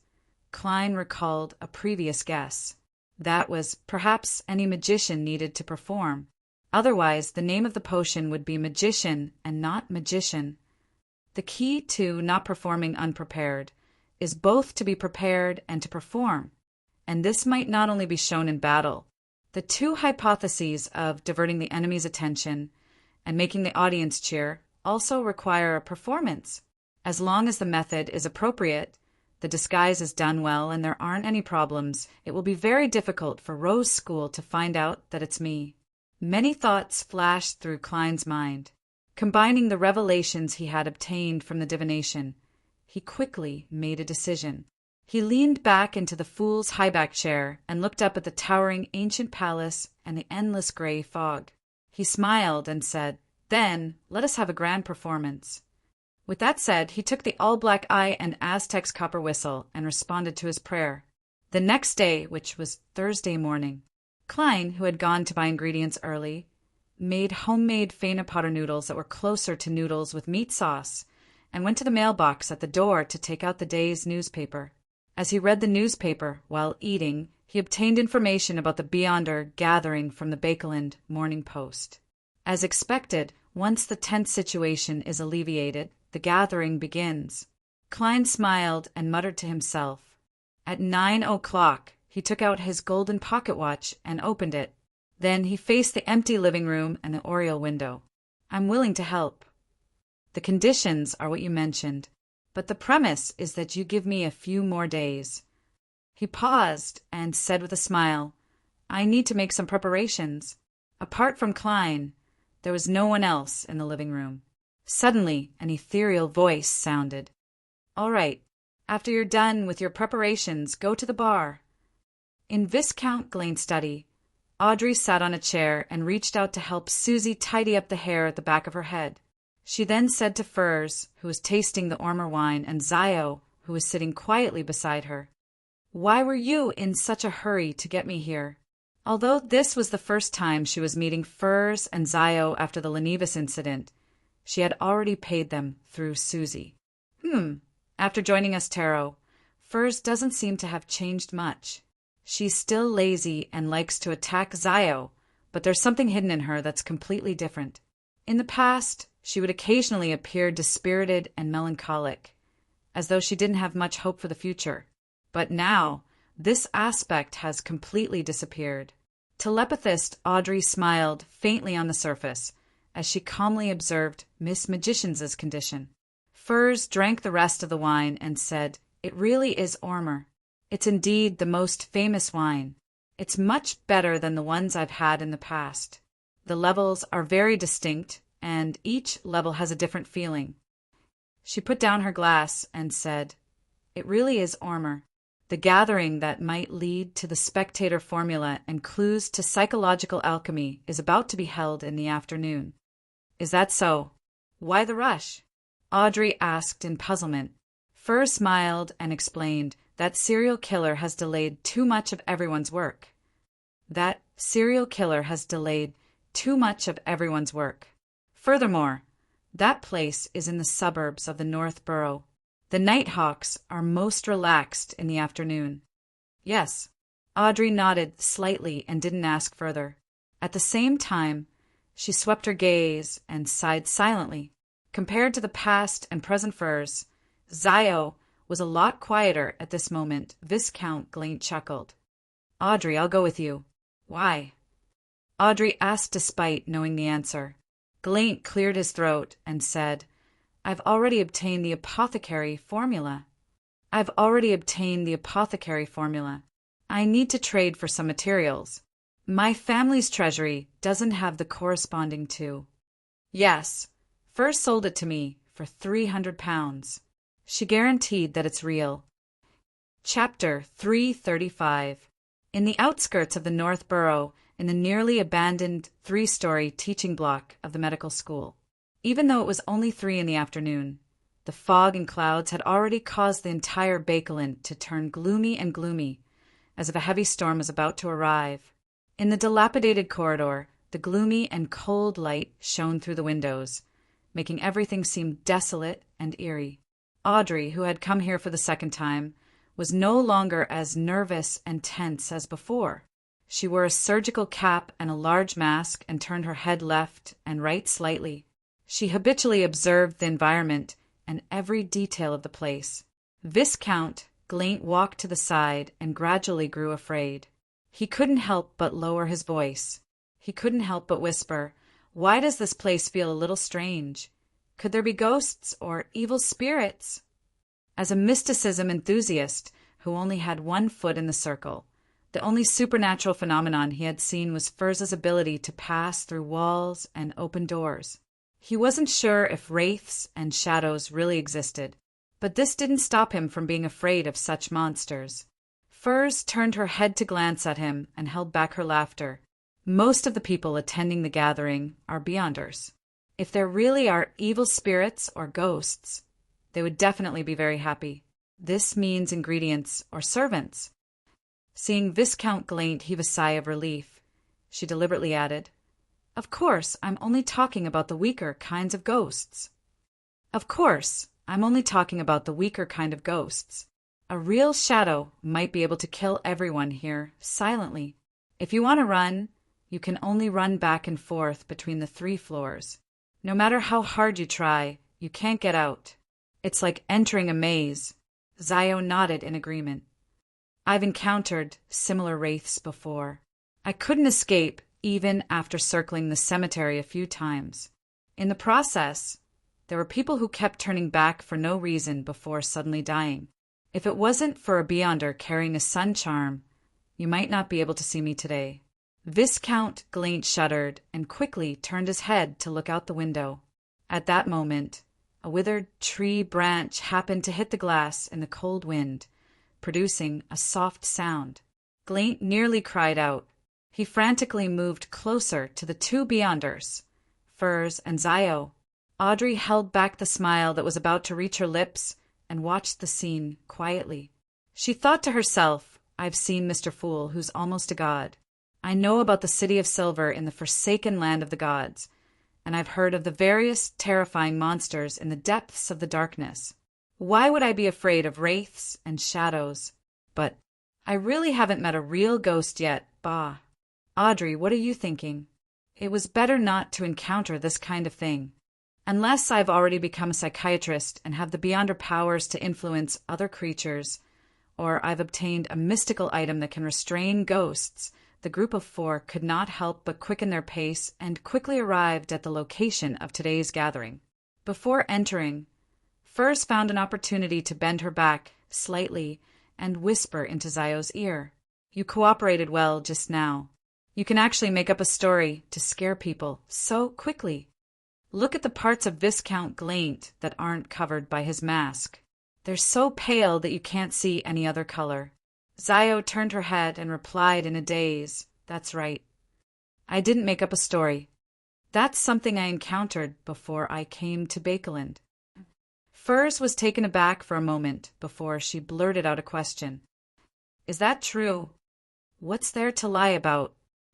Klein recalled a previous guess. That was perhaps any magician needed to perform. Otherwise, the name of the potion would be magician and not magician. The key to not performing unprepared is both to be prepared and to perform, and this might not only be shown in battle. The 2 hypotheses of diverting the enemy's attention and making the audience cheer also require a performance. As long as the method is appropriate, the disguise is done well, and there aren't any problems, it will be very difficult for Rose School to find out that it's me. Many thoughts flashed through Klein's mind. Combining the revelations he had obtained from the divination, he quickly made a decision. He leaned back into the fool's high-back chair and looked up at the towering ancient palace and the endless gray fog. He smiled and said, "Then, let us have a grand performance." With that said, he took the all-black eye and Aztec's copper whistle and responded to his prayer. The next day, which was Thursday morning, Klein, who had gone to buy ingredients early, made homemade Fena Potter noodles that were closer to noodles with meat sauce, and went to the mailbox at the door to take out the day's newspaper. As he read the newspaper while eating, he obtained information about the Beyonder gathering from the Bakeland Morning Post. As expected, once the tense situation is alleviated, the gathering begins. Klein smiled and muttered to himself. At 9:00, he took out his golden pocket watch and opened it. Then he faced the empty living room and the oriel window. "I'm willing to help. The conditions are what you mentioned, but the premise is that you give me a few more days." He paused and said with a smile, "I need to make some preparations." Apart from Klein, there was no one else in the living room. Suddenly, an ethereal voice sounded. "All right, After you're done with your preparations, go to the bar. In Viscount Glane's study, Audrey sat on a chair and reached out to help Susie tidy up the hair at the back of her head. She then said to Furs, who was tasting the Ormer wine, and Zio, who was sitting quietly beside her, "Why were you in such a hurry to get me here?" Although this was the first time she was meeting Furs and Zio after the Lenivus incident, she had already paid them through Susie. After joining us, Taro, Furs doesn't seem to have changed much. She's still lazy and likes to attack Zio, but there's something hidden in her that's completely different. In the past, she would occasionally appear dispirited and melancholic, as though she didn't have much hope for the future. But now, this aspect has completely disappeared. Telepathist Audrey smiled faintly on the surface as she calmly observed Miss Magician's condition. Furs drank the rest of the wine and said, "It really is Ormer. It's indeed the most famous wine. It's much better than the ones I've had in the past. The levels are very distinct, and each level has a different feeling." She put down her glass and said, "It really is Ormer. The gathering that might lead to the spectator formula and clues to psychological alchemy is about to be held in the afternoon." "Is that so? Why the rush?" Audrey asked in puzzlement. Fur smiled and explained that serial killer has delayed too much of everyone's work. Furthermore, that place is in the suburbs of the North Borough. The Nighthawks are most relaxed in the afternoon. Yes. Audrey nodded slightly and didn't ask further. At the same time, she swept her gaze and sighed silently. Compared to the past and present Furs, Zio was a lot quieter at this moment. Viscount Glane chuckled. "Audrey, I'll go with you." "Why?" Audrey asked despite knowing the answer. Glane cleared his throat and said, I've already obtained the apothecary formula. I need to trade for some materials. My family's treasury doesn't have the corresponding to. Yes, Furs sold it to me for £300. She guaranteed that it's real. Chapter 335. In the outskirts of the North Borough, in the nearly abandoned 3-story teaching block of the medical school. Even though it was only 3 in the afternoon, the fog and clouds had already caused the entire Bakelin to turn gloomy and gloomy, as if a heavy storm was about to arrive. In the dilapidated corridor, the gloomy and cold light shone through the windows, making everything seem desolate and eerie. Audrey, who had come here for the second time, was no longer as nervous and tense as before. She wore a surgical cap and a large mask and turned her head left and right slightly. She habitually observed the environment and every detail of the place. Viscount Glane walked to the side and gradually grew afraid. He couldn't help but lower his voice. He couldn't help but whisper, "Why does this place feel a little strange? Could there be ghosts or evil spirits?" As a mysticism enthusiast who only had one foot in the circle, the only supernatural phenomenon he had seen was Furs's ability to pass through walls and open doors. He wasn't sure if wraiths and shadows really existed, but this didn't stop him from being afraid of such monsters. Furs turned her head to glance at him and held back her laughter. Most of the people attending the gathering are Beyonders. If there really are evil spirits or ghosts, they would definitely be very happy. This means ingredients or servants. Seeing Viscount Glane heave a sigh of relief, she deliberately added, "Of course, I'm only talking about the weaker kinds of ghosts. A real shadow might be able to kill everyone here silently. If you want to run, you can only run back and forth between the 3 floors. No matter how hard you try, you can't get out. It's like entering a maze." Zio nodded in agreement. "I've encountered similar wraiths before. I couldn't escape even after circling the cemetery a few times. In the process, there were people who kept turning back for no reason before suddenly dying. If it wasn't for a Beyonder carrying a sun charm, you might not be able to see me today." Viscount Glane shuddered and quickly turned his head to look out the window. At that moment, a withered tree branch happened to hit the glass in the cold wind, producing a soft sound. Gleint nearly cried out. He frantically moved closer to the two Beyonders, Furs and Zio. Audrey held back the smile that was about to reach her lips and watched the scene quietly. She thought to herself, I've seen Mr. Fool, who's almost a god. I know about the City of Silver in the forsaken land of the gods, and I've heard of the various terrifying monsters in the depths of the darkness. Why would I be afraid of wraiths and shadows? But I really haven't met a real ghost yet, bah. Audrey, what are you thinking? It was better not to encounter this kind of thing. Unless I've already become a psychiatrist and have the Beyonder powers to influence other creatures, or I've obtained a mystical item that can restrain ghosts, the group of four could not help but quicken their pace and quickly arrived at the location of today's gathering. Before entering, Furs found an opportunity to bend her back slightly and whisper into Zio's ear. You cooperated well just now. You can actually make up a story to scare people so quickly. Look at the parts of Viscount Gleint that aren't covered by his mask. They're so pale that you can't see any other color. Zio turned her head and replied in a daze, That's right. I didn't make up a story. That's something I encountered before I came to Bakeland. Furs was taken aback for a moment before she blurted out a question. Is that true? What's there to lie about?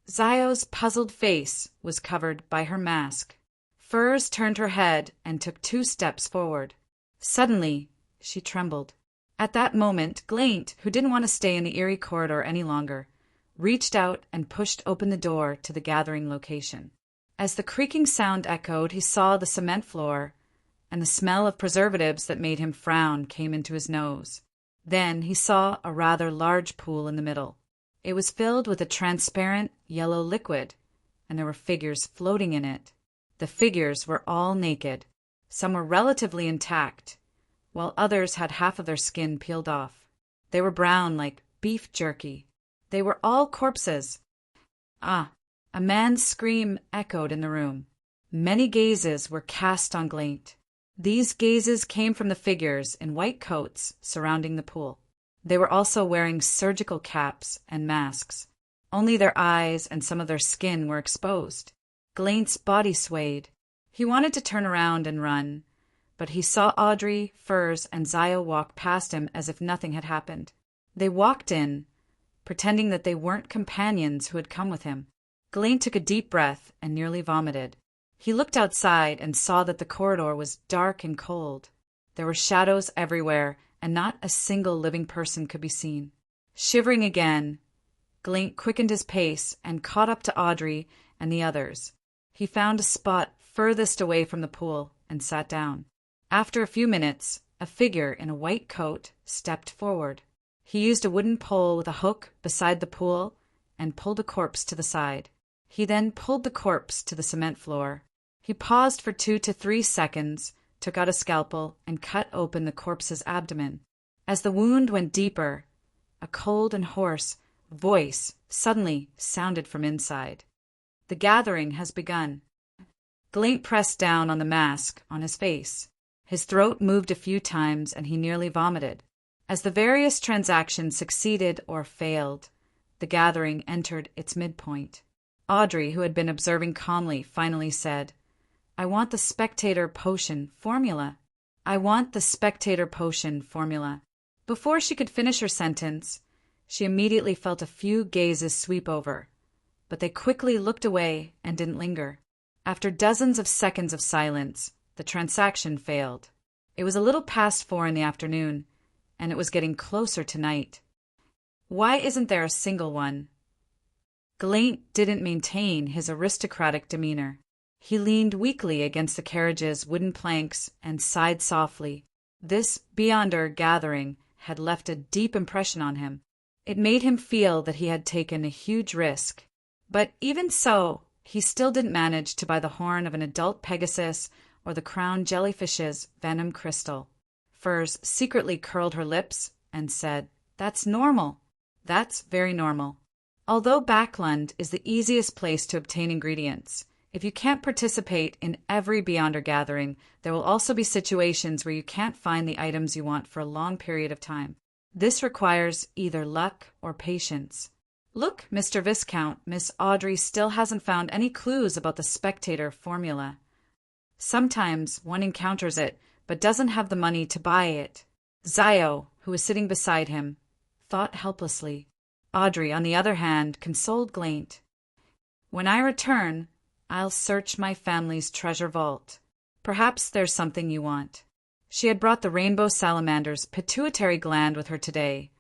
Zio's puzzled face was covered by her mask. Furs turned her head and took 2 steps forward. Suddenly, she trembled. At that moment, Gleint, who didn't want to stay in the eerie corridor any longer, reached out and pushed open the door to the gathering location. As the creaking sound echoed, he saw the cement floor, and the smell of preservatives that made him frown came into his nose. Then he saw a rather large pool in the middle. It was filled with a transparent yellow liquid, and there were figures floating in it. The figures were all naked. Some were relatively intact, while others had half of their skin peeled off. They were brown like beef jerky. They were all corpses. Ah! A man's scream echoed in the room. Many gazes were cast on Gleint. These gazes came from the figures in white coats surrounding the pool. They were also wearing surgical caps and masks. Only their eyes and some of their skin were exposed. Gleint's body swayed. He wanted to turn around and run, but he saw Audrey, Furs, and Zio walk past him as if nothing had happened. They walked in, pretending that they weren't companions who had come with him. Gleint took a deep breath and nearly vomited. He looked outside and saw that the corridor was dark and cold. There were shadows everywhere, and not a single living person could be seen. Shivering again, Gleint quickened his pace and caught up to Audrey and the others. He found a spot furthest away from the pool and sat down. After a few minutes, a figure in a white coat stepped forward. He used a wooden pole with a hook beside the pool and pulled a corpse to the side. He then pulled the corpse to the cement floor. He paused for 2 to 3 seconds, took out a scalpel, and cut open the corpse's abdomen. As the wound went deeper, a cold and hoarse voice suddenly sounded from inside. The gathering has begun. Gleint pressed down on the mask on his face. His throat moved a few times and he nearly vomited. As the various transactions succeeded or failed, the gathering entered its midpoint. Audrey, who had been observing calmly, finally said, I want the spectator potion formula. I want the spectator potion formula. Before she could finish her sentence, she immediately felt a few gazes sweep over, but they quickly looked away and didn't linger. After dozens of seconds of silence, the transaction failed. It was a little past 4 in the afternoon, and it was getting closer to night. Why isn't there a single one? Gleint didn't maintain his aristocratic demeanor. He leaned weakly against the carriage's wooden planks and sighed softly. This Beyonder gathering had left a deep impression on him. It made him feel that he had taken a huge risk. But even so, he still didn't manage to buy the horn of an adult Pegasus or the crown jellyfish's venom crystal. Furs secretly curled her lips and said, That's normal. That's very normal. Although Backland is the easiest place to obtain ingredients, If you can't participate in every Beyonder gathering, there will also be situations where you can't find the items you want for a long period of time. This requires either luck or patience. Look, Mr. Viscount, Miss Audrey still hasn't found any clues about the spectator formula. Sometimes one encounters it, but doesn't have the money to buy it. Zio, who was sitting beside him, thought helplessly. Audrey, on the other hand, consoled Glaint. When I return, I'll search my family's treasure vault. Perhaps there's something you want. She had brought the rainbow salamander's pituitary gland with her today,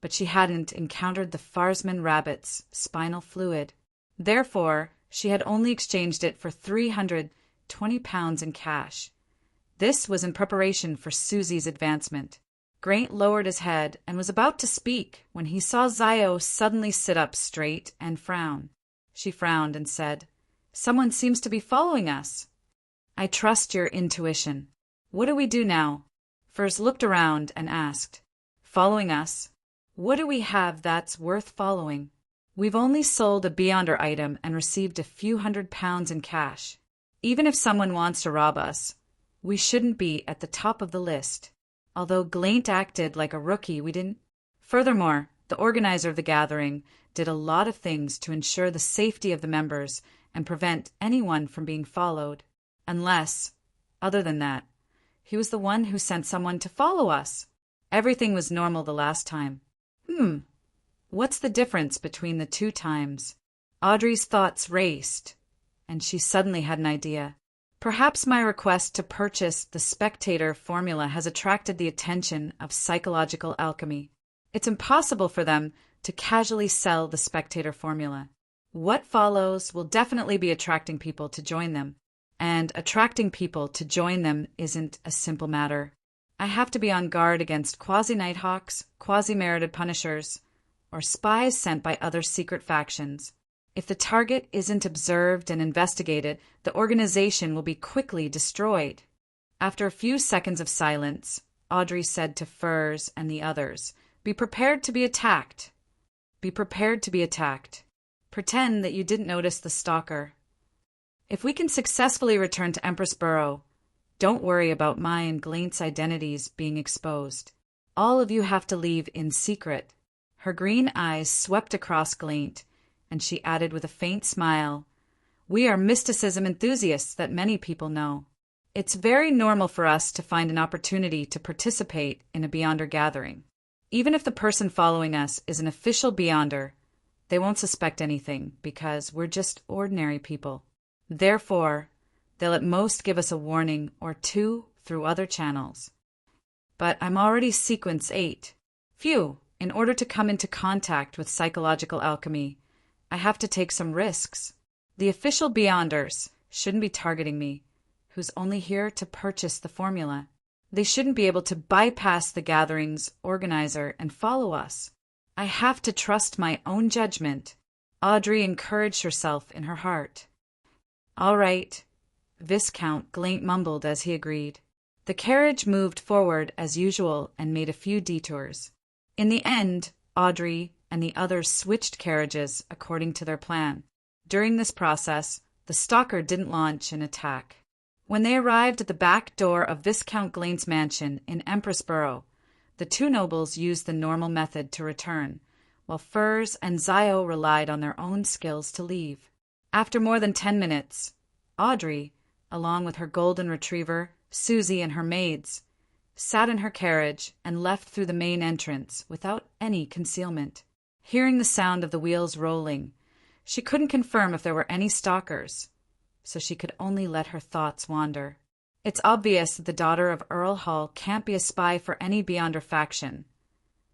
but she hadn't encountered the Farsman rabbit's spinal fluid. Therefore, she had only exchanged it for £320 in cash. This was in preparation for Susie's advancement. Graint lowered his head and was about to speak when he saw Zio suddenly sit up straight and frown. She frowned and said, "Someone seems to be following us." "I trust your intuition. What do we do now?" Furs looked around and asked. "Following us? What do we have that's worth following? We've only sold a Beyonder item and received a few £100 in cash. Even if someone wants to rob us, we shouldn't be at the top of the list. Although Glaint acted like a rookie, we didn't. Furthermore, the organizer of the gathering did a lot of things to ensure the safety of the members and prevent anyone from being followed. Unless, other than that, he was the one who sent someone to follow us. Everything was normal the last time. What's the difference between the two times?" Audrey's thoughts raced, and she suddenly had an idea. Perhaps my request to purchase the spectator formula has attracted the attention of psychological alchemy. It's impossible for them to casually sell the spectator formula. What follows will definitely be attracting people to join them, and attracting people to join them isn't a simple matter. I have to be on guard against quasi-nighthawks, quasi-merited punishers, or spies sent by other secret factions. If the target isn't observed and investigated, the organization will be quickly destroyed. After a few seconds of silence, Audrey said to Furs and the others, "Be prepared to be attacked. Be prepared to be attacked. Pretend that you didn't notice the stalker. If we can successfully return to Empress Borough, don't worry about my and Glaint's identities being exposed. All of you have to leave in secret." Her green eyes swept across Glaint, and she added with a faint smile, "We are mysticism enthusiasts that many people know. It's very normal for us to find an opportunity to participate in a Beyonder gathering. Even if the person following us is an official Beyonder, they won't suspect anything because we're just ordinary people. Therefore, they'll at most give us a warning or two through other channels. But I'm already sequence 8. Phew, in order to come into contact with psychological alchemy, I have to take some risks. The official Beyonders shouldn't be targeting me, who's only here to purchase the formula. They shouldn't be able to bypass the gathering's organizer and follow us. I have to trust my own judgment." Audrey encouraged herself in her heart. "All right," Viscount Glaint mumbled as he agreed. The carriage moved forward as usual and made a few detours. In the end, Audrey and the others switched carriages according to their plan. During this process, the stalker didn't launch an attack. When they arrived at the back door of Viscount Glaint's mansion in Empress Borough, the two nobles used the normal method to return, while Furs and Zio relied on their own skills to leave. After more than 10 minutes, Audrey, along with her golden retriever, Susie, and her maids, sat in her carriage and left through the main entrance without any concealment. Hearing the sound of the wheels rolling, she couldn't confirm if there were any stalkers, so she could only let her thoughts wander. It's obvious that the daughter of Earl Hall can't be a spy for any Beyonder faction.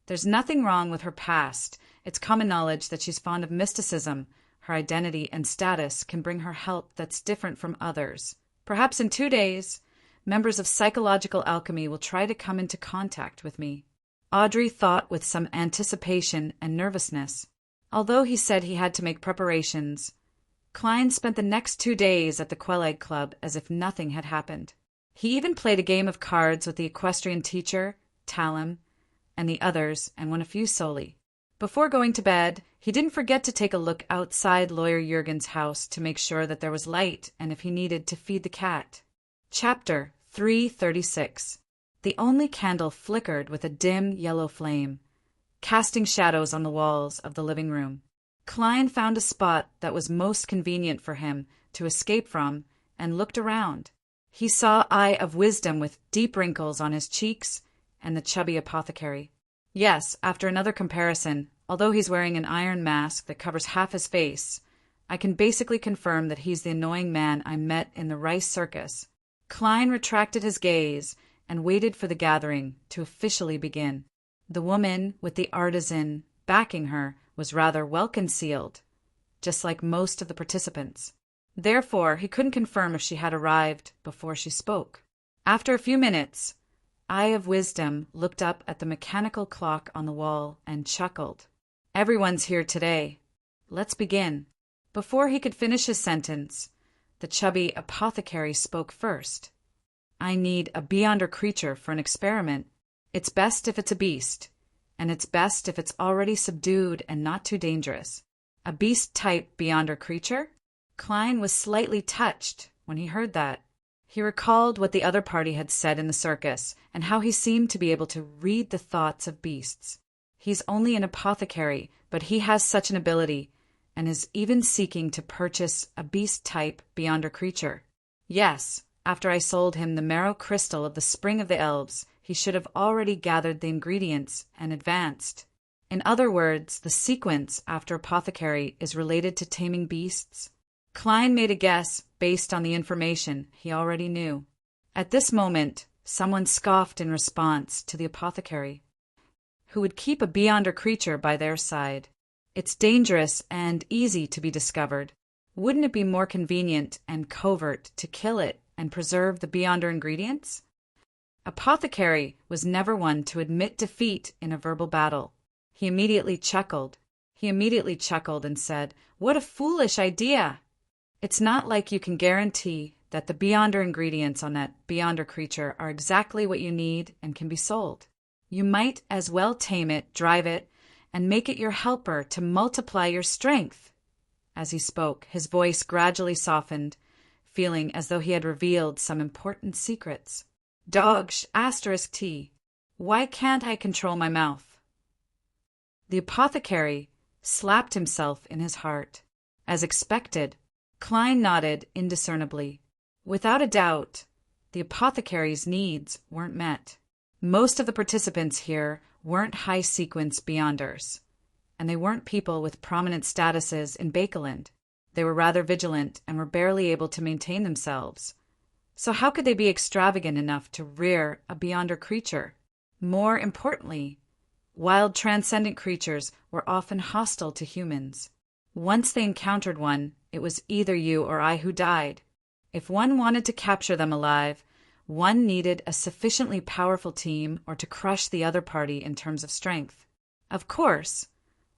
There's nothing wrong with her past. It's common knowledge that she's fond of mysticism. Her identity and status can bring her help that's different from others. Perhaps in 2 days, members of psychological alchemy will try to come into contact with me. Audrey thought with some anticipation and nervousness. Although he said he had to make preparations, Klein spent the next 2 days at the Quelegg Club as if nothing had happened. He even played a game of cards with the equestrian teacher, Talum, and the others, and won a few soldi. Before going to bed, he didn't forget to take a look outside Lawyer Jurgen's house to make sure that there was light and if he needed to feed the cat. Chapter 336. The only candle flickered with a dim yellow flame, casting shadows on the walls of the living room. Klein found a spot that was most convenient for him to escape from and looked around. He saw Eye of Wisdom with deep wrinkles on his cheeks and the chubby apothecary. Yes, after another comparison, although he's wearing an iron mask that covers half his face, I can basically confirm that he's the annoying man I met in the rice circus. Klein retracted his gaze and waited for the gathering to officially begin. The woman with the artisan backing her was rather well concealed, just like most of the participants. Therefore, he couldn't confirm if she had arrived before she spoke. After a few minutes, Eye of Wisdom looked up at the mechanical clock on the wall and chuckled. Everyone's here today. Let's begin. Before he could finish his sentence, the chubby apothecary spoke first. I need a beyonder creature for an experiment. It's best if it's a beast, and it's best if it's already subdued and not too dangerous. A beast-type beyonder creature? Klein was slightly touched when he heard that. He recalled what the other party had said in the circus and how he seemed to be able to read the thoughts of beasts. He's only an apothecary, but he has such an ability and is even seeking to purchase a beast-type beyonder creature. Yes, after I sold him the marrow crystal of the Spring of the Elves, he should have already gathered the ingredients and advanced. In other words, the sequence after apothecary is related to taming beasts. Klein made a guess based on the information he already knew. At this moment, someone scoffed in response to the apothecary, who would keep a beyonder creature by their side. It's dangerous and easy to be discovered. Wouldn't it be more convenient and covert to kill it and preserve the beyonder ingredients? Apothecary was never one to admit defeat in a verbal battle. He immediately chuckled and said, "What a foolish idea! It's not like you can guarantee that the beyonder ingredients on that beyonder creature are exactly what you need and can be sold. You might as well tame it, drive it, and make it your helper to multiply your strength." As he spoke, his voice gradually softened, feeling as though he had revealed some important secrets. T. Why can't I control my mouth? The apothecary slapped himself in his heart. As expected, Klein nodded indiscernibly. Without a doubt, the apothecary's needs weren't met. Most of the participants here weren't high-sequence beyonders, and they weren't people with prominent statuses in Bakeland. They were rather vigilant and were barely able to maintain themselves. So how could they be extravagant enough to rear a beyonder creature? More importantly, wild transcendent creatures were often hostile to humans. Once they encountered one, it was either you or I who died. If one wanted to capture them alive, one needed a sufficiently powerful team or to crush the other party in terms of strength. Of course,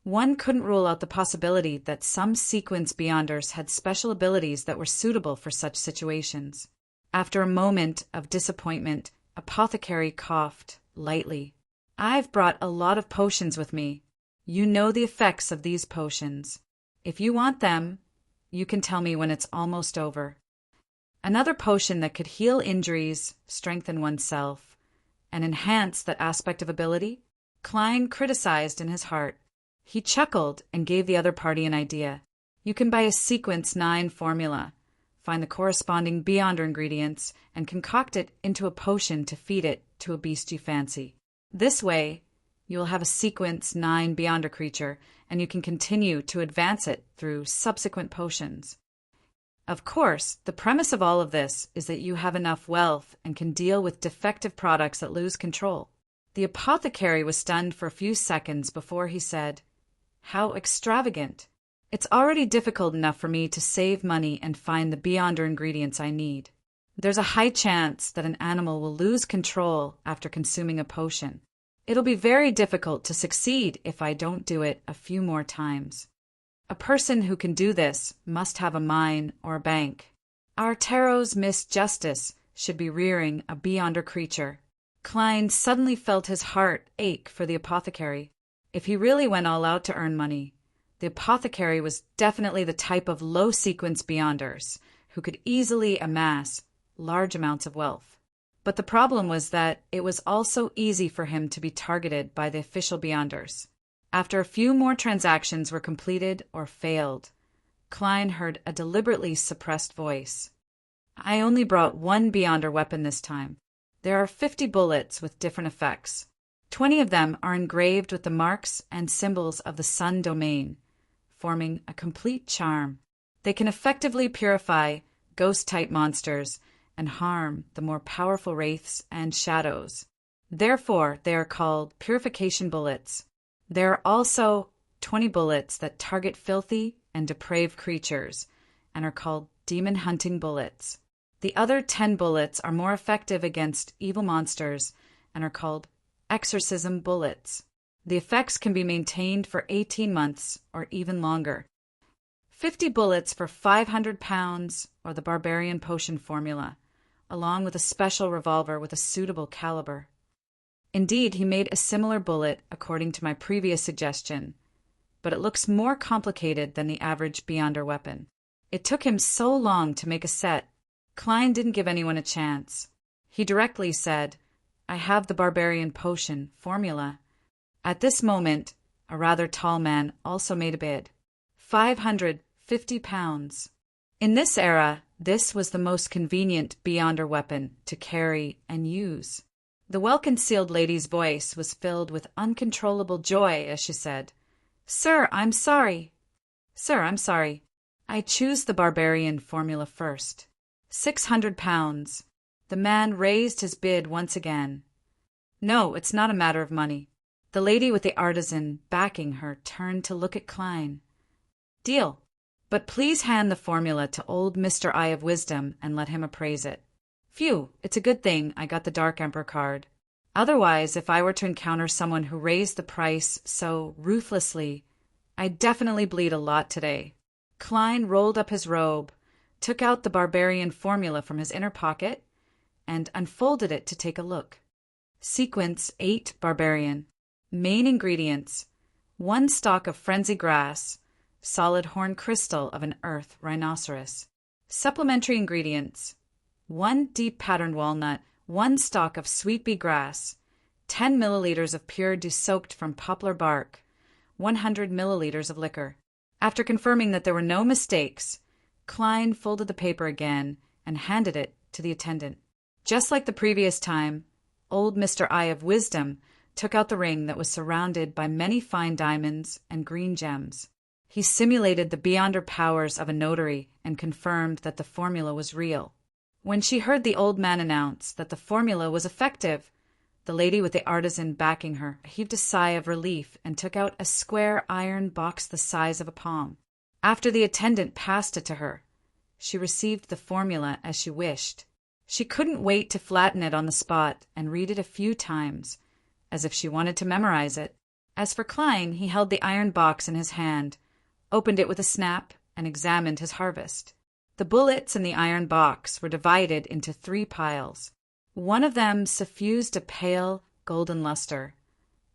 one couldn't rule out the possibility that some sequence beyonders had special abilities that were suitable for such situations. After a moment of disappointment, Apothecary coughed lightly. I've brought a lot of potions with me. You know the effects of these potions. If you want them, you can tell me when it's almost over. Another potion that could heal injuries, strengthen oneself, and enhance that aspect of ability? Klein criticized in his heart. He chuckled and gave the other party an idea. You can buy a Sequence 9 formula, find the corresponding beyonder ingredients, and concoct it into a potion to feed it to a beast you fancy. This way, you will have a Sequence 9 beyonder creature, and you can continue to advance it through subsequent potions. Of course, the premise of all of this is that you have enough wealth and can deal with defective products that lose control. The apothecary was stunned for a few seconds before he said, "How extravagant! It's already difficult enough for me to save money and find the beyonder ingredients I need. There's a high chance that an animal will lose control after consuming a potion. It'll be very difficult to succeed if I don't do it a few more times. A person who can do this must have a mine or a bank. Our Tarot's Miss Justice should be rearing a beyonder creature." Klein suddenly felt his heart ache for the apothecary. If he really went all out to earn money, the apothecary was definitely the type of low-sequence beyonders who could easily amass large amounts of wealth. But the problem was that it was also easy for him to be targeted by the official beyonders. After a few more transactions were completed or failed, Klein heard a deliberately suppressed voice. "I only brought one beyonder weapon this time. There are 50 bullets with different effects. 20 of them are engraved with the marks and symbols of the Sun domain, forming a complete charm. They can effectively purify ghost-type monsters and harm the more powerful wraiths and shadows. Therefore, they are called purification bullets. There are also 20 bullets that target filthy and depraved creatures and are called demon-hunting bullets. The other 10 bullets are more effective against evil monsters and are called exorcism bullets. The effects can be maintained for 18 months or even longer. 50 bullets for 500 pounds or the barbarian potion formula, along with a special revolver with a suitable caliber. Indeed, he made a similar bullet according to my previous suggestion, but it looks more complicated than the average beyonder weapon. It took him so long to make a set. Klein didn't give anyone a chance. He directly said, "I have the barbarian potion formula." At this moment, a rather tall man also made a bid. 550 pounds. In this era, this was the most convenient beyonder weapon to carry and use. The well-concealed lady's voice was filled with uncontrollable joy as she said, Sir, I'm sorry. I choose the barbarian formula first. 600 pounds. The man raised his bid once again. No, it's not a matter of money. The lady with the artisan backing her turned to look at Klein. Deal. But please hand the formula to old Mr. Eye of Wisdom and let him appraise it. Phew, it's a good thing I got the Dark Emperor card. Otherwise, if I were to encounter someone who raised the price so ruthlessly, I'd definitely bleed a lot today. Klein rolled up his robe, took out the barbarian formula from his inner pocket, and unfolded it to take a look. Sequence 8 Barbarian. Main ingredients: 1 stalk of frenzy grass, solid horn crystal of an earth rhinoceros. Supplementary ingredients: 1 deep patterned walnut, 1 stalk of sweet bee grass, 10 milliliters of pure dew soaked from poplar bark, 100 milliliters of liquor. After confirming that there were no mistakes, Klein folded the paper again and handed it to the attendant. Just like the previous time, old Mr. Eye of Wisdom took out the ring that was surrounded by many fine diamonds and green gems. He simulated the beyonder powers of a notary and confirmed that the formula was real. When she heard the old man announce that the formula was effective, the lady with the artisan backing her heaved a sigh of relief and took out a square iron box the size of a palm. After the attendant passed it to her, she received the formula as she wished. She couldn't wait to flatten it on the spot and read it a few times, as if she wanted to memorize it. As for Klein, he held the iron box in his hand, opened it with a snap, and examined his harvest. The bullets in the iron box were divided into 3 piles. One of them suffused a pale golden luster,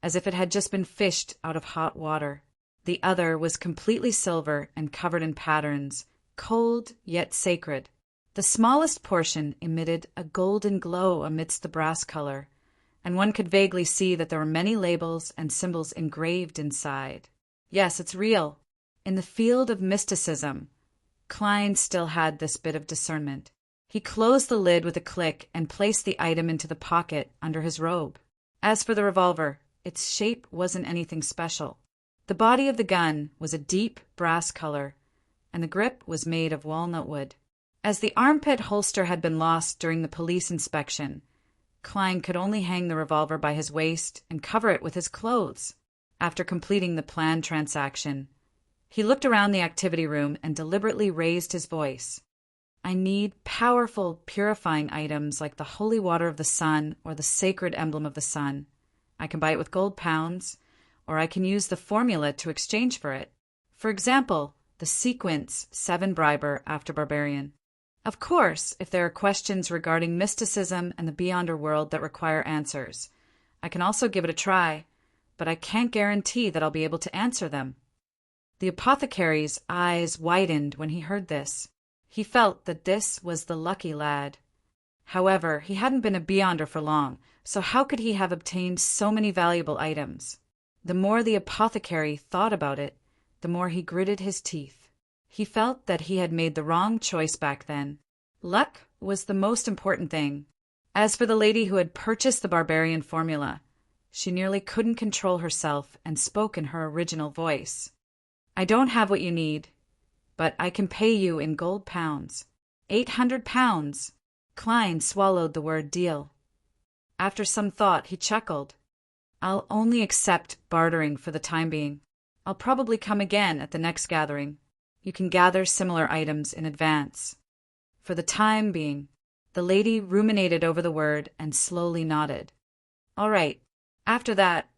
as if it had just been fished out of hot water. The other was completely silver and covered in patterns, cold yet sacred. The smallest portion emitted a golden glow amidst the brass color, and one could vaguely see that there were many labels and symbols engraved inside. Yes, it's real. In the field of mysticism, Klein still had this bit of discernment. He closed the lid with a click and placed the item into the pocket under his robe. As for the revolver, its shape wasn't anything special. The body of the gun was a deep brass color, and the grip was made of walnut wood. As the armpit holster had been lost during the police inspection, Klein could only hang the revolver by his waist and cover it with his clothes. After completing the planned transaction, he looked around the activity room and deliberately raised his voice. I need powerful, purifying items like the holy water of the sun or the sacred emblem of the sun. I can buy it with gold pounds, or I can use the formula to exchange for it. For example, the sequence 7 Briber after Barbarian. Of course, if there are questions regarding mysticism and the beyonder world that require answers, I can also give it a try, but I can't guarantee that I'll be able to answer them." The apothecary's eyes widened when he heard this. He felt that this was the lucky lad. However, he hadn't been a Beyonder for long, so how could he have obtained so many valuable items? The more the apothecary thought about it, the more he gritted his teeth. He felt that he had made the wrong choice back then. Luck was the most important thing. As for the lady who had purchased the barbarian formula, she nearly couldn't control herself and spoke in her original voice. "I don't have what you need, but I can pay you in gold pounds. 800 pounds. Klein swallowed the word deal. After some thought, he chuckled. "I'll only accept bartering for the time being. I'll probably come again at the next gathering. You can gather similar items in advance." For the time being, the lady ruminated over the word and slowly nodded. All right. After that,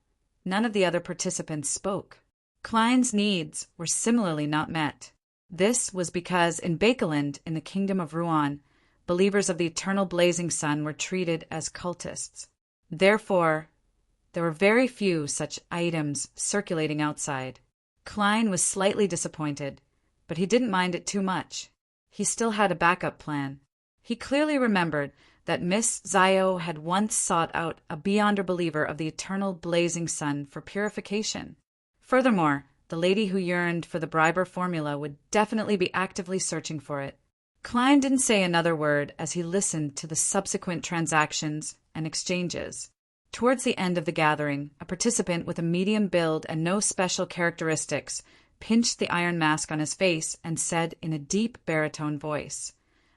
none of the other participants spoke. Klein's needs were similarly not met. This was because in Bakeland, in the kingdom of Rouen, believers of the eternal blazing sun were treated as cultists. Therefore, there were very few such items circulating outside. Klein was slightly disappointed, but he didn't mind it too much. He still had a backup plan. He clearly remembered that Miss Zio had once sought out a Beyonder believer of the eternal blazing sun for purification. Furthermore, the lady who yearned for the Briber formula would definitely be actively searching for it. Klein didn't say another word as he listened to the subsequent transactions and exchanges. Towards the end of the gathering, a participant with a medium build and no special characteristics pinched the iron mask on his face and said in a deep baritone voice,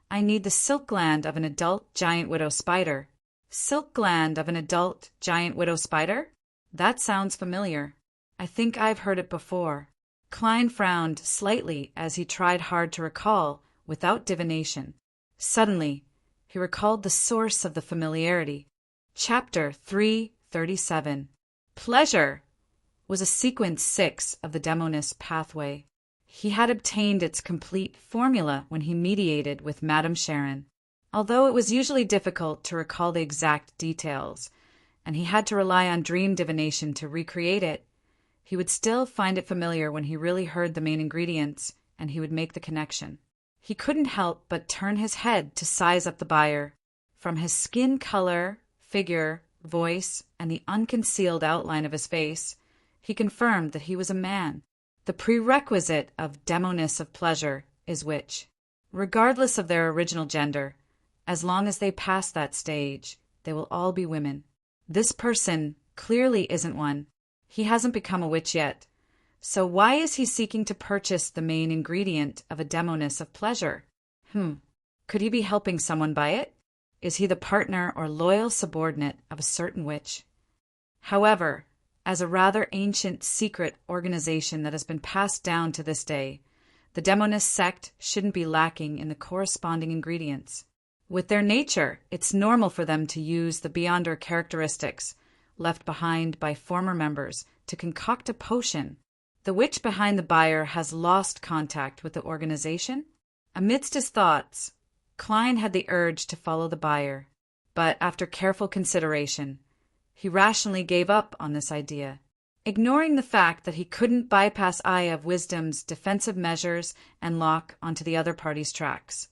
"I need the silk gland of an adult giant widow spider." Silk gland of an adult giant widow spider? That sounds familiar. I think I've heard it before. Klein frowned slightly as he tried hard to recall without divination. Suddenly, he recalled the source of the familiarity. Chapter 337, Pleasure, was a sequence 6 of the Demonist pathway. He had obtained its complete formula when he mediated with Madame Sharon. Although it was usually difficult to recall the exact details, and he had to rely on dream divination to recreate it, he would still find it familiar when he really heard the main ingredients, and he would make the connection. He couldn't help but turn his head to size up the buyer. From his skin color, figure, voice, and the unconcealed outline of his face, he confirmed that he was a man. The prerequisite of demonists of pleasure is which, regardless of their original gender, as long as they pass that stage, they will all be women. This person clearly isn't one. He hasn't become a witch yet. So why is he seeking to purchase the main ingredient of a demoness of pleasure? Could he be helping someone by it? Is he the partner or loyal subordinate of a certain witch? However, as a rather ancient secret organization that has been passed down to this day, the demonist sect shouldn't be lacking in the corresponding ingredients. With their nature, it's normal for them to use the Beyonder characteristics left behind by former members to concoct a potion. The witch behind the buyer has lost contact with the organization. Amidst his thoughts, Klein had the urge to follow the buyer, but after careful consideration, he rationally gave up on this idea, ignoring the fact that he couldn't bypass Eye of Wisdom's defensive measures and lock onto the other party's tracks.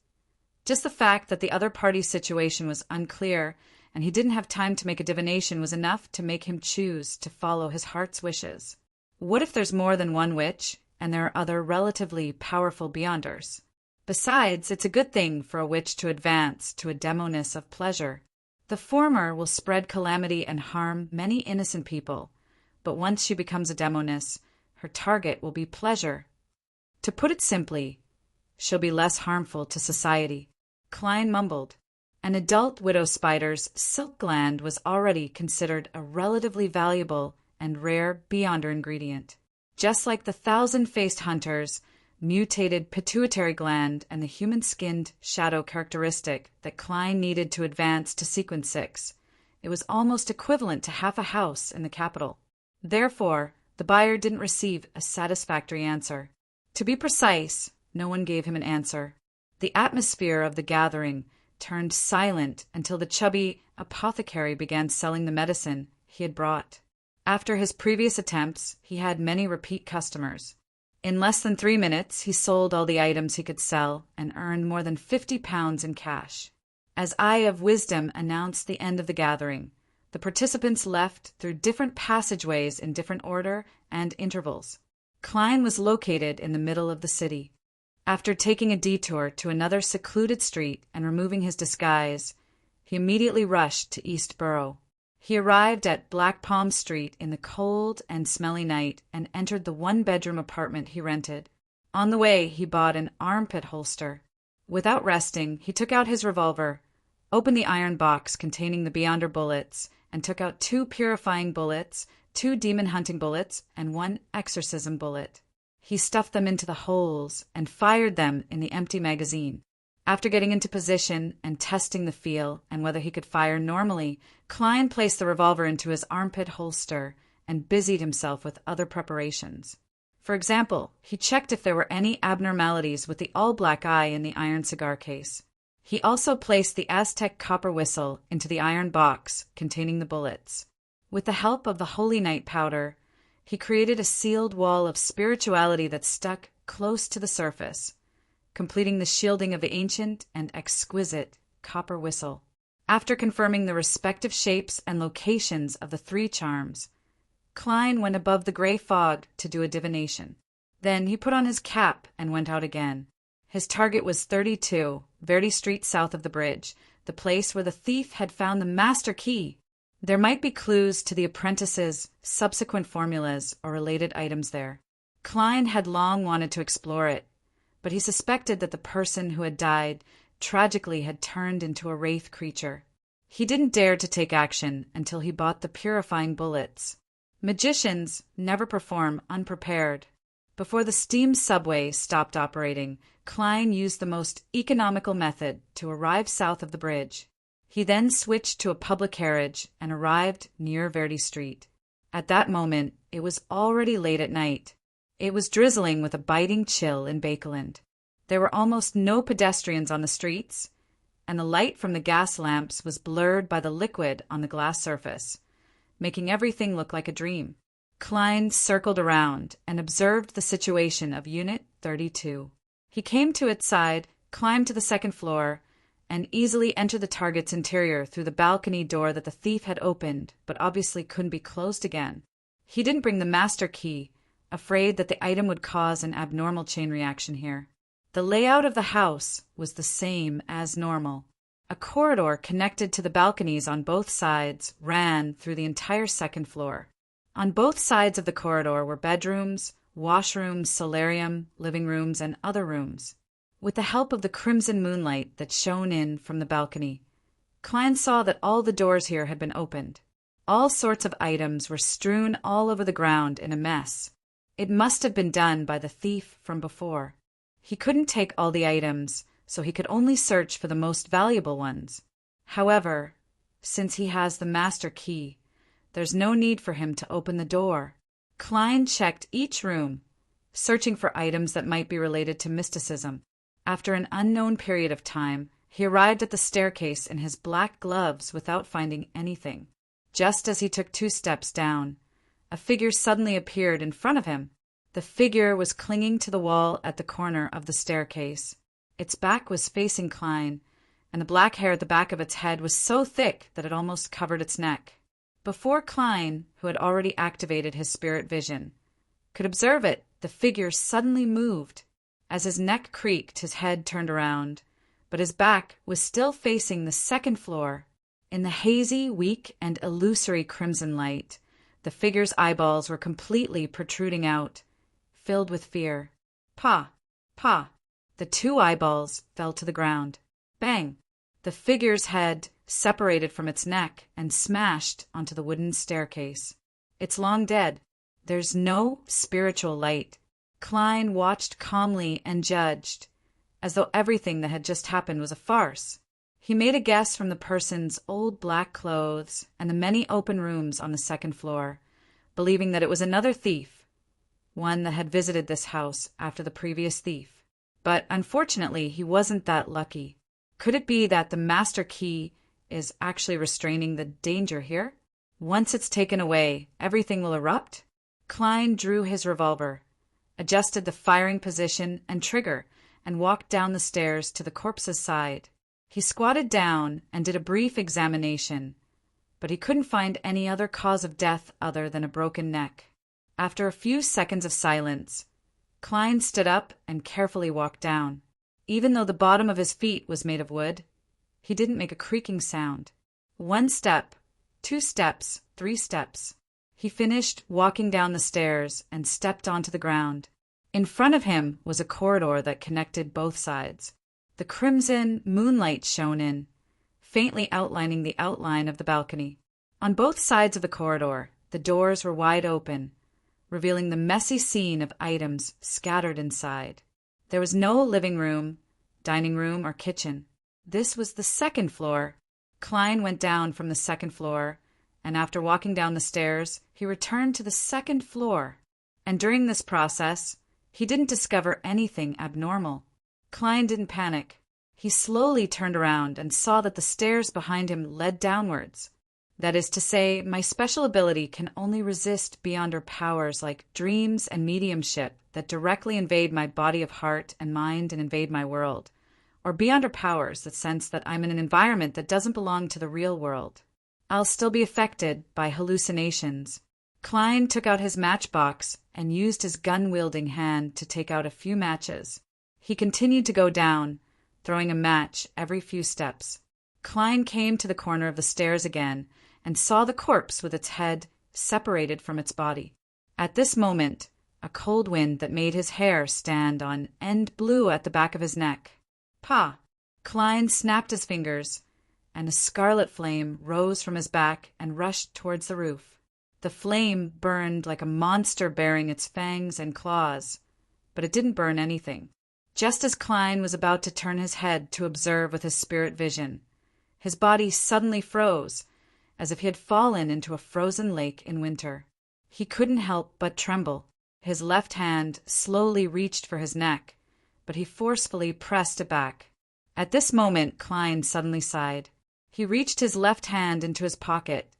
Just the fact that the other party's situation was unclear and he didn't have time to make a divination was enough to make him choose to follow his heart's wishes. What if there's more than one witch, and there are other relatively powerful Beyonders? Besides, it's a good thing for a witch to advance to a demoness of pleasure. The former will spread calamity and harm many innocent people, but once she becomes a demoness, her target will be pleasure. To put it simply, she'll be less harmful to society. Klein mumbled. An adult widow spider's silk gland was already considered a relatively valuable and rare Beyonder ingredient. Just like the 1,000-faced hunter's mutated pituitary gland and the human-skinned shadow characteristic that Klein needed to advance to sequence 6, it was almost equivalent to half a house in the capital. Therefore, the buyer didn't receive a satisfactory answer. To be precise, no one gave him an answer. The atmosphere of the gathering turned silent until the chubby apothecary began selling the medicine he had brought. After his previous attempts, he had many repeat customers. In less than 3 minutes, he sold all the items he could sell and earned more than £50 in cash. As Eye of Wisdom announced the end of the gathering, the participants left through different passageways in different order and intervals. Klein was located in the middle of the city. After taking a detour to another secluded street and removing his disguise, he immediately rushed to East Borough. He arrived at Black Palm Street in the cold and smelly night and entered the one-bedroom apartment he rented. On the way, he bought an armpit holster. Without resting, he took out his revolver, opened the iron box containing the Beyonder bullets, and took out 2 purifying bullets, 2 demon hunting bullets, and 1 exorcism bullet. He stuffed them into the holes and fired them in the empty magazine. After getting into position and testing the feel and whether he could fire normally, Klein placed the revolver into his armpit holster and busied himself with other preparations. For example, he checked if there were any abnormalities with the all-black eye in the iron cigar case. He also placed the Aztec copper whistle into the iron box containing the bullets. With the help of the Holy Night powder, he created a sealed wall of spirituality that stuck close to the surface, completing the shielding of the ancient and exquisite copper whistle. After confirming the respective shapes and locations of the 3 charms, Klein went above the gray fog to do a divination. Then he put on his cap and went out again. His target was 32, Verdi Street south of the bridge, the place where the thief had found the master key. There might be clues to the apprentice's subsequent formulas or related items there. Klein had long wanted to explore it, but he suspected that the person who had died tragically had turned into a wraith creature. He didn't dare to take action until he bought the purifying bullets. Magicians never perform unprepared. Before the steam subway stopped operating, Klein used the most economical method to arrive south of the bridge. He then switched to a public carriage and arrived near Verdi Street. At that moment, it was already late at night. It was drizzling with a biting chill in Bakeland. There were almost no pedestrians on the streets, and the light from the gas lamps was blurred by the liquid on the glass surface, making everything look like a dream. Klein circled around and observed the situation of Unit 32. He came to its side, climbed to the 2nd floor, and easily entered the target's interior through the balcony door that the thief had opened, but obviously couldn't be closed again. He didn't bring the master key, afraid that the item would cause an abnormal chain reaction here. The layout of the house was the same as normal. A corridor connected to the balconies on both sides ran through the entire 2nd floor. On both sides of the corridor were bedrooms, washrooms, solarium, living rooms, and other rooms. With the help of the crimson moonlight that shone in from the balcony, Klein saw that all the doors here had been opened. All sorts of items were strewn all over the ground in a mess. It must have been done by the thief from before. He couldn't take all the items, so he could only search for the most valuable ones. However, since he has the master key, there's no need for him to open the door. Klein checked each room, searching for items that might be related to mysticism. After an unknown period of time, he arrived at the staircase in his black gloves without finding anything. Just as he took 2 steps down, a figure suddenly appeared in front of him. The figure was clinging to the wall at the corner of the staircase. Its back was facing Klein, and the black hair at the back of its head was so thick that it almost covered its neck. Before Klein, who had already activated his spirit vision, could observe it, the figure suddenly moved. As his neck creaked, his head turned around, but his back was still facing the 2nd floor. In the hazy, weak, and illusory crimson light, the figure's eyeballs were completely protruding out, filled with fear. Pa! Pa! The 2 eyeballs fell to the ground. Bang! The figure's head separated from its neck and smashed onto the wooden staircase. It's long dead. There's no spiritual light. Klein watched calmly and judged, as though everything that had just happened was a farce. He made a guess from the person's old black clothes and the many open rooms on the 2nd floor, believing that it was another thief, one that had visited this house after the previous thief. But unfortunately, he wasn't that lucky. Could it be that the master key is actually restraining the danger here? Once it's taken away, everything will erupt? Klein drew his revolver, adjusted the firing position and trigger, and walked down the stairs to the corpse's side. He squatted down and did a brief examination, but he couldn't find any other cause of death other than a broken neck. After a few seconds of silence, Klein stood up and carefully walked down. Even though the bottom of his feet was made of wood, he didn't make a creaking sound. 1 step, 2 steps, 3 steps. He finished walking down the stairs and stepped onto the ground. In front of him was a corridor that connected both sides. The crimson moonlight shone in, faintly outlining the outline of the balcony. On both sides of the corridor, the doors were wide open, revealing the messy scene of items scattered inside. There was no living room, dining room, or kitchen. This was the second floor. Klein went down from the second floor, and after walking down the stairs, he returned to the second floor. And during this process, he didn't discover anything abnormal. Klein didn't panic. He slowly turned around and saw that the stairs behind him led downwards. That is to say, my special ability can only resist beyonder powers like dreams and mediumship that directly invade my body of heart and mind and invade my world, or beyonder powers that sense that I'm in an environment that doesn't belong to the real world. I'll still be affected by hallucinations. Klein took out his matchbox and used his gun-wielding hand to take out a few matches. He continued to go down, throwing a match every few steps. Klein came to the corner of the stairs again and saw the corpse with its head separated from its body. At this moment, a cold wind that made his hair stand on end blew at the back of his neck. Pa! Klein snapped his fingers, and a scarlet flame rose from his back and rushed towards the roof. The flame burned like a monster bearing its fangs and claws, but it didn't burn anything. Just as Klein was about to turn his head to observe with his spirit vision, his body suddenly froze, as if he had fallen into a frozen lake in winter. He couldn't help but tremble. His left hand slowly reached for his neck, but he forcefully pressed it back. At this moment, Klein suddenly sighed. He reached his left hand into his pocket,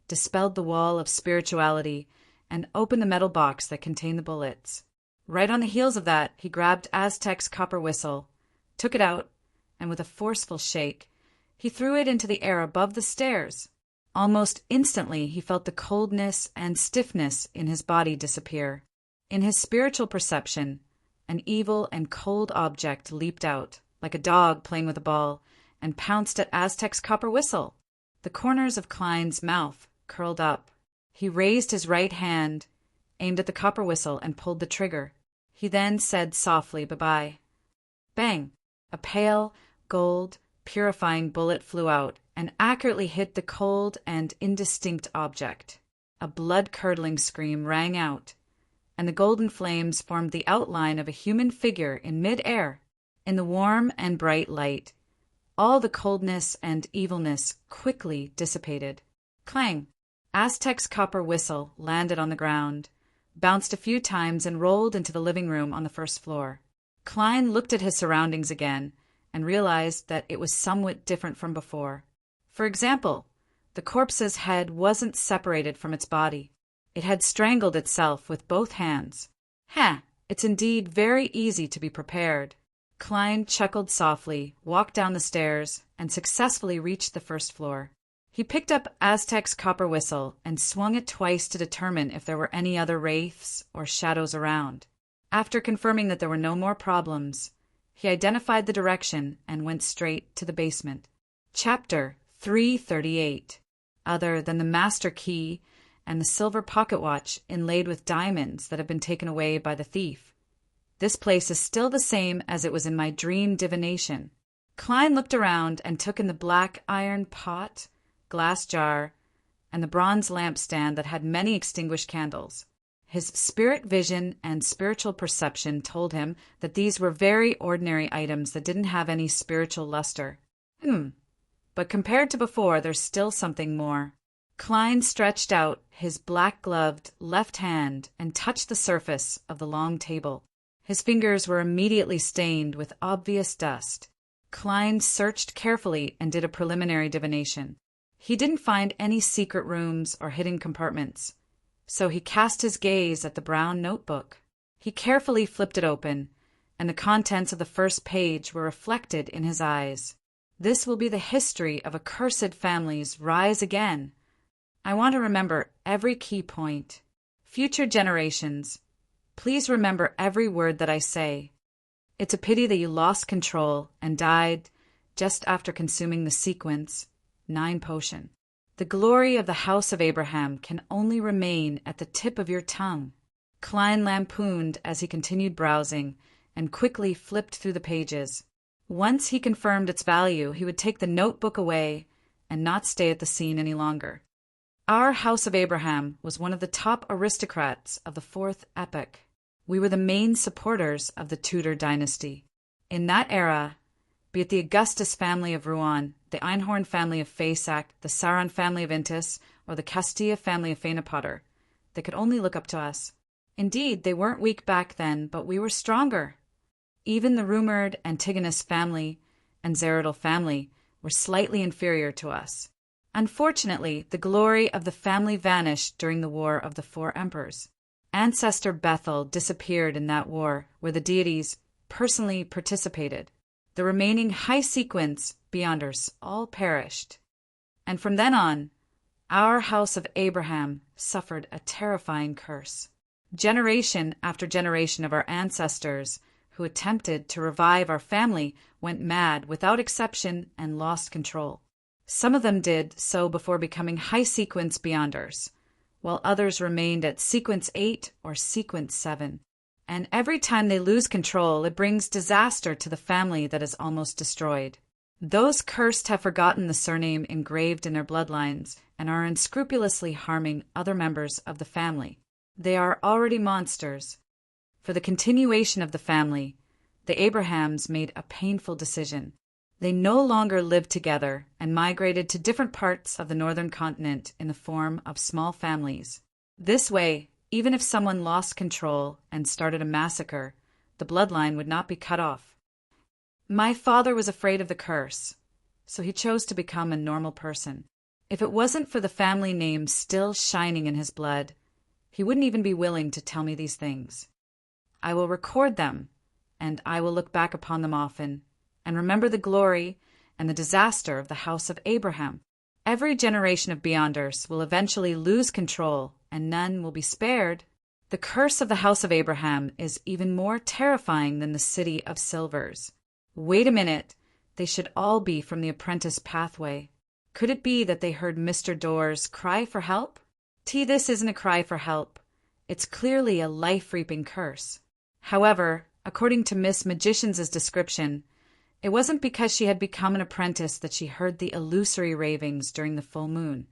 dispelled the wall of spirituality, and opened the metal box that contained the bullets. Right on the heels of that, he grabbed Aztec's copper whistle, took it out, and with a forceful shake, he threw it into the air above the stairs. Almost instantly, he felt the coldness and stiffness in his body disappear. In his spiritual perception, an evil and cold object leaped out, like a dog playing with a ball, and pounced at Aztec's copper whistle. The corners of Klein's mouth curled up. He raised his right hand, aimed at the copper whistle, and pulled the trigger. He then said softly, "Bye-bye." Bang! A pale, gold, purifying bullet flew out and accurately hit the cold and indistinct object. A blood-curdling scream rang out, and the golden flames formed the outline of a human figure in mid-air. In the warm and bright light, all the coldness and evilness quickly dissipated. Clang! Aztec's copper whistle landed on the ground, bounced a few times, and rolled into the living room on the first floor. Klein looked at his surroundings again and realized that it was somewhat different from before. For example, the corpse's head wasn't separated from its body. It had strangled itself with both hands. It's indeed very easy to be prepared. Klein chuckled softly, walked down the stairs, and successfully reached the first floor. He picked up Aztec's copper whistle and swung it twice to determine if there were any other wraiths or shadows around. After confirming that there were no more problems, he identified the direction and went straight to the basement. Chapter 338. Other than the master key and the silver pocket watch inlaid with diamonds that have been taken away by the thief, this place is still the same as it was in my dream divination. Klein looked around and took in the black iron pot, glass jar, and the bronze lampstand that had many extinguished candles. His spirit vision and spiritual perception told him that these were very ordinary items that didn't have any spiritual luster. But compared to before, there's still something more. Klein stretched out his black-gloved left hand and touched the surface of the long table. His fingers were immediately stained with obvious dust. Klein searched carefully and did a preliminary divination. He didn't find any secret rooms or hidden compartments, so he cast his gaze at the brown notebook. He carefully flipped it open, and the contents of the first page were reflected in his eyes. This will be the history of accursed families rise again. I want to remember every key point. Future generations, please remember every word that I say. It's a pity that you lost control and died just after consuming the sequence 9 potion. The glory of the House of Abraham can only remain at the tip of your tongue. Klein lampooned as he continued browsing and quickly flipped through the pages. Once he confirmed its value, he would take the notebook away and not stay at the scene any longer. Our House of Abraham was one of the top aristocrats of the 4th epoch. We were the main supporters of the Tudor dynasty. In that era, be it the Augustus family of Rouen, the Einhorn family of Faysac, the Sauron family of Intis, or the Castilla family of Fainapotter, they could only look up to us. Indeed, they weren't weak back then, but we were stronger. Even the rumored Antigonus family and Zeridal family were slightly inferior to us. Unfortunately, the glory of the family vanished during the War of the 4 Emperors. Ancestor Bethel disappeared in that war, where the deities personally participated. The remaining high sequence Beyonders all perished. And from then on, our House of Abraham suffered a terrifying curse. Generation after generation of our ancestors who attempted to revive our family went mad without exception and lost control. Some of them did so before becoming high sequence Beyonders, while others remained at sequence 8 or sequence 7. And every time they lose control, it brings disaster to the family that is almost destroyed. Those cursed have forgotten the surname engraved in their bloodlines and are unscrupulously harming other members of the family. They are already monsters. For the continuation of the family, the Abrahams made a painful decision. They no longer lived together and migrated to different parts of the northern continent in the form of small families. This way, even if someone lost control and started a massacre, the bloodline would not be cut off. My father was afraid of the curse, so he chose to become a normal person. If it wasn't for the family name still shining in his blood, he wouldn't even be willing to tell me these things. I will record them, and I will look back upon them often, and remember the glory and the disaster of the House of Abraham. Every generation of Beyonders will eventually lose control, and none will be spared. The curse of the House of Abraham is even more terrifying than the City of Silvers. Wait a minute, they should all be from the apprentice pathway. Could it be that they heard Mr. Door's cry for help? This isn't a cry for help. It's clearly a life-reaping curse. However, according to Miss Magician's description, it wasn't because she had become an apprentice that she heard the illusory ravings during the full moon,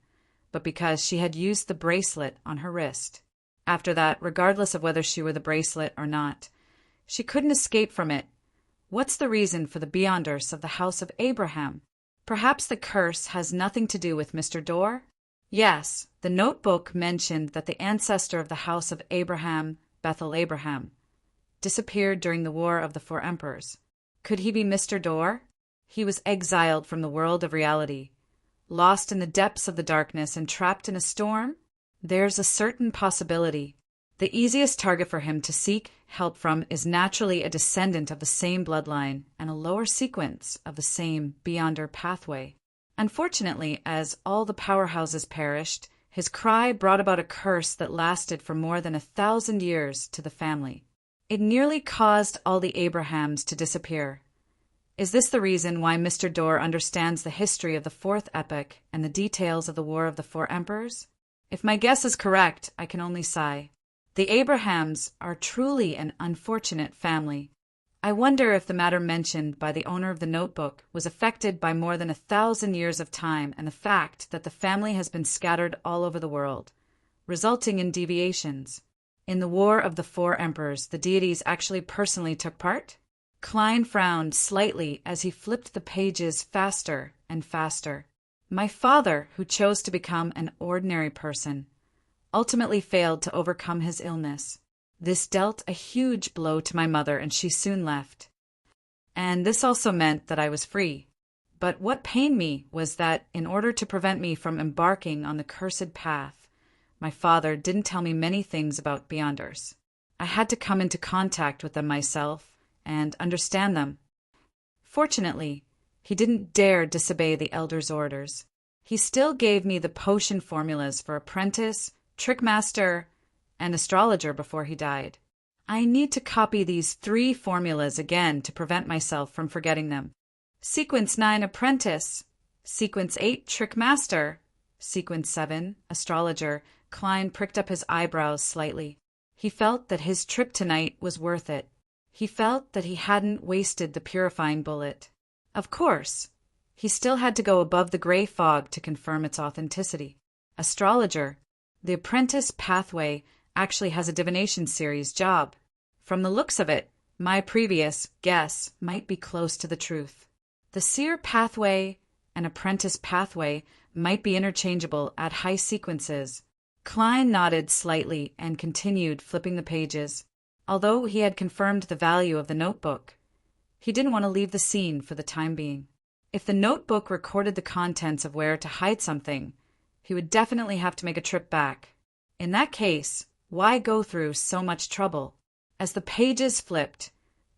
but because she had used the bracelet on her wrist. After that, regardless of whether she wore the bracelet or not, she couldn't escape from it. What's the reason for the Beyonders of the House of Abraham? Perhaps the curse has nothing to do with Mr. Door? Yes, the notebook mentioned that the ancestor of the House of Abraham, Bethel Abraham, disappeared during the War of the 4 Emperors. Could he be Mr. Door? He was exiled from the world of reality, lost in the depths of the darkness and trapped in a storm? There's a certain possibility. The easiest target for him to seek help from is naturally a descendant of the same bloodline and a lower sequence of the same Beyonder pathway. Unfortunately, as all the powerhouses perished, his cry brought about a curse that lasted for more than 1,000 years to the family. It nearly caused all the Abrahams to disappear. Is this the reason why Mr. Door understands the history of the 4th epoch and the details of the War of the 4 Emperors? If my guess is correct, I can only sigh. The Abrahams are truly an unfortunate family. I wonder if the matter mentioned by the owner of the notebook was affected by more than 1,000 years of time and the fact that the family has been scattered all over the world, resulting in deviations. In the War of the 4 Emperors, the deities actually personally took part? Klein frowned slightly as he flipped the pages faster and faster. My father, who chose to become an ordinary person, ultimately failed to overcome his illness. This dealt a huge blow to my mother, and she soon left. And this also meant that I was free. But what pained me was that in order to prevent me from embarking on the cursed path, my father didn't tell me many things about Beyonders. I had to come into contact with them myself and understand them. Fortunately, he didn't dare disobey the elder's orders. He still gave me the potion formulas for apprentice, trickmaster, and astrologer before he died. I need to copy these 3 formulas again to prevent myself from forgetting them. Sequence 9, apprentice. Sequence 8, trickmaster. Sequence 7, astrologer. Klein pricked up his eyebrows slightly. He felt that his trip tonight was worth it. He felt that he hadn't wasted the purifying bullet. Of course, he still had to go above the gray fog to confirm its authenticity. Astrologer. The apprentice pathway actually has a divination series job. From the looks of it, my previous guess might be close to the truth. The seer pathway and apprentice pathway might be interchangeable at high sequences. Klein nodded slightly and continued flipping the pages. Although he had confirmed the value of the notebook, he didn't want to leave the scene for the time being. If the notebook recorded the contents of where to hide something, he would definitely have to make a trip back. In that case, why go through so much trouble? As the pages flipped,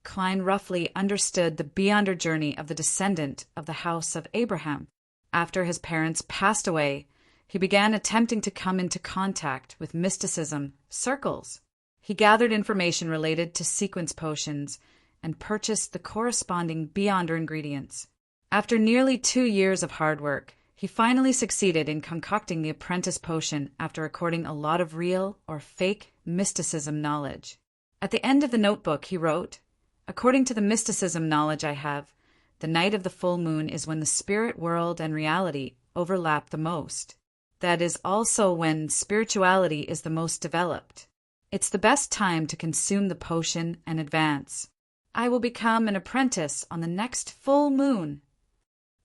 Klein roughly understood the beyonder journey of the descendant of the house of Abraham. After his parents passed away, he began attempting to come into contact with mysticism circles. He gathered information related to sequence potions and purchased the corresponding beyonder ingredients. After nearly 2 years of hard work, he finally succeeded in concocting the apprentice potion after recording a lot of real or fake mysticism knowledge. At the end of the notebook, he wrote, "According to the mysticism knowledge I have, the night of the full moon is when the spirit world and reality overlap the most. That is also when spirituality is the most developed. It's the best time to consume the potion and advance. I will become an apprentice on the next full moon.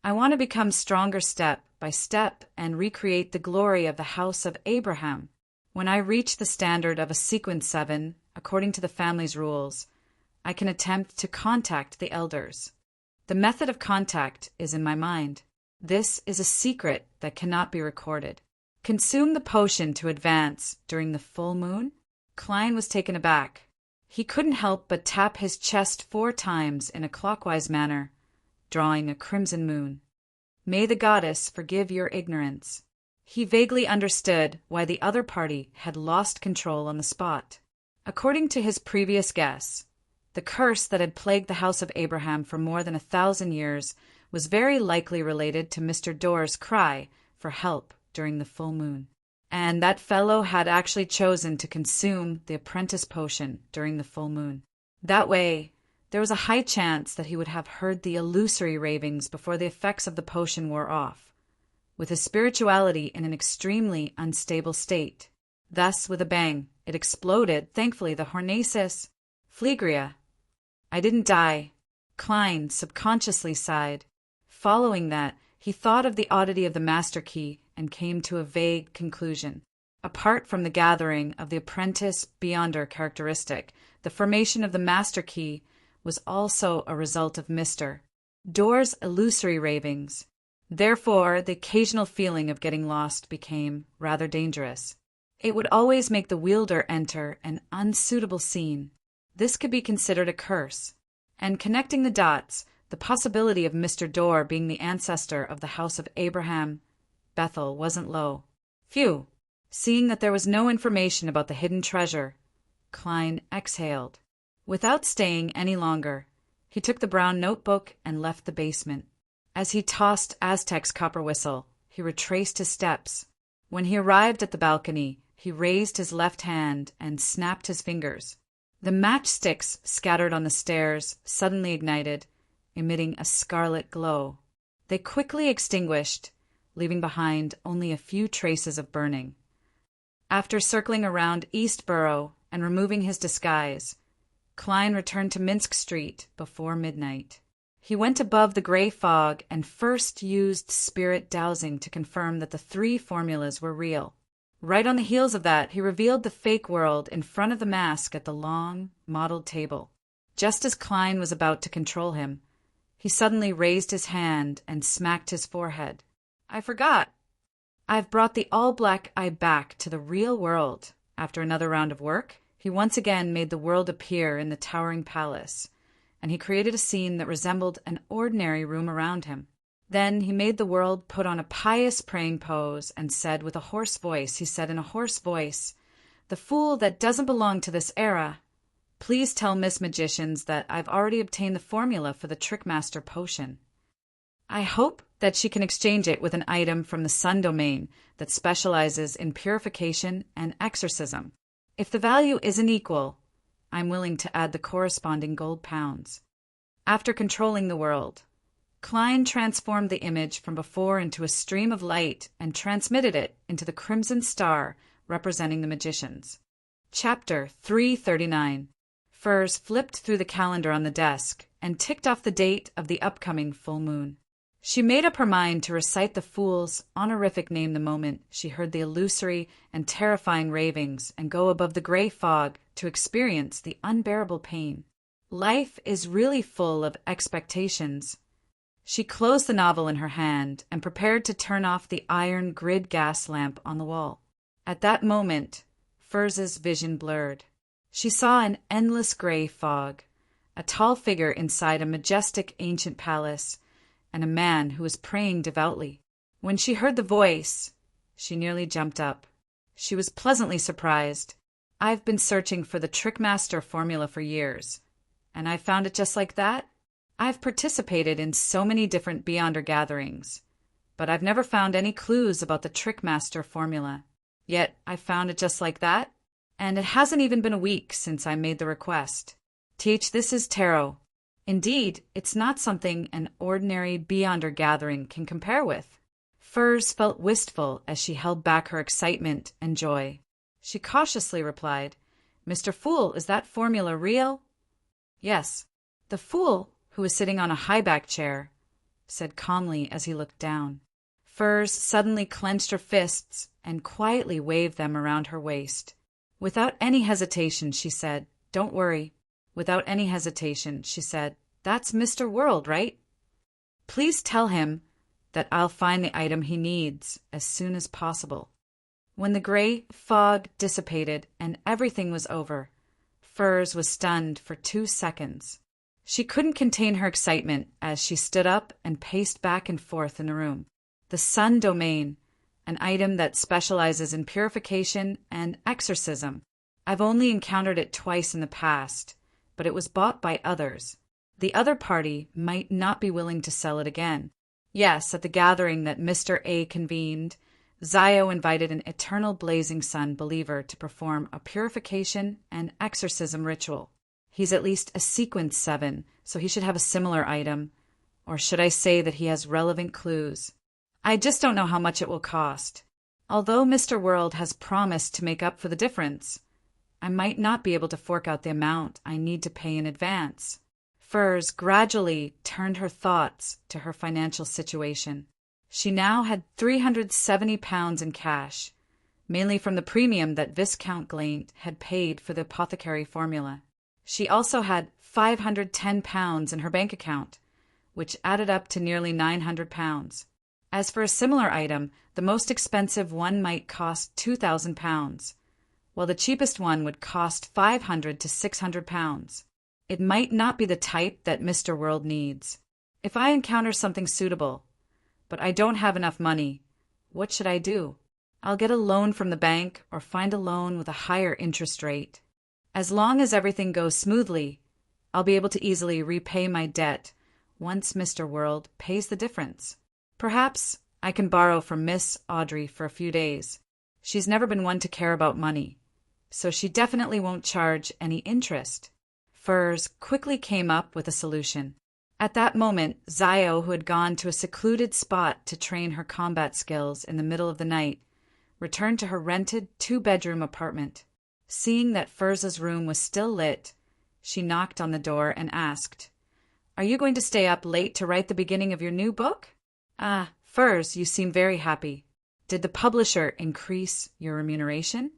I want to become stronger step by step and recreate the glory of the house of Abraham. When I reach the standard of a sequence 7, according to the family's rules, I can attempt to contact the elders. The method of contact is in my mind. This is a secret that cannot be recorded. Consume the potion to advance during the full moon?" Klein was taken aback. He couldn't help but tap his chest 4 times in a clockwise manner, drawing a crimson moon. "May the goddess forgive your ignorance." He vaguely understood why the other party had lost control on the spot. According to his previous guess, the curse that had plagued the house of Abraham for more than 1,000 years was very likely related to Mr. Dorr's cry for help during the full moon. And that fellow had actually chosen to consume the apprentice potion during the full moon. That way, there was a high chance that he would have heard the illusory ravings before the effects of the potion wore off, with his spirituality in an extremely unstable state. Thus, with a bang, it exploded, thankfully the Hornacis Phlegria. "I didn't die." Klein subconsciously sighed. Following that, he thought of the oddity of the master key and came to a vague conclusion. Apart from the gathering of the apprentice beyonder characteristic, the formation of the master key was also a result of Mr. Dorr's illusory ravings. Therefore, the occasional feeling of getting lost became rather dangerous. It would always make the wielder enter an unsuitable scene. This could be considered a curse. And connecting the dots, the possibility of Mr. Dorr being the ancestor of the house of Abraham Bethel wasn't low. Phew! Seeing that there was no information about the hidden treasure, Klein exhaled. Without staying any longer, he took the brown notebook and left the basement. As he tossed Aztec's copper whistle, he retraced his steps. When he arrived at the balcony, he raised his left hand and snapped his fingers. The matchsticks scattered on the stairs suddenly ignited, emitting a scarlet glow. They quickly extinguished, leaving behind only a few traces of burning. After circling around East Borough and removing his disguise, Klein returned to Minsk Street before midnight. He went above the gray fog and first used spirit dowsing to confirm that the 3 formulas were real. Right on the heels of that, he revealed the fake world in front of the mask at the long, mottled table. Just as Klein was about to control him, He suddenly raised his hand and smacked his forehead. I forgot. I've brought the all-black eye back to the real world. After another round of work, he once again made the world appear in the towering palace, and he created a scene that resembled an ordinary room around him. Then he made the world put on a pious praying pose and said in a hoarse voice, "The fool that doesn't belong to this era. Please tell Miss Magicians that I've already obtained the formula for the Trickmaster potion. I hope that she can exchange it with an item from the Sun domain that specializes in purification and exorcism. If the value isn't equal, I'm willing to add the corresponding gold pounds." After controlling the world, Klein transformed the image from before into a stream of light and transmitted it into the crimson star representing the magicians. Chapter 339. Furs flipped through the calendar on the desk and ticked off the date of the upcoming full moon. She made up her mind to recite the fool's honorific name the moment she heard the illusory and terrifying ravings and go above the gray fog to experience the unbearable pain. Life is really full of expectations. She closed the novel in her hand and prepared to turn off the iron grid gas lamp on the wall. At that moment, Furz's vision blurred. She saw an endless gray fog, a tall figure inside a majestic ancient palace, and a man who was praying devoutly. When she heard the voice, she nearly jumped up. She was pleasantly surprised. I've been searching for the Trickmaster formula for years, and I found it just like that. I've participated in so many different Beyonder gatherings, but I've never found any clues about the Trickmaster formula. Yet I found it just like that, and it hasn't even been a week since I made the request. This is tarot. Indeed, it's not something an ordinary Beyonder gathering can compare with. Furs felt wistful as she held back her excitement and joy. She cautiously replied, "Mr. Fool, is that formula real?" "Yes." The Fool, who was sitting on a high-back chair, said calmly as he looked down. Furs suddenly clenched her fists and quietly waved them around her waist. Without any hesitation, she said, "Don't worry." Without any hesitation, she said, "That's Mr. World, right? Please tell him that I'll find the item he needs as soon as possible." When the gray fog dissipated and everything was over, Furs was stunned for 2 seconds. She couldn't contain her excitement as she stood up and paced back and forth in the room. The Sun domain, an item that specializes in purification and exorcism. I've only encountered it twice in the past, but it was bought by others. The other party might not be willing to sell it again. Yes, at the gathering that Mr. A convened, Zio invited an eternal blazing sun believer to perform a purification and exorcism ritual. He's at least a sequence 7, so he should have a similar item. Or should I say that he has relevant clues? I just don't know how much it will cost. Although Mr. World has promised to make up for the difference, I might not be able to fork out the amount I need to pay in advance. Furs gradually turned her thoughts to her financial situation. She now had £370 in cash, mainly from the premium that Viscount Glaint had paid for the apothecary formula. She also had £510 in her bank account, which added up to nearly £900. As for a similar item, the most expensive one might cost £2,000, while the cheapest one would cost £500 to £600. It might not be the type that Mr. World needs. If I encounter something suitable, but I don't have enough money, what should I do? I'll get a loan from the bank or find a loan with a higher interest rate. As long as everything goes smoothly, I'll be able to easily repay my debt once Mr. World pays the difference. Perhaps I can borrow from Miss Audrey for a few days. She's never been one to care about money, so she definitely won't charge any interest. Furs quickly came up with a solution. At that moment, Zio, who had gone to a secluded spot to train her combat skills in the middle of the night, returned to her rented 2-bedroom apartment. Seeing that Furz's room was still lit, she knocked on the door and asked, "Are you going to stay up late to write the beginning of your new book?" "Ah, Furs, you seem very happy. Did the publisher increase your remuneration?"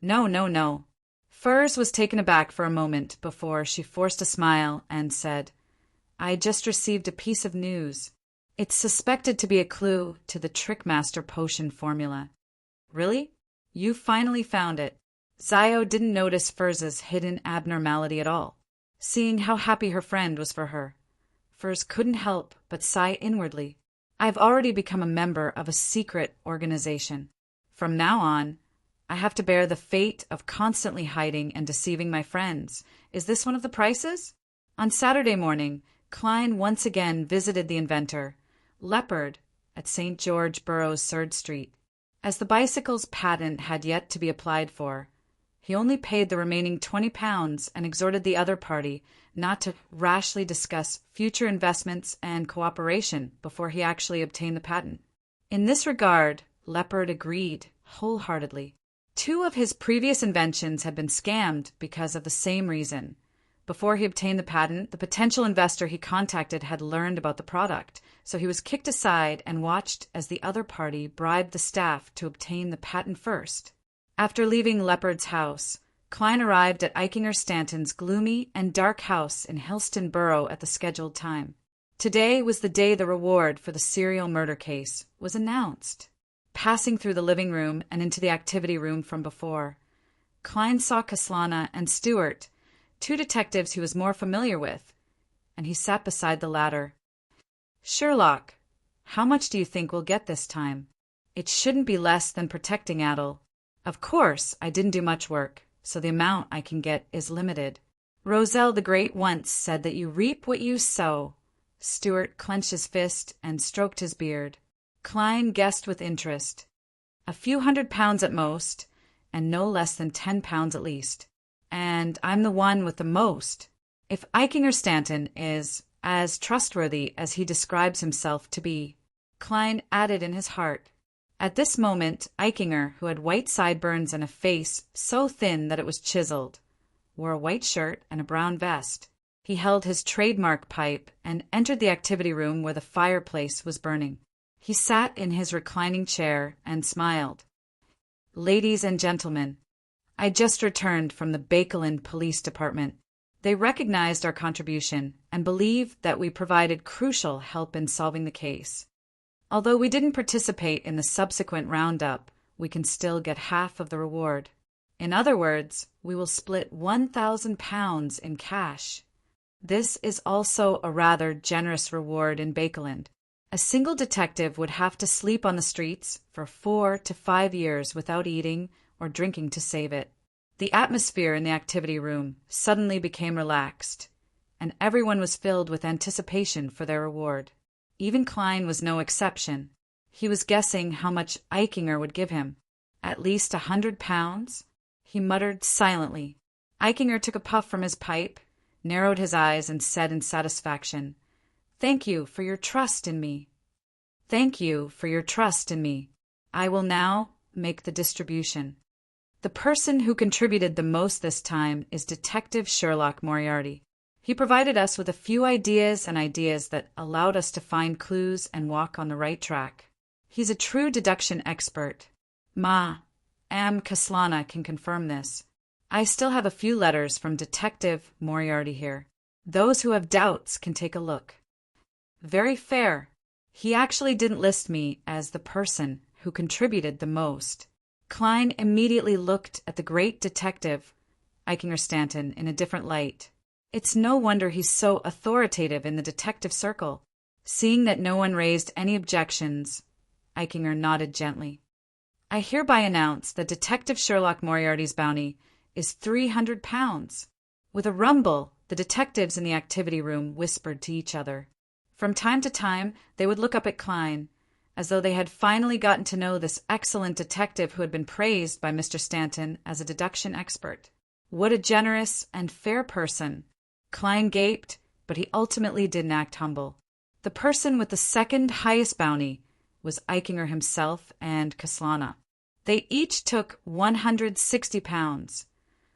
No. Furs was taken aback for a moment before she forced a smile and said, I just received a piece of news. It's suspected to be a clue to the Trickmaster potion formula. Really? You finally found it. Zio didn't notice Furz's hidden abnormality at all, seeing how happy her friend was for her. Furz couldn't help but sigh inwardly. I've already become a member of a secret organization. From now on, I have to bear the fate of constantly hiding and deceiving my friends. Is this one of the prices? On Saturday morning, Klein once again visited the inventor, Leopard, at St. George Burroughs' 3rd Street. As the bicycle's patent had yet to be applied for, he only paid the remaining £20 and exhorted the other party not to rashly discuss future investments and cooperation before he actually obtained the patent. In this regard, Leopard agreed wholeheartedly. 2 of his previous inventions had been scammed because of the same reason. Before he obtained the patent, the potential investor he contacted had learned about the product, so he was kicked aside and watched as the other party bribed the staff to obtain the patent first. After leaving Leopard's house, Klein arrived at Eichinger Stanton's gloomy and dark house in Hillston Borough at the scheduled time. Today was the day the reward for the serial murder case was announced. Passing through the living room and into the activity room from before, Klein saw Kaslana and Stewart, 2 detectives he was more familiar with, and he sat beside the latter. Sherlock, how much do you think we'll get this time? It shouldn't be less than protecting Adel. Of course, I didn't do much work, so the amount I can get is limited. Roselle the Great once said that you reap what you sow. Stewart clenched his fist and stroked his beard. Klein guessed with interest. A few £100 at most, and no less than £10 at least. And I'm the one with the most. If Eichinger Stanton is as trustworthy as he describes himself to be, Klein added in his heart. At this moment, Eichinger, who had white sideburns and a face so thin that it was chiseled, wore a white shirt and a brown vest. He held his trademark pipe and entered the activity room where the fireplace was burning. He sat in his reclining chair and smiled. Ladies and gentlemen, I just returned from the Bakelin Police Department. They recognized our contribution and believe that we provided crucial help in solving the case. Although we didn't participate in the subsequent roundup, we can still get half of the reward. In other words, we will split £1,000 in cash. This is also a rather generous reward in Bakeland. A single detective would have to sleep on the streets for 4 to 5 years without eating or drinking to save it. The atmosphere in the activity room suddenly became relaxed, and everyone was filled with anticipation for their reward. Even Klein was no exception. He was guessing how much Eichinger would give him. At least £100? He muttered silently. Eichinger took a puff from his pipe, narrowed his eyes, and said in satisfaction, "Thank you for your trust in me. Thank you for your trust in me. I will now make the distribution." The person who contributed the most this time is Detective Sherlock Moriarty. He provided us with a few ideas that allowed us to find clues and walk on the right track. He's a true deduction expert. Kaslana can confirm this. I still have a few letters from Detective Moriarty here. Those who have doubts can take a look. Very fair. He actually didn't list me as the person who contributed the most. Klein immediately looked at the great detective, Eichinger Stanton, in a different light. It's no wonder he's so authoritative in the detective circle. Seeing that no one raised any objections, Eichinger nodded gently. I hereby announce that Detective Sherlock Moriarty's bounty is £300. With a rumble, the detectives in the activity room whispered to each other. From time to time, they would look up at Klein, as though they had finally gotten to know this excellent detective who had been praised by Mr. Stanton as a deduction expert. What a generous and fair person! Klein gaped, but he ultimately didn't act humble. The person with the second highest bounty was Eichinger himself and Kaslana. They each took £160,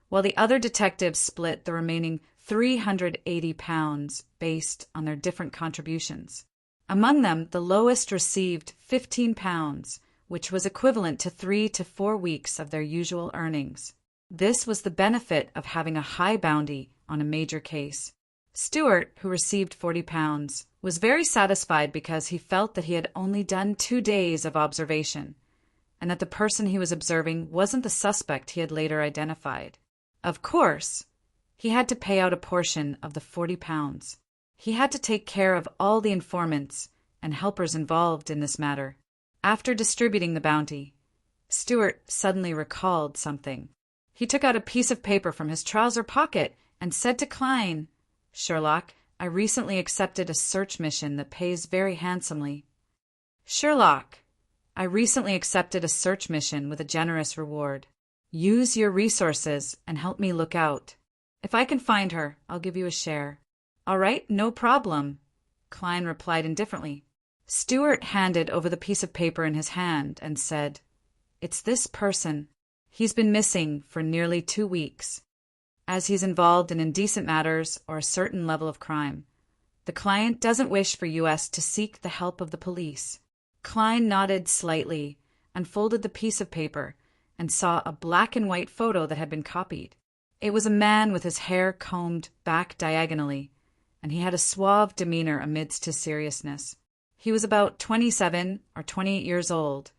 while the other detectives split the remaining £380 based on their different contributions. Among them, the lowest received £15, which was equivalent to 3 to 4 weeks of their usual earnings. This was the benefit of having a high bounty on a major case. Stuart, who received £40, was very satisfied because he felt that he had only done 2 days of observation, and that the person he was observing wasn't the suspect he had later identified. Of course, he had to pay out a portion of the £40. He had to take care of all the informants and helpers involved in this matter. After distributing the bounty, Stuart suddenly recalled something. He took out a piece of paper from his trouser pocket and said to Klein, "Sherlock, I recently accepted a search mission that pays very handsomely." "Sherlock, I recently accepted a search mission with a generous reward. Use your resources and help me look out. If I can find her, I'll give you a share." "All right, no problem," Klein replied indifferently. Stuart handed over the piece of paper in his hand and said, "It's this person. He's been missing for nearly 2 weeks. As he's involved in indecent matters or a certain level of crime, the client doesn't wish for U.S. to seek the help of the police." Klein nodded slightly, unfolded the piece of paper, and saw a black and white photo that had been copied. It was a man with his hair combed back diagonally, and he had a suave demeanor amidst his seriousness. He was about 27 or 28 years old,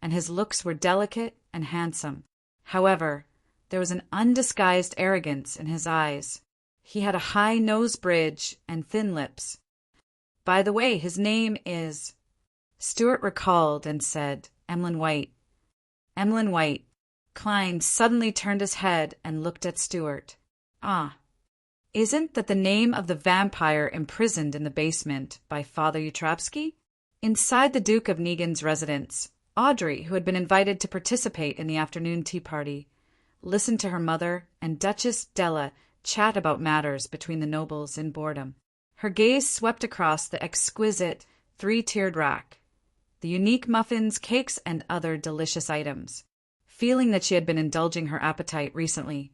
and his looks were delicate and handsome. However, there was an undisguised arrogance in his eyes. He had a high nose bridge and thin lips. "By the way, his name is—" Stuart recalled and said, "Emlyn White." "Emlyn White." Klein suddenly turned his head and looked at Stuart. "Ah, isn't that the name of the vampire imprisoned in the basement by Father Utrapsky?" Inside the Duke of Negan's residence, Audrey, who had been invited to participate in the afternoon tea party, listened to her mother and Duchess Della chat about matters between the nobles in boredom. Her gaze swept across the exquisite 3-tiered rack, the unique muffins, cakes, and other delicious items. Feeling that she had been indulging her appetite recently,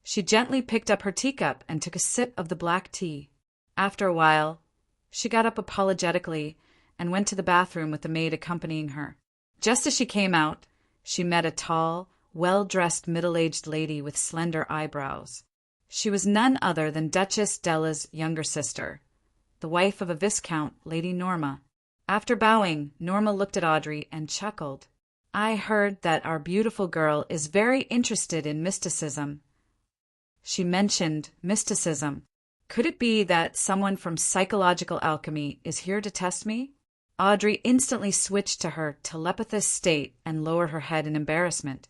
she gently picked up her teacup and took a sip of the black tea. After a while, she got up apologetically and went to the bathroom with the maid accompanying her. Just as she came out, she met a tall, well-dressed middle-aged lady with slender eyebrows. She was none other than Duchess Della's younger sister, the wife of a viscount, Lady Norma. After bowing, Norma looked at Audrey and chuckled. "I heard that our beautiful girl is very interested in mysticism." She mentioned mysticism. "Could it be that someone from psychological alchemy is here to test me?" Audrey instantly switched to her telepathous state and lowered her head in embarrassment.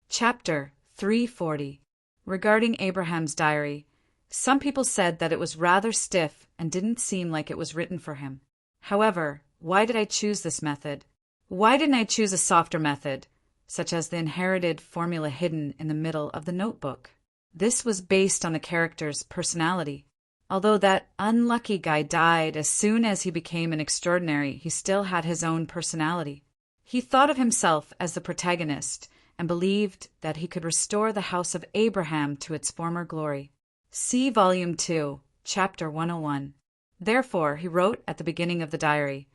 Chapter 340. Regarding Abraham's diary, some people said that it was rather stiff and didn't seem like it was written for him. However, why did I choose this method? Why didn't I choose a softer method, such as the inherited formula hidden in the middle of the notebook? This was based on the character's personality. Although that unlucky guy died as soon as he became an extraordinary, he still had his own personality. He thought of himself as the protagonist and believed that he could restore the house of Abraham to its former glory. See Volume 2, Chapter 101. Therefore, he wrote at the beginning of the diary,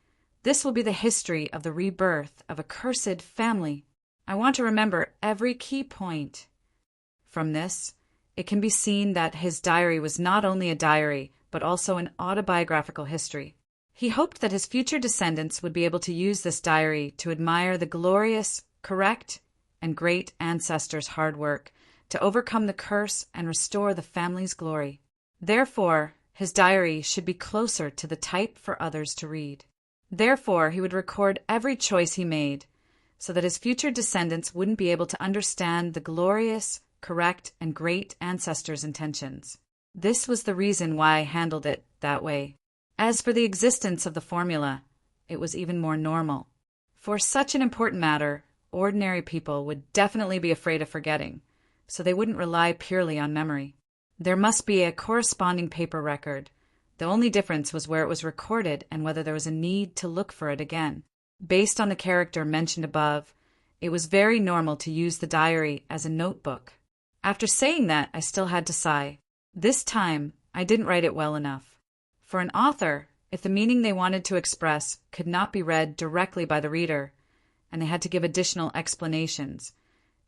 "This will be the history of the rebirth of a cursed family. I want to remember every key point." From this, it can be seen that his diary was not only a diary, but also an autobiographical history. He hoped that his future descendants would be able to use this diary to admire the glorious, correct, and great ancestors' hard work to overcome the curse and restore the family's glory. Therefore, his diary should be closer to the type for others to read. Therefore, he would record every choice he made, so that his future descendants wouldn't be able to understand the glorious, correct, and great ancestors' intentions. This was the reason why I handled it that way. As for the existence of the formula, it was even more normal. For such an important matter, ordinary people would definitely be afraid of forgetting, so they wouldn't rely purely on memory. There must be a corresponding paper record. The only difference was where it was recorded and whether there was a need to look for it again. Based on the character mentioned above, it was very normal to use the diary as a notebook. After saying that, I still had to sigh. This time, I didn't write it well enough. For an author, if the meaning they wanted to express could not be read directly by the reader, and they had to give additional explanations,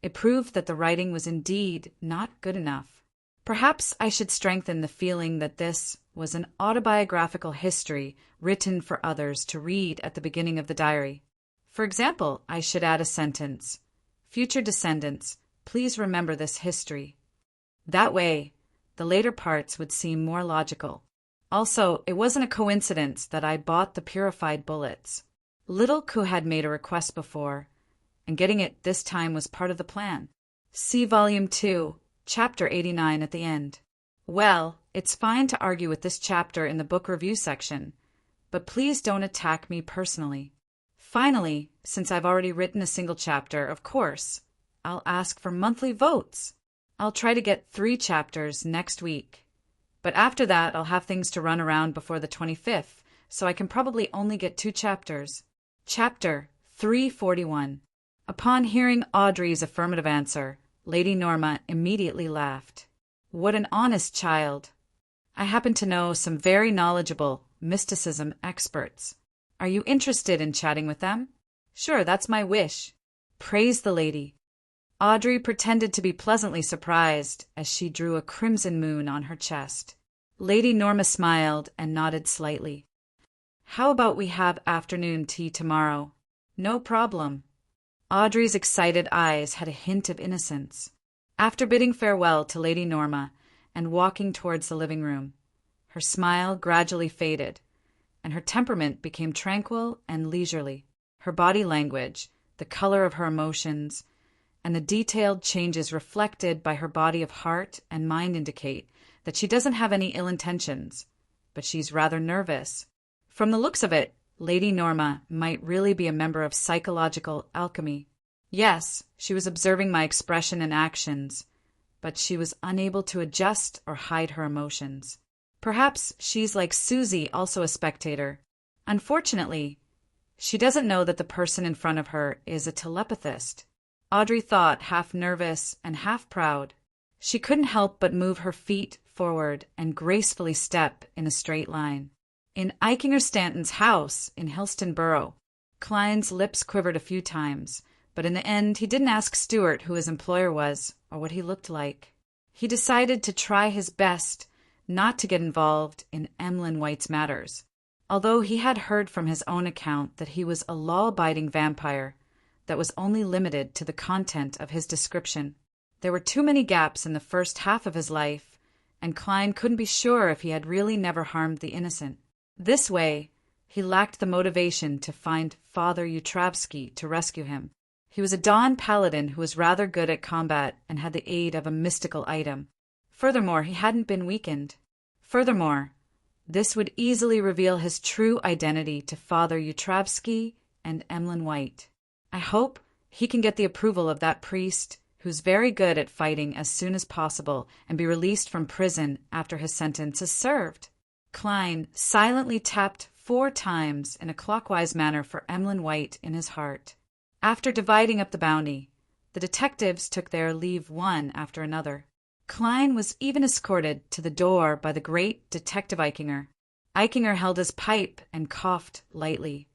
it proved that the writing was indeed not good enough. Perhaps I should strengthen the feeling that this was an autobiographical history written for others to read at the beginning of the diary. For example, I should add a sentence, "Future descendants, please remember this history." That way, the later parts would seem more logical. Also, it wasn't a coincidence that I bought the purified bullets. Little Ku had made a request before, and getting it this time was part of the plan. See Volume 2, Chapter 89 at the end. Well, it's fine to argue with this chapter in the book review section, but please don't attack me personally. Finally, since I've already written a single chapter, of course, I'll ask for monthly votes. I'll try to get 3 chapters next week. But after that, I'll have things to run around before the 25th, so I can probably only get 2 chapters. Chapter 341. Upon hearing Audrey's affirmative answer, Lady Norma immediately laughed. What an honest child. I happen to know some very knowledgeable mysticism experts. Are you interested in chatting with them? Sure, that's my wish. Praise the lady. Audrey pretended to be pleasantly surprised as she drew a crimson moon on her chest. Lady Norma smiled and nodded slightly. How about we have afternoon tea tomorrow? No problem. Audrey's excited eyes had a hint of innocence. After bidding farewell to Lady Norma and walking towards the living room, her smile gradually faded, and her temperament became tranquil and leisurely. Her body language, the color of her emotions, and the detailed changes reflected by her body of heart and mind indicate that she doesn't have any ill intentions, but she's rather nervous. From the looks of it, Lady Norma might really be a member of psychological alchemy. Yes, she was observing my expression and actions, but she was unable to adjust or hide her emotions. Perhaps she's like Susie, also a spectator. Unfortunately, she doesn't know that the person in front of her is a telepathist. Audrey thought, half nervous and half proud. She couldn't help but move her feet forward and gracefully step in a straight line. In Eichinger Stanton's house in Helstonborough, Klein's lips quivered a few times, but in the end he didn't ask Stuart who his employer was or what he looked like. He decided to try his best not to get involved in Emlyn White's matters, although he had heard from his own account that he was a law-abiding vampire that was only limited to the content of his description. There were too many gaps in the first half of his life, and Klein couldn't be sure if he had really never harmed the innocent. This way, he lacked the motivation to find Father Yutravsky to rescue him. He was a Dawn paladin who was rather good at combat and had the aid of a mystical item. Furthermore, he hadn't been weakened. Furthermore, this would easily reveal his true identity to Father Yutravsky and Emlyn White. I hope he can get the approval of that priest who's very good at fighting as soon as possible and be released from prison after his sentence is served. Klein silently tapped 4 times in a clockwise manner for Emlyn White in his heart. After dividing up the bounty, the detectives took their leave one after another. Klein was even escorted to the door by the great Detective Eichinger. Eichinger held his pipe and coughed lightly.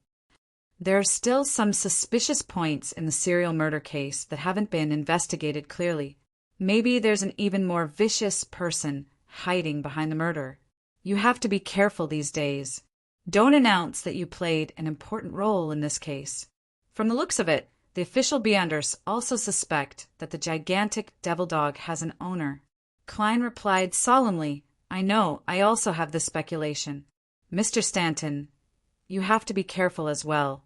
There are still some suspicious points in the serial murder case that haven't been investigated clearly. Maybe there's an even more vicious person hiding behind the murder. You have to be careful these days. Don't announce that you played an important role in this case. From the looks of it, the official Beyonders also suspect that the gigantic devil dog has an owner. Klein replied solemnly, I know, I also have this speculation. Mr. Stanton, you have to be careful as well.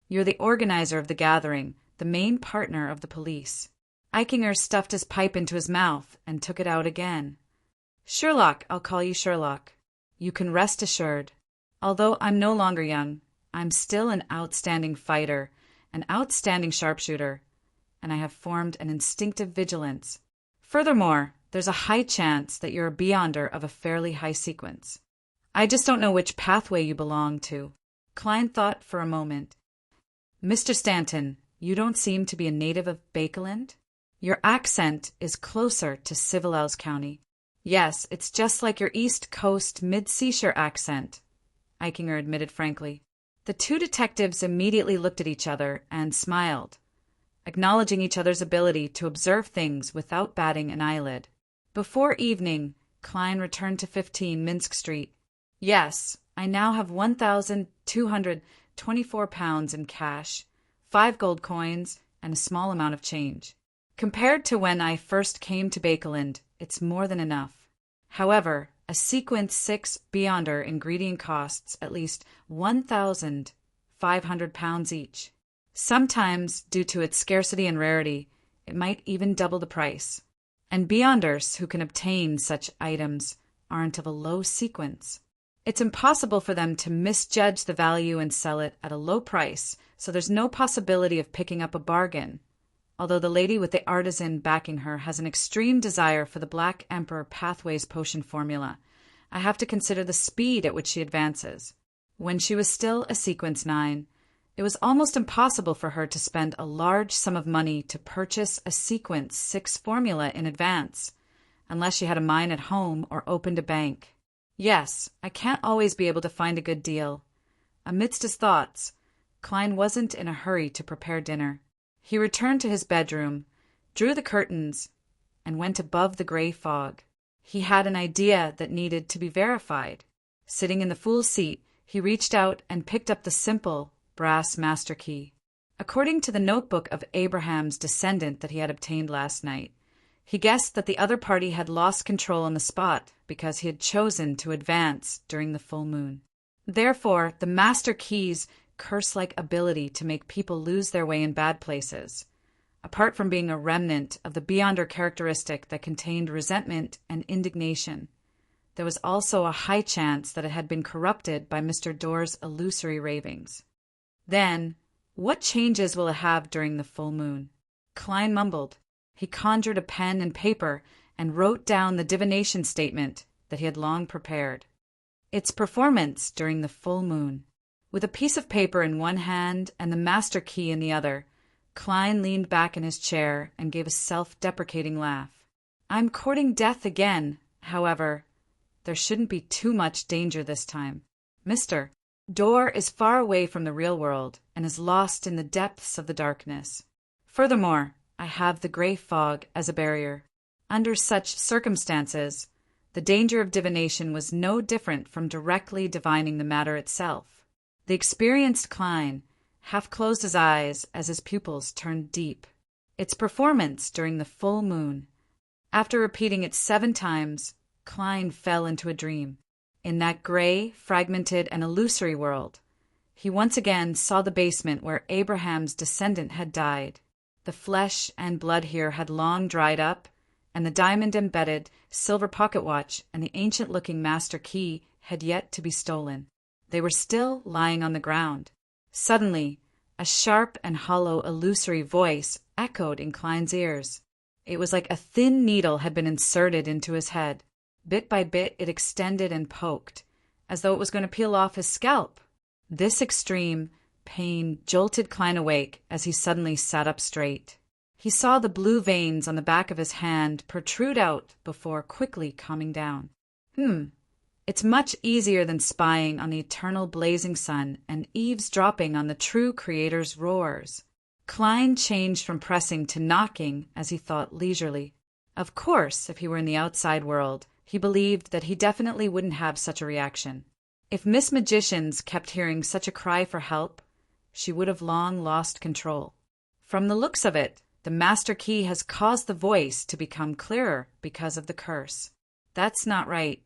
You're the organizer of the gathering, the main partner of the police. Eichinger stuffed his pipe into his mouth and took it out again. Sherlock, I'll call you Sherlock. You can rest assured. Although I'm no longer young, I'm still an outstanding fighter, an outstanding sharpshooter, and I have formed an instinctive vigilance. Furthermore, there's a high chance that you're a beyonder of a fairly high sequence. I just don't know which pathway you belong to. Klein thought for a moment. Mr. Stanton, you don't seem to be a native of Bakeland? Your accent is closer to Civilhouse County. Yes, it's just like your East Coast mid-seashore accent, Eichinger admitted frankly. The 2 detectives immediately looked at each other and smiled, acknowledging each other's ability to observe things without batting an eyelid. Before evening, Klein returned to 15 Minsk Street. Yes, I now have £1,224 in cash, 5 gold coins, and a small amount of change. Compared to when I first came to Bakeland, it's more than enough. However, a sequence 6 Beyonder ingredient costs at least £1,500 each. Sometimes, due to its scarcity and rarity, it might even double the price. And Beyonders who can obtain such items aren't of a low sequence. It's impossible for them to misjudge the value and sell it at a low price, so there's no possibility of picking up a bargain. Although the lady with the artisan backing her has an extreme desire for the Black Emperor Pathways potion formula, I have to consider the speed at which she advances. When she was still a sequence 9, it was almost impossible for her to spend a large sum of money to purchase a sequence 6 formula in advance, unless she had a mine at home or opened a bank. Yes, I can't always be able to find a good deal. Amidst his thoughts, Klein wasn't in a hurry to prepare dinner. He returned to his bedroom, drew the curtains, and went above the gray fog. He had an idea that needed to be verified. Sitting in the fool's seat, he reached out and picked up the simple brass master key. According to the notebook of Abraham's descendant that he had obtained last night, he guessed that the other party had lost control on the spot because he had chosen to advance during the full moon. Therefore, the master key's curse-like ability to make people lose their way in bad places, apart from being a remnant of the Beyonder characteristic that contained resentment and indignation, there was also a high chance that it had been corrupted by Mr. Dorr's illusory ravings. Then, what changes will it have during the full moon? Klein mumbled. He conjured a pen and paper and wrote down the divination statement that he had long prepared. Its performance during the full moon. With a piece of paper in one hand and the master key in the other, Klein leaned back in his chair and gave a self-deprecating laugh. I'm courting death again, however. There shouldn't be too much danger this time. Mr. Dorr is far away from the real world and is lost in the depths of the darkness. Furthermore, I have the gray fog as a barrier. Under such circumstances, the danger of divination was no different from directly divining the matter itself. The experienced Klein half closed his eyes as his pupils turned deep. Its performance during the full moon. After repeating it 7 times, Klein fell into a dream. In that gray, fragmented, and illusory world, he once again saw the basement where Abraham's descendant had died. The flesh and blood here had long dried up, and the diamond-embedded silver pocket watch and the ancient-looking master key had yet to be stolen. They were still lying on the ground. Suddenly, a sharp and hollow illusory voice echoed in Klein's ears. It was like a thin needle had been inserted into his head. Bit by bit it extended and poked, as though it was going to peel off his scalp. This extreme pain jolted Klein awake as he suddenly sat up straight. He saw the blue veins on the back of his hand protrude out before quickly calming down. It's much easier than spying on the eternal blazing sun and eavesdropping on the true Creator's roars. Klein changed from pressing to knocking as he thought leisurely. Of course, if he were in the outside world, he believed that he definitely wouldn't have such a reaction. If Miss Magicians kept hearing such a cry for help, she would have long lost control. From the looks of it, the master key has caused the voice to become clearer because of the curse. That's not right.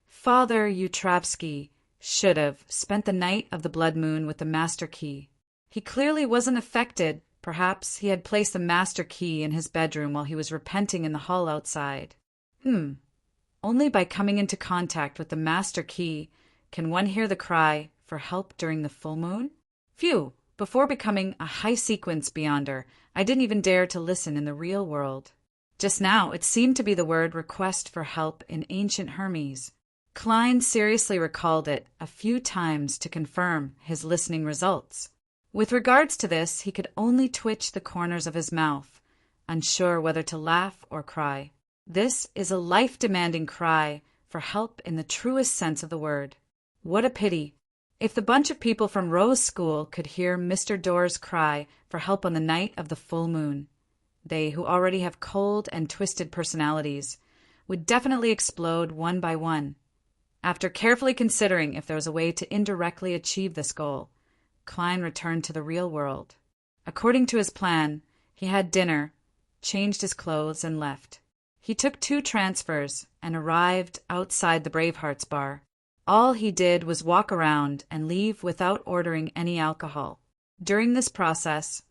Father Utravsky should have spent the night of the blood moon with the master key. He clearly wasn't affected. Perhaps he had placed the master key in his bedroom while he was repenting in the hall outside. Only by coming into contact with the master key can one hear the cry for help during the full moon. Phew! Before becoming a high-sequence Beyonder, I didn't even dare to listen in the real world. Just now, it seemed to be the word request for help in ancient Hermes. Klein seriously recalled it a few times to confirm his listening results. With regards to this, he could only twitch the corners of his mouth, unsure whether to laugh or cry. This is a life-demanding cry for help in the truest sense of the word. What a pity. If the bunch of people from Rose School could hear Mr. Dorr's cry for help on the night of the full moon, they who already have cold and twisted personalities would definitely explode one by one. After carefully considering if there was a way to indirectly achieve this goal, Klein returned to the real world. According to his plan, he had dinner, changed his clothes, and left. He took 2 transfers and arrived outside the Bravehearts bar. All he did was walk around and leave without ordering any alcohol. During this process,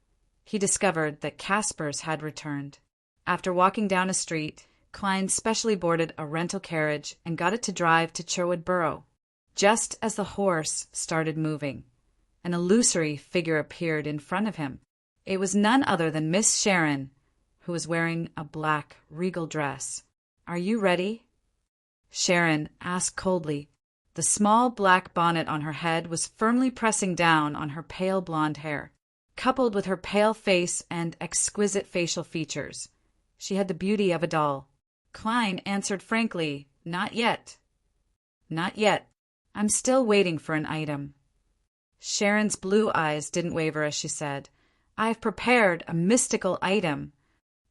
he discovered that Casper's had returned. After walking down a street, Klein specially boarded a rental carriage and got it to drive to Sherwood Borough. Just as the horse started moving, an illusory figure appeared in front of him. It was none other than Miss Sharon, who was wearing a black, regal dress. "Are you ready?" Sharon asked coldly. The small black bonnet on her head was firmly pressing down on her pale blonde hair. Coupled with her pale face and exquisite facial features, she had the beauty of a doll. Klein answered frankly, "Not yet." "Not yet. I'm still waiting for an item." Sharon's blue eyes didn't waver as she said, "I've prepared a mystical item.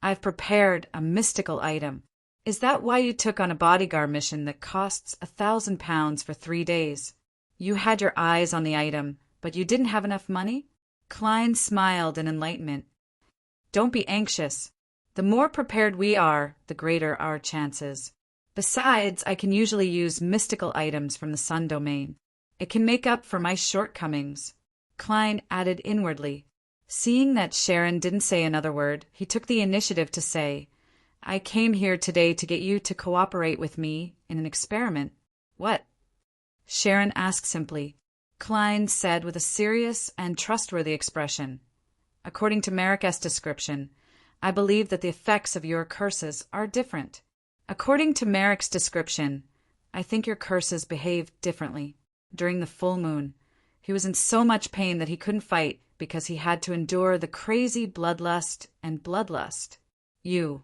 I've prepared a mystical item. Is that why you took on a bodyguard mission that costs £1,000 for 3 days? You had your eyes on the item, but you didn't have enough money?" Klein smiled in enlightenment. "Don't be anxious. The more prepared we are, the greater our chances. Besides, I can usually use mystical items from the Sun domain. It can make up for my shortcomings." Klein added inwardly. Seeing that Sharon didn't say another word, he took the initiative to say, "I came here today to get you to cooperate with me in an experiment." "What?" Sharon asked simply. Klein said with a serious and trustworthy expression, "According to Marik's description, I believe that the effects of your curses are different. According to Marik's description, I think your curses behaved differently. During the full moon, he was in so much pain that he couldn't fight because he had to endure the crazy bloodlust and bloodlust. You,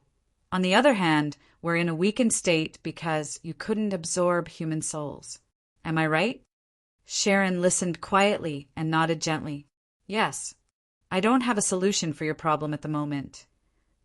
on the other hand, were in a weakened state because you couldn't absorb human souls. Am I right?" Sharon listened quietly and nodded gently. "Yes. I don't have a solution for your problem at the moment,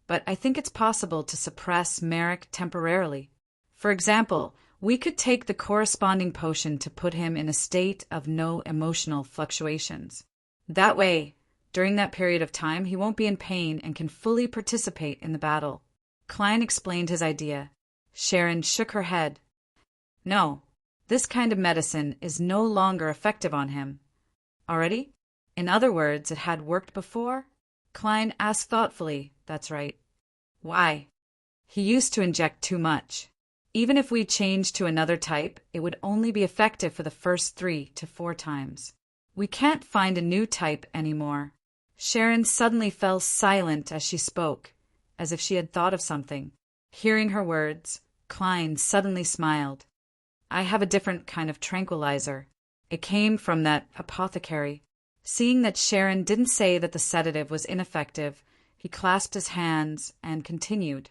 but I think it's possible to suppress Marik temporarily. For example, we could take the corresponding potion to put him in a state of no emotional fluctuations. That way, during that period of time, he won't be in pain and can fully participate in the battle." Klein explained his idea. Sharon shook her head. "No, this kind of medicine is no longer effective on him." "Already? In other words, it had worked before?" Klein asked thoughtfully. "That's right." "Why?" "He used to inject too much. Even if we changed to another type, it would only be effective for the first 3 to 4 times. We can't find a new type anymore." Sharon suddenly fell silent as she spoke, as if she had thought of something. Hearing her words, Klein suddenly smiled. "I have a different kind of tranquilizer. It came from that apothecary." Seeing that Sharon didn't say that the sedative was ineffective, he clasped his hands and continued.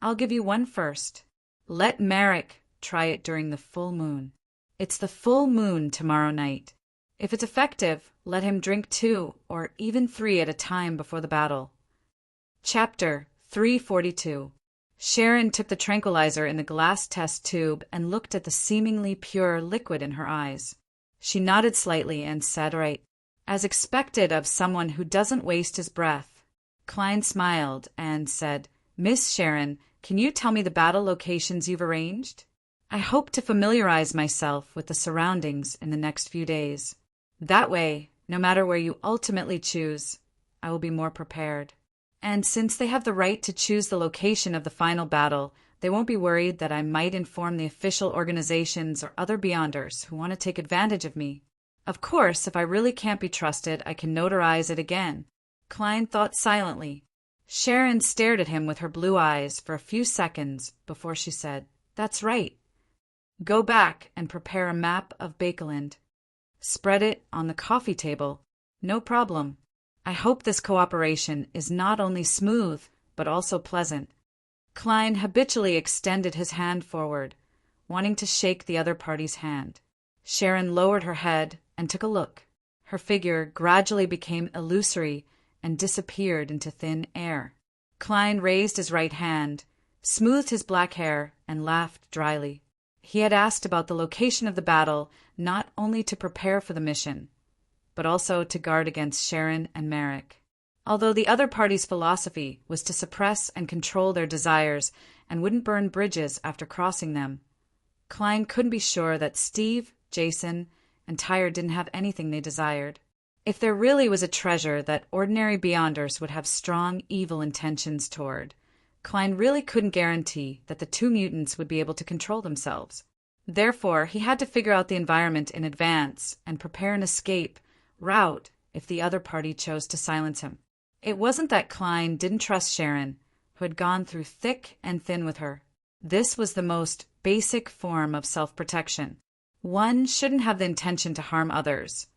"I'll give you one first. Let Marik try it during the full moon. It's the full moon tomorrow night. If it's effective, let him drink 2 or even 3 at a time before the battle." Chapter 342. Sharon took the tranquilizer in the glass test tube and looked at the seemingly pure liquid in her eyes. She nodded slightly and said, "Right," as expected of someone who doesn't waste his breath. Klein smiled and said, "Miss Sharon, can you tell me the battle locations you've arranged? I hope to familiarize myself with the surroundings in the next few days. That way, no matter where you ultimately choose, I will be more prepared. And since they have the right to choose the location of the final battle, they won't be worried that I might inform the official organizations or other Beyonders who want to take advantage of me. Of course, if I really can't be trusted, I can notarize it again." Klein thought silently. Sharon stared at him with her blue eyes for a few seconds before she said, "That's right. Go back and prepare a map of Bakeland. Spread it on the coffee table. No problem. I hope this cooperation is not only smooth, but also pleasant." Klein habitually extended his hand forward, wanting to shake the other party's hand. Sharon lowered her head and took a look. Her figure gradually became illusory and disappeared into thin air. Klein raised his right hand, smoothed his black hair, and laughed dryly. He had asked about the location of the battle not only to prepare for the mission, but also to guard against Sharon and Merrick. Although the other party's philosophy was to suppress and control their desires and wouldn't burn bridges after crossing them, Klein couldn't be sure that Steve, Jason, and Tyre didn't have anything they desired. If there really was a treasure that ordinary Beyonders would have strong evil intentions toward, Klein really couldn't guarantee that the two mutants would be able to control themselves. Therefore, he had to figure out the environment in advance and prepare an escape route if the other party chose to silence him. It wasn't that Klein didn't trust Sharon, who had gone through thick and thin with her. This was the most basic form of self-protection. One shouldn't have the intention to harm others,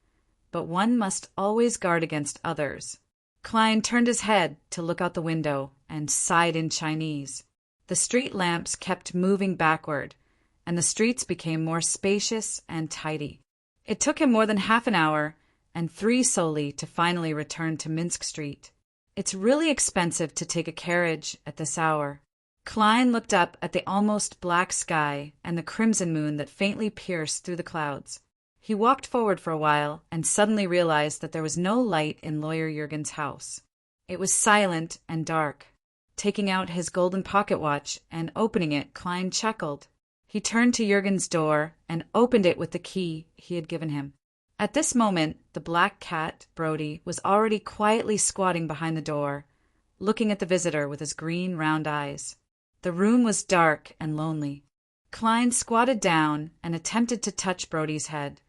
but one must always guard against others. Klein turned his head to look out the window and sighed in Chinese. The street lamps kept moving backward, and the streets became more spacious and tidy. It took him more than half an hour and 3 solely to finally return to Minsk Street. It's really expensive to take a carriage at this hour. Klein looked up at the almost black sky and the crimson moon that faintly pierced through the clouds. He walked forward for a while and suddenly realized that there was no light in Lawyer Jurgen's house. It was silent and dark. Taking out his golden pocket watch and opening it, Klein chuckled. He turned to Jurgen's door and opened it with the key he had given him. At this moment, the black cat, Brody, was already quietly squatting behind the door, looking at the visitor with his green, round eyes. The room was dark and lonely. Klein squatted down and attempted to touch Brody's head,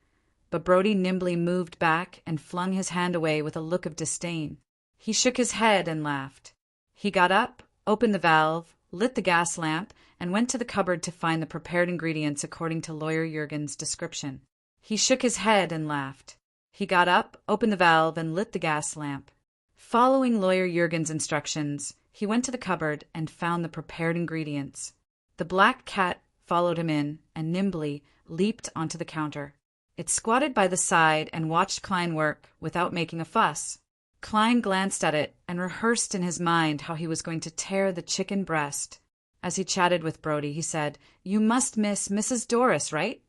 but Brody nimbly moved back and flung his hand away with a look of disdain. He shook his head and laughed. He got up, opened the valve, lit the gas lamp, and went to the cupboard to find the prepared ingredients according to Lawyer Jurgen's description. He shook his head and laughed. He got up, opened the valve, and lit the gas lamp. Following Lawyer Jurgen's instructions, he went to the cupboard and found the prepared ingredients. The black cat followed him in and nimbly leaped onto the counter. It squatted by the side and watched Klein work without making a fuss. Klein glanced at it and rehearsed in his mind how he was going to tear the chicken breast. As he chatted with Brody, he said, "You must miss Mrs. Doris, right?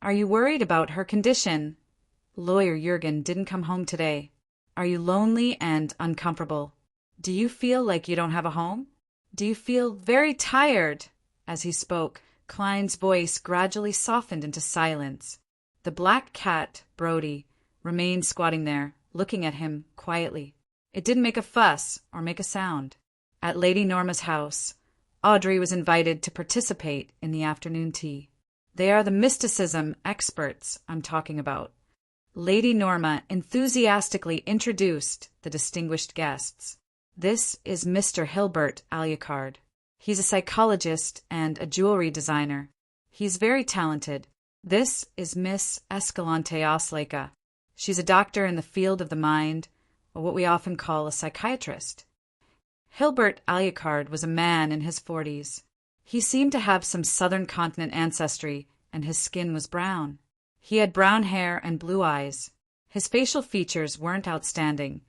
Are you worried about her condition? Lawyer Jurgen didn't come home today. Are you lonely and uncomfortable? Do you feel like you don't have a home? Do you feel very tired?" As he spoke, Klein's voice gradually softened into silence. The black cat, Brody, remained squatting there, looking at him quietly. It didn't make a fuss or make a sound. At Lady Norma's house, Audrey was invited to participate in the afternoon tea. They are the mysticism experts I'm talking about. Lady Norma enthusiastically introduced the distinguished guests. This is Mr. Hilbert Alucard. He's a psychologist and a jewelry designer. He's very talented. This is Miss Escalante Osleka. She's a doctor in the field of the mind, or what we often call a psychiatrist. Hilbert Alucard was a man in his 40s. He seemed to have some southern continent ancestry, and his skin was brown. He had brown hair and blue eyes. His facial features weren't outstanding,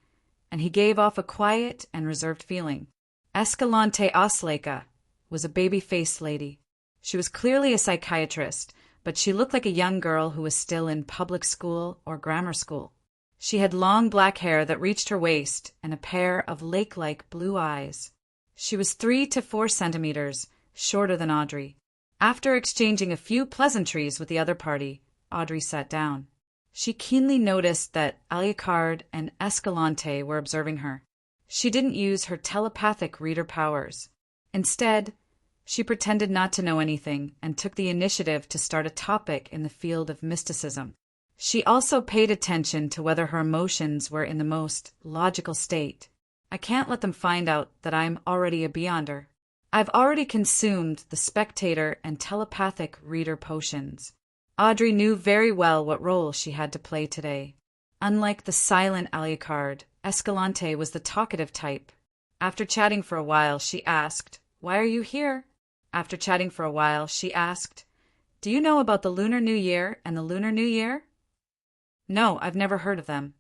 and he gave off a quiet and reserved feeling. Escalante Osleka was a baby-faced lady. She was clearly a psychiatrist, but she looked like a young girl who was still in public school or grammar school. She had long black hair that reached her waist and a pair of lake-like blue eyes. She was 3 to 4 centimeters shorter than Audrey. After exchanging a few pleasantries with the other party, Audrey sat down. She keenly noticed that Alucard and Escalante were observing her. She didn't use her telepathic reader powers. Instead, she pretended not to know anything and took the initiative to start a topic in the field of mysticism. She also paid attention to whether her emotions were in the most logical state. I can't let them find out that I'm already a Beyonder. I've already consumed the spectator and telepathic reader potions. Audrey knew very well what role she had to play today. Unlike the silent Alucard, Escalante was the talkative type. After chatting for a while, she asked, "Why are you here?" After chatting for a while, she asked, "Do you know about the Lunar New Year and the Lunar New Year?" "No, I've never heard of them."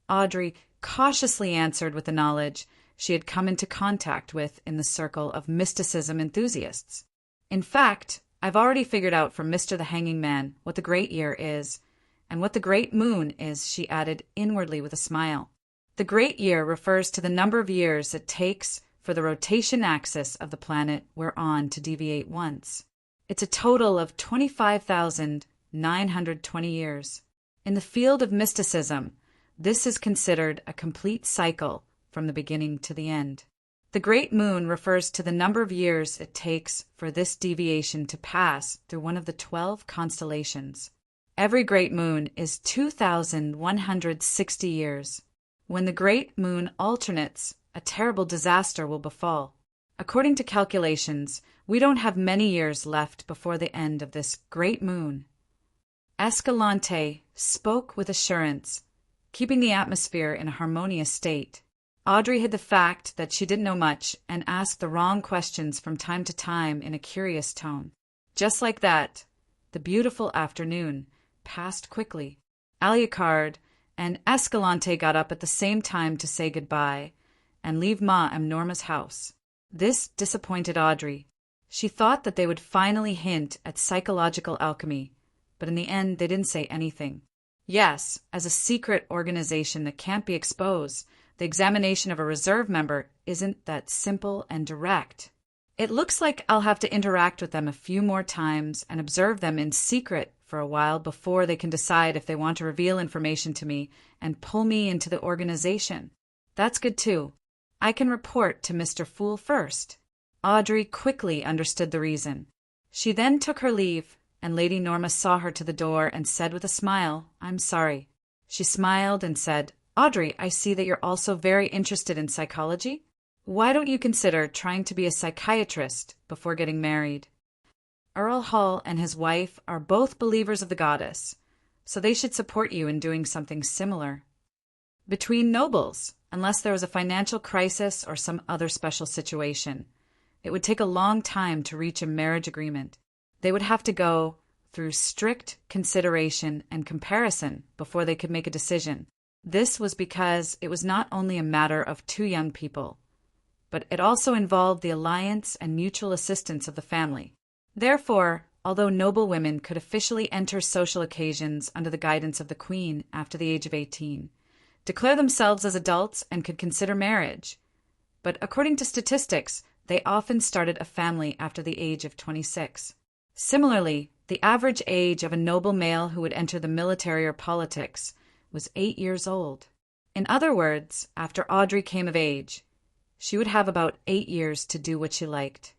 Audrey cautiously answered with the knowledge she had come into contact with in the circle of mysticism enthusiasts. In fact, I've already figured out from Mr. the Hanging Man what the great year is, and what the great moon is, she added inwardly with a smile. The great year refers to the number of years it takes for the rotation axis of the planet we're on to deviate once. It's a total of 25,920 years. In the field of mysticism, this is considered a complete cycle from the beginning to the end. The great moon refers to the number of years it takes for this deviation to pass through one of the 12 constellations. Every great moon is 2,160 years. When the great moon alternates, a terrible disaster will befall. According to calculations, we don't have many years left before the end of this great moon. Escalante spoke with assurance, keeping the atmosphere in a harmonious state. Audrey hid the fact that she didn't know much and asked the wrong questions from time to time in a curious tone. Just like that, the beautiful afternoon passed quickly. Alucard and Escalante got up at the same time to say goodbye and leave Ma and Norma's house. This disappointed Audrey. She thought that they would finally hint at psychological alchemy, but in the end they didn't say anything. Yes, as a secret organization that can't be exposed, the examination of a reserve member isn't that simple and direct. It looks like I'll have to interact with them a few more times and observe them in secret for a while before they can decide if they want to reveal information to me and pull me into the organization. That's good too. I can report to Mr. Fool first. Audrey quickly understood the reason. She then took her leave, and Lady Norma saw her to the door and said with a smile, "I'm sorry." She smiled and said, "Audrey, I see that you're also very interested in psychology. Why don't you consider trying to be a psychiatrist before getting married? Earl Hall and his wife are both believers of the goddess, so they should support you in doing something similar. Between nobles, unless there was a financial crisis or some other special situation, it would take a long time to reach a marriage agreement. They would have to go through strict consideration and comparison before they could make a decision. This was because it was not only a matter of two young people, but it also involved the alliance and mutual assistance of the family. Therefore, although noble women could officially enter social occasions under the guidance of the Queen after the age of 18, declare themselves as adults and could consider marriage, but according to statistics, they often started a family after the age of 26. Similarly, the average age of a noble male who would enter the military or politics was 8 years old. In other words, after Audrey came of age, she would have about 8 years to do what she liked.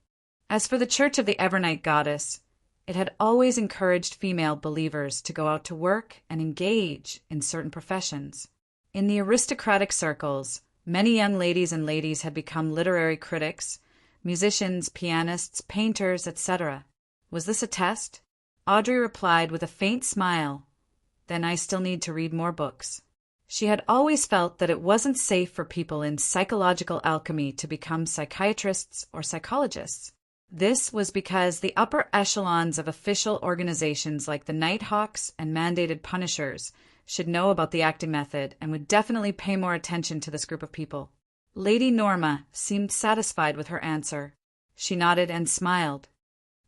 As for the Church of the Evernight Goddess, it had always encouraged female believers to go out to work and engage in certain professions. In the aristocratic circles, many young ladies and ladies had become literary critics, musicians, pianists, painters, etc. Was this a test? Audrey replied with a faint smile, "Then I still need to read more books." She had always felt that it wasn't safe for people in psychological alchemy to become psychiatrists or psychologists. This was because the upper echelons of official organizations like the Nighthawks and mandated punishers should know about the acting method and would definitely pay more attention to this group of people. Lady Norma seemed satisfied with her answer. She nodded and smiled.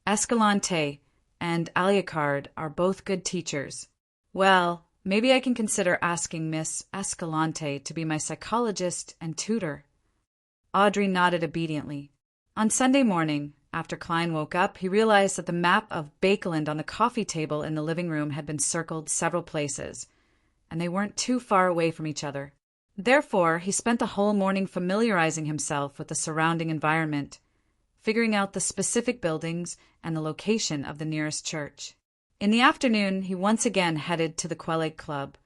Escalante and Alucard are both good teachers. Well, maybe I can consider asking Miss Escalante to be my psychologist and tutor. Audrey nodded obediently. On Sunday morning, after Klein woke up, he realized that the map of Bakeland on the coffee table in the living room had been circled several places, and they weren't too far away from each other. Therefore, he spent the whole morning familiarizing himself with the surrounding environment, figuring out the specific buildings and the location of the nearest church. In the afternoon, he once again headed to the Quelleg Club,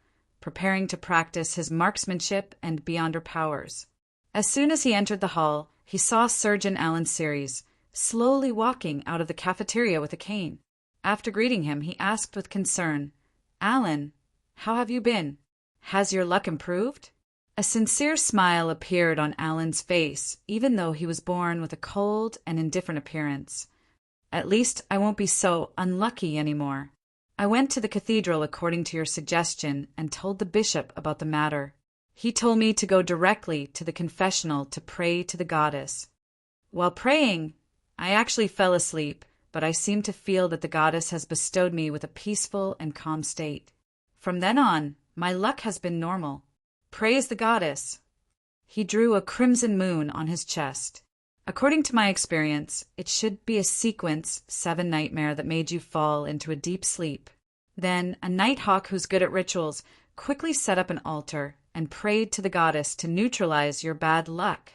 preparing to practice his marksmanship and beyonder powers. As soon as he entered the hall, he saw Surgeon Alan Series slowly walking out of the cafeteria with a cane. After greeting him, he asked with concern, "Alan, how have you been? Has your luck improved?" A sincere smile appeared on Alan's face, even though he was born with a cold and indifferent appearance. "At least I won't be so unlucky anymore. I went to the cathedral according to your suggestion and told the bishop about the matter. He told me to go directly to the confessional to pray to the goddess. While praying, I actually fell asleep, but I seem to feel that the goddess has bestowed me with a peaceful and calm state. From then on, my luck has been normal. Praise the goddess. He drew a crimson moon on his chest. According to my experience, it should be a sequence 7 nightmare that made you fall into a deep sleep. Then a nighthawk who's good at rituals quickly set up an altar and prayed to the goddess to neutralize your bad luck.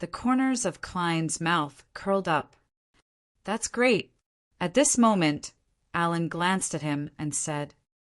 The corners of Klein's mouth curled up. That's great. At this moment, Alan glanced at him and said,